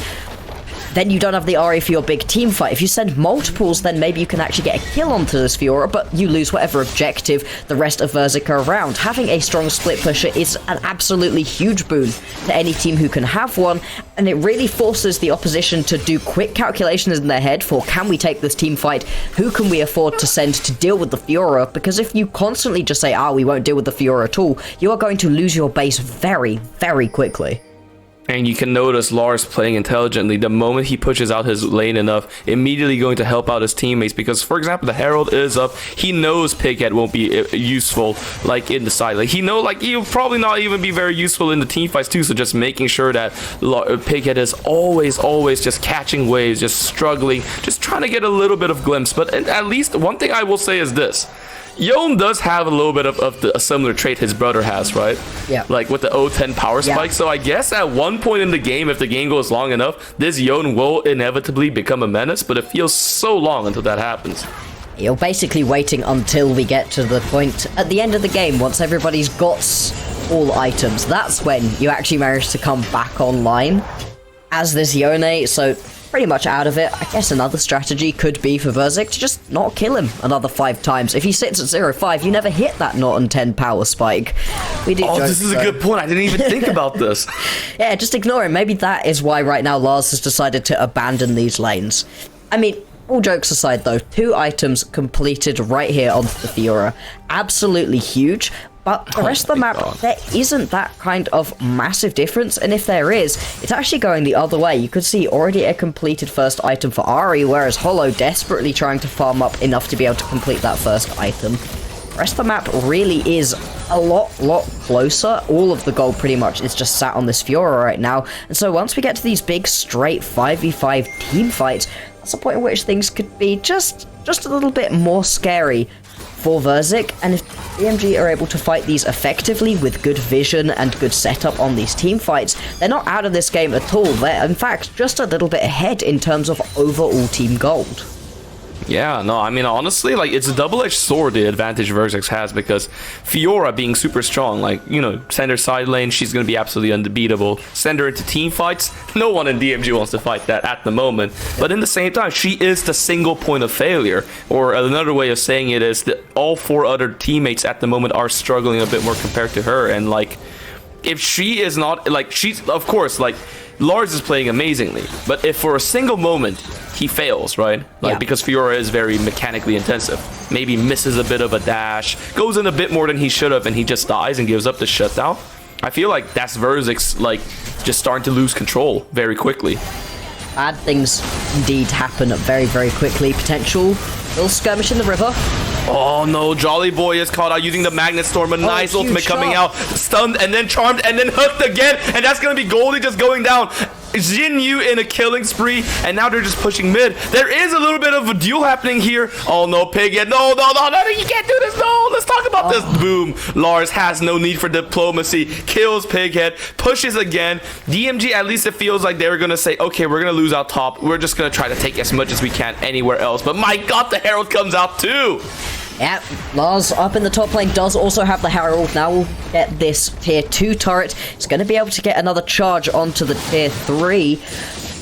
Then you don't have the Ahri for your big team fight. If you send multiples, then maybe you can actually get a kill onto this Fiora, but you lose whatever objective the rest of Verzik are around. Having a strong split pusher is an absolutely huge boon to any team who can have one, and it really forces the opposition to do quick calculations in their head for, can we take this team fight? Who can we afford to send to deal with the Fiora? Because if you constantly just say, we won't deal with the Fiora at all, you are going to lose your base very, very quickly. And you can notice Lars playing intelligently. The moment he pushes out his lane enough, immediately going to help out his teammates. Because, for example, the Herald is up. He knows Pighead won't be useful, like, in the side. Like, he'll probably not even be very useful in the team fights, too. So just making sure that Pighead is always just catching waves, just struggling, just trying to get a little bit of glimpse. But at least one thing I will say is this. Yone does have a little bit of a similar trait his brother has, right? Yeah. Like with the 0-10 power spike. So I guess at one point in the game, if the game goes long enough, this Yone will inevitably become a menace, but it feels so long until that happens. You're basically waiting until we get to the point at the end of the game, once everybody's got all items. That's when you actually manage to come back online as this Yone, so pretty much out of it. I guess another strategy could be for Verzik to just not kill him another 5 times. If he sits at 0-5, you never hit that 0-10 power spike. We do this is a good point. I didn't even think about this. Yeah, just ignore him. Maybe that is why right now Lars has decided to abandon these lanes. I mean, all jokes aside though, 2 items completed right here onto the Fiora. Absolutely huge. But the rest of the map, there isn't that kind of massive difference, and if there is, it's actually going the other way. You could see already a completed first item for Ahri, whereas Hollow desperately trying to farm up enough to be able to complete that first item. The rest of the map really is a lot closer. All of the gold pretty much is just sat on this Fiora right now, and so once we get to these big straight 5v5 team fights, that's the point at which things could be just a little bit more scary for Verzik, and if DMG are able to fight these effectively with good vision and good setup on these team fights, they're not out of this game at all. They're, in fact, just a little bit ahead in terms of overall team gold. Yeah, no, I mean, honestly, like, it's a double-edged sword, the advantage Verzik has, because Fiora being super strong, like, send her side lane, she's going to be absolutely unbeatable. Send her into team fights, no one in DMG wants to fight that at the moment. But in the same time, she is the single point of failure. Or another way of saying it is that all 4 other teammates at the moment are struggling a bit more compared to her. And, like, if she is not, like, she's, of course, like, Lars is playing amazingly, but if for a single moment he fails, right? Like, because Fiora is very mechanically intensive, maybe misses a bit of a dash, goes in a bit more than he should have, and he just dies and gives up the shutdown. I feel like that's Verzik's, like, just starting to lose control very quickly. Bad things indeed happen very, very quickly. Potential little skirmish in the river. Oh no, Jolly Boy is caught out using the Magnet Storm. A nice ultimate coming out. Stunned and then charmed and then hooked again. And that's going to be Goldie just going down. Jin Yu in a killing spree. And now they're just pushing mid. There is a little bit of a duel happening here. Oh no, Pighead. No, you can't do this. No, let's talk about this. Boom. Lars has no need for diplomacy. Kills Pighead. Pushes again. DMG, at least it feels like they're going to say, okay, we're going to lose out top. We're just going to try to take as much as we can anywhere else. But my god, the Herald comes out too. Yeah, Lars up in the top lane does also have the Herald. Now we'll get this tier 2 turret. It's going to be able to get another charge onto the tier 3.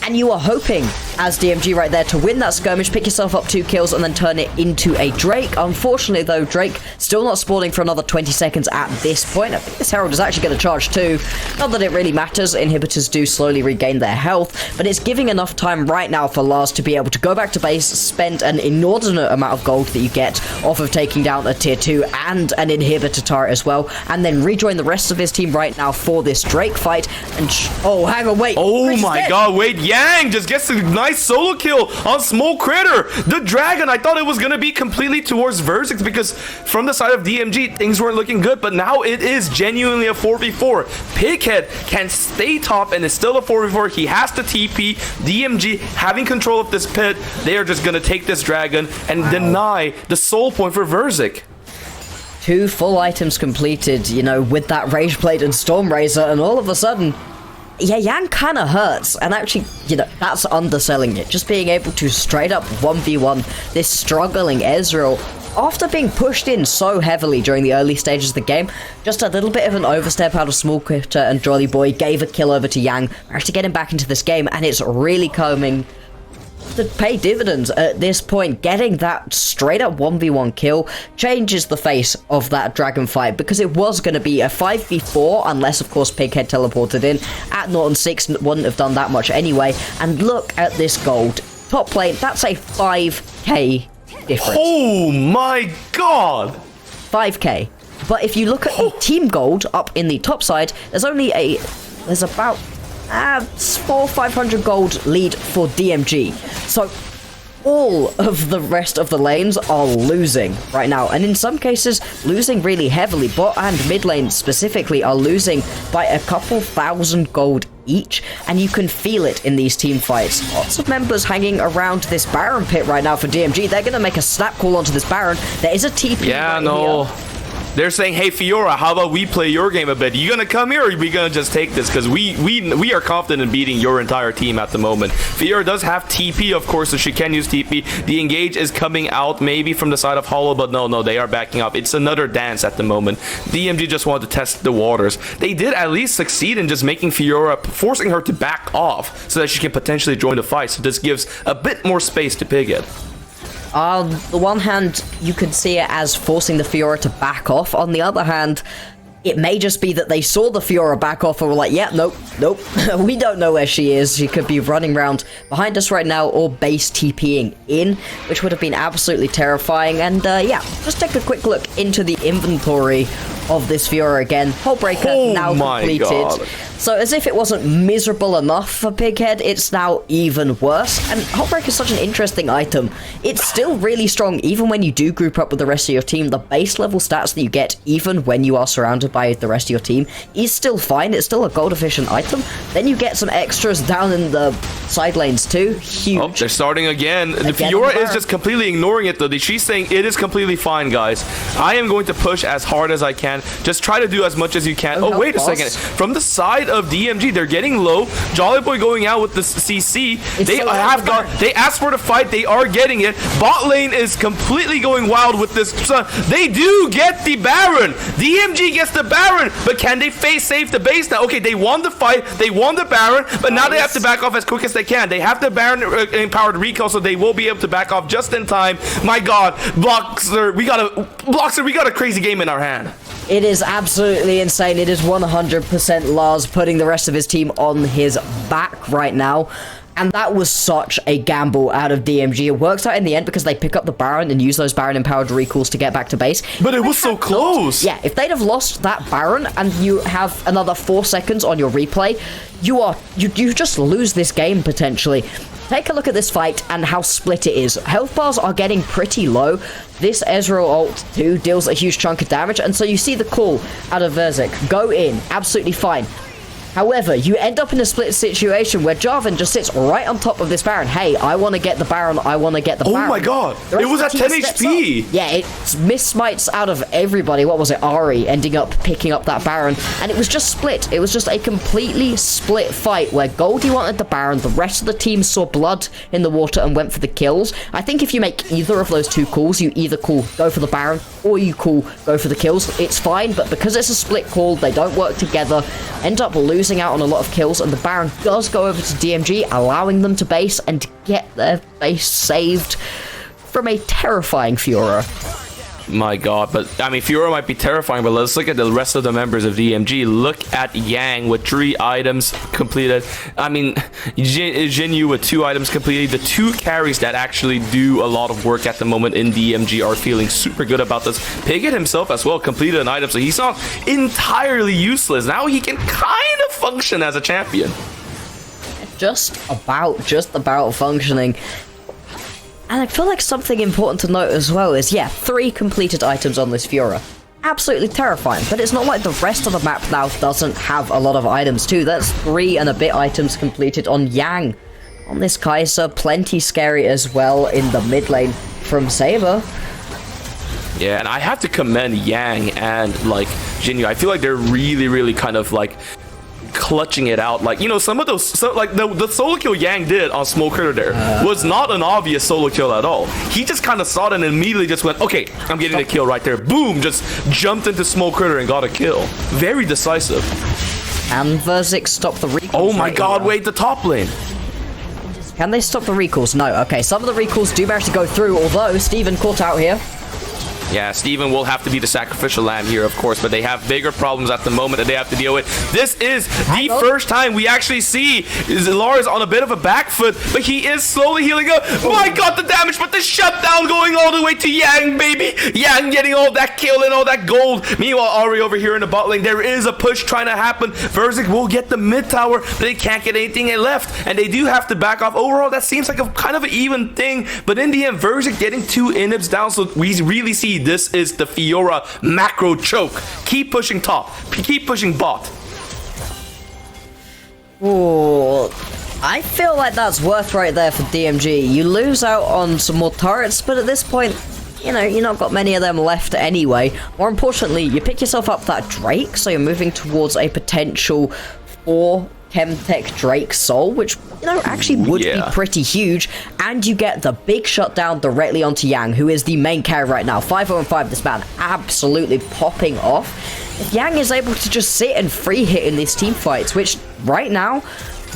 And you are hoping as DMG right there to win that skirmish, pick yourself up 2 kills, and then turn it into a Drake. Unfortunately, though, Drake still not spawning for another 20 seconds at this point. I think this Herald is actually going to charge too. Not that it really matters. Inhibitors do slowly regain their health, but it's giving enough time right now for Lars to be able to go back to base, spend an inordinate amount of gold that you get off of taking down a tier 2 and an inhibitor turret as well, and then rejoin the rest of his team right now for this Drake fight. And oh, hang on, wait. Oh my god, wait, Yang just gets a nice solo kill on Small Critter. The dragon, I thought it was going to be completely towards Verzik because from the side of DMG, things weren't looking good, but now it is genuinely a 4v4. Pighead can stay top and it's still a 4v4. He has to TP. DMG having control of this pit. They are just going to take this dragon and deny the soul point for Verzik. 2 full items completed, you know, with that Rage Blade and Storm Razor, and all of a sudden, yeah, Yang kind of hurts, and actually, you know, that's underselling it. Just being able to straight up 1v1 this struggling Ezreal, after being pushed in so heavily during the early stages of the game, just a little bit of an overstep out of Small Critter and Jolly Boy gave a kill over to Yang, to get him back into this game, and it's really coming to pay dividends at this point. Getting that straight up 1v1 kill changes the face of that dragon fight, because it was going to be a 5v4 unless of course Pighead teleported in. At Norton 6 wouldn't have done that much anyway, and look at this gold. Top lane, that's a 5k difference. Oh my god! 5k. But if you look at the team gold up in the top side, there's about 400-500 gold lead for DMG. So all of the rest of the lanes are losing right now, and in some cases losing really heavily. Bot and mid lane specifically are losing by a couple thousand gold each, and you can feel it in these team fights. Lots of members hanging around this Baron pit right now for DMG. They're going to make a snap call onto this Baron. There is a TP. Yeah, right no. here. They're saying, hey, Fiora, how about we play your game a bit? You gonna come here, or are we gonna just take this? Because we are confident in beating your entire team at the moment. Fiora does have TP, of course, so she can use TP. The engage is coming out maybe from the side of Hollow, but no, they are backing up. It's another dance at the moment. DMG just wanted to test the waters. They did at least succeed in just making Fiora, forcing her to back off so that she can potentially join the fight. So this gives a bit more space to Pighead. On the one hand, you could see it as forcing the Fiora to back off. On the other hand, it may just be that they saw the Fiora back off and were like, yeah, nope, we don't know where she is. She could be running around behind us right now or base TPing in, which would have been absolutely terrifying. And yeah, just take a quick look into the inventory of this Fiora again. Hullbreaker now completed. God. So as if it wasn't miserable enough for Pighead, it's now even worse. And Hullbreaker is such an interesting item. It's still really strong even when you do group up with the rest of your team. The base level stats that you get even when you are surrounded by the rest of your team is still fine. It's still a gold efficient item. Then you get some extras down in the side lanes too. Huge. Oh, they're starting again. The Fiora is just completely ignoring it though. She's saying it is completely fine, guys. I am going to push as hard as I can. Just try to do as much as you can. Oh, wait a second. From the side of DMG, they're getting low. Jolly Boy going out with the CC. They asked for the fight. They are getting it. Bot lane is completely going wild with this. They do get the Baron. DMG gets the Baron, but can they save the base now? Okay, they won the fight. They won the Baron, but now they have to back off as quick as they can. They have the Baron empowered recall, so they will be able to back off just in time. My God, Bloxer, we got a crazy game in our hand. It is absolutely insane. It is 100% Lars putting the rest of his team on his back right now. And that was such a gamble out of DMG. It works out in the end because they pick up the Baron and use those Baron-empowered recalls to get back to base. But it was so close. Yeah, if they'd have lost that Baron and you have another 4 seconds on your replay, you just lose this game potentially. Take a look at this fight and how split it is. Health bars are getting pretty low. This Ezreal ult too deals a huge chunk of damage, and so you see the call out of Verzik. Go in, absolutely fine. However, you end up in a split situation where Jarvan just sits right on top of this Baron. Hey, I want to get the Baron, I want to get the Baron. Oh my God, it was at 10 HP. Yeah, it miss-smites out of everybody. What was it? Ari ending up picking up that Baron, and it was just split. It was just a completely split fight where Goldie wanted the Baron, the rest of the team saw blood in the water and went for the kills. I think if you make either of those two calls, you either call go for the Baron or you call go for the kills, it's fine, but because it's a split call, they don't work together, end up losing losing out on a lot of kills, and the Baron does go over to DMG, allowing them to base and get their base saved from a terrifying Fiora. My god, but I mean, Fiora might be terrifying, but let's look at the rest of the members of DMG. Look at Yang with 3 items completed. I mean, Jinyu with 2 items completed. The 2 carries that actually do a lot of work at the moment in DMG are feeling super good about this. Pighead himself as well completed an item, so he's not entirely useless. Now he can kind of function as a champion. Just about functioning. And I feel like something important to note as well is, yeah, 3 completed items on this Fiora. Absolutely terrifying, but it's not like the rest of the map now doesn't have a lot of items too. That's 3 and a bit items completed on Yang. On this Kai'Sa, plenty scary as well in the mid lane from Saber. Yeah, and I have to commend Yang and, like, Jinyu. I feel like they're really kind of, like, clutching it out. Like, you know, some of those, like the solo kill Yang did on Smoke Critter there was not an obvious solo kill at all. He just kind of saw it and immediately just went, okay, I'm getting a kill right there. Boom, just jumped into Smoke Critter and got a kill. Very decisive. And Verzik stop the recalls. Oh my god, wait, the top lane. Can they stop the recalls? No. Okay, some of the recalls do manage to go through, although Steven caught out here. Yeah, Steven will have to be the sacrificial lamb here, of course, but they have bigger problems at the moment that they have to deal with. This is the first time we actually see Lars on a bit of a back foot, but he is slowly healing up. My god, the damage, but the shutdown going all the way to Yang, baby. Yang getting all that kill and all that gold. Meanwhile, Ari over here in the bot lane, there is a push trying to happen. Verzik will get the mid tower, but they can't get anything left, and they do have to back off. Overall, that seems like a kind of an even thing, but in the end, Verzik getting 2 inhibs down, so we really see this is the Fiora macro choke. Keep pushing top. Keep pushing bot. Ooh, I feel like that's worth right there for DMG. You lose out on some more turrets, but at this point, you know, you've not got many of them left anyway. More importantly, you pick yourself up that Drake, so you're moving towards a potential 4 Chemtech Drake Soul, which, you know, actually would be pretty huge, and you get the big shutdown directly onto Yang, who is the main carry right now. 5-on-5, this man absolutely popping off. If Yang is able to just sit and free hit in these team fights, which right now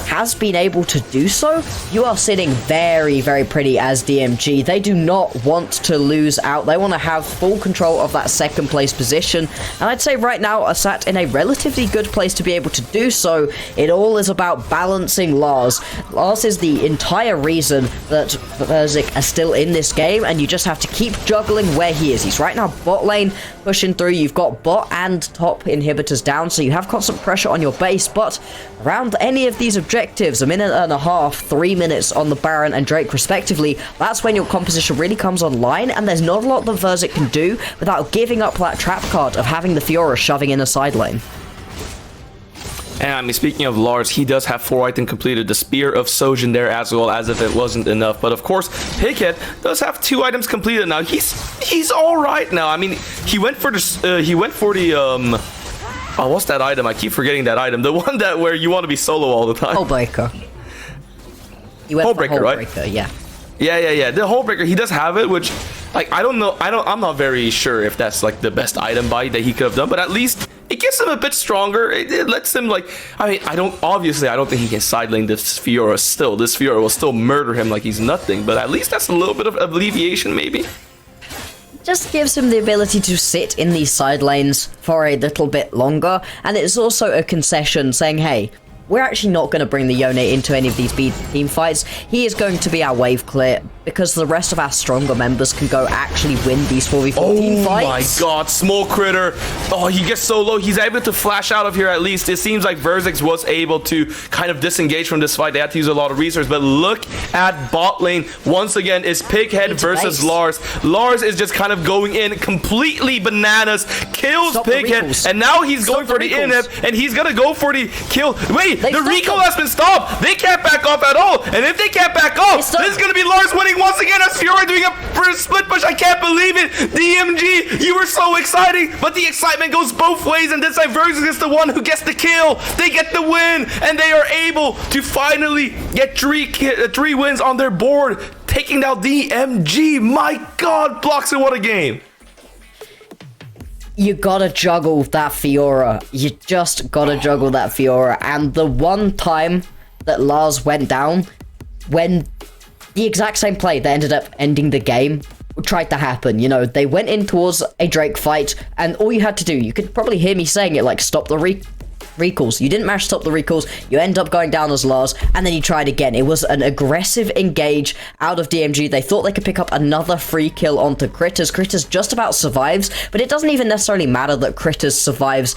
has been able to do so, you are sitting very pretty as DMG. They do not want to lose out. They want to have full control of that second place position, and I'd say right now are sat in a relatively good place to be able to do so. It all is about balancing Lars. Lars is the entire reason that Verzik are still in this game, and you just have to keep juggling where he is. He's right now bot lane pushing through. You've got bot and top inhibitors down, so you have constant pressure on your base, but around any of these objectives, 1.5 minutes, 3 minutes on the Baron and Drake respectively, that's when your composition really comes online, and there's not a lot that Verzik can do without giving up that trap card of having the Fiora shoving in a side lane. And I mean, speaking of Lars, he does have 4 items completed. The Spear of Sojin there as well, as if it wasn't enough. But of course, Pighead does have 2 items completed now. He's all right now. I mean, he went for the oh, what's that item? I keep forgetting that item. The one that where you want to be solo all the time. Hullbreaker. You went Hullbreaker, right? Yeah. Yeah. The Hullbreaker, he does have it, which, like, I don't know. I'm not very sure if that's like the best item buy that he could have done, but at least it gets him a bit stronger. It lets him, like, I mean, I don't think he can side lane this Fiora still. This Fiora will still murder him like he's nothing, but at least that's a little bit of alleviation, maybe. Just gives him the ability to sit in these side lanes for a little bit longer, and it's also a concession saying, hey, we're actually not going to bring the Yone into any of these team fights. He is going to be our wave clear, because the rest of our stronger members can go actually win these 4v4 team fights. Oh my god, Smoke Critter. Oh, he gets so low. He's able to flash out of here at least. It seems like Verzik was able to kind of disengage from this fight. They had to use a lot of resources, but look at bot lane. Once again, it's Pighead versus Lars. Lars is just kind of going in completely bananas, kills Pighead, and now he's going for the inhib, and he's going to go for the kill. Wait, the recall has been stopped. They can't back off at all, and if they can't back off, this is going to be Lars winning once again as Fiora doing a first split push. I can't believe it. DMG, you were so exciting, but the excitement goes both ways, and this time Verzik is the one who gets the kill. They get the win, and they are able to finally get 3 wins on their board, taking down DMG. My god, Blocks, and what a game. you gotta juggle that Fiora. You just gotta juggle that Fiora. And the one time that Lars went down, when the exact same play that ended up ending the game tried to happen, you know, they went in towards a Drake fight, and all you had to do, you could probably hear me saying it, like, stop the recalls. You didn't manage to stop the recalls, you end up going down as Lars, and then you tried again. It was an aggressive engage out of DMG. They thought they could pick up another free kill onto Critters. Critters just about survives, but it doesn't even necessarily matter that Critters survives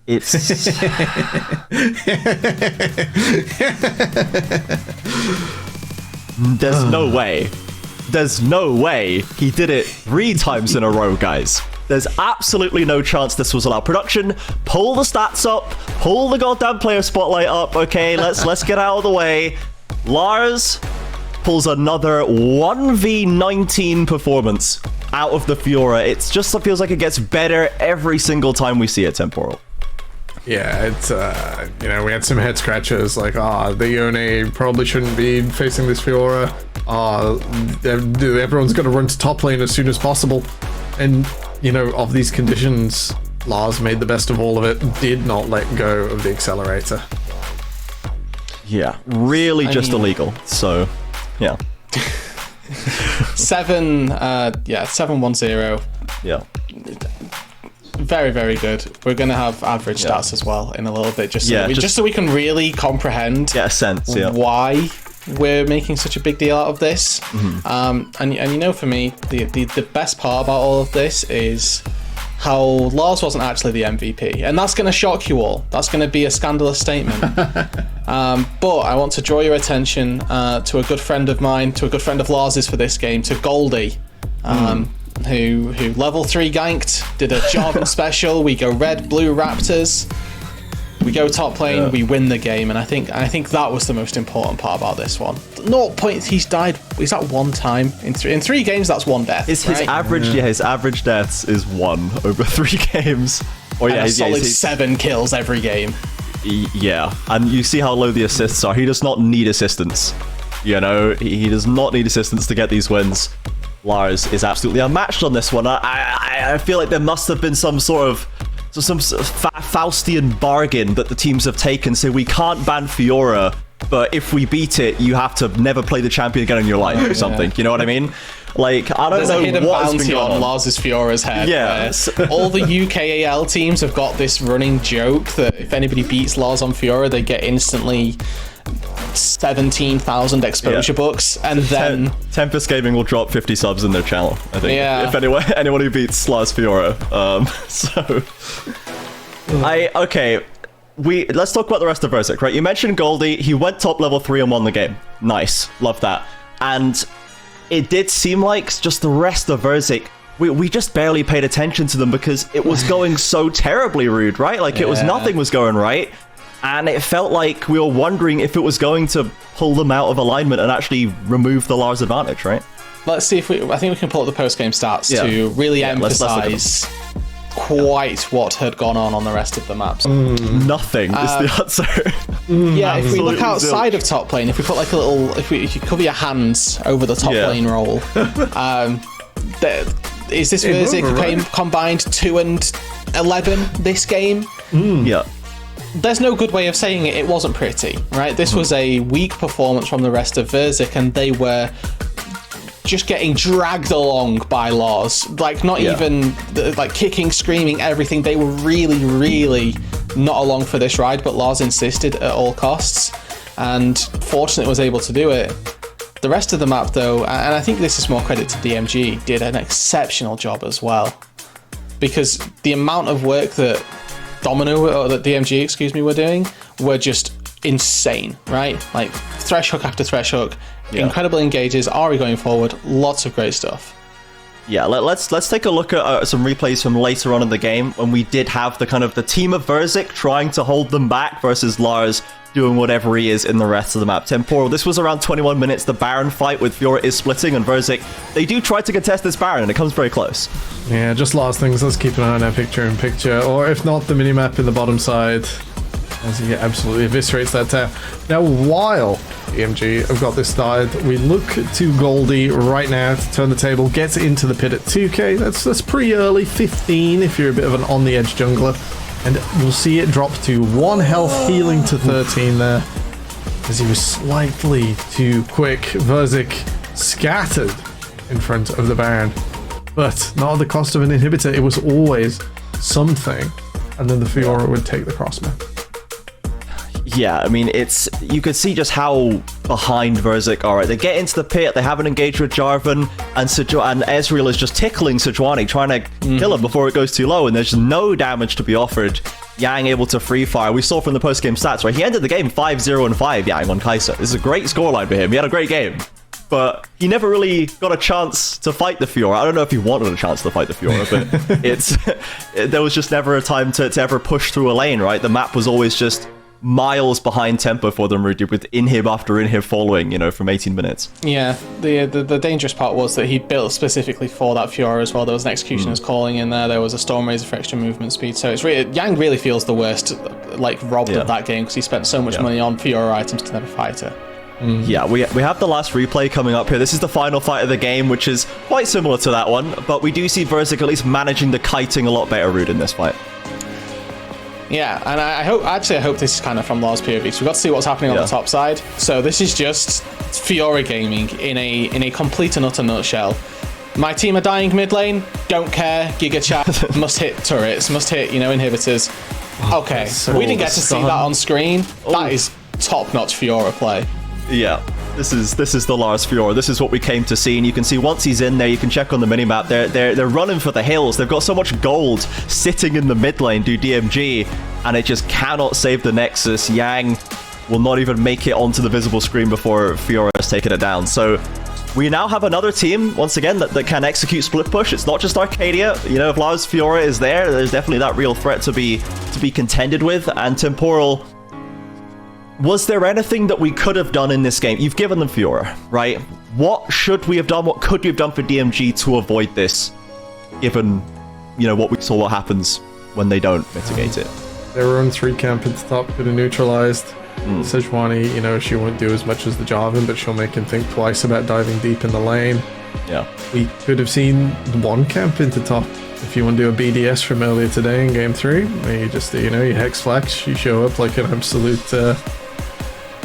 It's there's no way. There's no way he did it 3 times in a row, guys. There's absolutely no chance this was allowed. Production, pull the stats up, pull the goddamn player spotlight up. Okay, let's get out of the way. Lars pulls another 1v19 performance out of the Fiora. It just feels like it gets better every single time we see it, Temporal. Yeah, it's, we had some head scratchers like, the Yone probably shouldn't be facing this Fiora. Everyone's going to run to top lane as soon as possible. And, of these conditions, Lars made the best of all of it, did not let go of the accelerator. Yeah, really illegal. So, yeah. 7-1-0. Yeah. Very, very good. We're going to have average stats as well in a little bit, just so we can really comprehend get a sense, why we're making such a big deal out of this. And for me, the best part about all of this is how Lars wasn't actually the MVP, and that's going to shock you all. That's going to be a scandalous statement. But I want to draw your attention to a good friend of mine, to a good friend of Lars's for this game, to Goldie. Who level 3 ganked, did a Jarvan special. We go red, blue Raptors. We go top lane, we win the game, and I think that was the most important part about this one. 0 points. He's died. He's at 1 time in 3 games. That's 1 death. His average deaths is 1 over 3 games. Or and a solid 7 kills every game. Yeah, and you see how low the assists are. He does not need assistance. He does not need assistance to get these wins. Lars is absolutely unmatched on this one. I feel like there must have been some sort of Faustian bargain that the teams have taken. So we can't ban Fiora, but if we beat it, you have to never play the champion again in your life or something. You know what I mean? Like, I don't know. There's a hidden bounty on Lars's Fiora's head. Yeah. All the UKAL teams have got this running joke that if anybody beats Lars on Fiora, they get instantly 17,000 exposure books, and then Tempest Gaming will drop 50 subs in their channel, I think. If anyone who beats Lars Fiora. Let's talk about the rest of Verzik, right? You mentioned Goldie. He went top level 3 and won the game. Nice, love that. And it did seem like just the rest of Verzik, we just barely paid attention to them because it was going so terribly, Rude, right? Like nothing was going right. And it felt like we were wondering if it was going to pull them out of alignment and actually remove the Lars advantage, right? Let's see if I think we can pull up the post-game stats to really emphasize quite what had gone on the rest of the maps. Nothing is the answer. If we look outside of top lane, if we put like a little, if you cover your hands over the top lane roll, is this Verzik combined 2 and 11 this game? Yeah. There's no good way of saying it. It wasn't pretty, right? This was a weak performance from the rest of Verzik, and they were just getting dragged along by Lars. Like, not even like kicking, screaming, everything. They were really, really not along for this ride, but Lars insisted at all costs, and fortunately was able to do it. The rest of the map, though, and I think this is more credit to DMG, did an exceptional job as well, because the amount of work that DMG were doing were just insane, right? Like thresh hook after thresh hook, incredible engages, Ari going forward, lots of great stuff. Yeah, let's take a look at some replays from later on in the game when we did have the team of Verzik trying to hold them back versus Lars doing whatever he is in the rest of the map. Temporal, this was around 21 minutes. The Baron fight with Fiora is splitting, and Verzik, they do try to contest this Baron, and it comes very close. Yeah, just last things. Let's keep an eye on our picture-in-picture, or if not, the minimap in the bottom side, as he absolutely eviscerates that tower. Now, while EMG have got this started, we look to Goldie right now to turn the table, gets into the pit at 2k. That's pretty early, 15 if you're a bit of an on-the-edge jungler. And you'll see it drop to 1 health, healing to 13 there, as he was slightly too quick. Verzik scattered in front of the Baron, but not at the cost of an inhibitor. It was always something, and then the Fiora would take the crossman. Yeah, I mean, you could see just how behind Verzik are. Right? They get into the pit, they haven't engaged with Jarvan, and Ezreal is just tickling Sejuani, trying to kill him before it goes too low, and there's no damage to be offered. Yang able to free fire. We saw from the post-game stats, right? He ended the game 5-0-5, Yang on Kai'Sa. This is a great scoreline for him. He had a great game. But he never really got a chance to fight the Fiora. I don't know if he wanted a chance to fight the Fiora, but there was just never a time to ever push through a lane, right? The map was always just miles behind tempo for them, Ruddy, with inhib after inhib following, from 18 minutes. Yeah, the dangerous part was that he built specifically for that Fiora as well. There was an Executioner's calling in there. There was a Stormraiser for extra movement speed. So it's really, Yang really feels the worst, robbed of that game because he spent so much money on Fiora items to never fight her. Yeah, we have the last replay coming up here. This is the final fight of the game, which is quite similar to that one, but we do see Verzik at least managing the kiting a lot better, Rude, in this fight. Yeah, and I hope this is kind of from Law's POV, because we've got to see what's happening on the top side. So this is just Fiora gaming in a complete and utter nutshell. My team are dying mid lane, don't care, Giga Chat, must hit turrets, must hit, inhibitors. Okay, so we didn't get to see that on screen. That is top-notch Fiora play. Yeah, this is the Lars Fiora. This is what we came to see, and you can see once he's in there, you can check on the minimap. They're running for the hills. They've got so much gold sitting in the mid lane, do DMG, and it just cannot save the Nexus. Yang will not even make it onto the visible screen before Fiora has taken it down. So we now have another team, once again, that can execute split push. It's not just Arcadia. If Lars Fiora is there's definitely that real threat to be contended with. And Temporal, was there anything that we could have done in this game? You've given them Fiora, right? What should we have done? What could we have done for DMG to avoid this, given, what we saw what happens when they don't mitigate it? Their own 3 camp at the top could have neutralized. Sejuani, she won't do as much as the Jarvan, but she'll make him think twice about diving deep in the lane. Yeah. We could have seen 1 camp into top. If you want to do a BDS from earlier today in game 3, where you just, you hex flex, you show up like an absolute...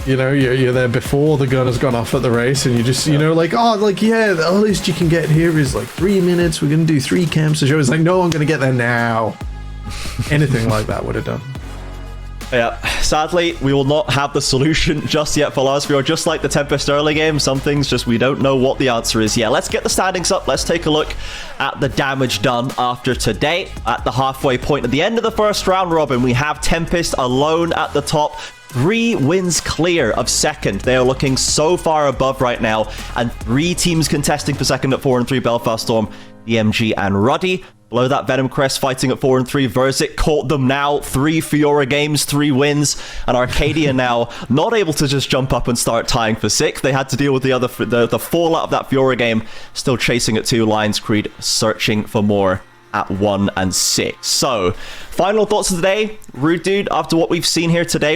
you're there before the gun has gone off at the race, and you just, the earliest you can get here is 3 minutes. We're going to do 3 camps. The show is no, I'm going to get there now. Anything like that would have done. Yeah, sadly, we will not have the solution just yet for Lars Fiora. Just like the Tempest early game, some things just we don't know what the answer is yet. Let's get the standings up. Let's take a look at the damage done after today. At the halfway point, at the end of the first round robin, we have Tempest alone at the top. 3 wins clear of second. They are looking so far above right now, and 3 teams contesting for second at 4 and 3, Belfast Storm, DMG, and Ruddy. Below that, Venomcrest fighting at 4 and 3. Verzik caught them now. 3 Fiora games, 3 wins. And Arcadia now not able to just jump up and start tying for 6. They had to deal with the fallout of that Fiora game. Still chasing at 2. Lionscreed searching for more at 1 and 6. So, final thoughts of the day. Rude Dude, after what we've seen here today,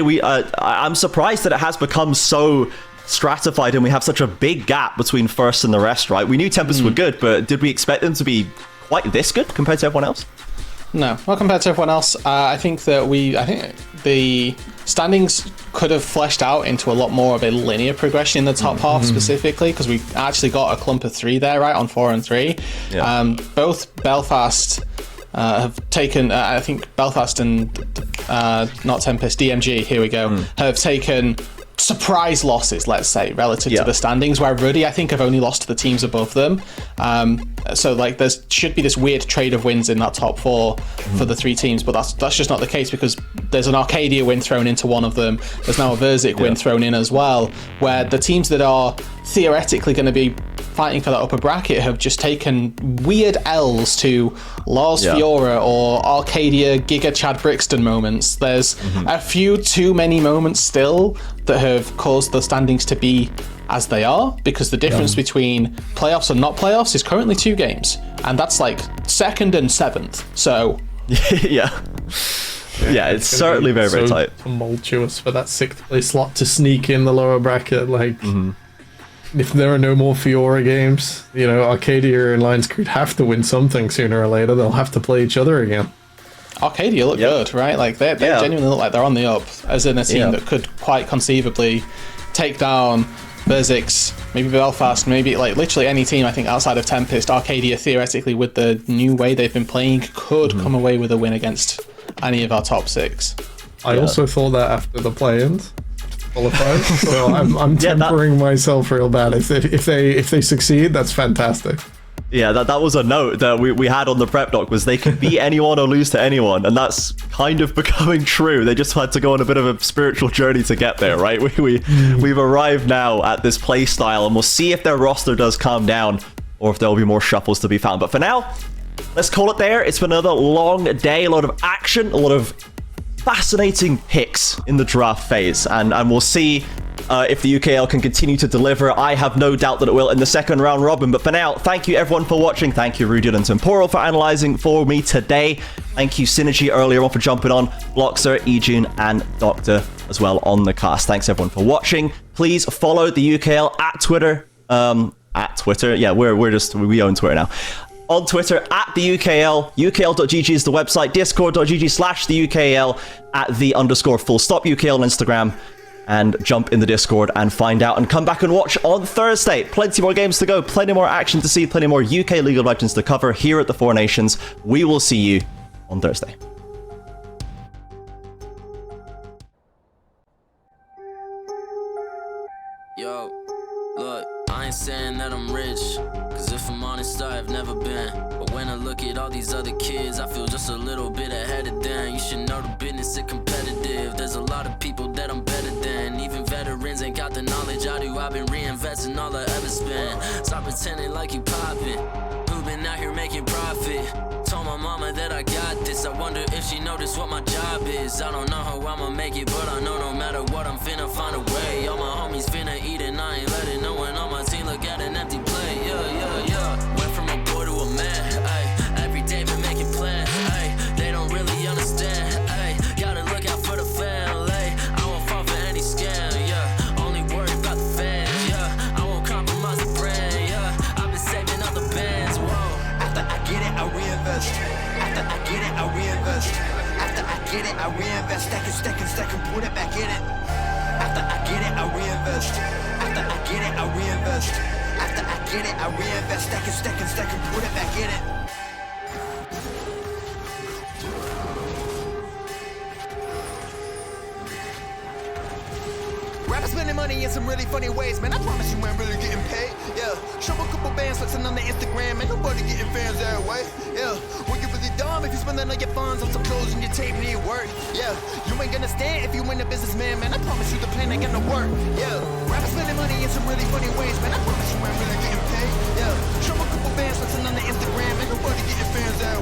I'm surprised that it has become so stratified and we have such a big gap between first and the rest, right? We knew Tempest were good, but did we expect them to be quite this good compared to everyone else? No, not compared to everyone else. I think the standings could have fleshed out into a lot more of a linear progression in the top half specifically, because we actually got a clump of 3 there, right, on 4 and 3. Yeah. Both Belfast have taken, I think Belfast and not Tempest, DMG, here we go, have taken surprise losses, let's say, relative to the standings, where Ruddy, I think, have only lost to the teams above them. So there should be this weird trade of wins in that top 4 for the 3 teams, but that's just not the case, because there's an Arcadia win thrown into one of them. There's now a Verzik win thrown in as well, where the teams that are theoretically going to be fighting for that upper bracket have just taken weird L's to Lars Fiora or Arcadia Giga Chad Brixton moments. There's a few too many moments still that have caused the standings to be as they are, because the difference between playoffs and not playoffs is currently 2 games, and that's 2nd and 7th. So yeah, it's certainly very, very tight. Tumultuous for that 6th place slot to sneak in the lower bracket. If there are no more Fiora games, Arcadia and Lionscreed have to win something sooner or later. They'll have to play each other again. Arcadia look good, right? They genuinely look like they're on the up, as in a team that could quite conceivably take down Verzik's, maybe Belfast, maybe literally any team, I think, outside of Tempest. Arcadia, theoretically, with the new way they've been playing, could come away with a win against any of our top 6. I also thought that after the play-ins qualified, so I'm tempering myself real bad. If they succeed, that's fantastic. Yeah, that was a note that we had on the prep doc, was they can beat anyone or lose to anyone, and that's kind of becoming true. They just had to go on a bit of a spiritual journey to get there, right? We've arrived now at this play style, and we'll see if their roster does calm down or if there will be more shuffles to be found. But for now, let's call it there. It's been another long day, a lot of action, a lot of fascinating picks in the draft phase, and we'll see if the UKL can continue to deliver. I have no doubt that it will in the second round robin. But for now, thank you everyone for watching. Thank you Ruddy and Temporal for analysing for me today. Thank you Synergy earlier on for jumping on, Bloxer, Ejun, and Doctor as well on the cast. Thanks everyone for watching. Please follow the UKL at Twitter. Yeah, we own Twitter now. On Twitter at the UKL, ukl.gg is the website, discord.gg/the UKL, at @the_full_stop UKL on Instagram, and jump in the Discord and find out and come back and watch on Thursday. Plenty more games to go, plenty more action to see, plenty more UK League of Legends to cover here at the Four Nations. We will see you on Thursday. Yo, look, I ain't saying that I'm rich, cause if I'm honest, I've never been. But when I look at all these other kids, I feel just a little bit ahead of them. You should know the business is competitive. There's a lot of people that I'm better than. Even veterans ain't got the knowledge I do. I've been reinvesting all I ever spent. Stop pretending like you poppin'. Who been out here making profit? Told my mama that I got this. I wonder if she noticed what my job is. I don't know how I'ma make it, but I know no matter what, I'm finna find a way. All my homies finna eat and I ain't letting no one on my team look at an empty plate. Yeah. Went from a boy to a man. Ay. Every day been making plans. Ay. They don't really understand. Ay. Gotta look out for the family. I won't fall for any scam. Yeah. Only worry about the fans. Yeah. I won't compromise the brand. Yeah. I've been saving up the bands. Whoa. After I get it, I reinvest. After I get it, I reinvest. After I get it, I reinvest. Stack and put it back in it. After I get it, I reinvest. After I get it, I reinvest. After I get it, I reinvest. Stack and put it back in it. Rappers spending money in some really funny ways, man. I promise you ain't really getting paid. Yeah, show a couple bands flexing on the Instagram, ain't nobody getting fans that way. Yeah, when you really dumb if you spending all your funds on some clothes and your tape need work. Yeah, you ain't gonna stand if you ain't a businessman, man. I promise you the plan ain't gonna work. Yeah, rappers spending money in some really funny ways, man. I promise you ain't really getting paid. Yeah, show a couple bands flexing on the Instagram, ain't nobody getting fans that